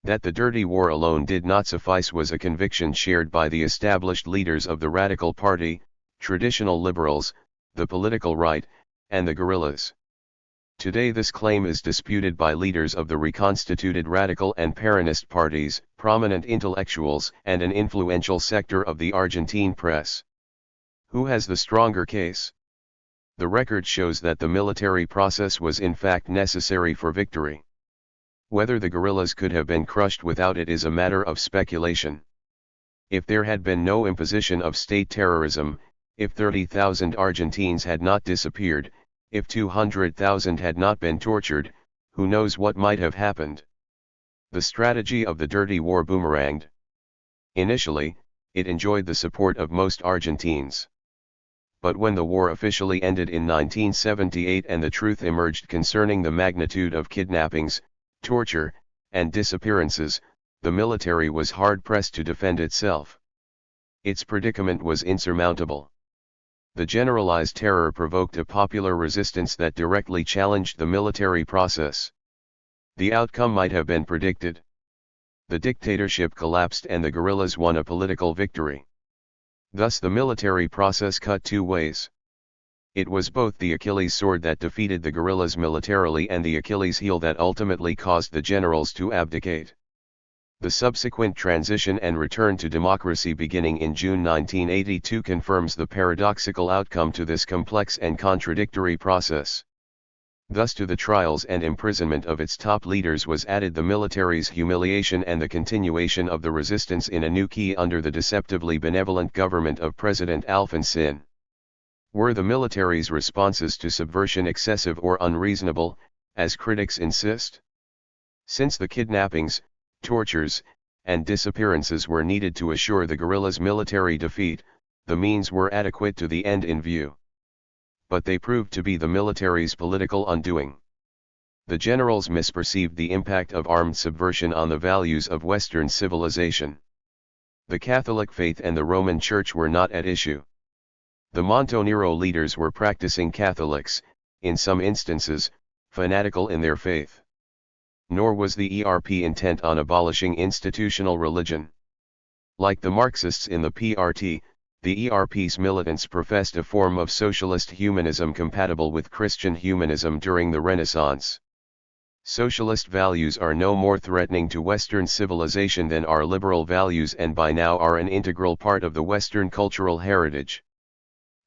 That the Dirty War alone did not suffice was a conviction shared by the established leaders of the Radical Party, traditional liberals, the political right, and the guerrillas. Today this claim is disputed by leaders of the reconstituted Radical and Peronist parties, prominent intellectuals, and an influential sector of the Argentine press. Who has the stronger case? The record shows that the military process was in fact necessary for victory. Whether the guerrillas could have been crushed without it is a matter of speculation. If there had been no imposition of state terrorism, if 30,000 Argentines had not disappeared, if 200,000 had not been tortured, who knows what might have happened? The strategy of the Dirty War boomeranged. Initially, it enjoyed the support of most Argentines. But when the war officially ended in 1978 and the truth emerged concerning the magnitude of kidnappings, torture, and disappearances, the military was hard-pressed to defend itself. Its predicament was insurmountable. The generalized terror provoked a popular resistance that directly challenged the military process. The outcome might have been predicted. The dictatorship collapsed and the guerrillas won a political victory. Thus the military process cut two ways. It was both the Achilles sword that defeated the guerrillas militarily and the Achilles heel that ultimately caused the generals to abdicate. The subsequent transition and return to democracy beginning in June 1982 confirms the paradoxical outcome to this complex and contradictory process. Thus to the trials and imprisonment of its top leaders was added the military's humiliation and the continuation of the resistance in a new key under the deceptively benevolent government of President Alfonsín. Were the military's responses to subversion excessive or unreasonable, as critics insist? Since the kidnappings, tortures, and disappearances were needed to assure the guerrillas' military defeat, the means were adequate to the end in view. But they proved to be the military's political undoing. The generals misperceived the impact of armed subversion on the values of Western civilization. The Catholic faith and the Roman Church were not at issue. The Montonero leaders were practicing Catholics, in some instances, fanatical in their faith. Nor was the ERP intent on abolishing institutional religion. Like the Marxists in the PRT, the ERP's militants professed a form of socialist humanism compatible with Christian humanism during the Renaissance. Socialist values are no more threatening to Western civilization than are liberal values and by now are an integral part of the Western cultural heritage.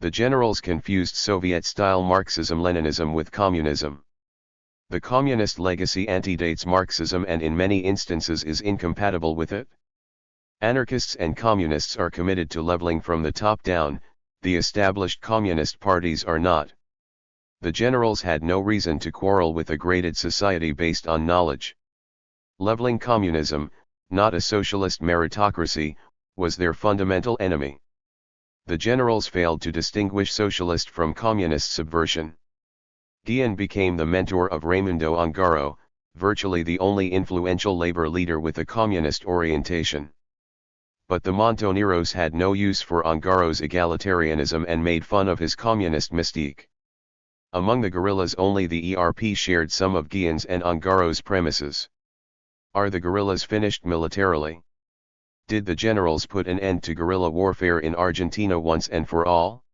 The generals confused Soviet-style Marxism-Leninism with communism. The communist legacy antedates Marxism and in many instances is incompatible with it. Anarchists and communists are committed to leveling from the top down, the established communist parties are not. The generals had no reason to quarrel with a graded society based on knowledge. Leveling communism, not a socialist meritocracy, was their fundamental enemy. The generals failed to distinguish socialist from communist subversion. Guillen became the mentor of Raimundo Ongaro, virtually the only influential labor leader with a communist orientation. But the Montoneros had no use for Ongaro's egalitarianism and made fun of his communist mystique. Among the guerrillas only the ERP shared some of Guillen's and Ongaro's premises. Are the guerrillas finished militarily? Did the generals put an end to guerrilla warfare in Argentina once and for all?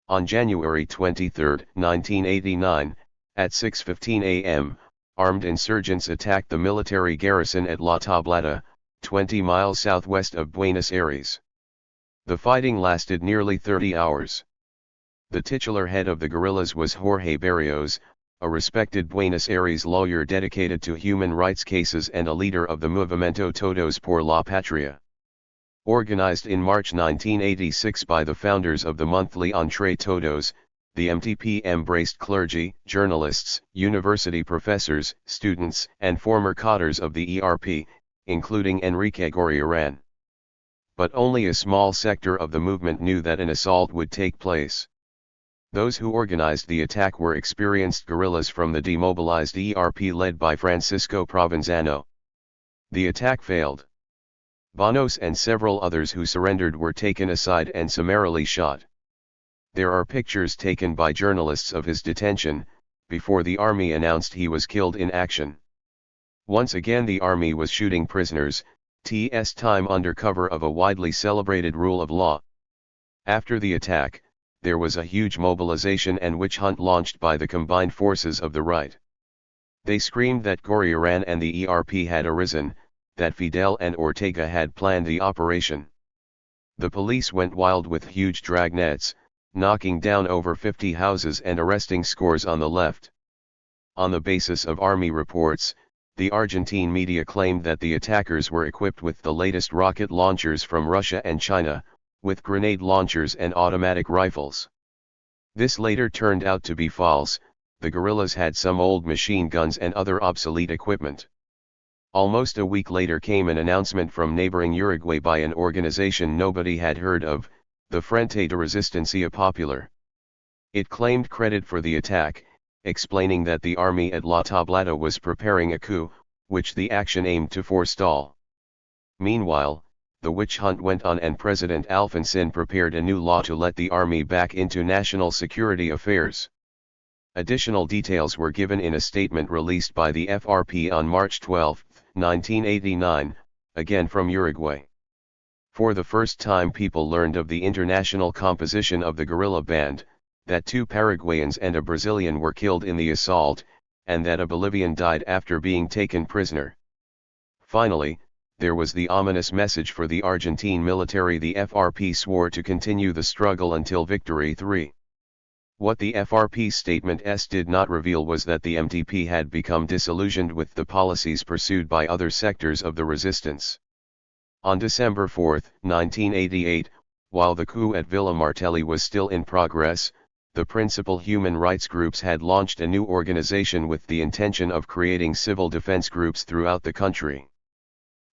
On January 23, 1989, at 6:15 a.m., armed insurgents attacked the military garrison at La Tablada, 20 miles southwest of Buenos Aires. The fighting lasted nearly 30 hours. The titular head of the guerrillas was Jorge Barrios, a respected Buenos Aires lawyer dedicated to human rights cases and a leader of the Movimiento Todos por la Patria. Organized in March 1986 by the founders of the monthly Entre Todos, the MTP embraced clergy, journalists, university professors, students, and former cadres of the ERP, including Enrique Gorriarán. But only a small sector of the movement knew that an assault would take place. Those who organized the attack were experienced guerrillas from the demobilized ERP led by Francisco Provenzano. The attack failed. Banos and several others who surrendered were taken aside and summarily shot. There are pictures taken by journalists of his detention, before the army announced he was killed in action. Once again the army was shooting prisoners, TS time under cover of a widely celebrated rule of law. After the attack, there was a huge mobilization and witch hunt launched by the combined forces of the right. They screamed that Gorriarán and the ERP had arisen, that Fidel and Ortega had planned the operation. The police went wild with huge dragnets, knocking down over 50 houses and arresting scores on the left. On the basis of army reports, the Argentine media claimed that the attackers were equipped with the latest rocket launchers from Russia and China, with grenade launchers and automatic rifles. This later turned out to be false. The guerrillas had some old machine guns and other obsolete equipment. Almost a week later came an announcement from neighboring Uruguay by an organization nobody had heard of, the Frente de Resistencia Popular. It claimed credit for the attack, explaining that the army at La Tablada was preparing a coup, which the action aimed to forestall. Meanwhile, the witch hunt went on and President Alfonsín prepared a new law to let the army back into national security affairs. Additional details were given in a statement released by the FRP on March 12, 1989, again from Uruguay. For the first time people learned of the international composition of the guerrilla band, that 2 Paraguayans and a Brazilian were killed in the assault, and that a Bolivian died after being taken prisoner. Finally, there was the ominous message for the Argentine military. The FRP swore to continue the struggle until victory. 3. What the FRP statement did not reveal was that the MTP had become disillusioned with the policies pursued by other sectors of the resistance. On December 4, 1988, while the coup at Villa Martelli was still in progress, the principal human rights groups had launched a new organization with the intention of creating civil defense groups throughout the country.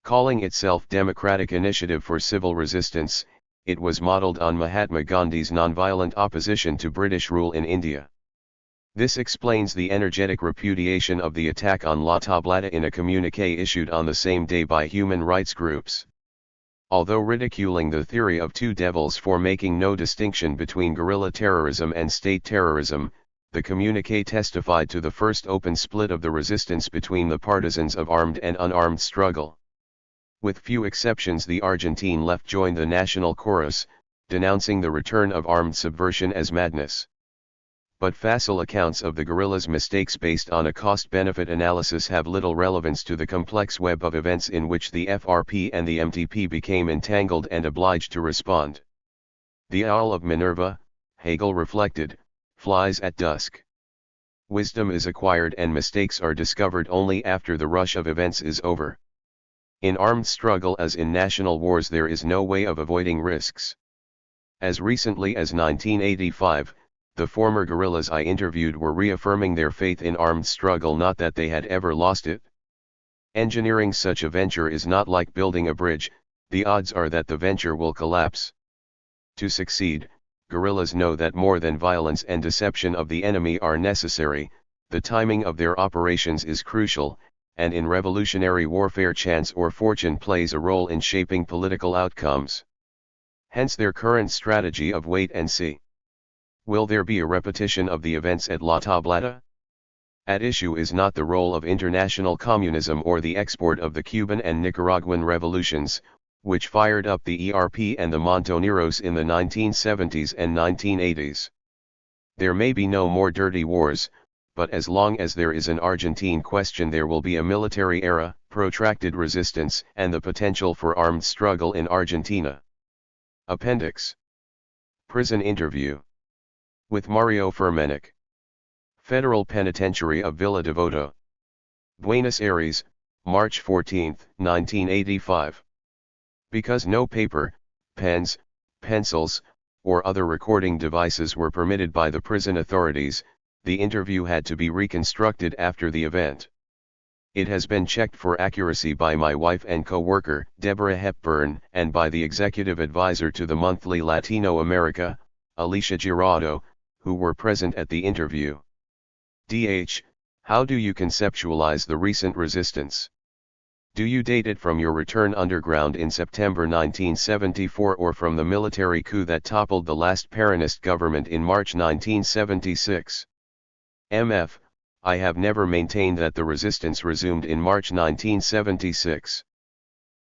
Calling itself Democratic Initiative for Civil Resistance, it was modeled on Mahatma Gandhi's nonviolent opposition to British rule in India. This explains the energetic repudiation of the attack on La Tablada in a communiqué issued on the same day by human rights groups. Although ridiculing the theory of 2 devils for making no distinction between guerrilla terrorism and state terrorism, the communiqué testified to the first open split of the resistance between the partisans of armed and unarmed struggle. With few exceptions, the Argentine left joined the national chorus, denouncing the return of armed subversion as madness. But facile accounts of the guerrillas' mistakes based on a cost-benefit analysis have little relevance to the complex web of events in which the FRP and the MTP became entangled and obliged to respond. The owl of Minerva, Hegel reflected, flies at dusk. Wisdom is acquired and mistakes are discovered only after the rush of events is over. In armed struggle as in national wars there is no way of avoiding risks. As recently as 1985, the former guerrillas I interviewed were reaffirming their faith in armed struggle, not that they had ever lost it. Engineering such a venture is not like building a bridge, the odds are that the venture will collapse. To succeed, guerrillas know that more than violence and deception of the enemy are necessary, the timing of their operations is crucial, and in revolutionary warfare chance or fortune plays a role in shaping political outcomes. Hence their current strategy of wait and see. Will there be a repetition of the events at La Tablada? At issue is not the role of international communism or the export of the Cuban and Nicaraguan revolutions, which fired up the ERP and the Montoneros in the 1970s and 1980s. There may be no more dirty wars, but as long as there is an Argentine question there will be a military era, protracted resistance, and the potential for armed struggle in Argentina. Appendix. Prison interview. With Mario Fermenic. Federal Penitentiary of Villa Devoto. Buenos Aires, March 14, 1985. Because no paper, pens, pencils, or other recording devices were permitted by the prison authorities, the interview had to be reconstructed after the event. It has been checked for accuracy by my wife and co-worker, Deborah Hepburn, and by the executive advisor to the monthly Latino America, Alicia Giraudo, who were present at the interview. DH, how do you conceptualize the recent resistance? Do you date it from your return underground in September 1974 or from the military coup that toppled the last Peronist government in March 1976? MF, I have never maintained that the resistance resumed in March 1976.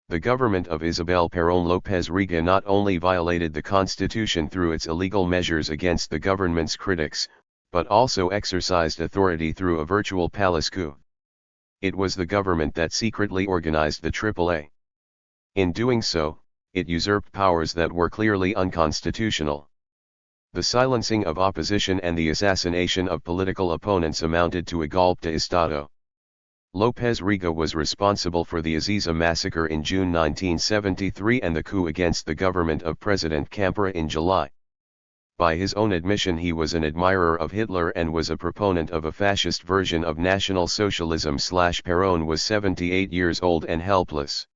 The government of Isabel Perón López Rega not only violated the Constitution through its illegal measures against the government's critics, but also exercised authority through a virtual palace coup. It was the government that secretly organized the AAA. In doing so, it usurped powers that were clearly unconstitutional. The silencing of opposition and the assassination of political opponents amounted to a golpe de Estado. López Rega was responsible for the Aziza massacre in June 1973 and the coup against the government of President Campora in July. By his own admission he was an admirer of Hitler and was a proponent of a fascist version of National Socialism. Perón was 78 years old and helpless.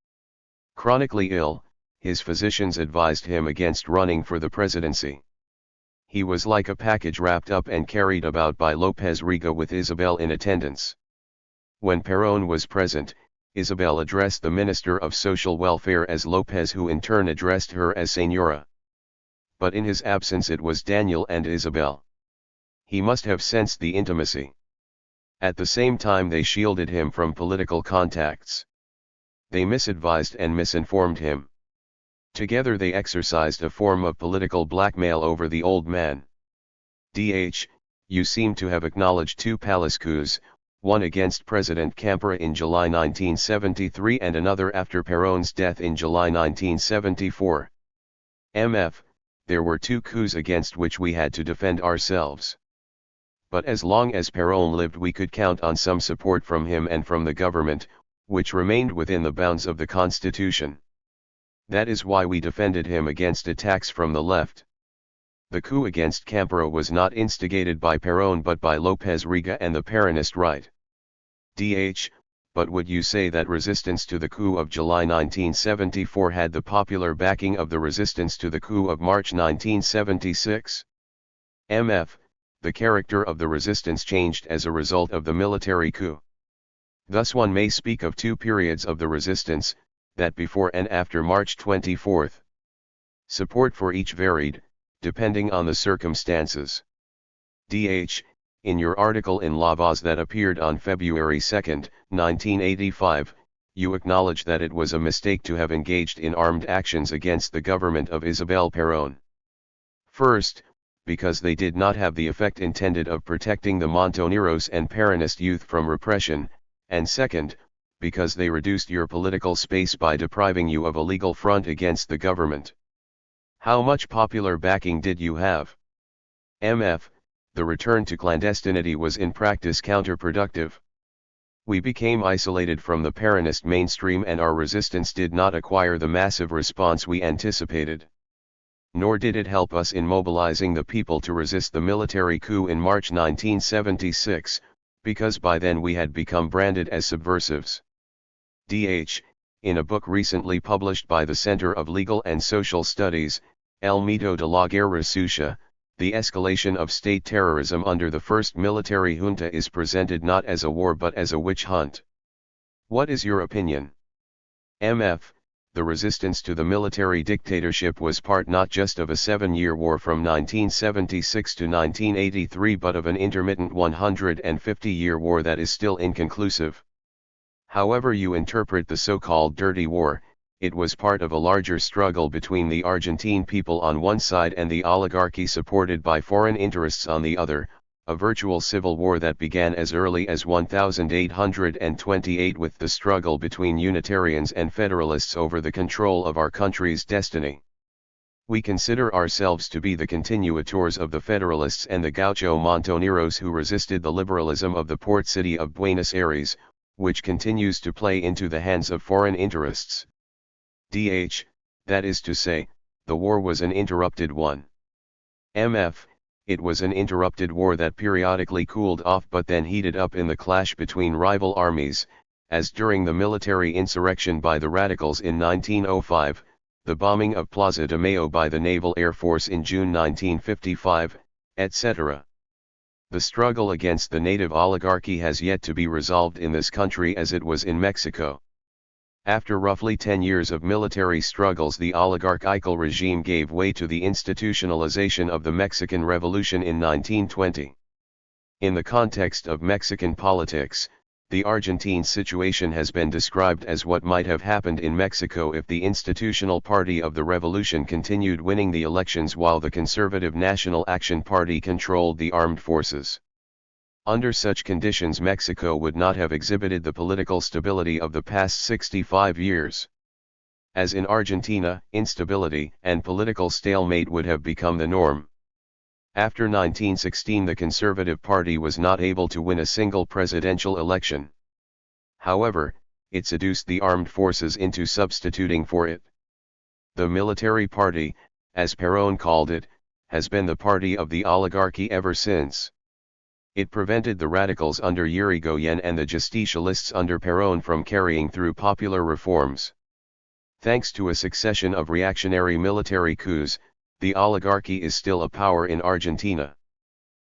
Chronically ill, his physicians advised him against running for the presidency. He was like a package wrapped up and carried about by López Rega with Isabel in attendance. When Perón was present, Isabel addressed the Minister of Social Welfare as López, who in turn addressed her as Señora. But in his absence it was Daniel and Isabel. He must have sensed the intimacy. At the same time they shielded him from political contacts. They misadvised and misinformed him. Together they exercised a form of political blackmail over the old man. DH, you seem to have acknowledged two palace coups, one against President Campora in July 1973 and another after Perón's death in July 1974. MF, there were two coups against which we had to defend ourselves. But as long as Perón lived we could count on some support from him and from the government, which remained within the bounds of the Constitution. That is why we defended him against attacks from the left. The coup against Campora was not instigated by Perón but by López Rega and the Peronist right. DH, but would you say that resistance to the coup of July 1974 had the popular backing of the resistance to the coup of March 1976? MF, the character of the resistance changed as a result of the military coup. Thus one may speak of two periods of the resistance, that before and after March 24. Support for each varied, depending on the circumstances. DH, in your article in La Voz that appeared on February 2, 1985, you acknowledge that it was a mistake to have engaged in armed actions against the government of Isabel Perón. First, because they did not have the effect intended of protecting the Montoneros and Peronist youth from repression, and second, because they reduced your political space by depriving you of a legal front against the government. How much popular backing did you have? MF, the return to clandestinity was in practice counterproductive. We became isolated from the Peronist mainstream and our resistance did not acquire the massive response we anticipated. Nor did it help us in mobilizing the people to resist the military coup in March 1976, because by then we had become branded as subversives. D.H., in a book recently published by the Center of Legal and Social Studies, El Mito de la Guerra Sucia, the escalation of state terrorism under the first military junta is presented not as a war but as a witch hunt. What is your opinion? MF, the resistance to the military dictatorship was part not just of a 7-year war from 1976 to 1983 but of an intermittent 150-year war that is still inconclusive. However you interpret the so-called Dirty War, it was part of a larger struggle between the Argentine people on one side and the oligarchy supported by foreign interests on the other, a virtual civil war that began as early as 1828 with the struggle between Unitarians and Federalists over the control of our country's destiny. We consider ourselves to be the continuators of the Federalists and the Gaucho Montoneros who resisted the liberalism of the port city of Buenos Aires, which continues to play into the hands of foreign interests. D.H., that is to say, the war was an interrupted one. MF, it was an interrupted war that periodically cooled off but then heated up in the clash between rival armies, as during the military insurrection by the radicals in 1905, the bombing of Plaza de Mayo by the Naval Air Force in June 1955, etc. The struggle against the native oligarchy has yet to be resolved in this country as it was in Mexico. After roughly 10 years of military struggles, the oligarchical regime gave way to the institutionalization of the Mexican Revolution in 1920. In the context of Mexican politics, the Argentine situation has been described as what might have happened in Mexico if the institutional party of the revolution continued winning the elections while the conservative National Action Party controlled the armed forces. Under such conditions, Mexico would not have exhibited the political stability of the past 65 years. As in Argentina, instability and political stalemate would have become the norm. After 1916, the Conservative Party was not able to win a single presidential election. However, it seduced the armed forces into substituting for it. The military party, as Perón called it, has been the party of the oligarchy ever since. It prevented the radicals under Yrigoyen and the justicialists under Perón from carrying through popular reforms. Thanks to a succession of reactionary military coups, the oligarchy is still a power in Argentina.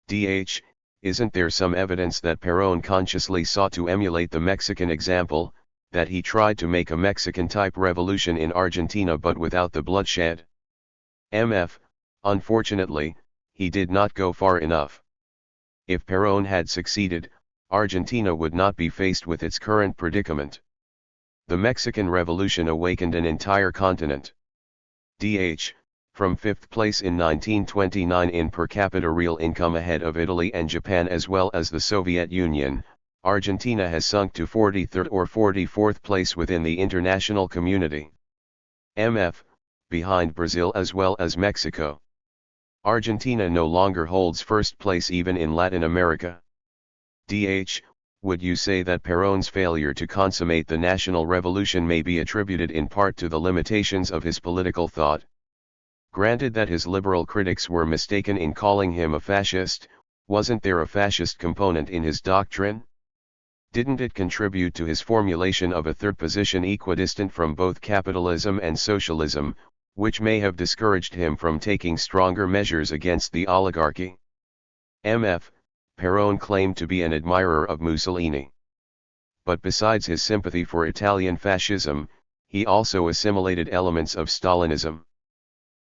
D.H., isn't there some evidence that Perón consciously sought to emulate the Mexican example, that he tried to make a Mexican-type revolution in Argentina but without the bloodshed? MF, unfortunately, he did not go far enough. If Perón had succeeded, Argentina would not be faced with its current predicament. The Mexican Revolution awakened an entire continent. D.H., from 5th place in 1929 in per capita real income ahead of Italy and Japan as well as the Soviet Union, Argentina has sunk to 43rd or 44th place within the international community. MF, behind Brazil as well as Mexico. Argentina no longer holds first place even in Latin America. D.H., would you say that Perón's failure to consummate the national revolution may be attributed in part to the limitations of his political thought? Granted that his liberal critics were mistaken in calling him a fascist, wasn't there a fascist component in his doctrine? Didn't it contribute to his formulation of a third position equidistant from both capitalism and socialism, which may have discouraged him from taking stronger measures against the oligarchy? MF, Perón claimed to be an admirer of Mussolini. But besides his sympathy for Italian fascism, he also assimilated elements of Stalinism.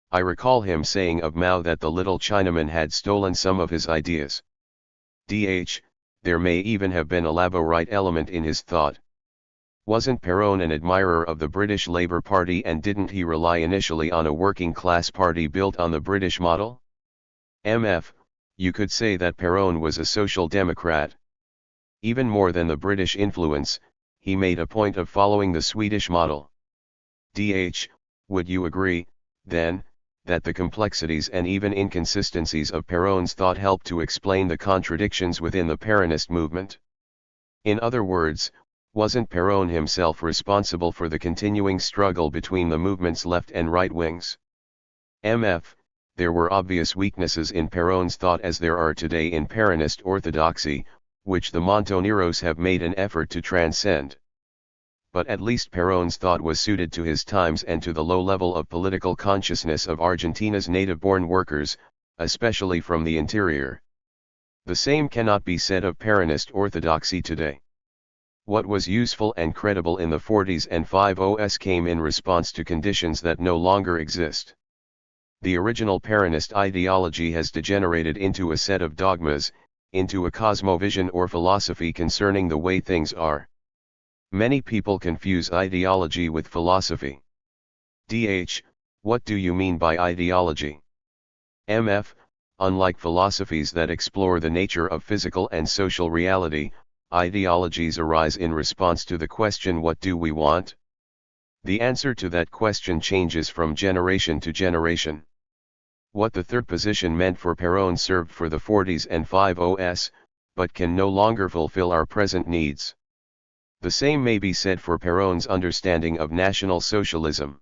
I recall him saying of Mao that the little Chinaman had stolen some of his ideas. D.H., there may even have been a Labourite element in his thought. Wasn't Perón an admirer of the British Labour Party and didn't he rely initially on a working-class party built on the British model? MF, you could say that Perón was a social democrat. Even more than the British influence, he made a point of following the Swedish model. D.H., would you agree, then, that the complexities and even inconsistencies of Péron's thought help to explain the contradictions within the Péronist movement. In other words, wasn't Péron himself responsible for the continuing struggle between the movement's left and right wings? Mf. There were obvious weaknesses in Péron's thought as there are today in Péronist orthodoxy, which the Montoneros have made an effort to transcend. But at least Péron's thought was suited to his times and to the low level of political consciousness of Argentina's native-born workers, especially from the interior. The same cannot be said of Péronist orthodoxy today. What was useful and credible in the 40s and 50s came in response to conditions that no longer exist. The original Péronist ideology has degenerated into a set of dogmas, into a cosmovision or philosophy concerning the way things are. Many people confuse ideology with philosophy. What do you mean by ideology? Mf. Unlike philosophies that explore the nature of physical and social reality, ideologies arise in response to the question, what do we want? The answer to that question changes from generation to generation. What the third position meant for Péron served for the 40s and 50s, but can no longer fulfill our present needs. The same may be said for Péron's understanding of National Socialism.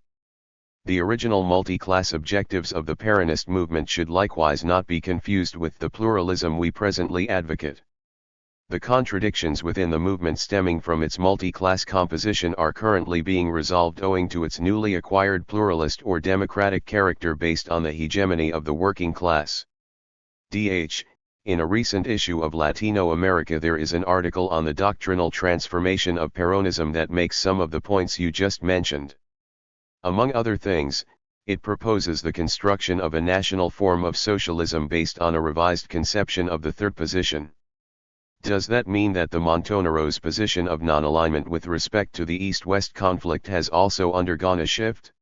The original multi-class objectives of the Péronist movement should likewise not be confused with the pluralism we presently advocate. The contradictions within the movement stemming from its multi-class composition are currently being resolved owing to its newly acquired pluralist or democratic character based on the hegemony of the working class. In a recent issue of Latino America there is an article on the doctrinal transformation of Péronism that makes some of the points you just mentioned. Among other things, it proposes the construction of a national form of socialism based on a revised conception of the third position. Does that mean that the Montoneros' position of non-alignment with respect to the East-West conflict has also undergone a shift?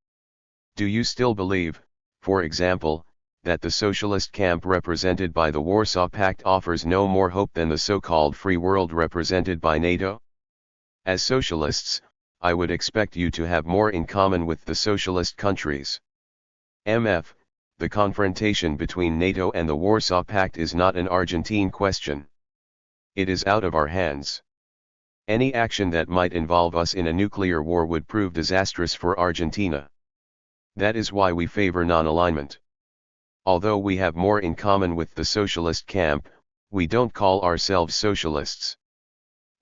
Do you still believe, for example, that the socialist camp represented by the Warsaw Pact offers no more hope than the so-called free world represented by NATO? As socialists, I would expect you to have more in common with the socialist countries. Mf. The confrontation between NATO and the Warsaw Pact is not an Argentine question. It is out of our hands. Any action that might involve us in a nuclear war would prove disastrous for Argentina. That is why we favor non-alignment. Although we have more in common with the socialist camp, we don't call ourselves socialists.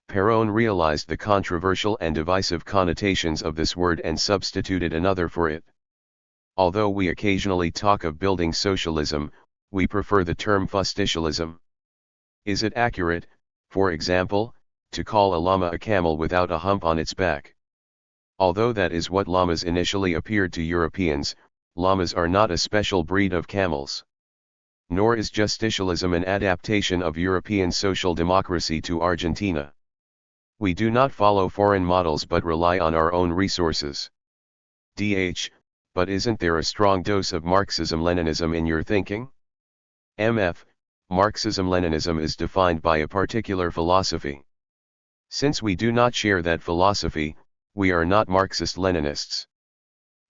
Péron realized the controversial and divisive connotations of this word and substituted another for it. Although we occasionally talk of building socialism, we prefer the term justicialism. Is it accurate, for example, to call a llama a camel without a hump on its back? Although that is what llamas initially appeared to Europeans, llamas are not a special breed of camels. Nor is justicialism an adaptation of European social democracy to Argentina. We do not follow foreign models but rely on our own resources. But isn't there a strong dose of Marxism-Leninism in your thinking? Mf. Marxism-Leninism is defined by a particular philosophy. Since we do not share that philosophy, we are not Marxist-Leninists.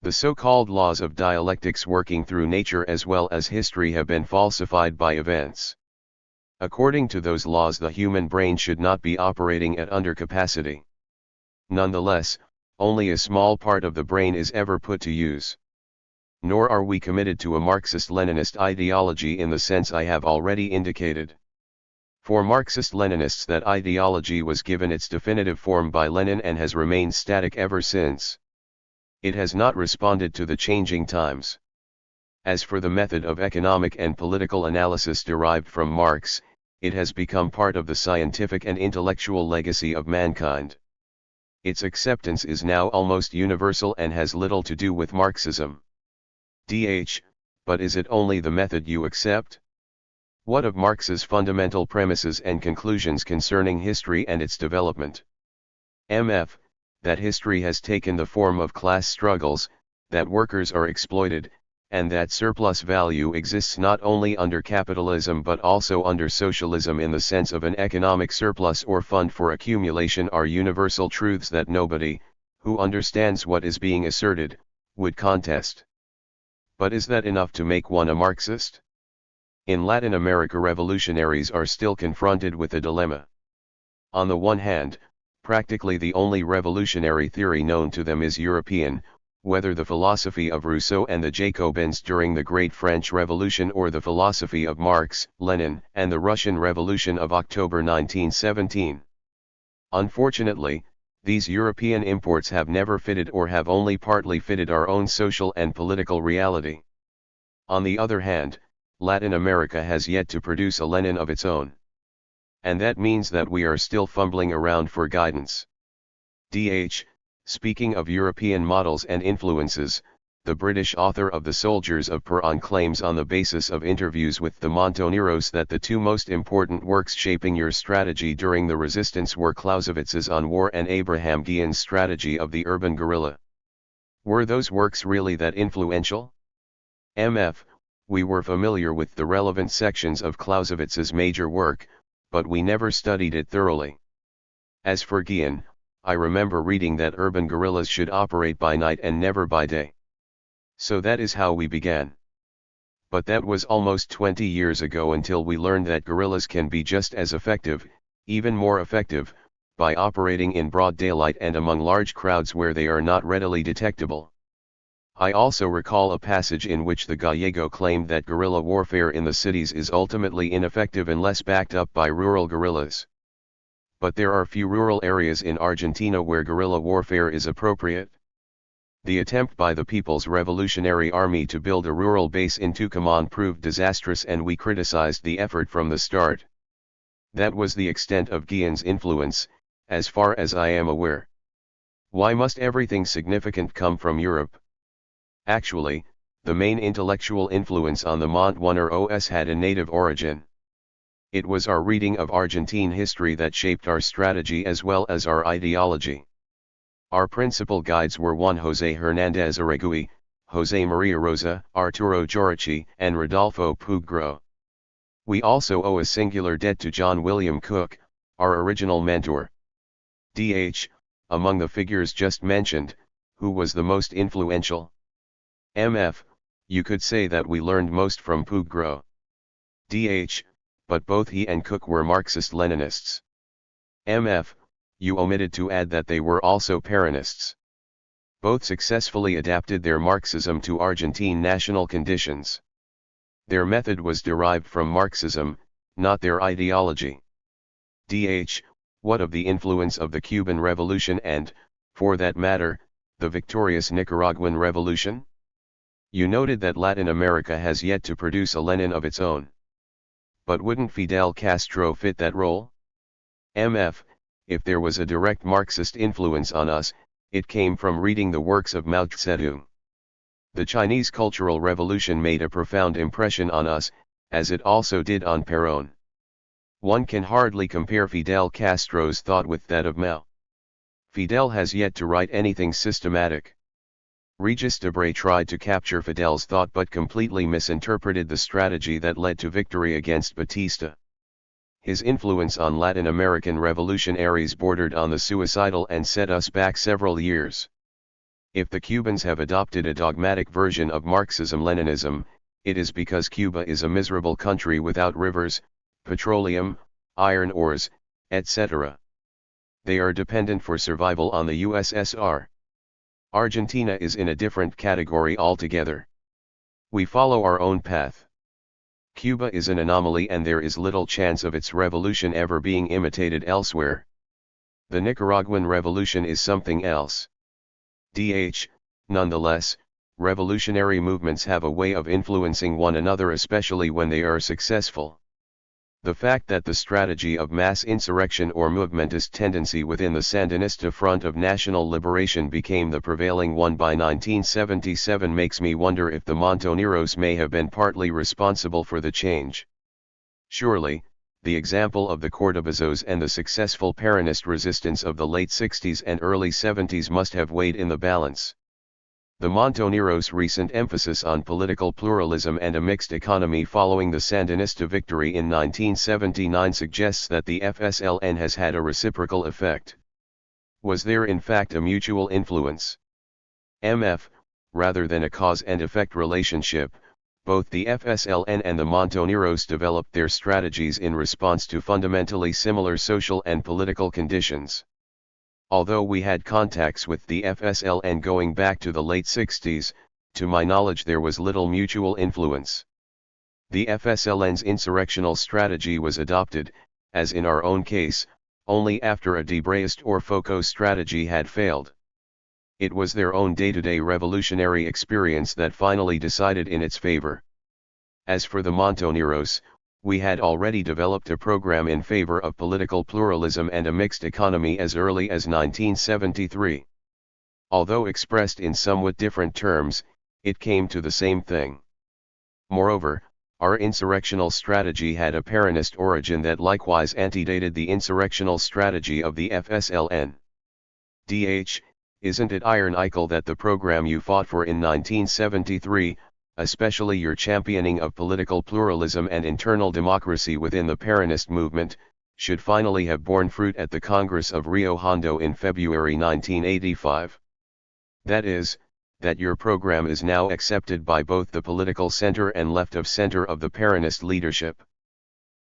The so-called laws of dialectics working through nature as well as history have been falsified by events. According to those laws, the human brain should not be operating at undercapacity. Nonetheless, only a small part of the brain is ever put to use. Nor are we committed to a Marxist-Leninist ideology in the sense I have already indicated. For Marxist-Leninists, that ideology was given its definitive form by Lenin and has remained static ever since. It has not responded to the changing times. As for the method of economic and political analysis derived from Marx, it has become part of the scientific and intellectual legacy of mankind. Its acceptance is now almost universal and has little to do with Marxism. But is it only the method you accept? What of Marx's fundamental premises and conclusions concerning history and its development? Mf. That history has taken the form of class struggles, that workers are exploited, and that surplus value exists not only under capitalism but also under socialism in the sense of an economic surplus or fund for accumulation are universal truths that nobody, who understands what is being asserted, would contest. But is that enough to make one a Marxist? In Latin America, revolutionaries are still confronted with a dilemma. On the one hand, practically the only revolutionary theory known to them is European, whether the philosophy of Rousseau and the Jacobins during the Great French Revolution or the philosophy of Marx, Lenin, and the Russian Revolution of October 1917. Unfortunately, these European imports have never fitted or have only partly fitted our own social and political reality. On the other hand, Latin America has yet to produce a Lenin of its own. And that means that we are still fumbling around for guidance. Speaking of European models and influences, the British author of The Soldiers of Peron claims on the basis of interviews with the Montoneros that the two most important works shaping your strategy during the resistance were Clausewitz's On War and Abraham Guillen's Strategy of the Urban Guerrilla. Were those works really that influential? We were familiar with the relevant sections of Clausewitz's major work, but we never studied it thoroughly. As for Guillen, I remember reading that urban guerrillas should operate by night and never by day. So that is how we began. But that was almost 20 years ago until we learned that guerrillas can be just as effective, even more effective, by operating in broad daylight and among large crowds where they are not readily detectable. I also recall a passage in which the Gallego claimed that guerrilla warfare in the cities is ultimately ineffective unless backed up by rural guerrillas. But there are few rural areas in Argentina where guerrilla warfare is appropriate. The attempt by the People's Revolutionary Army to build a rural base in Tucumán proved disastrous, and we criticized the effort from the start. That was the extent of Guillen's influence, as far as I am aware. Why must everything significant come from Europe? Actually, the main intellectual influence on the Montoneros had a native origin. It was our reading of Argentine history that shaped our strategy as well as our ideology. Our principal guides were Juan José Hernández Arregui, José María Rosa, Arturo Jauretche, and Rodolfo Puiggró. We also owe a singular debt to John William Cook, our original mentor. Among the figures just mentioned, who was the most influential? You could say that we learned most from Puiggró. But both he and Cook were Marxist-Leninists. You omitted to add that they were also Peronists. Both successfully adapted their Marxism to Argentine national conditions. Their method was derived from Marxism, not their ideology. What of the influence of the Cuban Revolution and, for that matter, the victorious Nicaraguan Revolution? You noted that Latin America has yet to produce a Lenin of its own. But wouldn't Fidel Castro fit that role? If there was a direct Marxist influence on us, it came from reading the works of Mao Zedong. The Chinese Cultural Revolution made a profound impression on us, as it also did on Perón. One can hardly compare Fidel Castro's thought with that of Mao. Fidel has yet to write anything systematic. Regis Debray tried to capture Fidel's thought but completely misinterpreted the strategy that led to victory against Batista. His influence on Latin American revolutionaries bordered on the suicidal and set us back several years. If the Cubans have adopted a dogmatic version of Marxism-Leninism, it is because Cuba is a miserable country without rivers, petroleum, iron ores, etc. They are dependent for survival on the USSR. Argentina is in a different category altogether. We follow our own path. Cuba is an anomaly and there is little chance of its revolution ever being imitated elsewhere. The Nicaraguan revolution is something else. Nonetheless, revolutionary movements have a way of influencing one another, especially when they are successful. The fact that the strategy of mass insurrection or movementist tendency within the Sandinista Front of National Liberation became the prevailing one by 1977 makes me wonder if the Montoneros may have been partly responsible for the change. Surely, the example of the Cordobazos and the successful Peronist resistance of the late 60s and early 70s must have weighed in the balance. The Montoneros' recent emphasis on political pluralism and a mixed economy following the Sandinista victory in 1979 suggests that the FSLN has had a reciprocal effect. Was there in fact a mutual influence? rather than a cause and effect relationship. Both the FSLN and the Montoneros developed their strategies in response to fundamentally similar social and political conditions. Although we had contacts with the FSLN going back to the late 60s, to my knowledge there was little mutual influence. The FSLN's insurrectional strategy was adopted, as in our own case, only after a Debrayist or Foucault strategy had failed. It was their own day-to-day revolutionary experience that finally decided in its favor. As for the Montoneros, we had already developed a program in favor of political pluralism and a mixed economy as early as 1973. Although expressed in somewhat different terms, it came to the same thing. Moreover, our insurrectional strategy had a Peronist origin that likewise antedated the insurrectional strategy of the FSLN. Isn't it ironical that the program you fought for in 1973, especially your championing of political pluralism and internal democracy within the Peronist movement, should finally have borne fruit at the Congress of Rio Hondo in February 1985? That is, that your program is now accepted by both the political center and left of center of the Peronist leadership.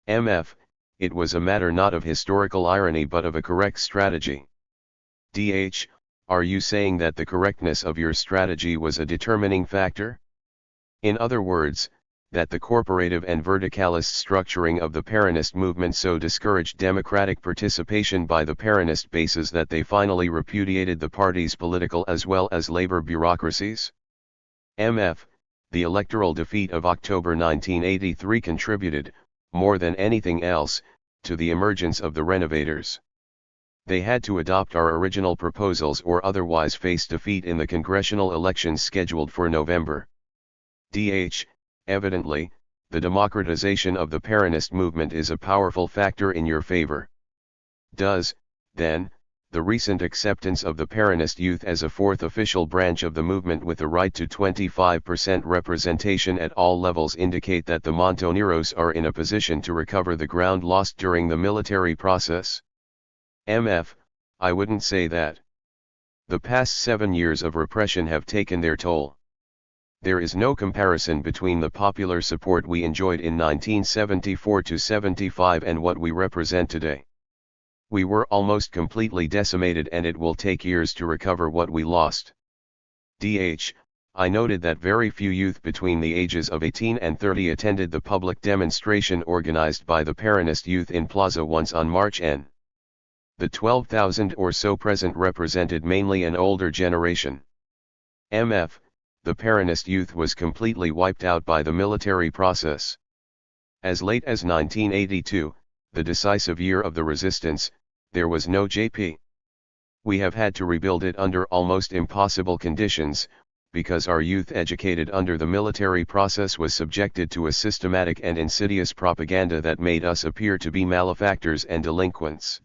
It was a matter not of historical irony but of a correct strategy. Are you saying that the correctness of your strategy was a determining factor? In other words, that the corporative and verticalist structuring of the Peronist movement so discouraged democratic participation by the Peronist bases that they finally repudiated the party's political as well as labor bureaucracies? The electoral defeat of October 1983 contributed, more than anything else, to the emergence of the renovators. They had to adopt our original proposals or otherwise face defeat in the congressional elections scheduled for November. Evidently, the democratization of the Peronist movement is a powerful factor in your favor. Does, then, the recent acceptance of the Peronist youth as a fourth official branch of the movement with the right to 25% representation at all levels indicate that the Montoneros are in a position to recover the ground lost during the military process? I wouldn't say that. The past 7 years of repression have taken their toll. There is no comparison between the popular support we enjoyed in 1974 to 75 and what we represent today. We were almost completely decimated and it will take years to recover what we lost. I noted that very few youth between the ages of 18 and 30 attended the public demonstration organized by the Peronist youth in Plaza Once on March N. The 12,000 or so present represented mainly an older generation. The Peronist youth was completely wiped out by the military process. As late as 1982, the decisive year of the resistance, there was no JP. We have had to rebuild it under almost impossible conditions, because our youth educated under the military process was subjected to a systematic and insidious propaganda that made us appear to be malefactors and delinquents.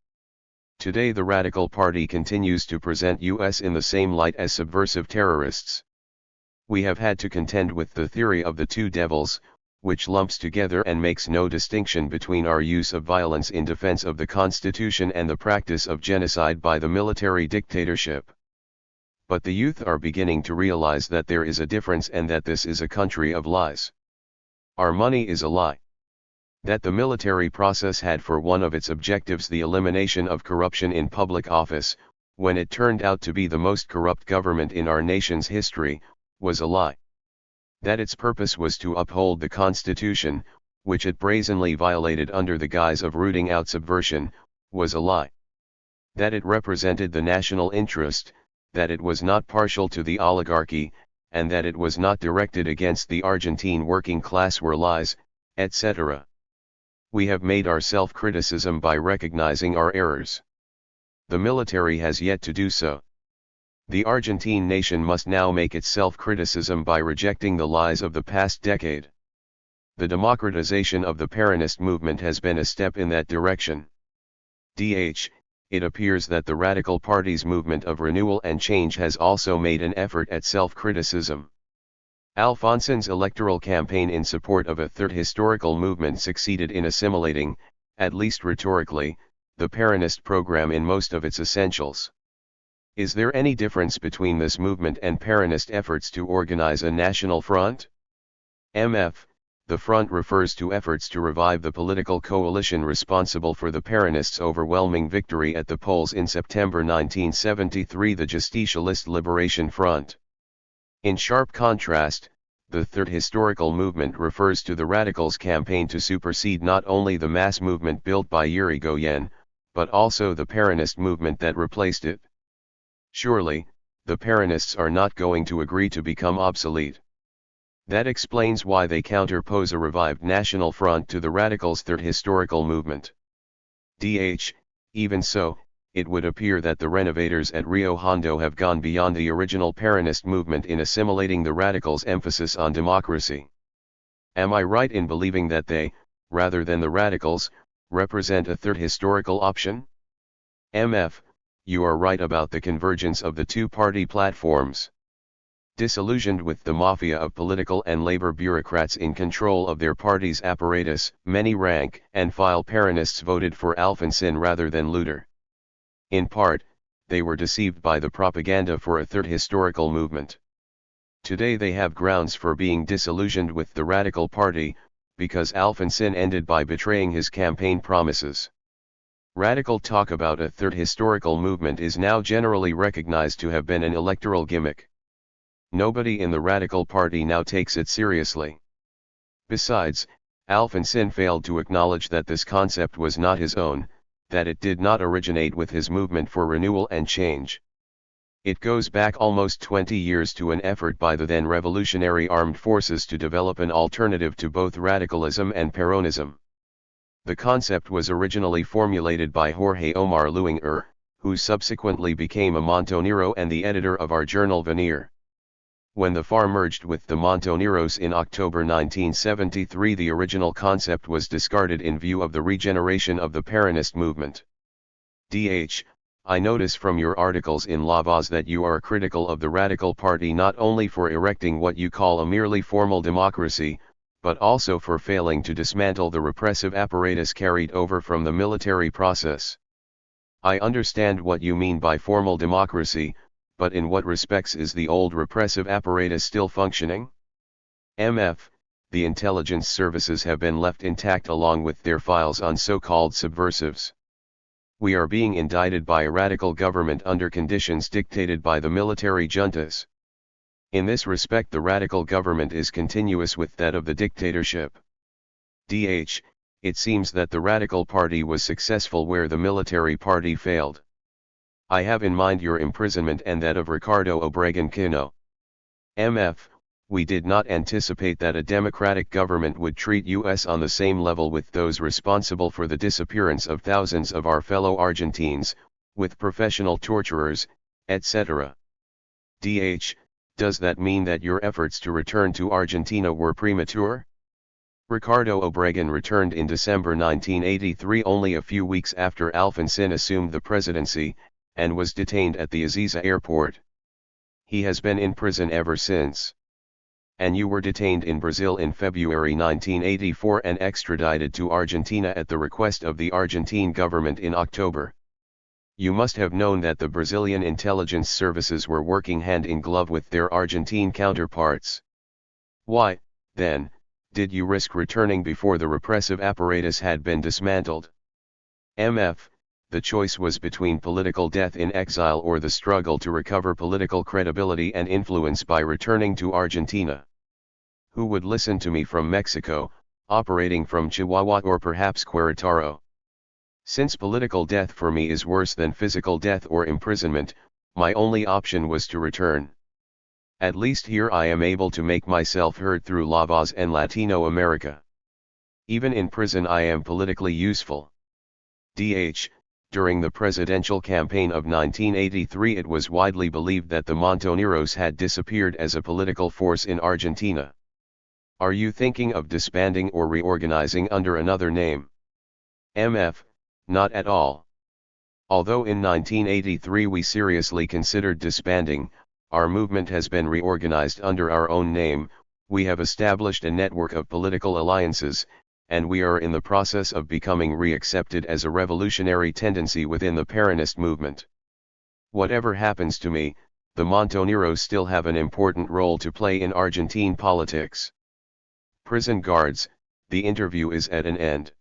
Today the Radical Party continues to present us in the same light as subversive terrorists. We have had to contend with the theory of the two devils, which lumps together and makes no distinction between our use of violence in defense of the Constitution and the practice of genocide by the military dictatorship. But the youth are beginning to realize that there is a difference and that this is a country of lies. Our money is a lie. That the military process had for one of its objectives the elimination of corruption in public office, when it turned out to be the most corrupt government in our nation's history, was a lie. That its purpose was to uphold the Constitution, which it brazenly violated under the guise of rooting out subversion, was a lie. That it represented the national interest, that it was not partial to the oligarchy, and that it was not directed against the Argentine working class were lies, etc. We have made our self-criticism by recognizing our errors. The military has yet to do so. The Argentine nation must now make its self-criticism by rejecting the lies of the past decade. The democratization of the Peronist movement has been a step in that direction. It appears that the Radical Party's movement of renewal and change has also made an effort at self-criticism. Alfonsin's electoral campaign in support of a third historical movement succeeded in assimilating, at least rhetorically, the Peronist program in most of its essentials. Is there any difference between this movement and Peronist efforts to organize a national front? MF. The front refers to efforts to revive the political coalition responsible for the Peronists' overwhelming victory at the polls in September 1973, the Justicialist Liberation Front. In sharp contrast, the Third Historical Movement refers to the Radicals' campaign to supersede not only the mass movement built by Irigoyen, but also the Peronist movement that replaced it. Surely, the Peronists are not going to agree to become obsolete. That explains why they counterpose a revived national front to the Radicals' Third Historical Movement. Even so, it would appear that the renovators at Rio Hondo have gone beyond the original Peronist movement in assimilating the Radicals' emphasis on democracy. Am I right in believing that they, rather than the Radicals, represent a third historical option? MF. You are right about the convergence of the two-party platforms. Disillusioned with the mafia of political and labor bureaucrats in control of their party's apparatus, many rank and file Peronists voted for Alfonsin rather than Luter. In part, they were deceived by the propaganda for a third historical movement. Today they have grounds for being disillusioned with the Radical Party, because Alfonsin ended by betraying his campaign promises. Radical talk about a third historical movement is now generally recognized to have been an electoral gimmick. Nobody in the Radical Party now takes it seriously. Besides, Alfonsin failed to acknowledge that this concept was not his own, that it did not originate with his movement for renewal and change. It goes back almost 20 years to an effort by the then revolutionary armed forces to develop an alternative to both radicalism and Peronism. The concept was originally formulated by Jorge Omar Luengar, who subsequently became a Montonero and the editor of our journal Venir. When the FAR merged with the Montoneros in October 1973, the original concept was discarded in view of the regeneration of the Peronist movement. I notice from your articles in La Voz that you are critical of the Radical Party not only for erecting what you call a merely formal democracy, but also for failing to dismantle the repressive apparatus carried over from the military process. I understand what you mean by formal democracy, but in what respects is the old repressive apparatus still functioning? MF. The intelligence services have been left intact along with their files on so-called subversives. We are being indicted by a radical government under conditions dictated by the military juntas. In this respect, the radical government is continuous with that of the dictatorship. It seems that the Radical Party was successful where the military party failed. I have in mind your imprisonment and that of Ricardo Obregon Quino. MF. We did not anticipate that a democratic government would treat us on the same level with those responsible for the disappearance of thousands of our fellow Argentines, with professional torturers, etc. Does that mean that your efforts to return to Argentina were premature? Ricardo Obregon returned in December 1983, only a few weeks after Alfonsin assumed the presidency, and was detained at the Ezeiza airport. He has been in prison ever since. And you were detained in Brazil in February 1984 and extradited to Argentina at the request of the Argentine government in October. You must have known that the Brazilian intelligence services were working hand in glove with their Argentine counterparts. Why, then, did you risk returning before the repressive apparatus had been dismantled? MF. The choice was between political death in exile or the struggle to recover political credibility and influence by returning to Argentina. Who would listen to me from Mexico, operating from Chihuahua or perhaps Querétaro? Since political death for me is worse than physical death or imprisonment, my only option was to return. At least here I am able to make myself heard through La Voz and Latino America. Even in prison I am politically useful. During the presidential campaign of 1983 it was widely believed that the Montoneros had disappeared as a political force in Argentina. Are you thinking of disbanding or reorganizing under another name? MF. Not at all. Although in 1983 we seriously considered disbanding, our movement has been reorganized under our own name, we have established a network of political alliances, and we are in the process of becoming re-accepted as a revolutionary tendency within the Peronist movement. Whatever happens to me, the Montoneros still have an important role to play in Argentine politics. Prison guards, the interview is at an end.